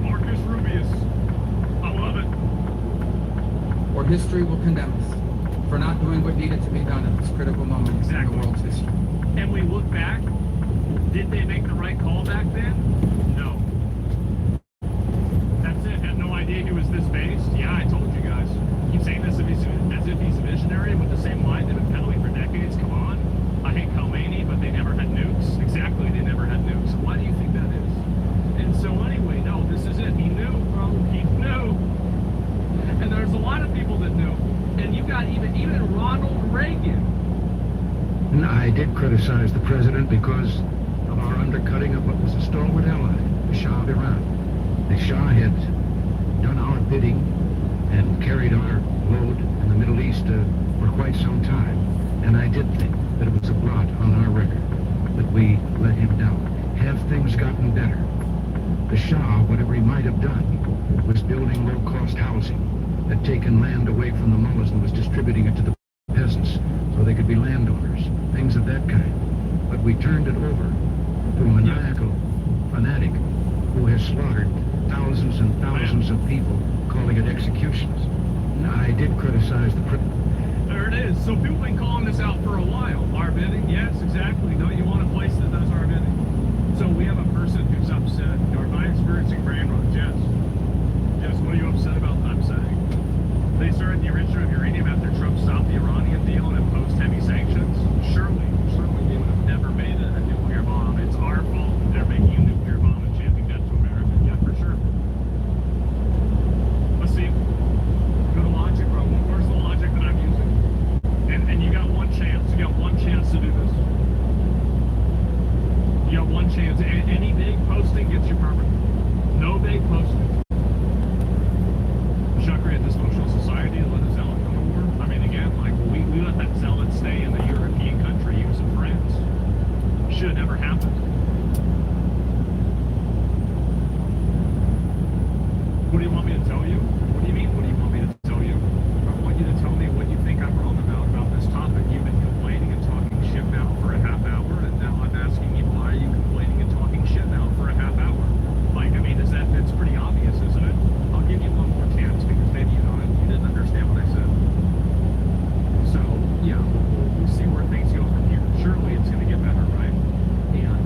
Marcus Rubius. I love it. Or history will condemn us. for not doing what needed to be done at this critical moment in the world's history. And we look back, did they make the right call back then? No. That's it. Had no idea he was this based. Yeah, I told you guys. Keep saying this as if he's a visionary with the same line they've been peddling for decades. Come on. I hate Khomeini, but they never had nukes. Exactly, they never had nukes. Why do you think that is? And so anyway, no, this is it. He knew, bro. He knew. And there's a lot of people that knew. And you got even Ronald Reagan. And I did criticize the president because of our undercutting of what was a stalwart ally, the Shah of Iran. The Shah had done our bidding and carried our load in the Middle East for quite some time. And I did think that it was a blot on our record, that we let him down. Have things gotten better? The Shah, whatever he might have done, was building low-cost housing, had taken land away from the mullahs and was distributing it to the peasants so they could be landowners, things of that kind. But we turned it over to a maniacal fanatic who has slaughtered thousands and thousands of people, calling it executions. I did criticize the There it is. So people have been calling this out for a while. Our bidding? Yes, exactly. No, you want a place that does our bidding. So we have a person who's upset. Am I experiencing brain rot? Jess, what are you upset about that I'm saying? They started the enrichment of uranium after Trump stopped the Iranian deal and imposed heavy sanctions. Surely they would have never made a nuclear bomb. It's our fault they're making a nuclear bomb and chanting death to America. Yeah, for sure. Let's see. Go to logic, bro. Where's the logic that I'm using? And you got one chance. You got one chance to do this. You got one chance. Any big posting gets you permanent. No big posting. We should create a dysfunctional society and let a zealot come to war. I mean, again, like, we let that zealot stay in the European country, he was in France. Should have never happened. What do you want me to tell you? What do you mean, what do you want me to tell you? I want you to tell me what you think I'm wrong about this topic. You've been complaining and talking shit now for a half hour, and now I'm asking you, why are you complaining and talking shit now for a half hour? Like, I mean, it's pretty obvious, isn't it? I'll give you one more chance because maybe you didn't understand what I said. So, yeah, we'll see where things go from here. Surely it's going to get better, right? And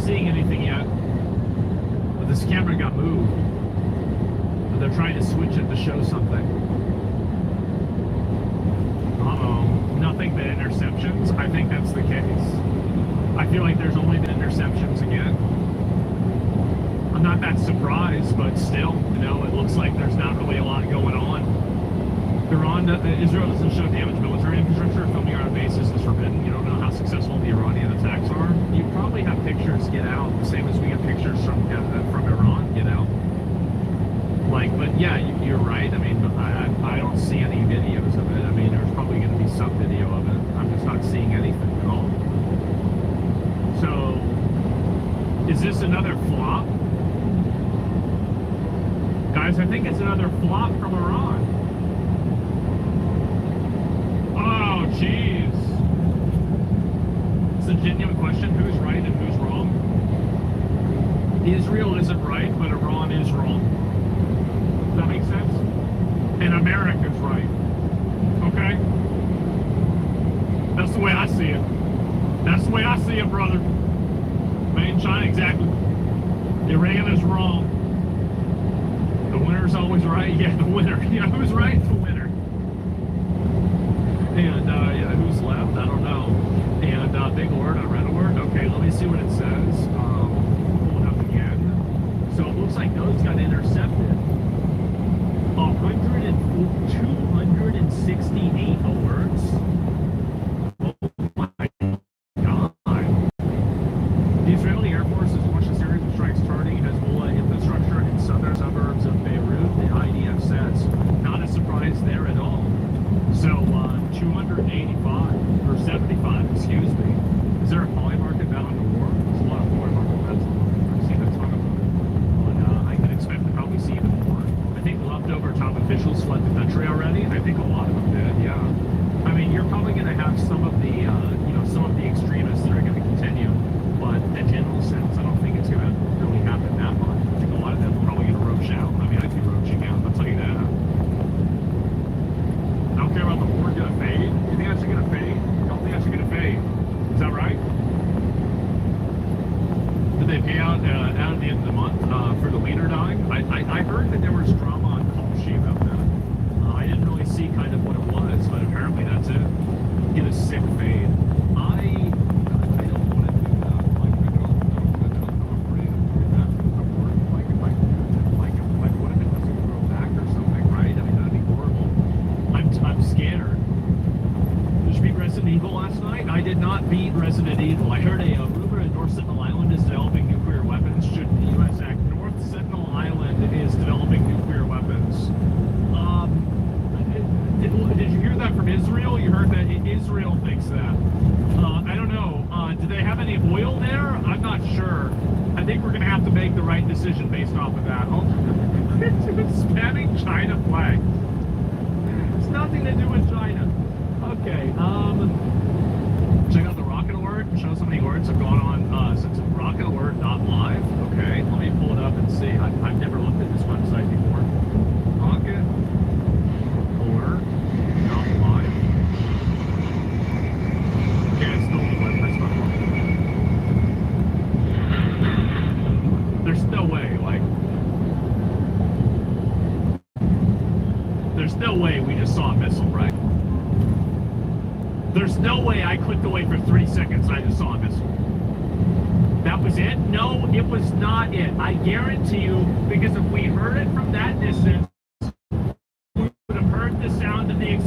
seeing anything yet. But this camera got moved. But they're trying to switch it to show something. Uh-oh. Nothing but interceptions? I think that's the case. I feel like there's only been interceptions again. I'm not that surprised, but still, you know, it looks like there's not really a lot going on. Israel doesn't show damaged military infrastructure. Filming on a basis is forbidden. You don't know how successful the Iranian attacks are. You probably have pictures get out, the same as we get pictures from Iran get out. Like, but yeah, you're right. I mean, I don't see any videos of it. I mean, there's probably going to be some video of it. I'm just not seeing anything at all. So, is this another flop? Guys, I think it's another flop from Iran. Oh, jeez. It's a genuine question. Who's right and who's wrong? Israel isn't right, but Iran is wrong. Does that make sense? And America's right. Okay? That's the way I see it. That's the way I see it, brother. Made in China, exactly. Iran is wrong. The winner's always right. Yeah, the winner. Yeah, who's right? The winner. And, yeah, who's left? I don't know. And, big alert on red alert. Okay, let me see what it says. Pull it up again. So it looks like those got intercepted. 268 alerts. Oh my God. The Israeli Air Force has launched a series of strikes targeting Hezbollah infrastructure in southern suburbs of Beirut, the IDF says. Not a surprise there at all. So, 285, or 75, excuse me. Is there a polymarket bound to war? There's a lot of polymarket bets. I've seen a ton of them. But I can expect to probably see even more. I think leftover top officials fled the country already. I think a lot of them did, yeah. I mean, you're probably going to have some of the, some of the extremists that are going to continue. But in general sense, I don't think it's going to really happen that much. I think a lot of them are probably going to roach out. I mean, I'd be roaching out, I'll tell you that. I don't care about the war going to fade. You think that's going to fade? I don't think that's going to fade. Is that right? Did they pay out at the end of the month for the leader dying? I heard that there was drama on Kalshi about that. I didn't really see kind of what it was, but apparently that's it. Get a sick fade. I don't want to do that. Like, I don't want to cooperate with that. Like, what if it doesn't grow back or something, right? I mean, that'd be horrible. I'm scared. Did you beat Resident Evil last night? I did not beat Resident Evil. I heard a rumor that North Sentinel Island is developing nuclear weapons. Should the U.S. act? North Sentinel Island is developing nuclear weapons. Did you hear that from Israel? You heard that Israel thinks that. I don't know. Do they have any oil there? I'm not sure. I think we're going to have to make the right decision based off of that. It's spamming China flag. It's nothing to do with China. Okay. Check out the Rocket Alert. Show some of the alerts have gone on since rocketalert.live. Okay. Let me pull it up and see. I've never looked at this website before. Rocket Alert.live. Okay, it's still the web. That's not working. There's no way, like, there's no way we just saw a missile, right? There's no way I clicked away for 3 seconds and I just saw a missile. That was it? No, it was not it. I guarantee you, because if we heard it from that distance, we would have heard the sound of the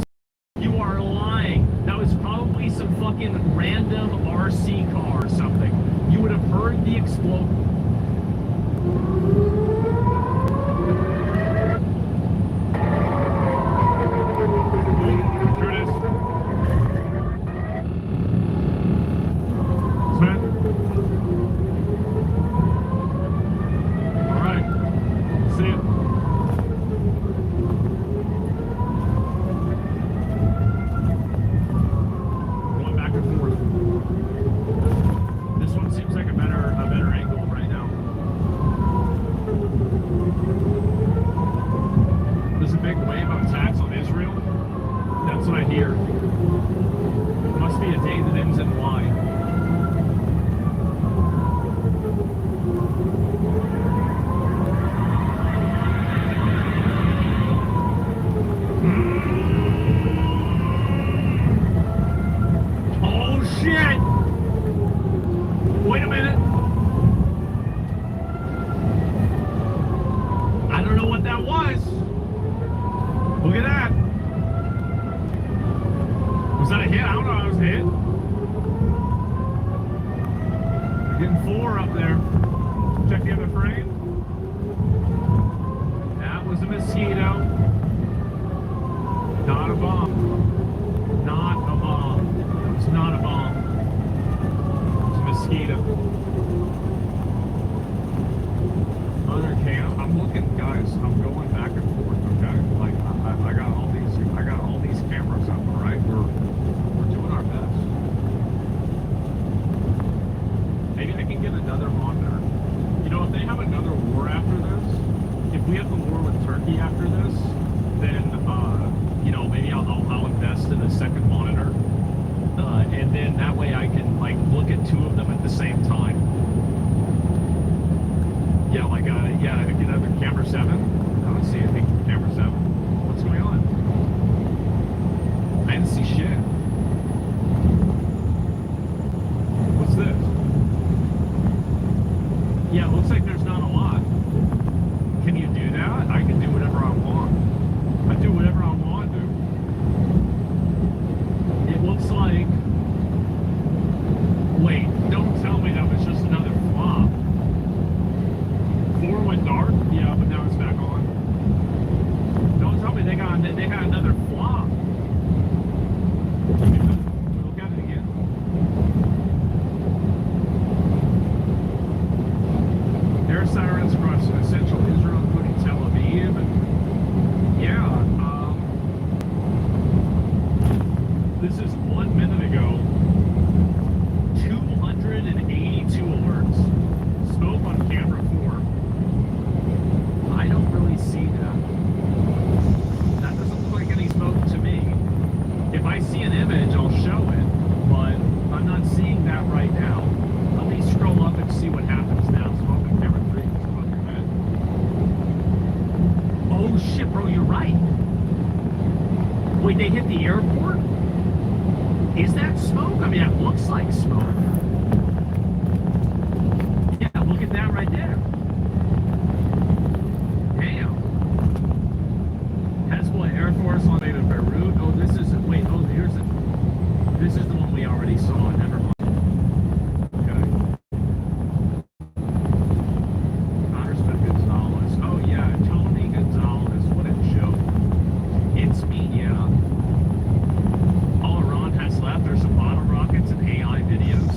You are lying. That was probably some fucking random RC car or something. You would have heard the explosion. Here it is. Smith. All right. See it. Going back and forth. This one seems like a better angle right now. Getting 4 up there. Check the other frame. That was a mosquito. Not a bomb. Not a bomb. It's not a bomb. It's a mosquito. Other cam. I'm looking, guys. I'm going back and forth. Okay, like I got all these cameras up. All right, we're doing our best. Maybe I can get another monitor. You know, if they have another war after this, if we have the war with Turkey after this, then you know, maybe I'll invest in a second monitor, and then that way I can like look at 2 of them at the same time. Yeah, like yeah, I get another camera 7. I don't see anything from camera 7. What's going on? I didn't see shit. What's this? Yeah, it looks like there's not a lot. Can you do that? I can do whatever I want. I do whatever I want, dude. It looks like... Wait, don't tell me that was just another flop. 4 went dark? Yeah, but now it's back on. Don't tell me they got another flop. Look at it again. Air sirens across central Israel, including Tel Aviv. Yeah, this is 1 minute ago. 282 alerts. Smoke on camera 4. I don't really see that. That doesn't look like any smoke to me. If I see an image, I'll show it, but I'm not seeing that right now. Let me scroll up and see what happens now. Smoke on camera 3. Above your head. Oh shit, bro, you're right. Wait, they hit the airport? Is that smoke? I mean, it looks like smoke. Yeah, look at that right there. Damn. Hezbollah Air Force on way to Beirut. Oh, this is... Wait, oh, here's it. This is the one we already saw. Never mind. Okay. Congressman Gonzalez. Oh, yeah. Tony Gonzalez. What a joke. It's me, yeah. All Iran has left are some bottle rockets and AI videos.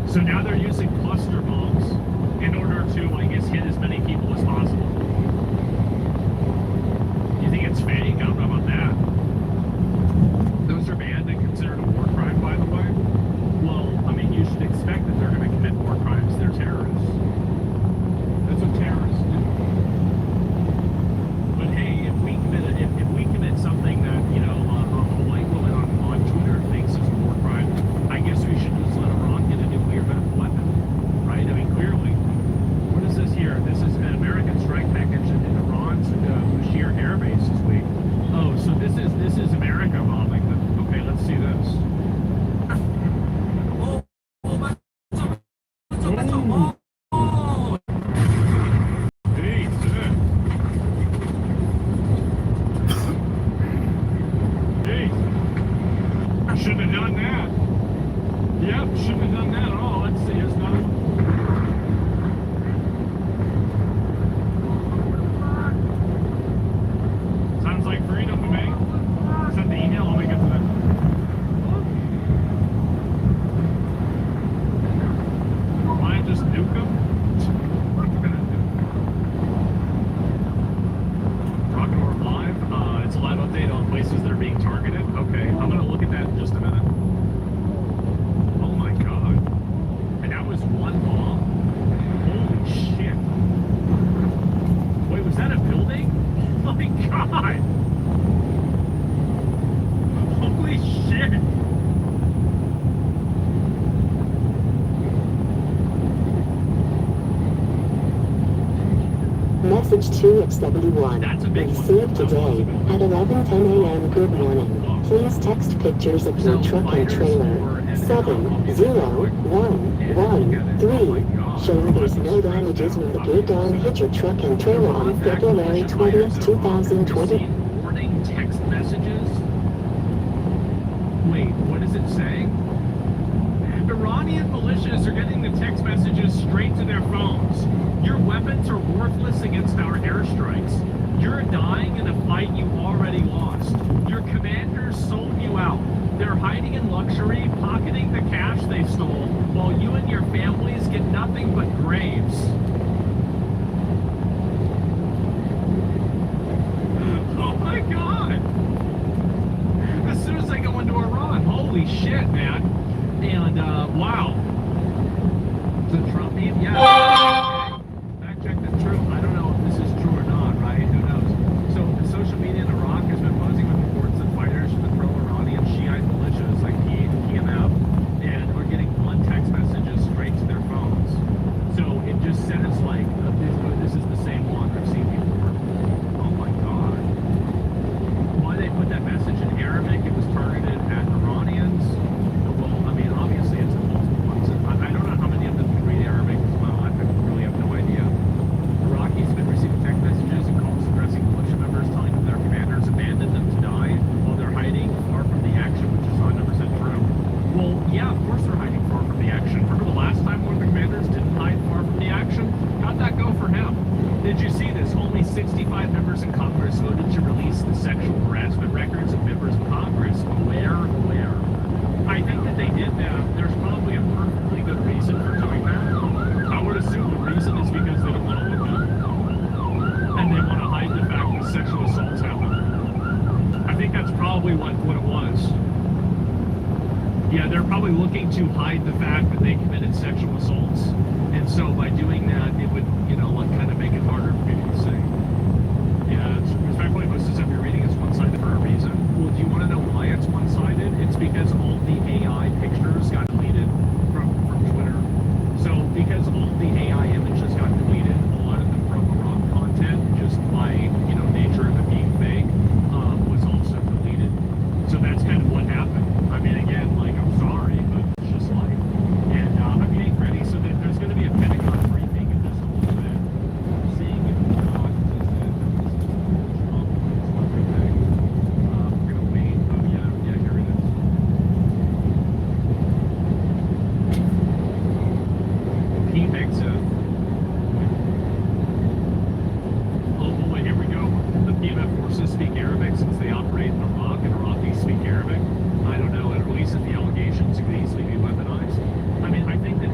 So now they're using cluster bombs in order to, I guess, hit as many people as possible. You think it's fake? I don't know about that. Those are banned and considered a war crime, by the way. Well, I mean, you should expect that they're going to commit war crimes. They're terrorists. That's what terrorists do. But hey, if we commit something that, you know, a white woman on Twitter thinks is a war crime, I guess we should just let Iran get a nuclear weapon, right? I mean, clearly. What is this here? This is an American strike package in Iran's Bushehr Air Base this week. Oh, so this is America bombing them. Okay, let's see this. Shouldn't have done that. Yep, shouldn't have done that at all. Let's see, here's another one. Sounds like freedom to me. Send the email, let me get to that. Why just nuke them? What are we gonna do? Rocket Orb Live. It's a live update on places that are being targeted. Okay, I'm gonna look at that in just a minute. Oh my god. And that was one bomb? Holy shit. Wait, was that a building? Oh my god! Holy shit! Message 2X71. Received today at 11:10 a.m. Good morning. Please text pictures of your truck and trailer. 70113. Showing there's no damages when the Blue Dawn hit your truck and trailer on February 20th, 2020. Warning text messages? Wait, what is it saying? Iranian militias are getting the text messages straight to their phones. Your weapons are worthless against our airstrikes. You're dying in a fight you already lost. Your commanders sold you out. They're hiding in luxury, pocketing the cash they stole, while you and your families get nothing but graves. Oh my god! As soon as I go into Iran, holy shit, man. And, wow. The Trump meme? Yeah. Fact check that's true. I don't know if this is true or not, right? Who knows? So, social media in Iraq has been buzzing with reports that fighters from the pro-Iranian Shiite militias like PMF and are getting blunt text messages straight to their phones. So, it just says, like, this is the same one I've seen before. Oh my god. Why they put that message in Arabic? It was targeted at Iranians. Well, I mean, obviously it's multiple ones. I don't know how many of them can read Arabic as well. I really have no idea. Iraqis have been receiving text messages and calls addressing militia members telling them their commanders abandoned them to die while they're hiding far from the action, which is 100% true. Well, yeah, of course they're hiding far from the action. Remember the last time one of the commanders didn't hide far from the action? How'd that go for him? Did you see this? Only 65 members in Congress voted to release the sexual harassment records of members of Congress. Aware. I think that they did that. There's probably a perfectly good reason for doing that. I would assume the reason is because they don't want to look good. And they want to hide the fact that sexual assaults happen. I think that's probably what it was. Yeah, they're probably looking to hide the fact that they committed sexual assaults. And so by doing that, it would, like kind of make it harder for people to see. Yeah, respectfully, most of the stuff you're reading is one-sided for a reason. Well, do you want to know why it's one-sided? It's because all the AI pictures got deleted from Twitter. So because all the AI images got deleted, a lot of the pro-Iran content, just by nature of it being fake, was also deleted. So that's kind of what happened. I mean, again, I'm sorry, but it's just life. And I'm getting ready, so that there's going to be a Pentagon briefing in just a little bit. Seeing if Trump is everything. We're going to wait. Oh, yeah, here it is. PMEXA. Oh boy, here we go. The PMF forces speak Arabic since they operate in Iraq, and Iraqis speak Arabic. I don't know, it releases the allegations could easily be weaponized. I mean, I think that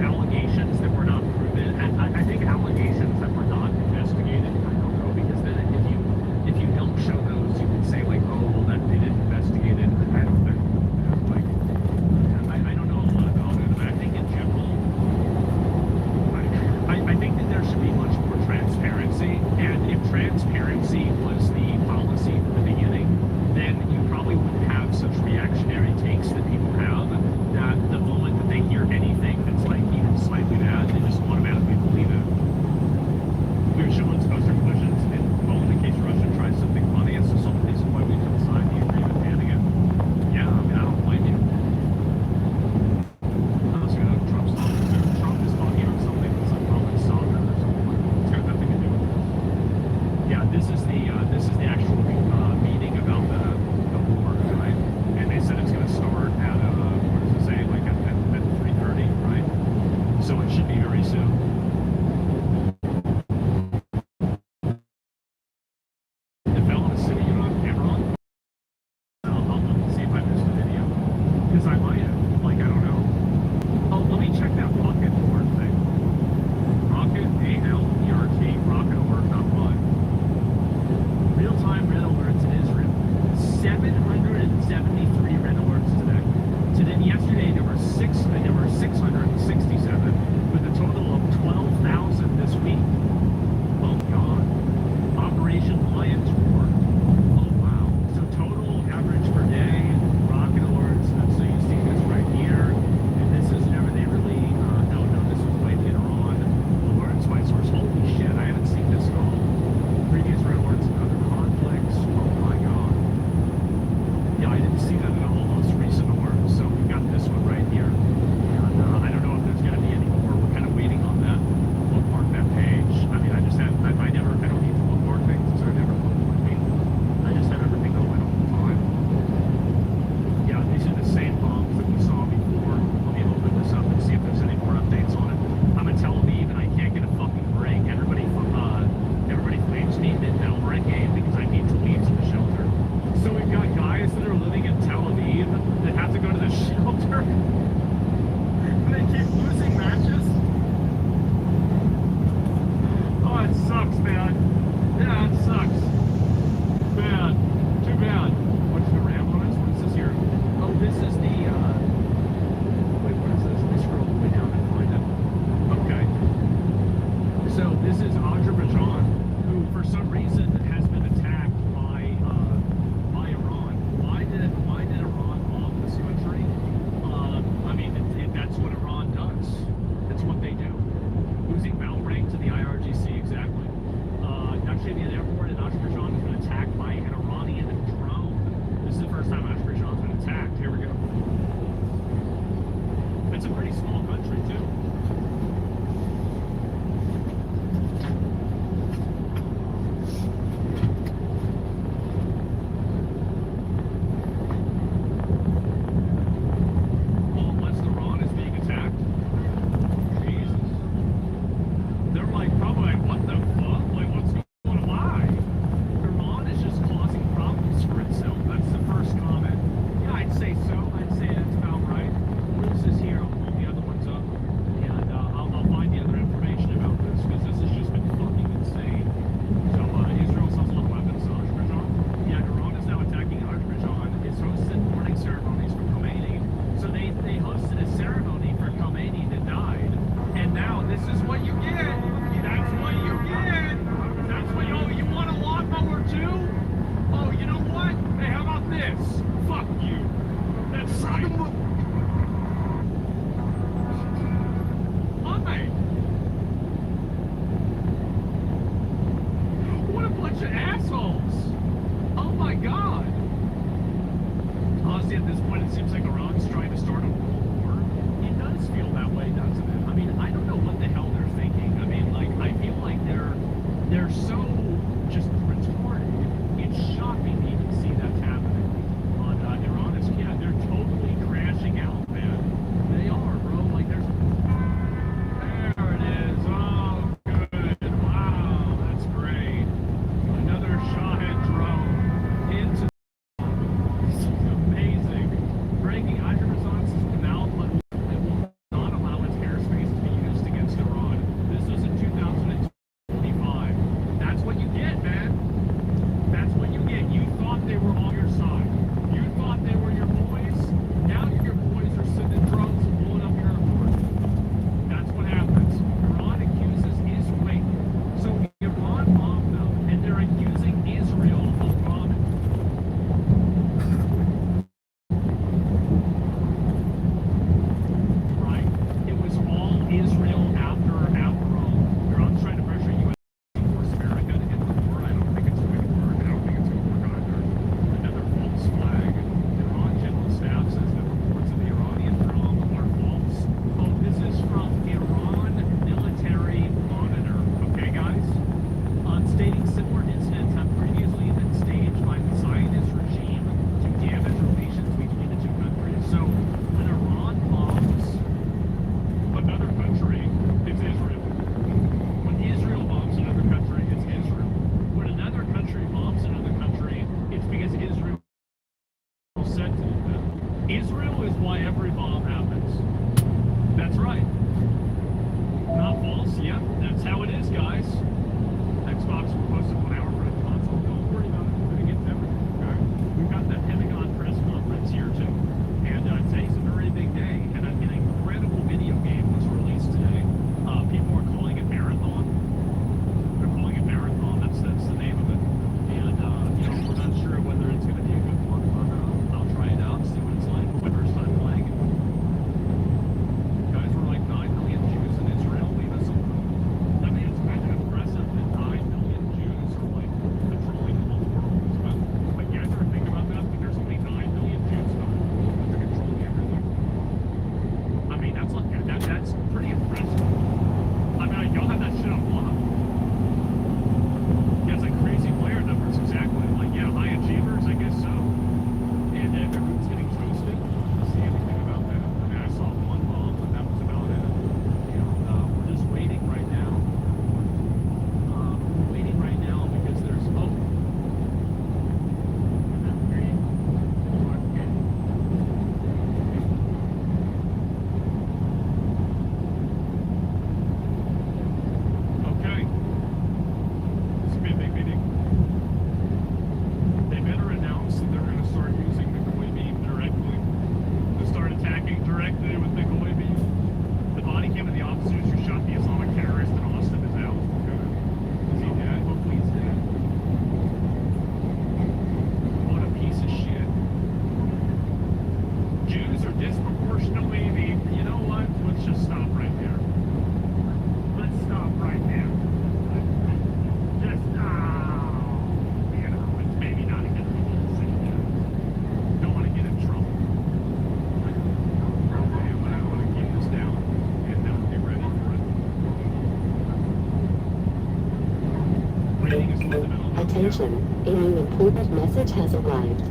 Attention, a new important message has arrived.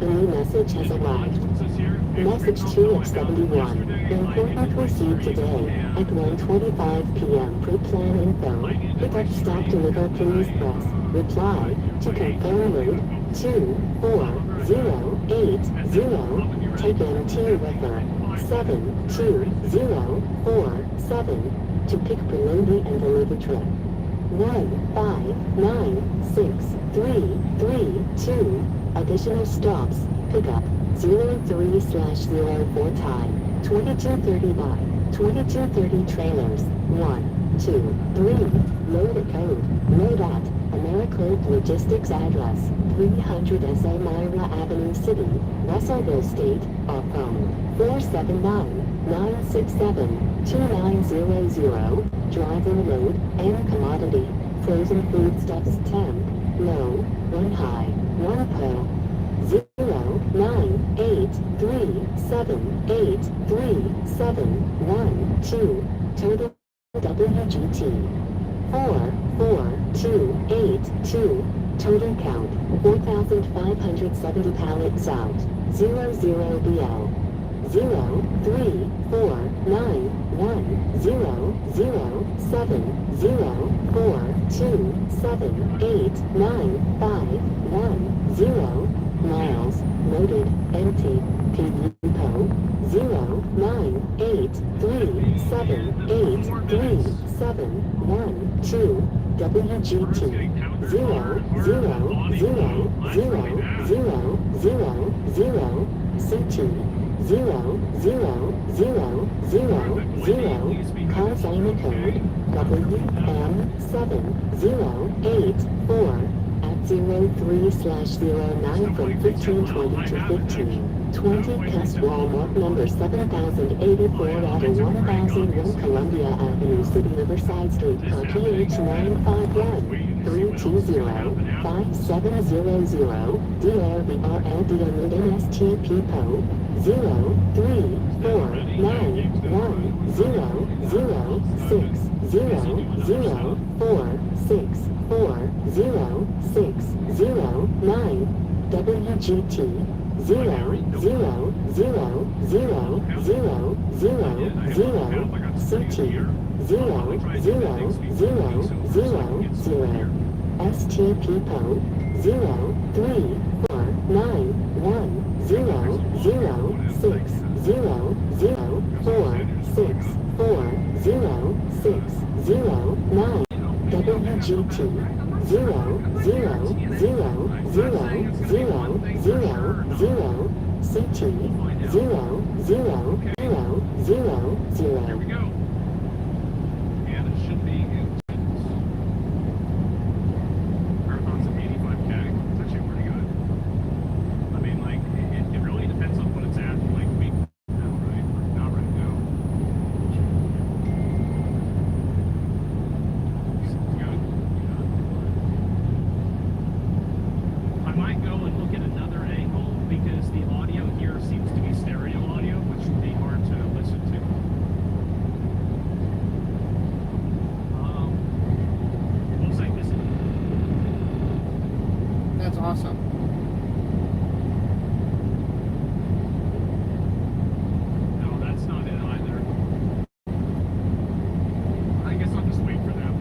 A new message has arrived. Message 2X71. Important received today at 1:25 p.m. Pre-plan info. Pickup stop deliver please press reply to confirm route 24080. Take MT River 72047 to pick Berlodi and deliver trip 1596332. Additional stops. Pickup 03/04 time 2230 by 2230 trailers 1, 2, 3. Load a code. Load at Americode Logistics address 300 SA Myra Avenue City, Russellville State. Or phone 479-967-2900. Driver load and commodity. Frozen foodstuffs temp. Low, 1 high, 1 pearl. 09837837112. Total WGT 44282. Total count 4,570 pallets out. 00 BL 034910427895110. Miles loaded empty. PDPO 093783712. WGT 0000000. CT 00000. Call sign code WM70884 at 03/09 from 1520 to 1520. Cast Walmart number 7084 at 1001 Columbia Avenue, City, Riverside Street, PH 951 320-5700. DRVRLD STP Po 03491100640640609. WGT 0000000. CT 00000. STP Po 03491100640640609. WGT 0000000. CT 00000. Here we go. And it should be marathons of 85K. It's actually pretty good. I mean, like, it really depends on what it's at, like, week now, right? Not right now. Sounds good. I might go and look at another angle because the audio here seems to be stereo audio, which would be hard to listen to. Looks like this is... That's awesome. No, that's not it either. I guess I'll just wait for them.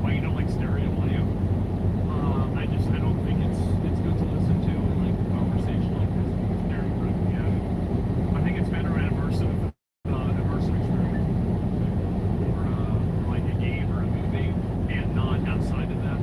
Why you don't like stereo audio? I don't think it's good to listen to in like a conversation like this. It's very rude, yeah. I think it's better at immersive experience. Or like a game or a movie, and not outside of that.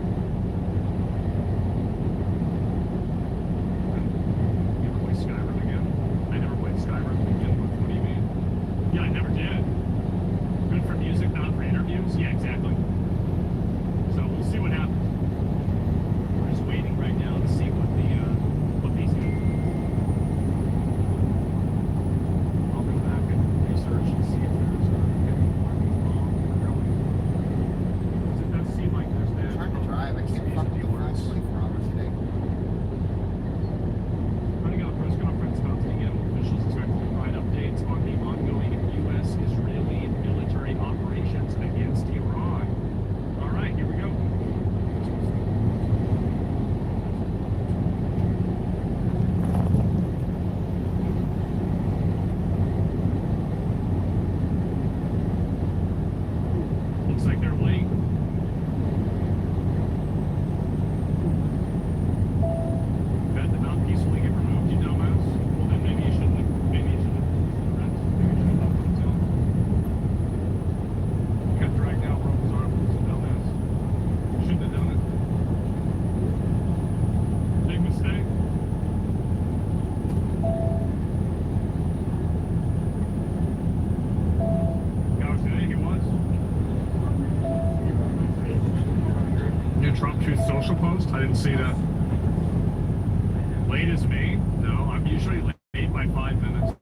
social post? I didn't see that. Late as me? No, I'm usually late by 5 minutes.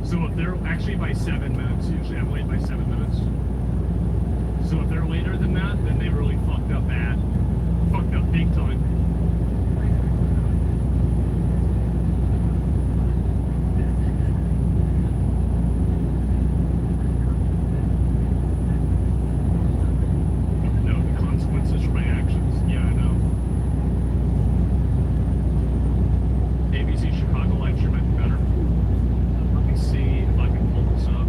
So if they're actually by 7 minutes, usually I'm late by 7 minutes. So if they're later than that, then they really fucked up bad. Fucked up big time. No, the consequences for my actions. Yeah, I know. ABC Chicago live stream might be better. Let me see if I can pull this up.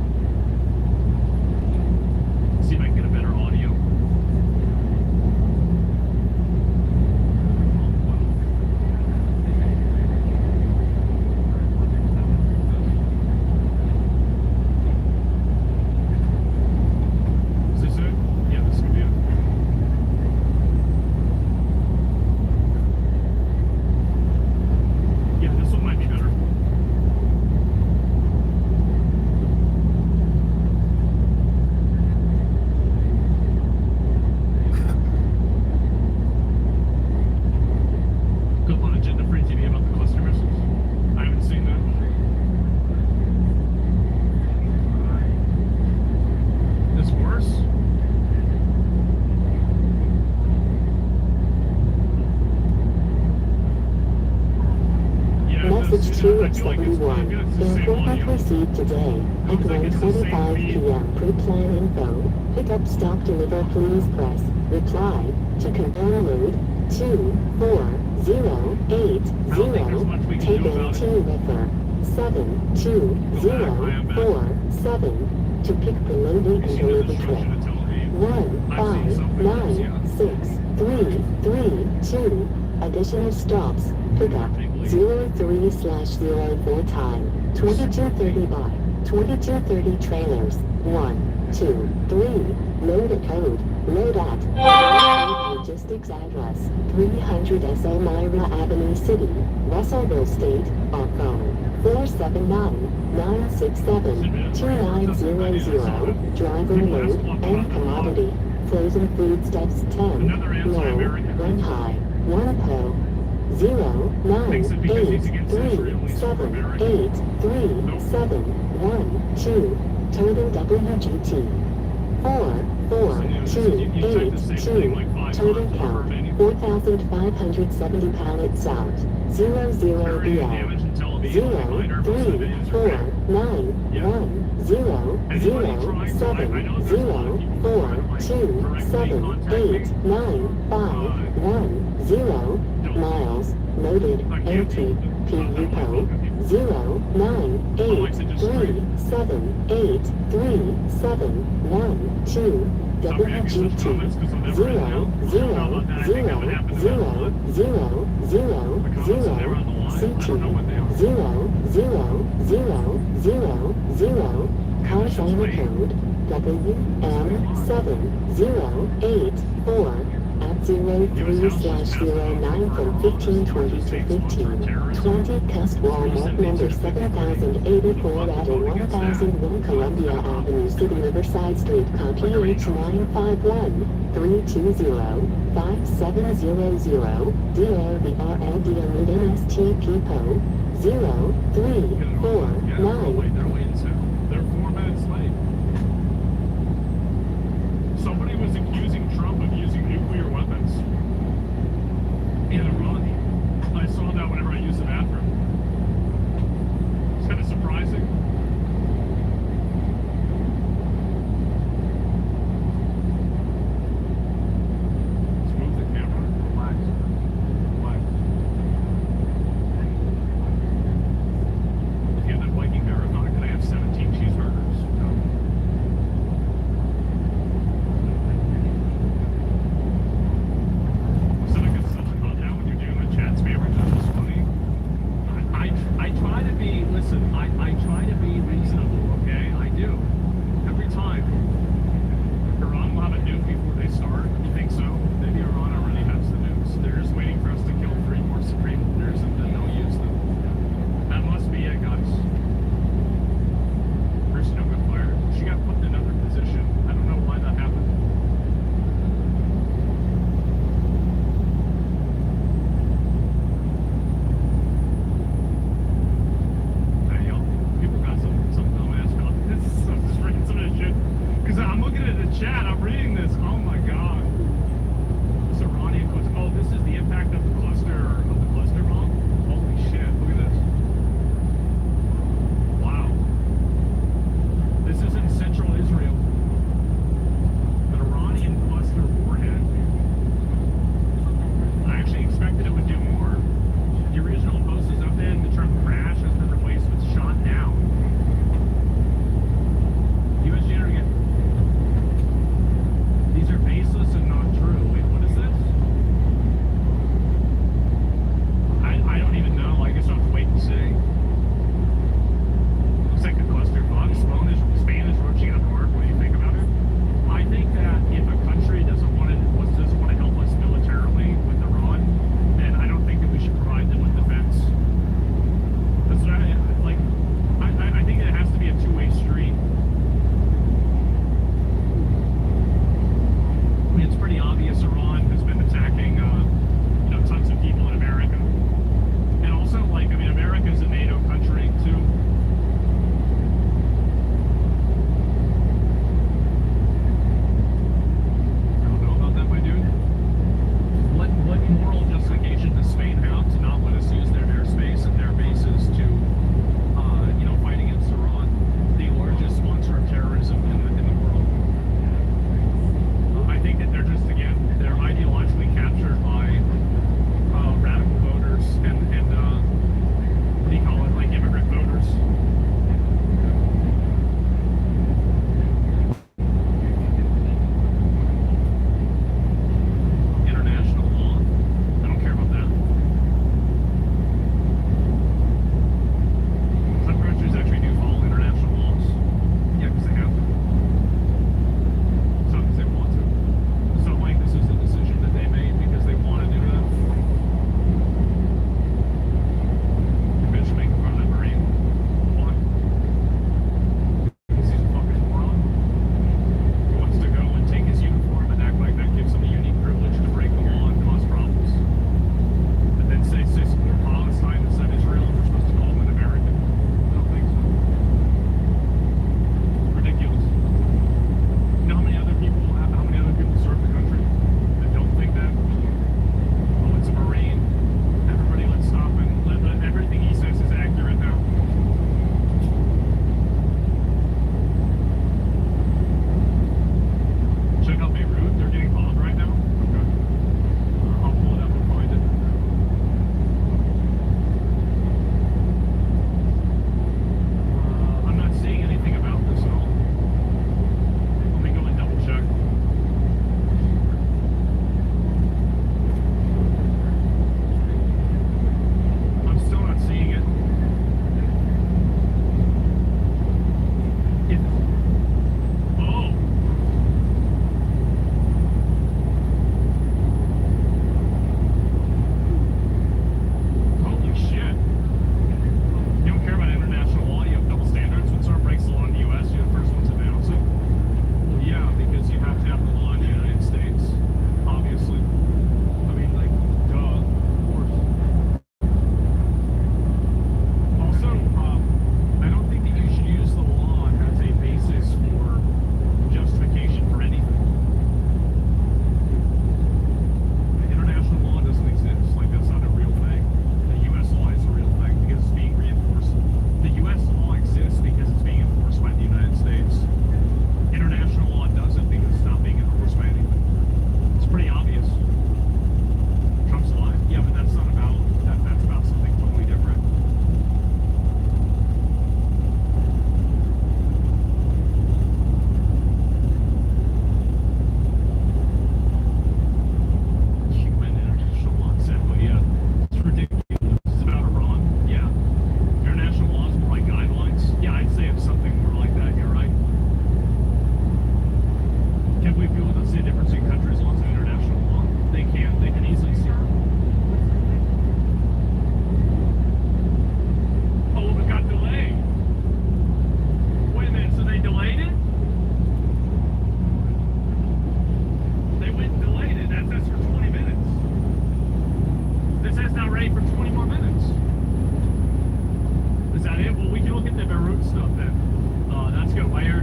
See if I can get a better audio. Is this it? Yeah, this could be it. Yeah, this one might be better. Go on Agenda Free TV about the cluster missiles. I haven't seen that. It's worse? Message 2 of 71. Improvement received today at 1:25 p.m. Pre-plan info. Pick up stock deliver please press reply to confirm load 24080. Take NT refer 72047 to pick the loading and delivery train. 1596332. Additional stops. Pickup 03/04 time 2230 by 2230 trailers 1, 2, 3. Load a code. Load at logistics address 300 S. Elmira Avenue City, Russellville State. Our phone 479-967-2900. Driver load and commodity. Frozen foodstuffs 10. Low. 1 high. 1 po. 098378371 total WGT 44282 total count 4,570 pallets out 00 BL 034900704278951 miles loaded empty PUPO 098378371 WGT 0000000 CT 00000 car signer code WM7084 at 03/09 from 1520 to 1520 Cust Walmart number 7084 at 1001 Columbia Avenue City Riverside Street copy H951-320-5700 DRBRLD MSTP PO 0349 They're 4 minutes late. Somebody was accusing Trump of using nuclear weapons in Iran. I saw that whenever I used the bathroom. It's kind of surprising. Let's move the camera. Relax. Relax. Look at that Viking marathon.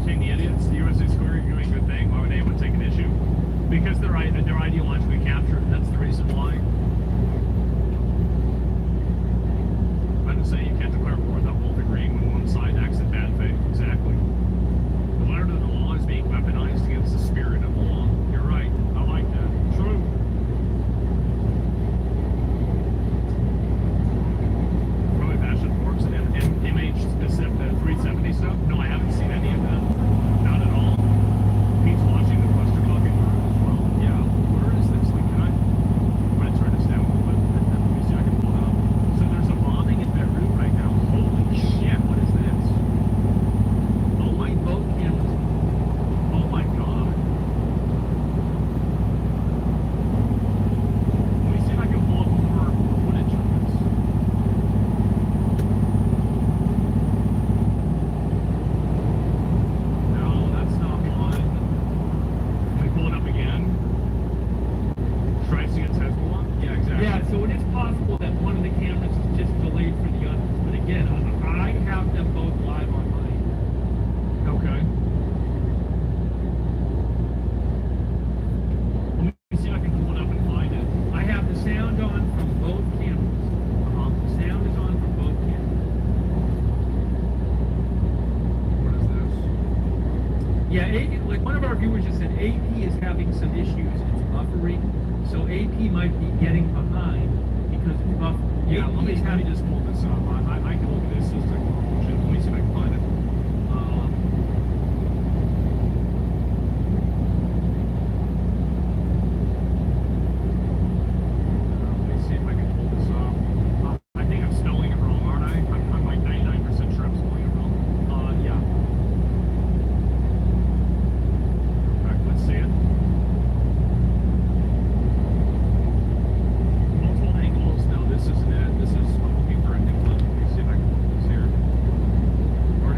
entertain the idiots. The USA Square, you're doing a good thing. Why would anyone take an issue? Because they're ideologically captured. That's the reason why. I'm just saying you can't declare war without both agreeing when one side acts in bad faith. Exactly. The letter of the law is being weaponized against the spirit of the law. You're right. I like that. True. Probably Passion Forks and MH370 stuff. No, I haven't seen any of that. Not at all. Pete's watching the cluster talking as well. Yeah. Where is this? Like, can I? I'm gonna turn this down a little bit. Let me see if I can pull it up. So there's a bombing in Beirut right now. Holy shit! What is this? Oh my boat cameras. Oh my god. Let me see if I can pull up more footage of this. No, that's not one. Can we pull it up again? Strikes against Hezbollah? Yeah, exactly. Yeah, so it is possible that one of the cameras is just delayed for the others. But again, I have them both live on mine. Okay. Let me see if I can pull it up and find it. I have the sound on from both cameras. The sound is on from both cameras. What is this? Yeah, like one of our viewers just said, AP is having some issues. It's buffering. So AP might be getting behind because it's buffering. Yeah, AP let me is having just pull this up. I can look at this as like bullshit. Let me see if I can find it. Let me see if I can pull this up. I think I'm spelling it wrong, aren't I? I'm like 99% sure I'm spelling it wrong. Yeah. Alright, let's see it. Multiple angles. No, this isn't it. This is, I'm looking for a new clip. Let me see if I can pull this here. Where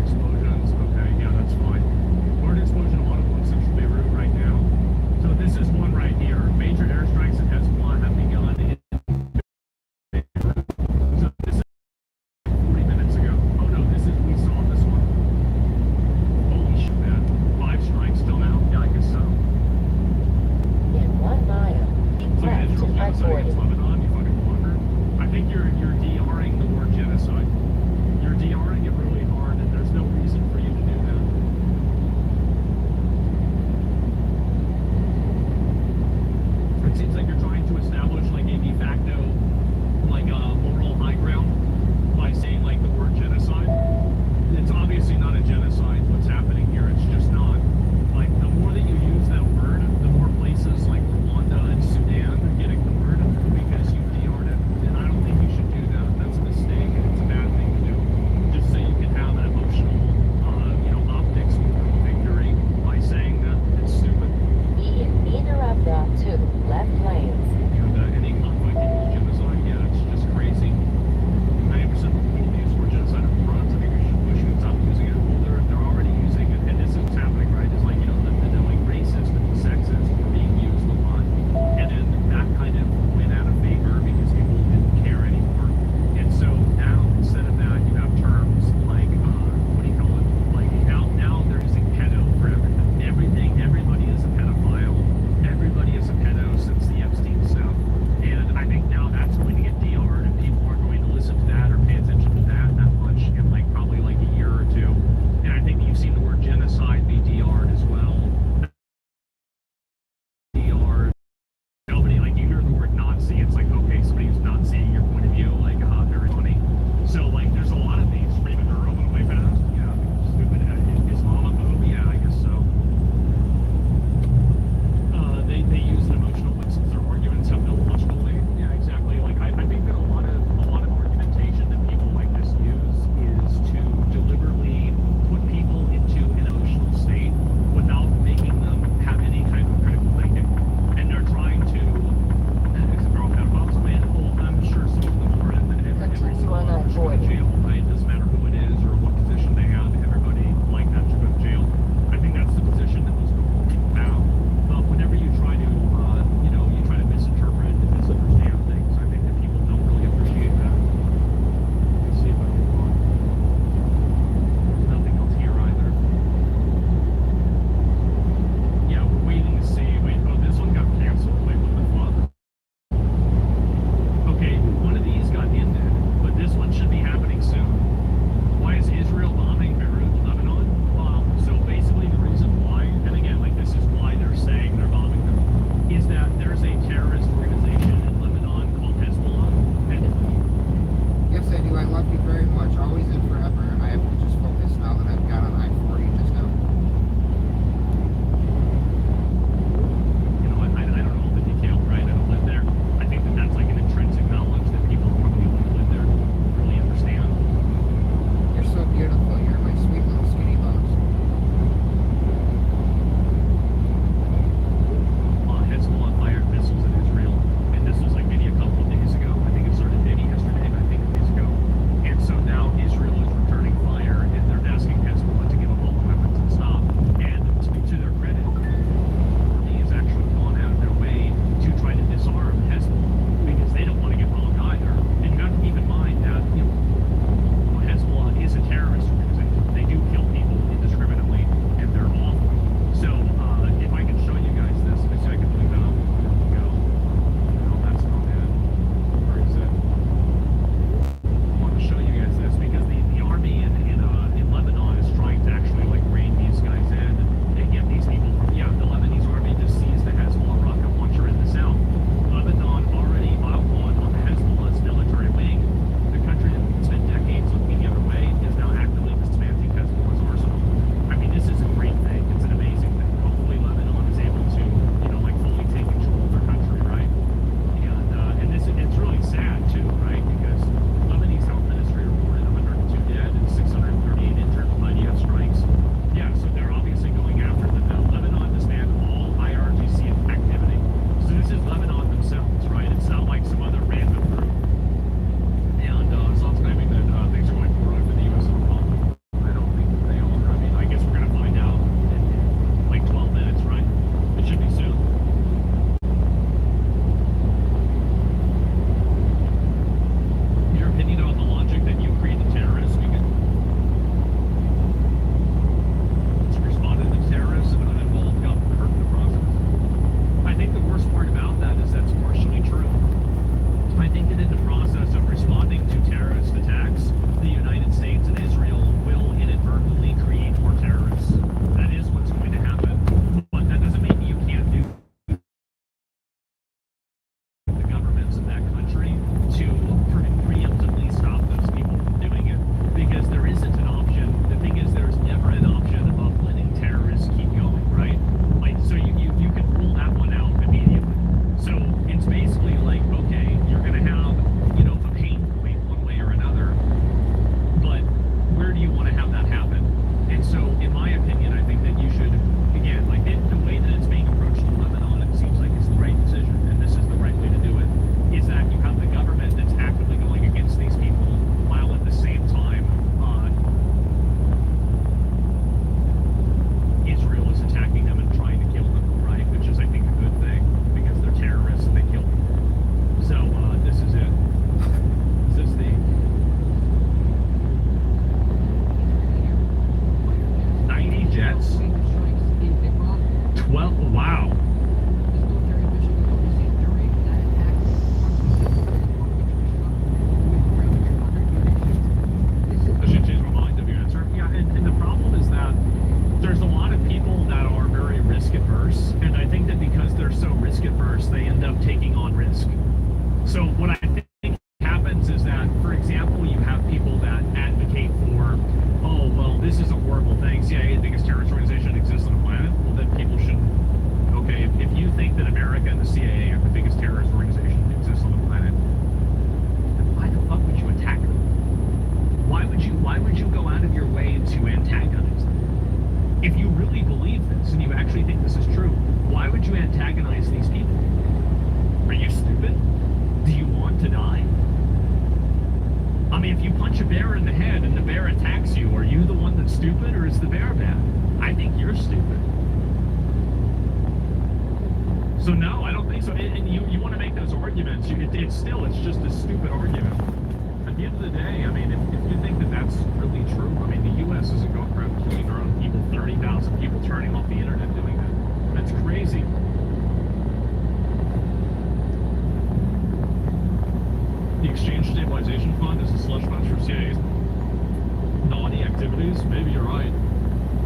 So what I think happens is that, for example, you have people that advocate for, oh, well, this is a horrible thing. CIA, the biggest terrorist organization that exists on the planet. Well, then people should, okay, if you think that America and the CIA are the biggest terrorist organization that exists on the planet, then why the fuck would you attack them? Why would you go out of your way to antagonize them? If you really believe this and you actually think this is true, why would you antagonize these people? Are you stupid? Do you want to die? I mean, if you punch a bear in the head and the bear attacks you, are you the one that's stupid or is the bear bad? I think you're stupid. So no, I don't think so. And you want to make those arguments, it's just a stupid argument. At the end of the day, I mean, if you think that that's really true, I mean, the U.S. isn't going around killing their own people, 30,000 people turning off the internet doing that. That's crazy. The Exchange Stabilization Fund is a slush fund for CIA's naughty activities. Maybe you're right.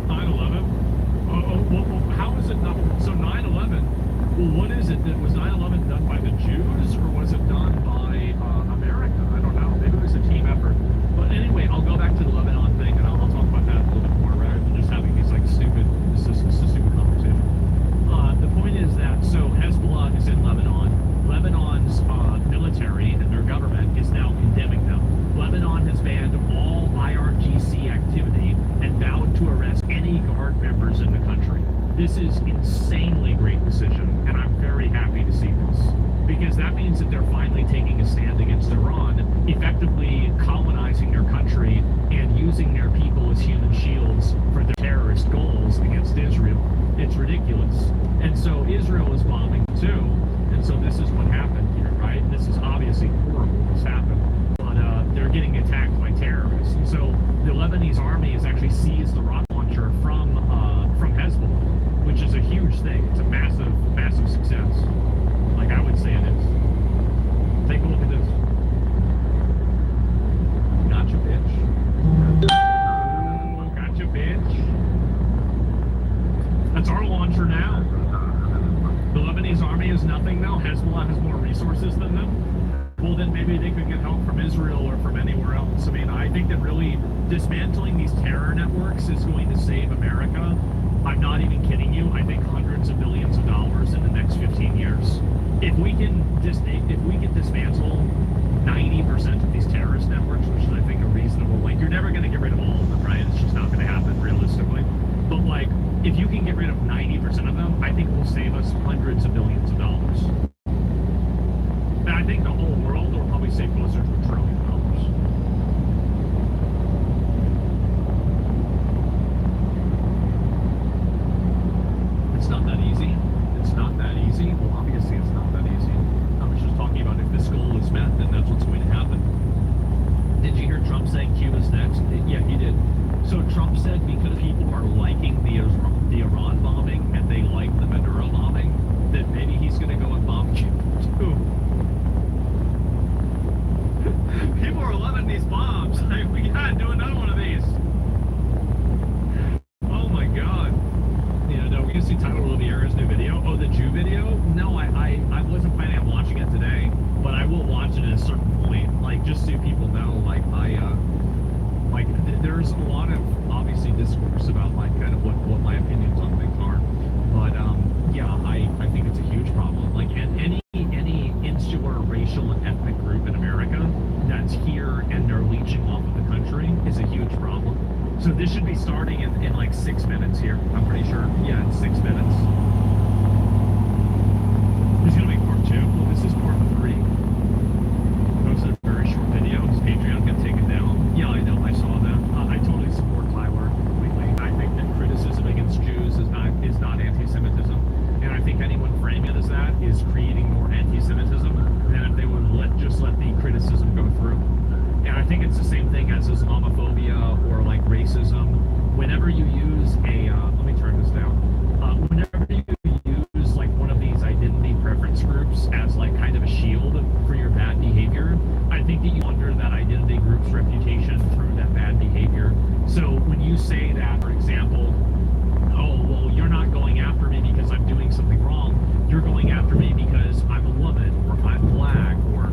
9/11. Well, how is it not? So 9/11. Well, what is it? Was 9/11 done by the Jews or was it done by America? I don't know. Maybe it was a team effort. But anyway, I'll go back to the Lebanon thing and I'll talk about that a little bit more rather than just having these like stupid. This is a stupid conversation. The point is that so Hezbollah is in Lebanon. Lebanon's military and their government is now condemning them. Lebanon has banned all IRGC activity and vowed to arrest any Guard members in the country. This is insanely great decision, and I'm very happy to see this. Because that means that they're finally taking a stand against Iran, effectively colonizing their country and using their people as human shields for their terrorist goals against Israel. It's ridiculous. And so Israel is bombing too. And so this is what happened here, right? This is obviously horrible what's happened. But they're getting attacked by terrorists. And so the Lebanese army has actually seized the rocket launcher from Hezbollah, which is a huge thing. It's a massive, massive success. Like I would say it is. Take a look at this. Gotcha, bitch. Gotcha, bitch. That's our launcher now. The Lebanese army is nothing now. Hezbollah has more resources than them. Well, then maybe they could get help from Israel or from anywhere else. I mean, I think that really dismantling these terror networks is going to save America. I'm not even kidding you. I think hundreds of billions of dollars in the next 15 years. If we can dismantle 90% of these terrorist networks, which is I think a reasonable, like you're never going to get rid of all of them, right? It's just not going to happen realistically. But like, if you can get rid of 90% of them, I think it will save us hundreds of billions of dollars. And I think the whole world will probably save closer to $1 trillion. It's not that easy. It's not that easy. Well, obviously it's not that easy. I was just talking about if this goal is met, then that's what's going to happen. Did you hear Trump saying Cuba's next? Yeah, he did. So Trump said because people are liking the Iran bombing and they like the Maduro bombing, that maybe he's going to go and bomb Cuba too. People are loving these bombs. Like, we gotta do another one of these. Oh my God. Yeah, no, we're gonna see Tyler Oliveira's new video. Oh, the Jew video? No, I wasn't planning on watching it today, but I will watch it at a certain point. Like, just so people know, there's a lot of obviously discourse about like kind of what my opinions on things are. But yeah, I think it's a huge problem. Like any insular racial and ethnic group in America that's here and they're leeching off of the country is a huge problem. So this should be starting in like 6 minutes here. I'm pretty sure. Yeah, in 6 minutes. There's gonna be part 2. Well, this is part 3. Posted a very short video. His Patreon got taken down. Yeah, I know. I saw that. I totally support Tyler completely. I think that criticism against Jews is not anti-Semitism, and I think anyone framing it as that is creating more anti-Semitism than if they would just let the criticism go through. And I think it's the same thing as Islamophobia or like racism. Whenever you use let me turn this down. Whenever you use like one of these identity preference groups as like kind of a shield for your bad behavior, I think that you under that identity group's reputation through that bad behavior. So when you say that, for example, oh, well, you're not going after me because I'm doing something wrong. You're going after me because I'm a woman, or I'm black, or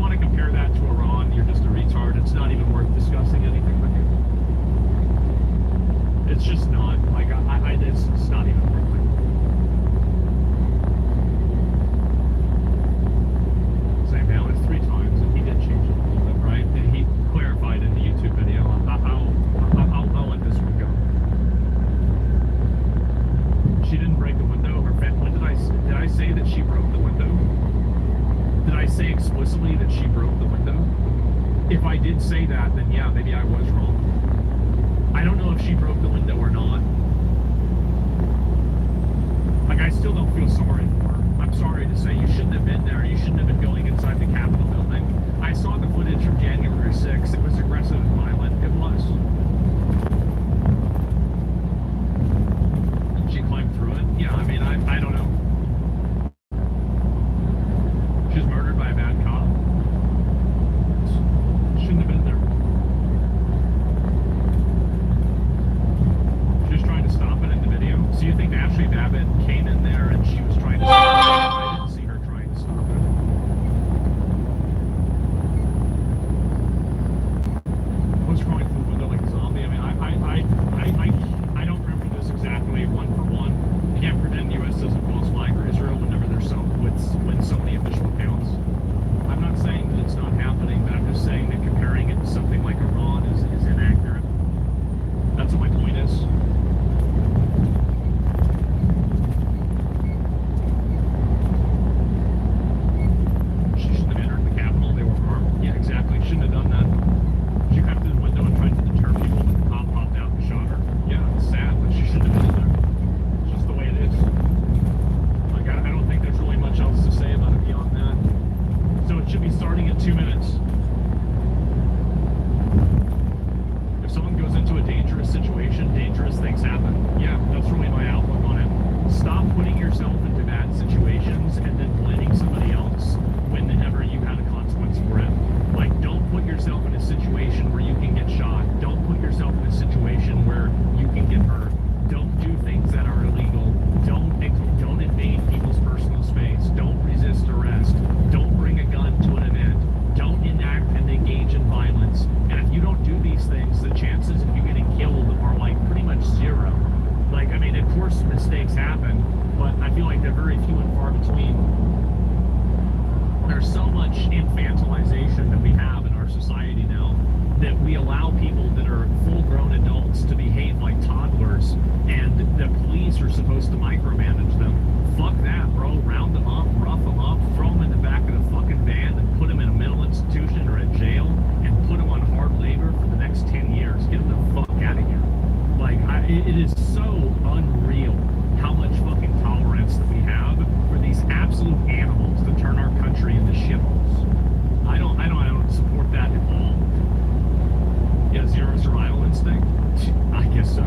want to compare that to Iran, you're just a retard. It's not even worth discussing anything with you. It's just not. Like, it's not even worth it. Same now, it's 3 times, and he did change it a little bit, right? And he clarified in the YouTube video. I'll let this one go. She didn't break the window. When did I say that she broke the window? Did I say explicitly that she broke the window? If I did say that, then yeah, maybe I was wrong. I don't know if she broke the window or not. Like, I still don't feel sorry for her. I'm sorry to say you shouldn't have been there. You shouldn't have been going inside the Capitol building. I saw the footage from January 6th. It was aggressive and violent. It was. She climbed through it? Yeah, I mean, I don't know. She was murdered by a bad cop. Shouldn't have been there. She was trying to stop it in the video. So you think Ashley Babbitt came in there and she was trying to stop it? I didn't see her trying to stop it. Was crawling through the window like a zombie. I mean, I don't remember this exactly one for one. You can't pretend the U.S. doesn't false flag or Israel whenever there's when so many official accounts. I'm not saying that it's not happening, but I'm just saying that comparing it to something like Iran is inaccurate. That's what my point is. She shouldn't have entered the Capitol. They were armed. Yeah, exactly. Shouldn't have done that. She crept through the window and tried to deter people, but the cop popped out and shot her. Yeah, it's sad, but she shouldn't have been in there. It's just the way it is. Like, I don't think there's really much else to say about it beyond that. So it should be starting in 2 minutes. If someone goes into a dangerous situation, dangerous things happen. Yeah, that's really my outlook on it. Stop putting yourself into bad situations and then blaming somebody else whenever you had a consequence for it. Like, don't put yourself in a situation where you can get shot. Don't put yourself in a situation where you can get hurt. Don't do things that are illegal. Don't invade people's personal space. Don't resist arrest. Don't bring a gun to an event. Don't enact and engage in violence. And if you don't do these things, the chances of you getting killed are like pretty much zero. Like, I mean, of course mistakes happen, but I feel like they're very few and far between. There's so much infantilization that we have in our society now that we allow people that are full-grown adults to behave like toddlers, and the police are supposed to micromanage them. Fuck that, bro. Round them up, rough them up, throw them in the back of the fucking van and put them in a mental institution or a jail and put them on hard labor for the next 10 years. Get them the fuck out of here. Like, it is so unreal how much fucking tolerance that we have for these absolute animals that turn our country into shitholes. I don't support that at all. Yeah, zero survival instinct? I guess so.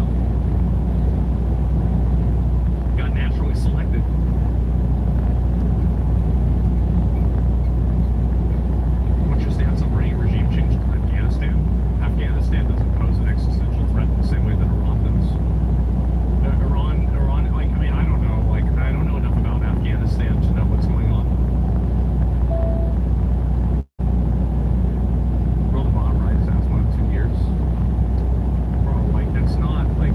Got naturally selected. What's your stance on bringing regime change to Afghanistan? Afghanistan doesn't pose an existential threat in the same way that Iran does. Iran, like, I mean, I don't know. Like, I don't know enough about Afghanistan to know what's going on. Will the bomb rise as 1 2 years? Bro, like, that's not, like,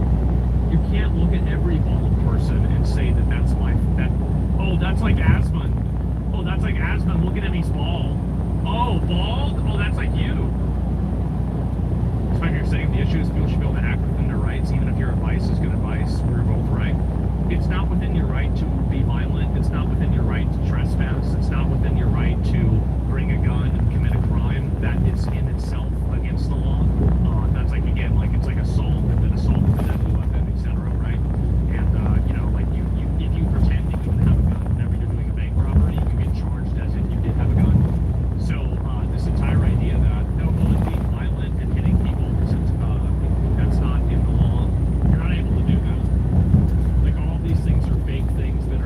you can't look at every bald person and say that that's oh, that's like Asman. Oh, that's like Asman. Look at him, he's bald. Oh, bald? Oh, that's like you. It's funny you're saying the issue is people should be able to act within their rights, even if your advice is good advice. We're both right. It's not within your right to be violent. It's not within your right to trespass. It's not within your right to bring a gun and commit a crime that is in itself against the law. That's like, again, like, it's like assault and then assault with a deadly weapon, etc., right? And, you know, like, if you pretend that you don't have a gun whenever you're doing a bank robbery, you get charged as if you did have a gun. So, this entire idea that, no, well, being violent and hitting people that's not in the law, you're not able to do that. Like, all these things are fake things that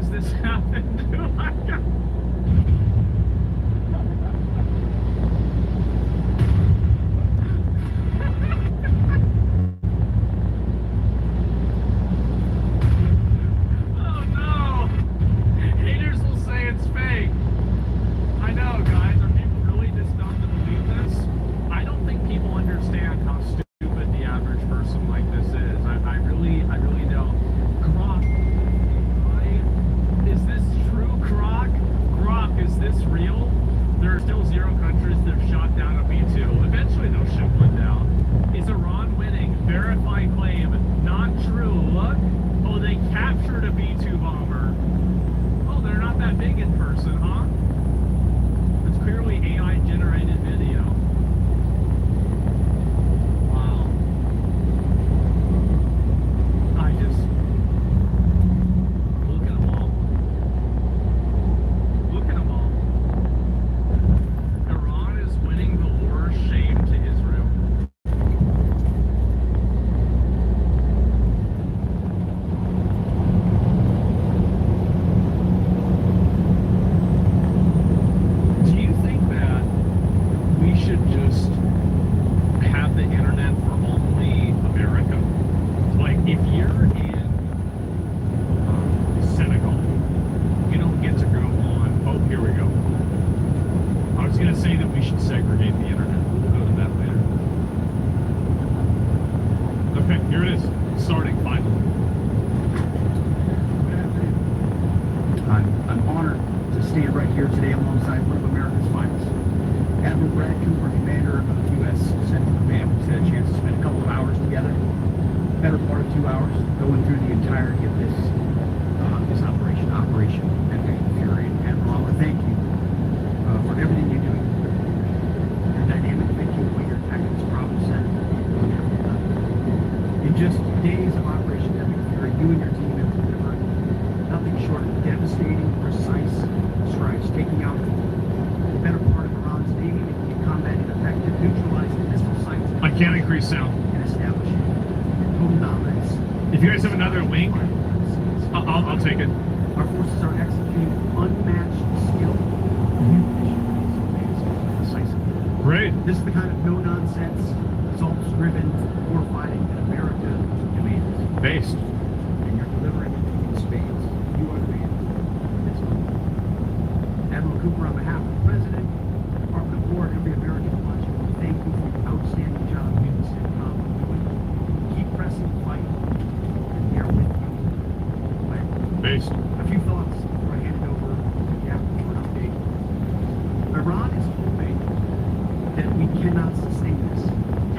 has this happened? Oh my God. Oh no! Haters will say it's fake. I know, guys. Are people really just dumb to believe this? I don't think people understand how stupid the average person like this is. I really don't. Grok, is this true, Grok? Grok, is this real? There are still 0 countries that have shot down a B-2. Eventually they'll shoot one down. Is Iran winning? Verified claim. Not true. Look. Oh, they captured a B-2 bomber. Oh, they're not that big in person, huh? It's clearly AI-generated video. Wow. I just... Look at them all. Look at them all. Iran is winning the war. Shame to Israel. Do you think that we should just have the internet for only America? Like, if you're in Senegal, you don't get to go on. Oh, here we go. I was going to say that we should segregate the internet. We'll go to that later. Okay, here it is. Starting finally. I'm honored to stand right here today alongside one of America's finest. Admiral Brad Cooper, commander of the U.S. Central Command. We had a chance to spend a couple of hours together, better part of 2 hours, going through the entirety of this Operation Epic Fury. Admiral, I want to thank you for everything you're doing. Your dynamic thinking, the way you're attacking this problem set. In just days of Operation Epic Fury, you and your team have delivered nothing short of devastating, precise strikes, taking out the better part of Iran's navy, making it combat ineffective, neutralizing missile sites. I can't increase sound. And establishing total dominance. If you guys have another link, I'll take it. Our forces are executing unmatched skill. Decisively. Great. This is the kind of no-nonsense, results-driven war fighting that America demands. Based. And you're delivering in spades. You are the man for this moment. Admiral Cooper, on behalf of the President, Department of War, and every American watching, we thank you for your outstanding job in the CENTCOM doing. Keep pressing the fight, and we are with you. Based. A few thoughts before I hand it over to Captain for an update. Iran is hoping that we cannot sustain this.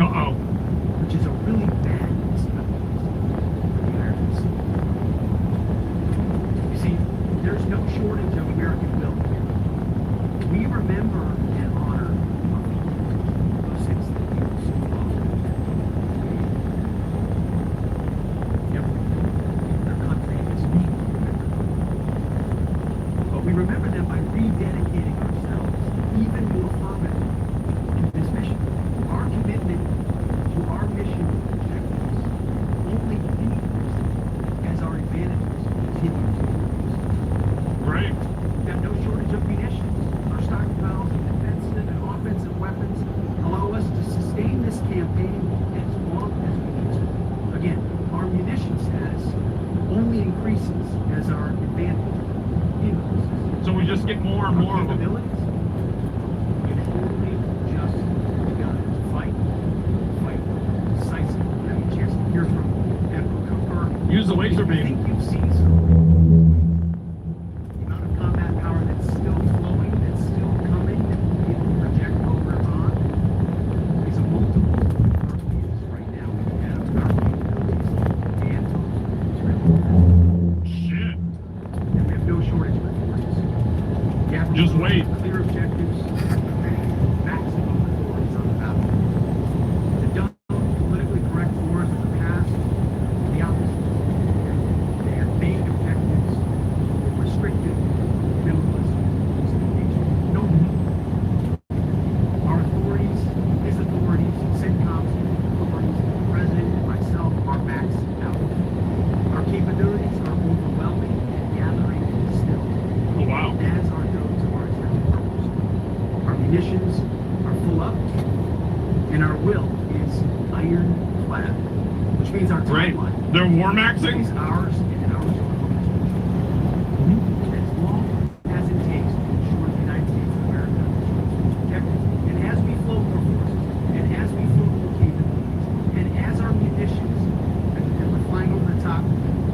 Uh-oh. Which is a really bad signal for the Americans. You see, there's no shortage of American will here. We remember and honor our people, those things that we were so often. Their country is neat. But we remember them by rededicating ourselves even more fervently to this mission. Our commitment to our mission objectives only increases as our advantages continue to increase. Right. We've got no shortage of munitions. Our stockpiles of defensive and offensive weapons allow us to sustain this campaign as long as we need to. Again, our munition status only increases as our advantage increases. So we just get more and more of them. Capabilities, we've only just begun to fight decisively. We have a chance to hear from Admiral Cooper. Use the laser I beam. think you've seen some. The amount of combat power that's still flowing, that's still coming, that we can project over Iran is a multiple of our views right now. We have our capabilities and those Israeli. Shit. And we have no shortage of forces. The Admiral Just wait. Clear objectives, maximum authorities on the battlefield. The dumb, politically correct wars of the past, the opposite. They have vague objectives with restrictive, minimalist justification. No meaning. Our authorities, his authorities, CENTCOM's authorities, the President and myself are maxed out. Our capabilities are overwhelming and gathering munitions are full up, and our will is ironclad, which means our Right. timeline They're war maxing? is ours and ours alone. As long as it takes to ensure the United States of America is protected, and as we float more forces, and as we float more capabilities, and as our munitions that we're flying over the top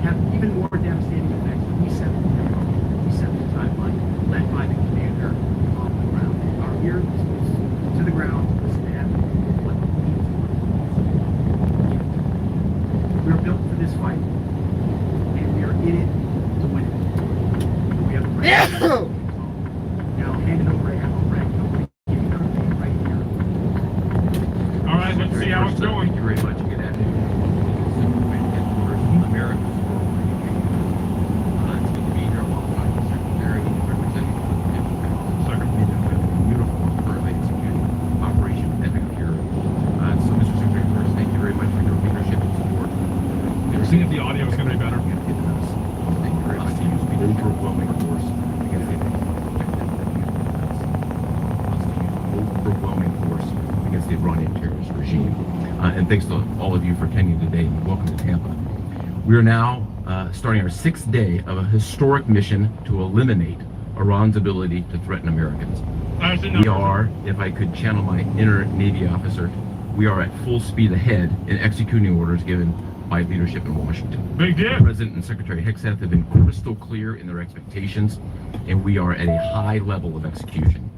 have even more devastating effects, we set the timeline led by the commander on the ground. Our ear is to the ground, listen to him, what he needs. We're built for this fight, and we are in it to win it. We have the right. Now hand it over to Admiral Bragg. Give you everything right here. All right, let's see how it's going. Thank you very much. Good afternoon. America's World it's good to be here alongside the Secretary representing the uniform currently executing Operation Epic Fury. So, Mr. Secretary, first, thank you very much for your leadership and support. See if the audio is going to be better. Thank you very much. To use the overwhelming force against the Iranian terrorist regime. And thanks to all of you for attending today, and welcome to Tampa. We are now starting our 6th day of a historic mission to eliminate Iran's ability to threaten Americans. We are, if I could channel my inner Navy officer, we are at full speed ahead in executing orders given by leadership in Washington. Big deal. President and Secretary Hegseth have been crystal clear in their expectations, and we are at a high level of execution.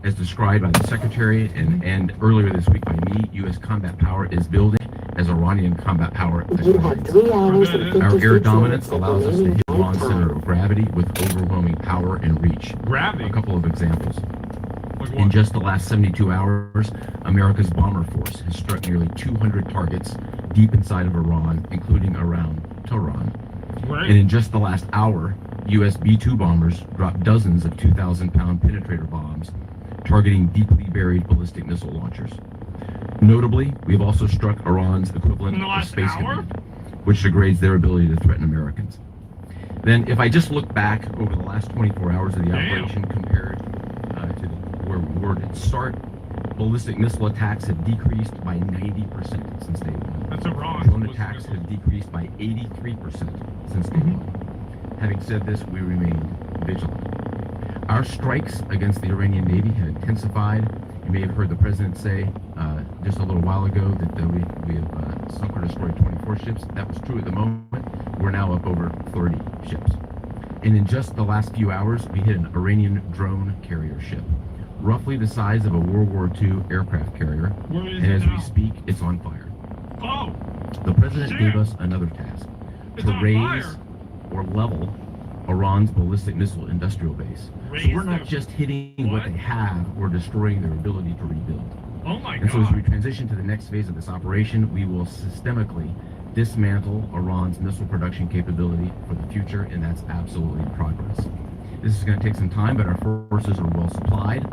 As described by the Secretary and earlier this week by me, U.S. combat power is building as Iranian combat power You have 3 hours and 56 Our air dominance minutes allows us to hit Iran's center of gravity with overwhelming power and reach. Gravity? A couple of examples. In just the last 72 hours, America's bomber force has struck nearly 200 targets deep inside of Iran, including around Tehran. Right. And in just the last hour, U.S. B-2 bombers dropped dozens of 2,000-pound penetrator bombs, targeting deeply buried ballistic missile launchers. Notably, we've also struck Iran's equivalent of Space Command, which degrades their ability to threaten Americans. Then, if I just look back over the last 24 hours of the operation compared to where we were at start, ballistic missile attacks have decreased by 90% since day one. That's Iran. Drone attacks have decreased by 83% since day one. Having said this, we remain vigilant. Our strikes against the Iranian Navy have intensified. You may have heard the President say just a little while ago that we have sunk or destroyed 24 ships. That was true at the moment. We're now up over 30 ships. And in just the last few hours, we hit an Iranian drone carrier ship, roughly the size of a World War II aircraft carrier. And as we speak, it's on fire. Oh! The President gave us another task, to raise or level Iran's ballistic missile industrial base. So we're not just hitting what they have, we're destroying their ability to rebuild. Oh my And so as God. we transition to the next phase of this operation, we will systemically dismantle Iran's missile production capability for the future, and that's absolutely in progress. This is going to take some time, but our forces are well supplied,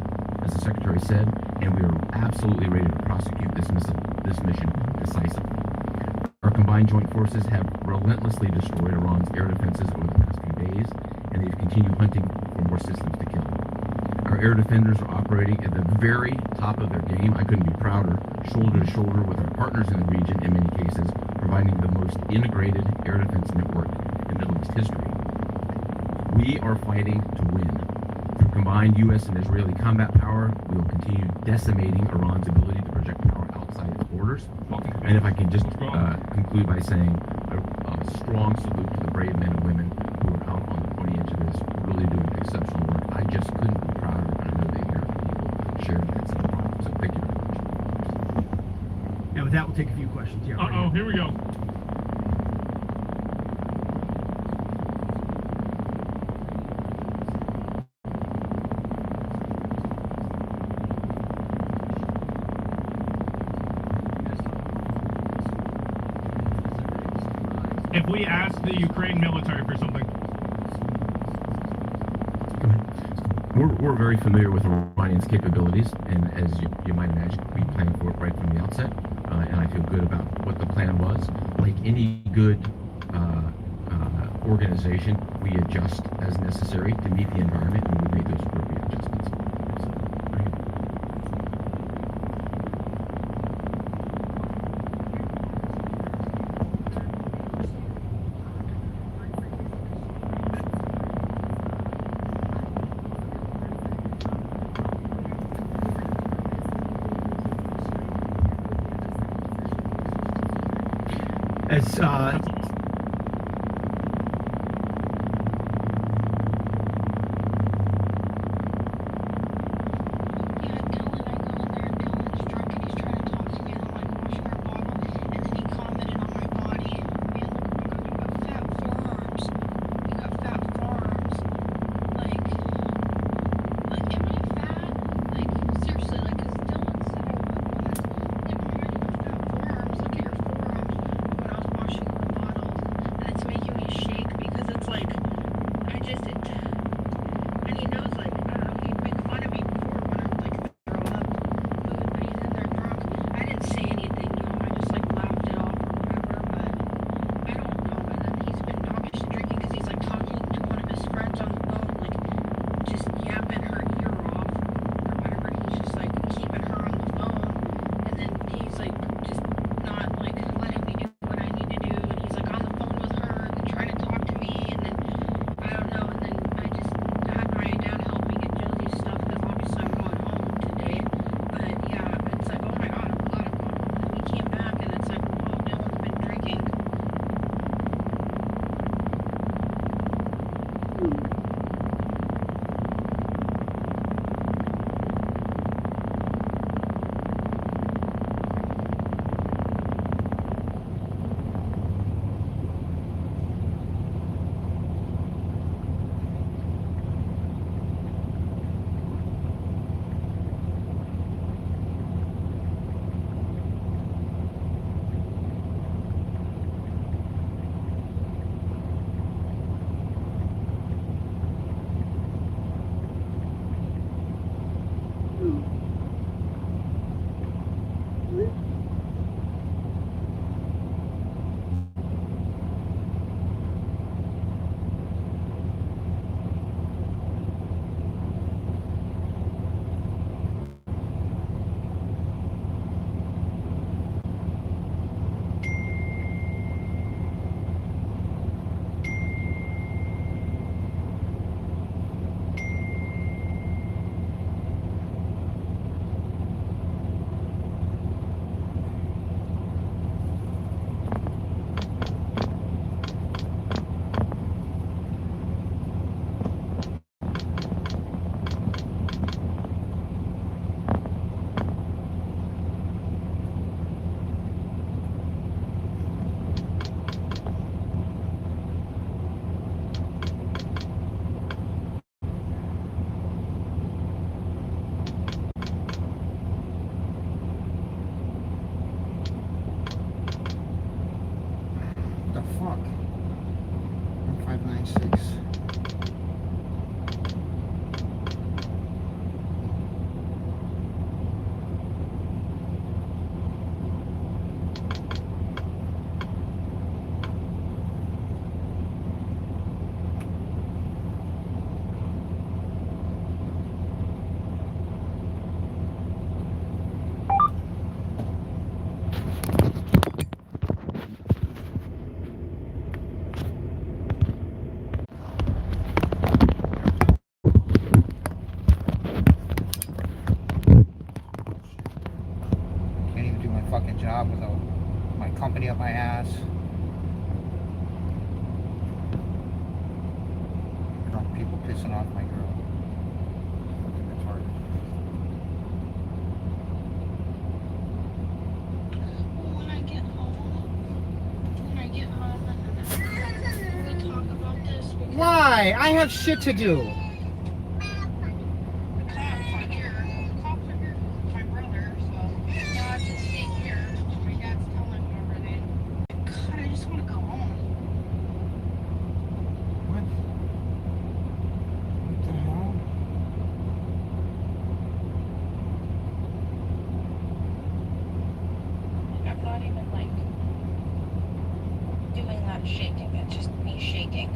as the Secretary said, and we are absolutely ready to prosecute this mission decisively. Our combined joint forces have relentlessly destroyed Iran's air defenses over the past few days, and they've continued hunting for more systems to kill. Our air defenders are operating at the very top of their game. I couldn't be prouder, shoulder to shoulder with our partners in the region in many cases, providing the most integrated air defense network in Middle East history. We are fighting to win. Through combined U.S. and Israeli combat power, we will continue decimating Iran's ability to project power outside its borders. And if I can just conclude by saying a strong salute to the brave men and women who are out on the pointy edge of this, really doing exceptional work. I just couldn't be prouder, and I know the American people share that same pride. So thank you very much. And with that, we'll take a few questions here. Uh-oh, here we go. If we ask the Ukraine military for something. We're very familiar with Iranians' capabilities, and as you might imagine, we planned for it right from the outset, and I feel good about what the plan was. Like any good organization, we adjust as necessary to meet the environment, and we made those appropriate adjustments. So, As The fuck? 1596. Can't even do my fucking job without my company up my ass. Drunk people pissing off my girl. Fucking retarded. When I get home and we talk about this. Why? I have shit to do. I'm not even like doing that shaking, it's just me shaking.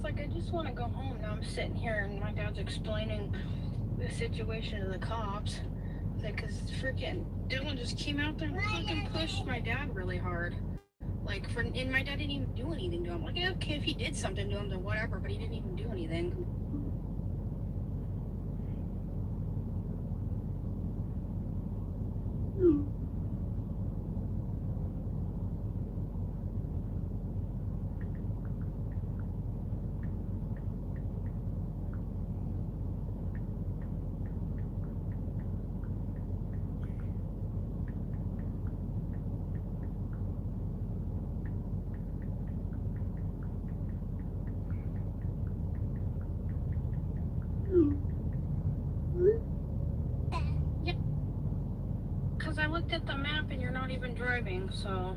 It's like I just want to go home. Now I'm sitting here and my dad's explaining the situation to the cops. Because freaking Dylan just came out there and fucking pushed my dad really hard. And my dad didn't even do anything to him. Like, okay, if he did something to him, then whatever, but he didn't even do anything. Yeah. Because I looked at the map and you're not even driving, so...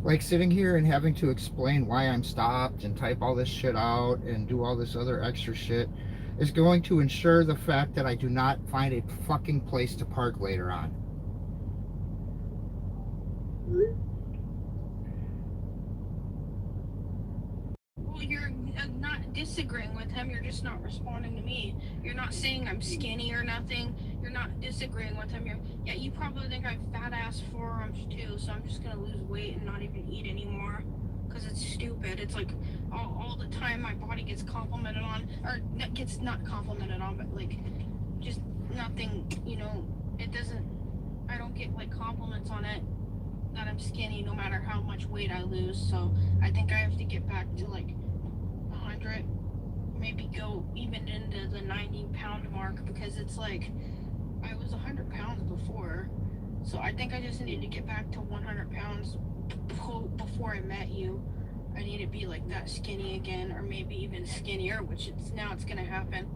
Like sitting here and having to explain why I'm stopped and type all this shit out and do all this other extra shit is going to ensure the fact that I do not find a fucking place to park later on. Well, you're not disagreeing with him, you're just not responding to me. You're not saying I'm skinny or nothing. You're not disagreeing with him. Yeah, you probably think I have fat ass forearms too, so I'm just gonna lose weight and not even eat anymore. Because it's stupid. It's like all the time my body gets complimented on, or gets not complimented on, but like just nothing, you know, it doesn't, I don't get like compliments on it that I'm skinny no matter how much weight I lose. So I think I have to get back to like 100, maybe go even into the 90-pound mark, because it's like I was 100 pounds before. So I think I just need to get back to 100 pounds before I met you. I need to be like that skinny again, or maybe even skinnier, which it's gonna happen.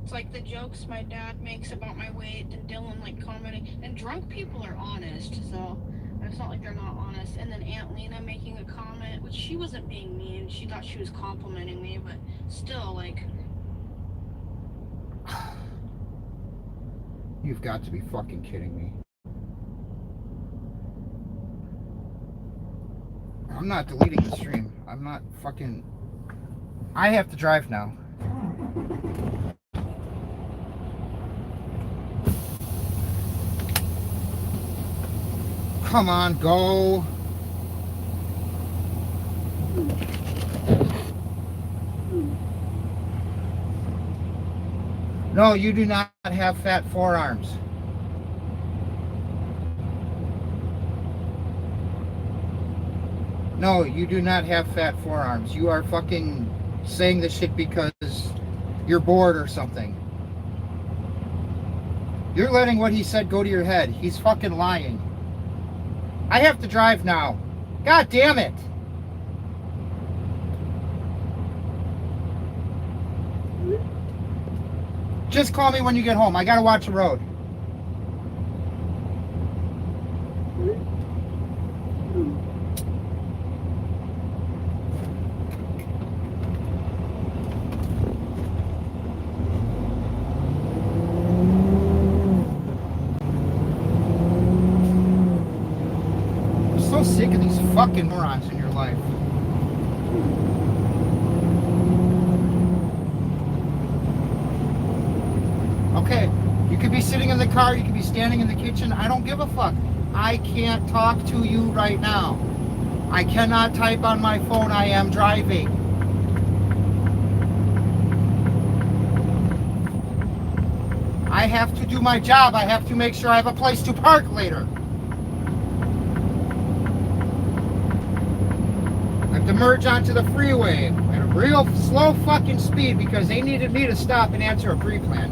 It's like the jokes my dad makes about my weight and Dylan like commenting, and drunk people are honest, so it's not like they're not honest. And then Aunt Lena making a comment, which she wasn't being mean, she thought she was complimenting me, but still, like... You've got to be fucking kidding me. I'm not deleting the stream. I'm not fucking... I have to drive now. Come on, go. No, you do not have fat forearms. No, you do not have fat forearms. You are fucking saying this shit because you're bored or something. You're letting what he said go to your head. He's fucking lying. I have to drive now. God damn it. Just call me when you get home. I gotta watch the road. I'm so sick of these fucking morons in your life. Okay, you could be sitting in the car, you could be standing in the kitchen, I don't give a fuck. I can't talk to you right now. I cannot type on my phone, I am driving. I have to do my job, I have to make sure I have a place to park later. I've to merge onto the freeway at a real slow fucking speed because they needed me to stop and answer a pre-plan.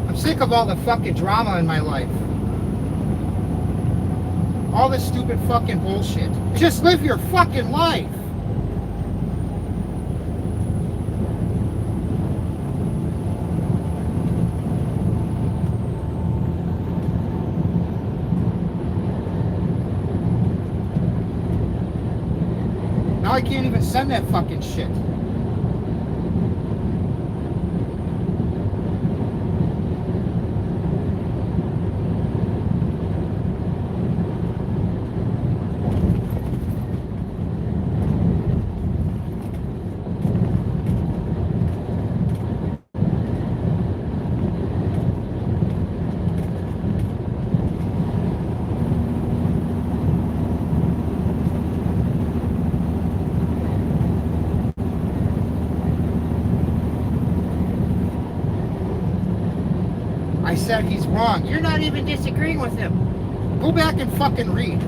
I'm sick of all the fucking drama in my life. All this stupid fucking bullshit. Just live your fucking life. Now I can't even send that fucking shit. I said he's wrong. You're not even disagreeing with him. Go back and fucking read.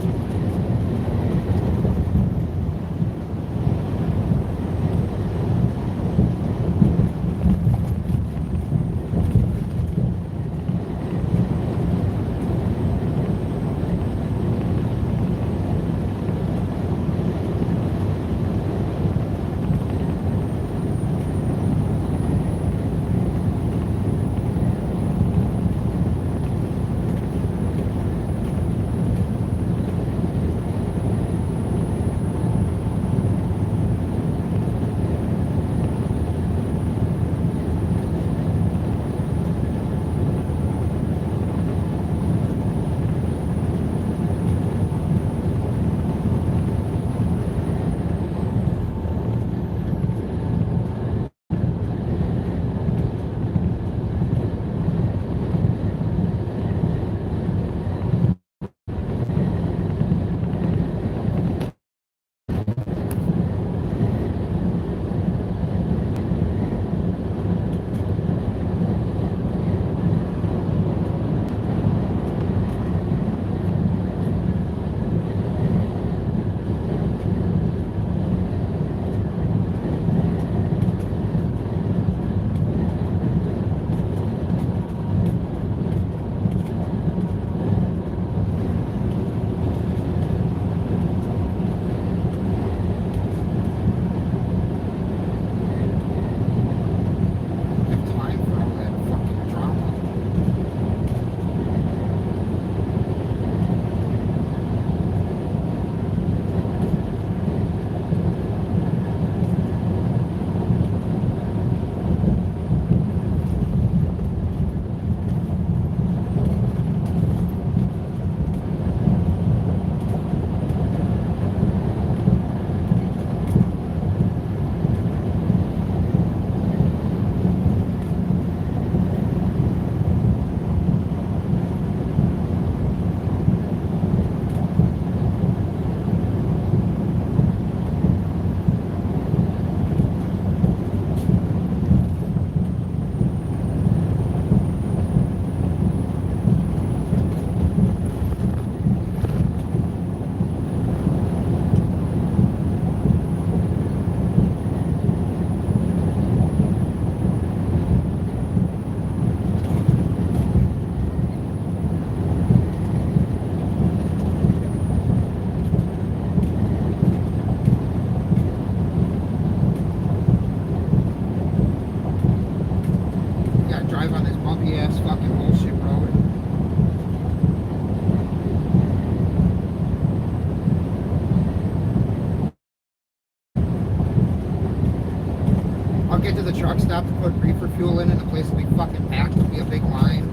Get to the truck stop to put reefer fuel in, and the place will be fucking packed. There'll be a big line.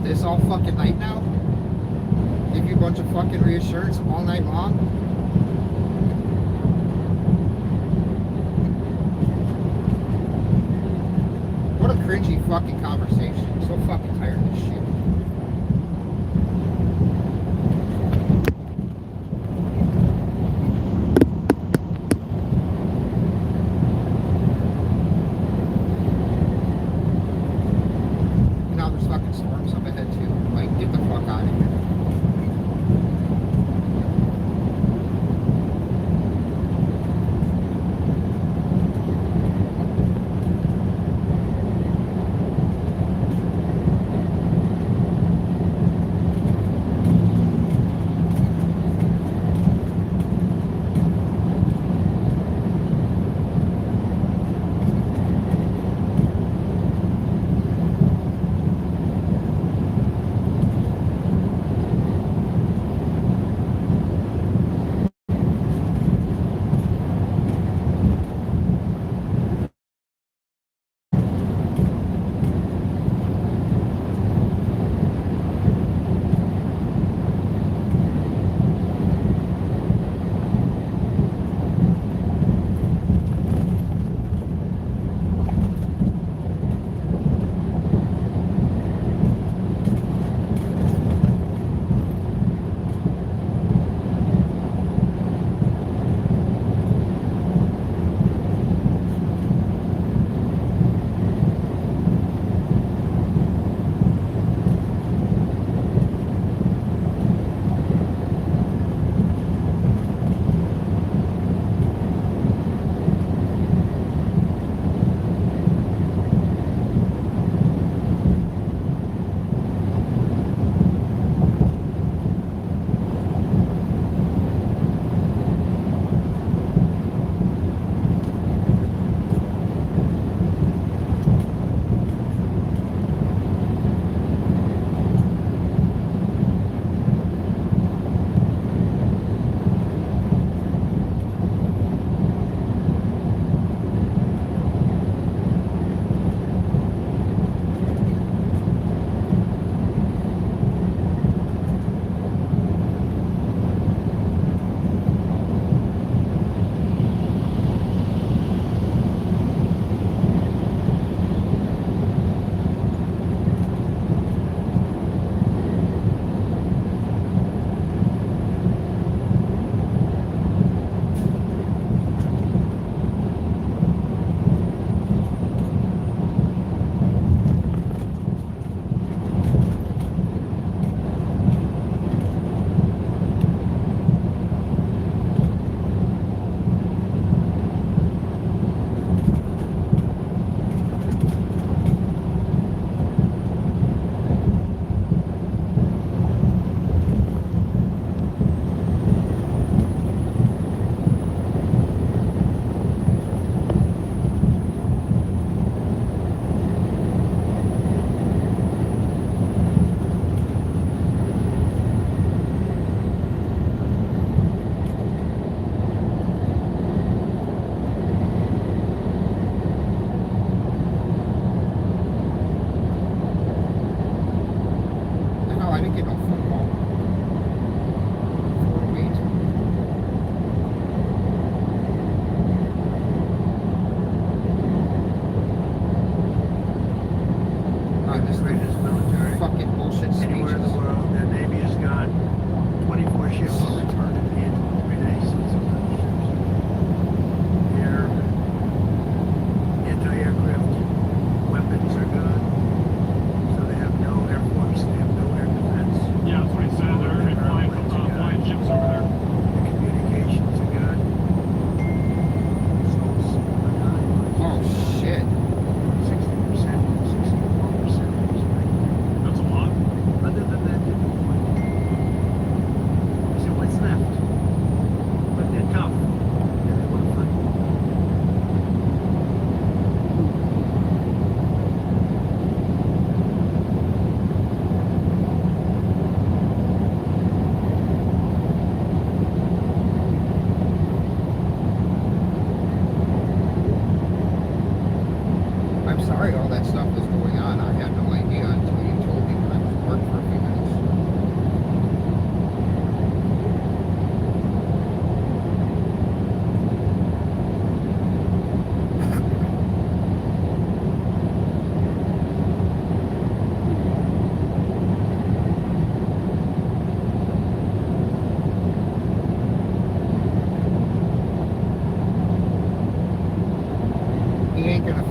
This all fucking night now? Give you a bunch of fucking reassurance all night long? cringy fucking conversation. I'm so fucking tired of this shit. Now there's fucking storms up ahead too. Like, get the fuck out of here.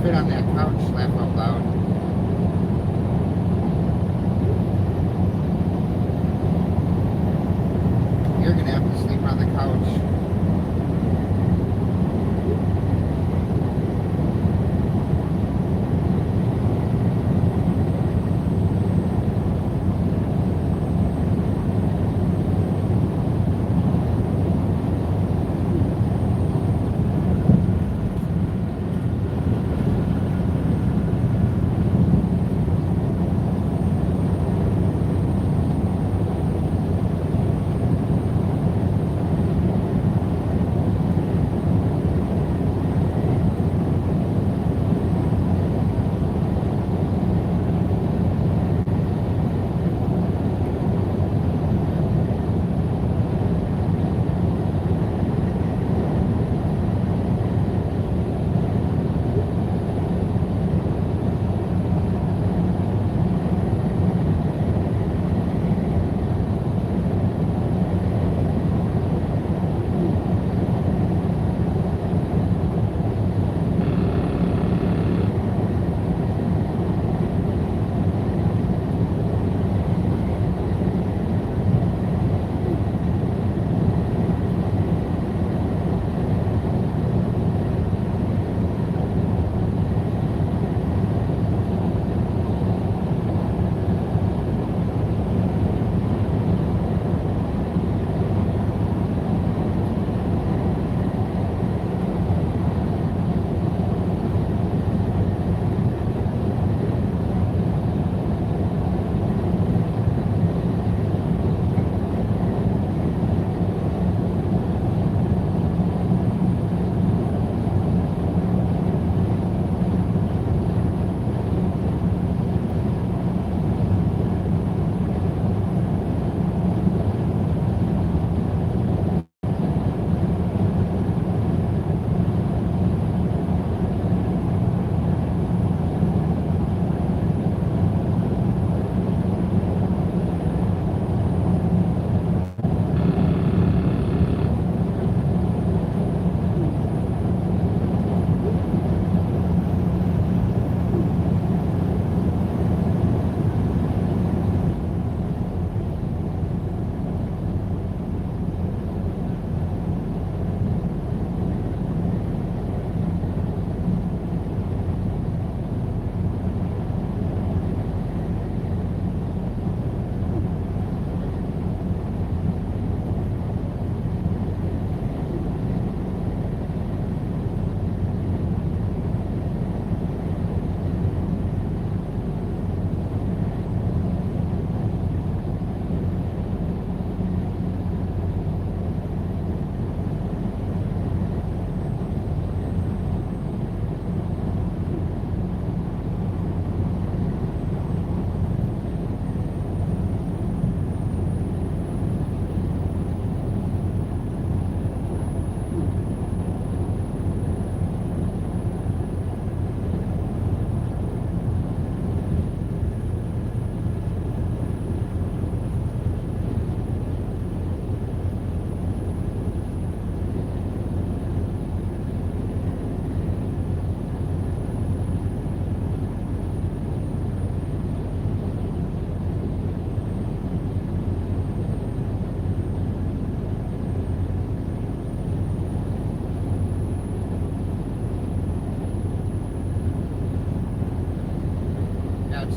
fit on that couch, laugh out loud. You're gonna have to sleep on the couch.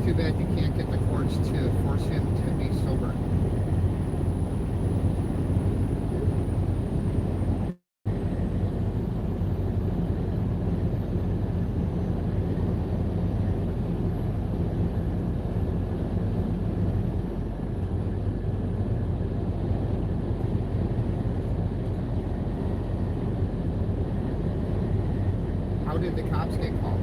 Too bad you can't get the courts to force him to be sober. How did the cops get called?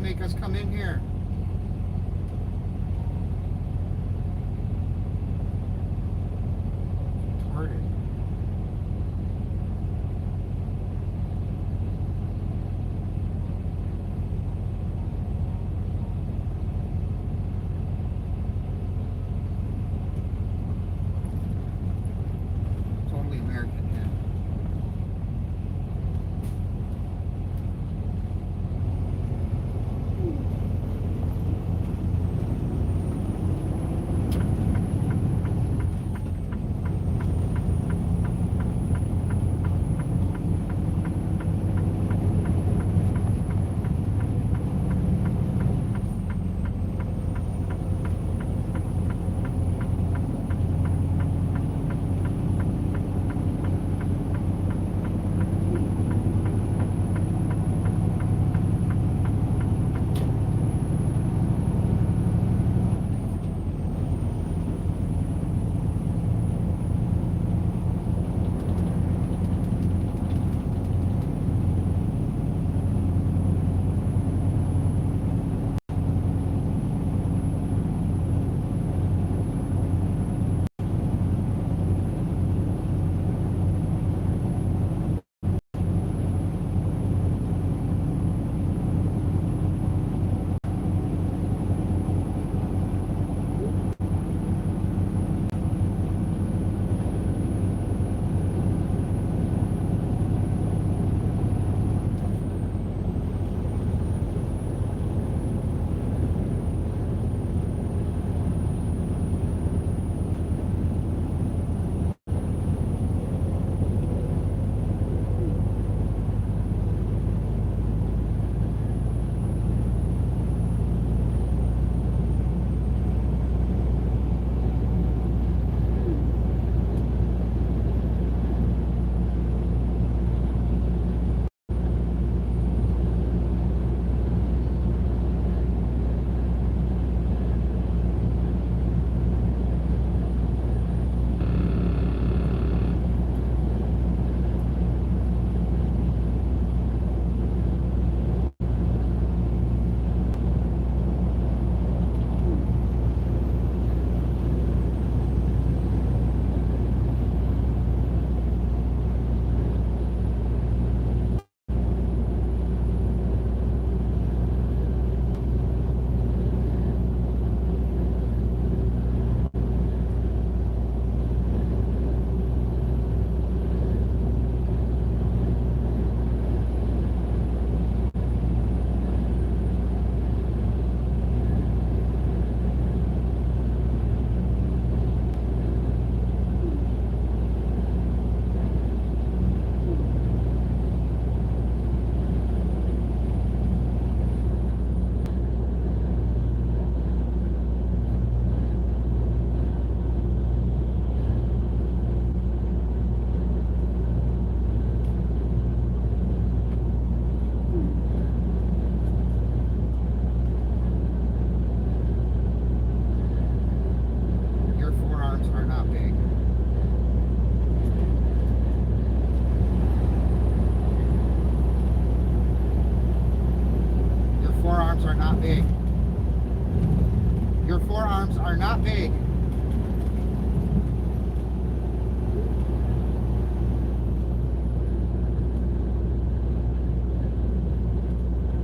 make us come in here. Retarded. Totally American, yeah.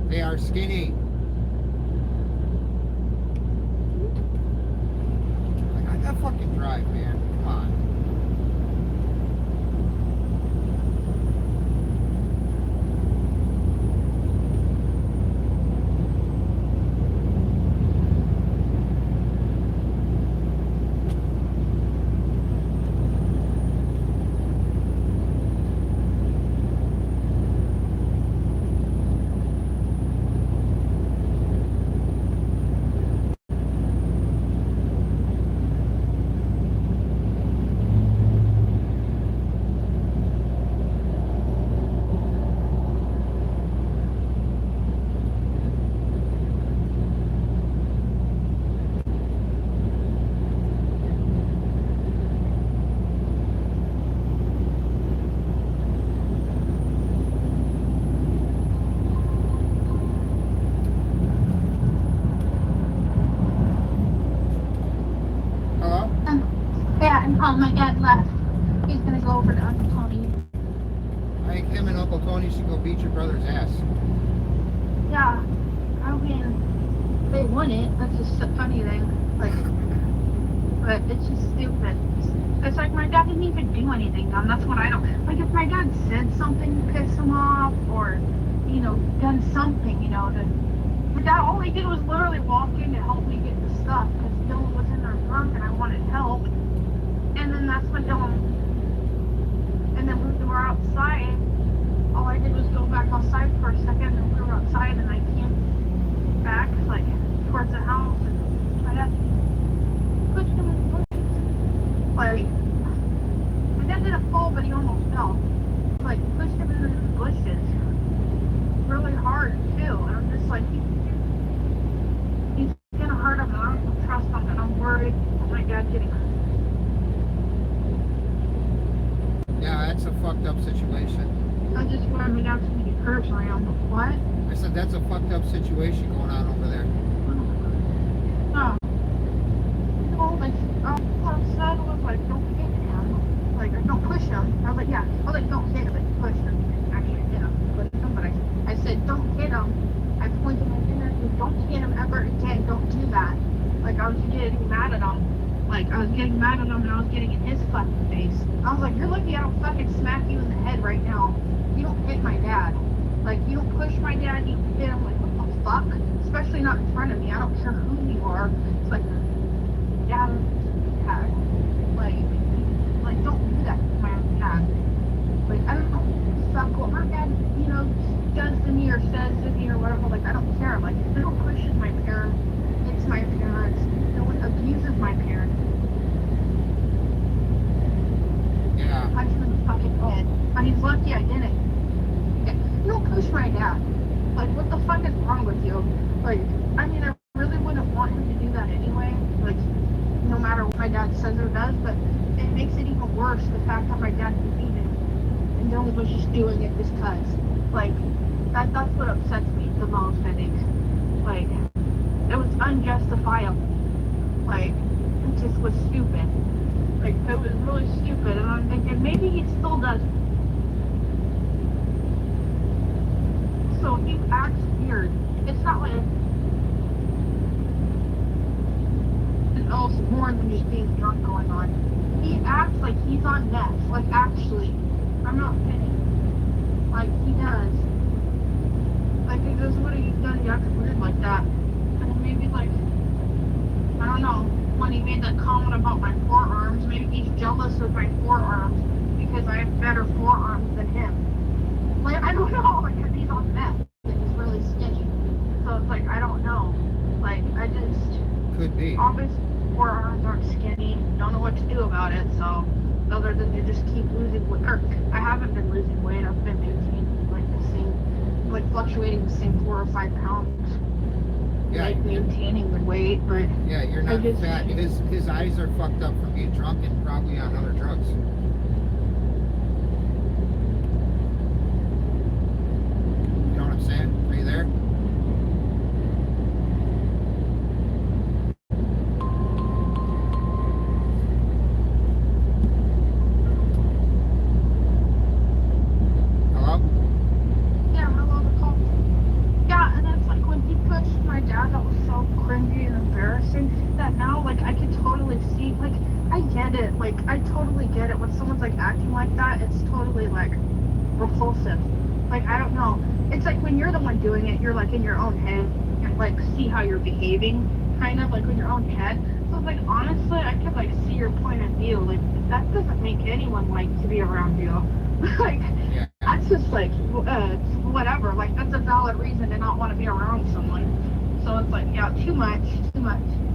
They are skinny. Like, I got fucking drive, man. Come on. Oh, my dad left. He's gonna go over to Uncle Tony. I think him and Uncle Tony should go beat your brother's ass. Yeah, I mean, they wouldn't. That's just a funny thing. Like, but it's just stupid. It's like my dad didn't even do anything dumb. That's what I don't like. If my dad said something to piss him off, or done something, my dad all he did was literally walk in to help me get the stuff because Dylan was in there drunk and I wanted help. And then that's when Dylan. And then we were outside. All I did was go back outside for a second, and we were outside, and I came back like towards the house, and my dad pushed him in the bushes. Like, my dad didn't fall, but he almost fell. Like, pushed him into the bushes really hard too, and I'm just like, he's gonna hurt him, and I don't trust him, and I'm worried about my dad getting hurt. Yeah, that's a fucked up situation. I just wanted my dad to be hurt, so I am. What? I said that's a fucked up situation going on over there. Oh. Like, what I said was like, don't hit him. Like, don't push him. I was like, yeah. I was like, don't hit him, but push him. Actually, hit him. Push him, but I said, don't hit him. I pointed my finger at you, don't hit him ever again. Don't do that. Like, I was getting mad at him. Like, I was getting mad at him, and I was getting in his fucking face. I was like, you're lucky I don't fucking smack you in the head right now. You don't hit my dad. Like, you don't push my dad, you hit him. Like, what the fuck? Especially not in front of me. I don't care who you are. It's like, dad, like, don't do that to my dad. Like, I don't know. Fuck what my dad, does to me or says to me or whatever. Like, I don't care. Like, no one pushes my parents. It's my parents. No one abuses my parents. Yeah. Punch him in the fucking head. And he's lucky I didn't. Okay. You don't push my dad. Like, what the fuck is wrong with you? Like, I mean, I really wouldn't want him to do that anyway. Like, no matter what my dad says or does, but it makes it even worse the fact that my dad beat him. And Dylan was just doing it just cause. Like, that's what upsets me the most, I think. Like, it was unjustifiable. Like, it just was stupid. Like, it was really stupid, and I'm thinking maybe he still does. So he acts weird. It's not like else more than just being drunk going on. He acts like he's on meth. Like, actually, I'm not kidding. Like, he does. Like, because what he's done, he acts weird like that. And maybe, like, I don't know, when he made that comment about my forearms, maybe he's jealous of my forearms because I have better forearms than him. Like, I don't know, like, because he's on meth and he's really skinny. So it's like, I don't know. Like, I just... Could be. Obviously, forearms aren't skinny. Don't know what to do about it, so... Other than to just keep losing weight. Or, I haven't been losing weight. I've been maintaining, like, the same... Like, fluctuating the same 4 or 5 pounds. Yeah, like, maintaining the weight, but... Yeah, you're not fat. His eyes are fucked up from being drunk and probably on other drugs. You know what I'm saying? Are you there? Hello? Yeah, hello, the call. Yeah, and it's like when he pushed my dad, that was so cringy and embarrassing that now, like, I can totally see, like, I get it. Like, I totally get it. When someone's, like, acting like that, it's totally, like, repulsive. Like, I don't know. It's like when you're the one doing it, you're, like, in your own head and, like, see how you're behaving, kind of, like, in your own head. So, like, honestly, I could, like, see your point of view. Like, that doesn't make anyone like to be around you. Like, that's just, like, whatever. Like, that's a valid reason to not want to be around someone. So it's like, yeah, too much.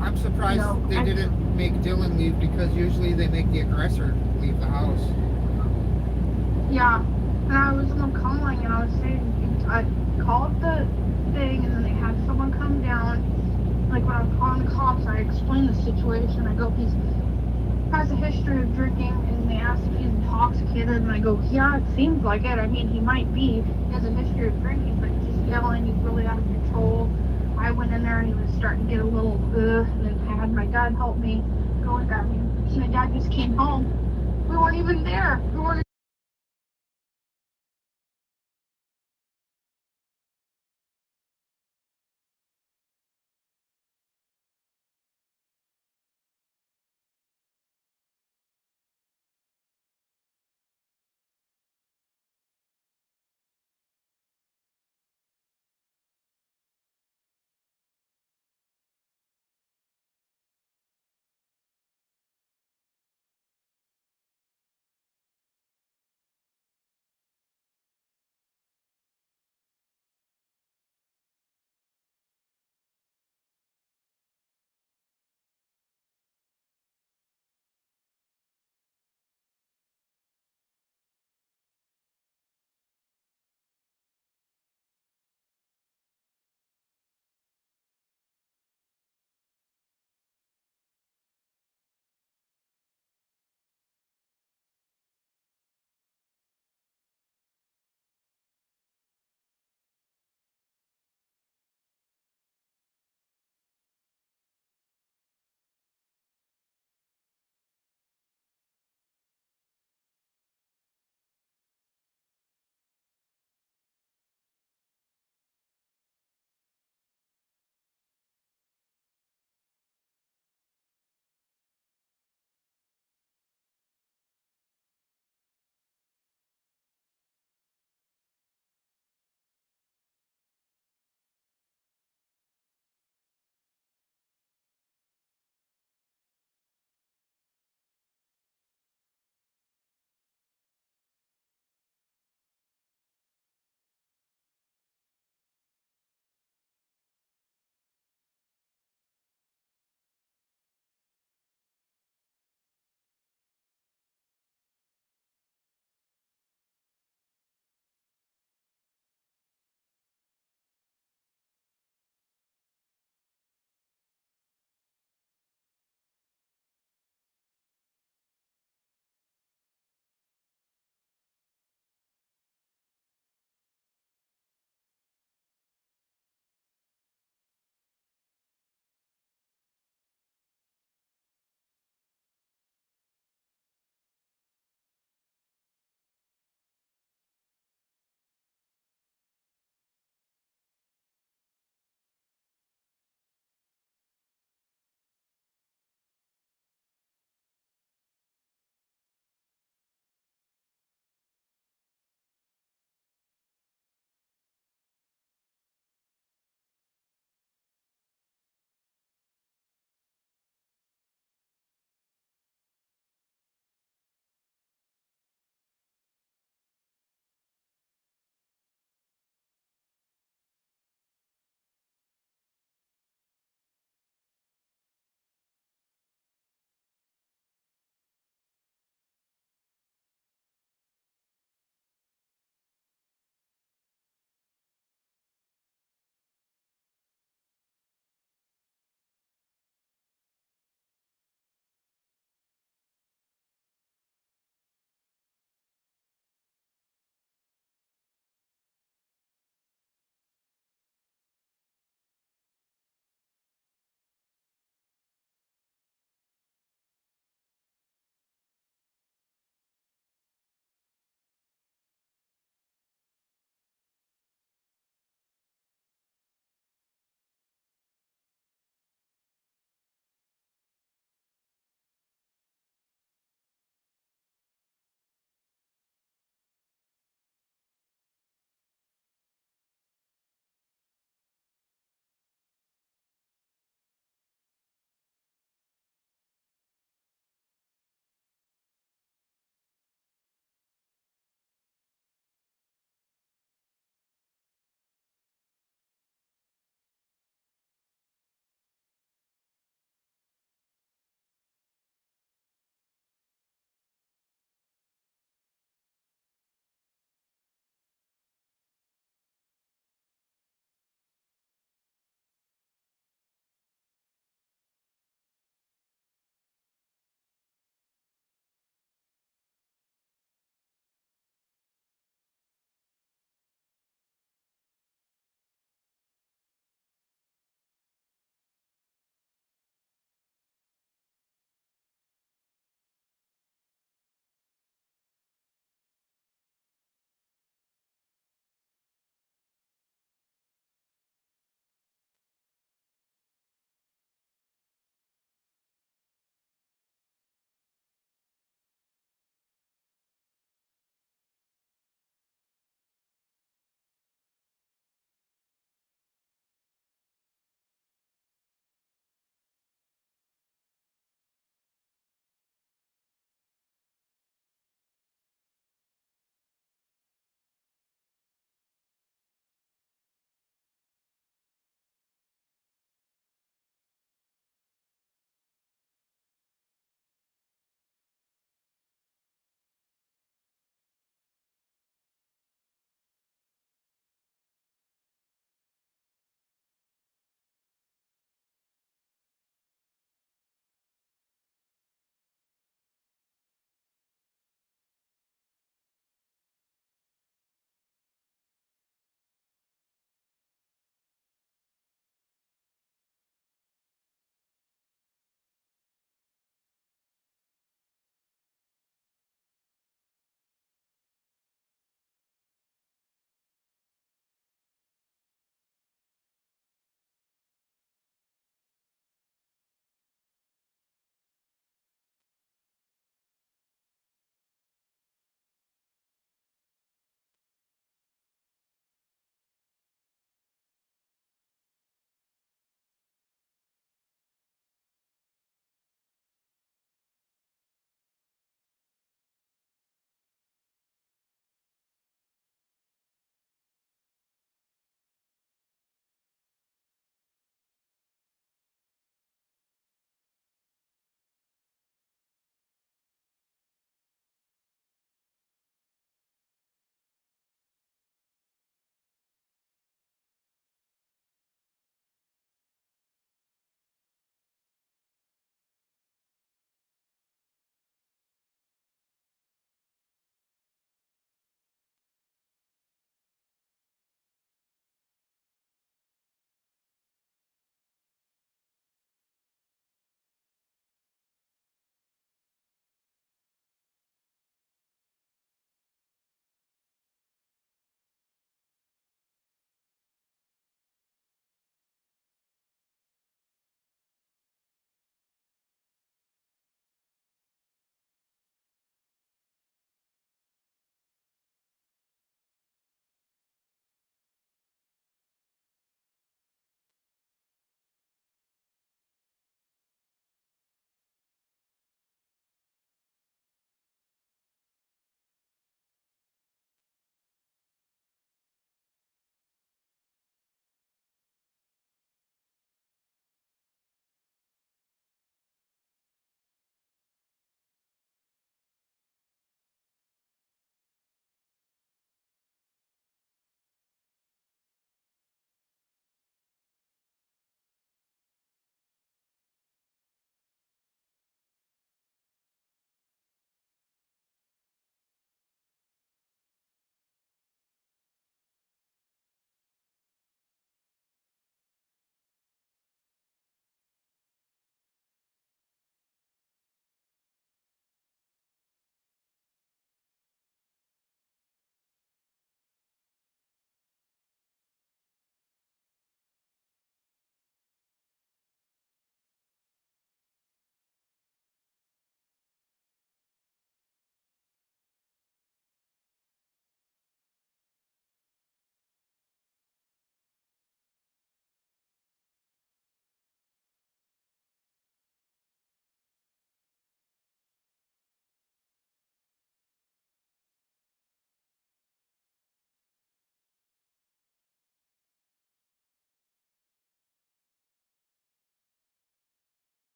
I'm surprised they didn't make Dylan leave, because usually they make the aggressor leave the house. Yeah, and I was the one calling, and I was saying, I called the thing, and then they had someone come down. Like, when I was calling the cops, I explained the situation. I go, he has a history of drinking, and they asked if he's intoxicated, and I go, yeah, it seems like it. I mean, he might be. He has a history of drinking, but he's just yelling. He's really out of control. I went in there, and he was starting to get a little, and then I had my dad help me, go and got me my dad just came home. We weren't even there. We weren't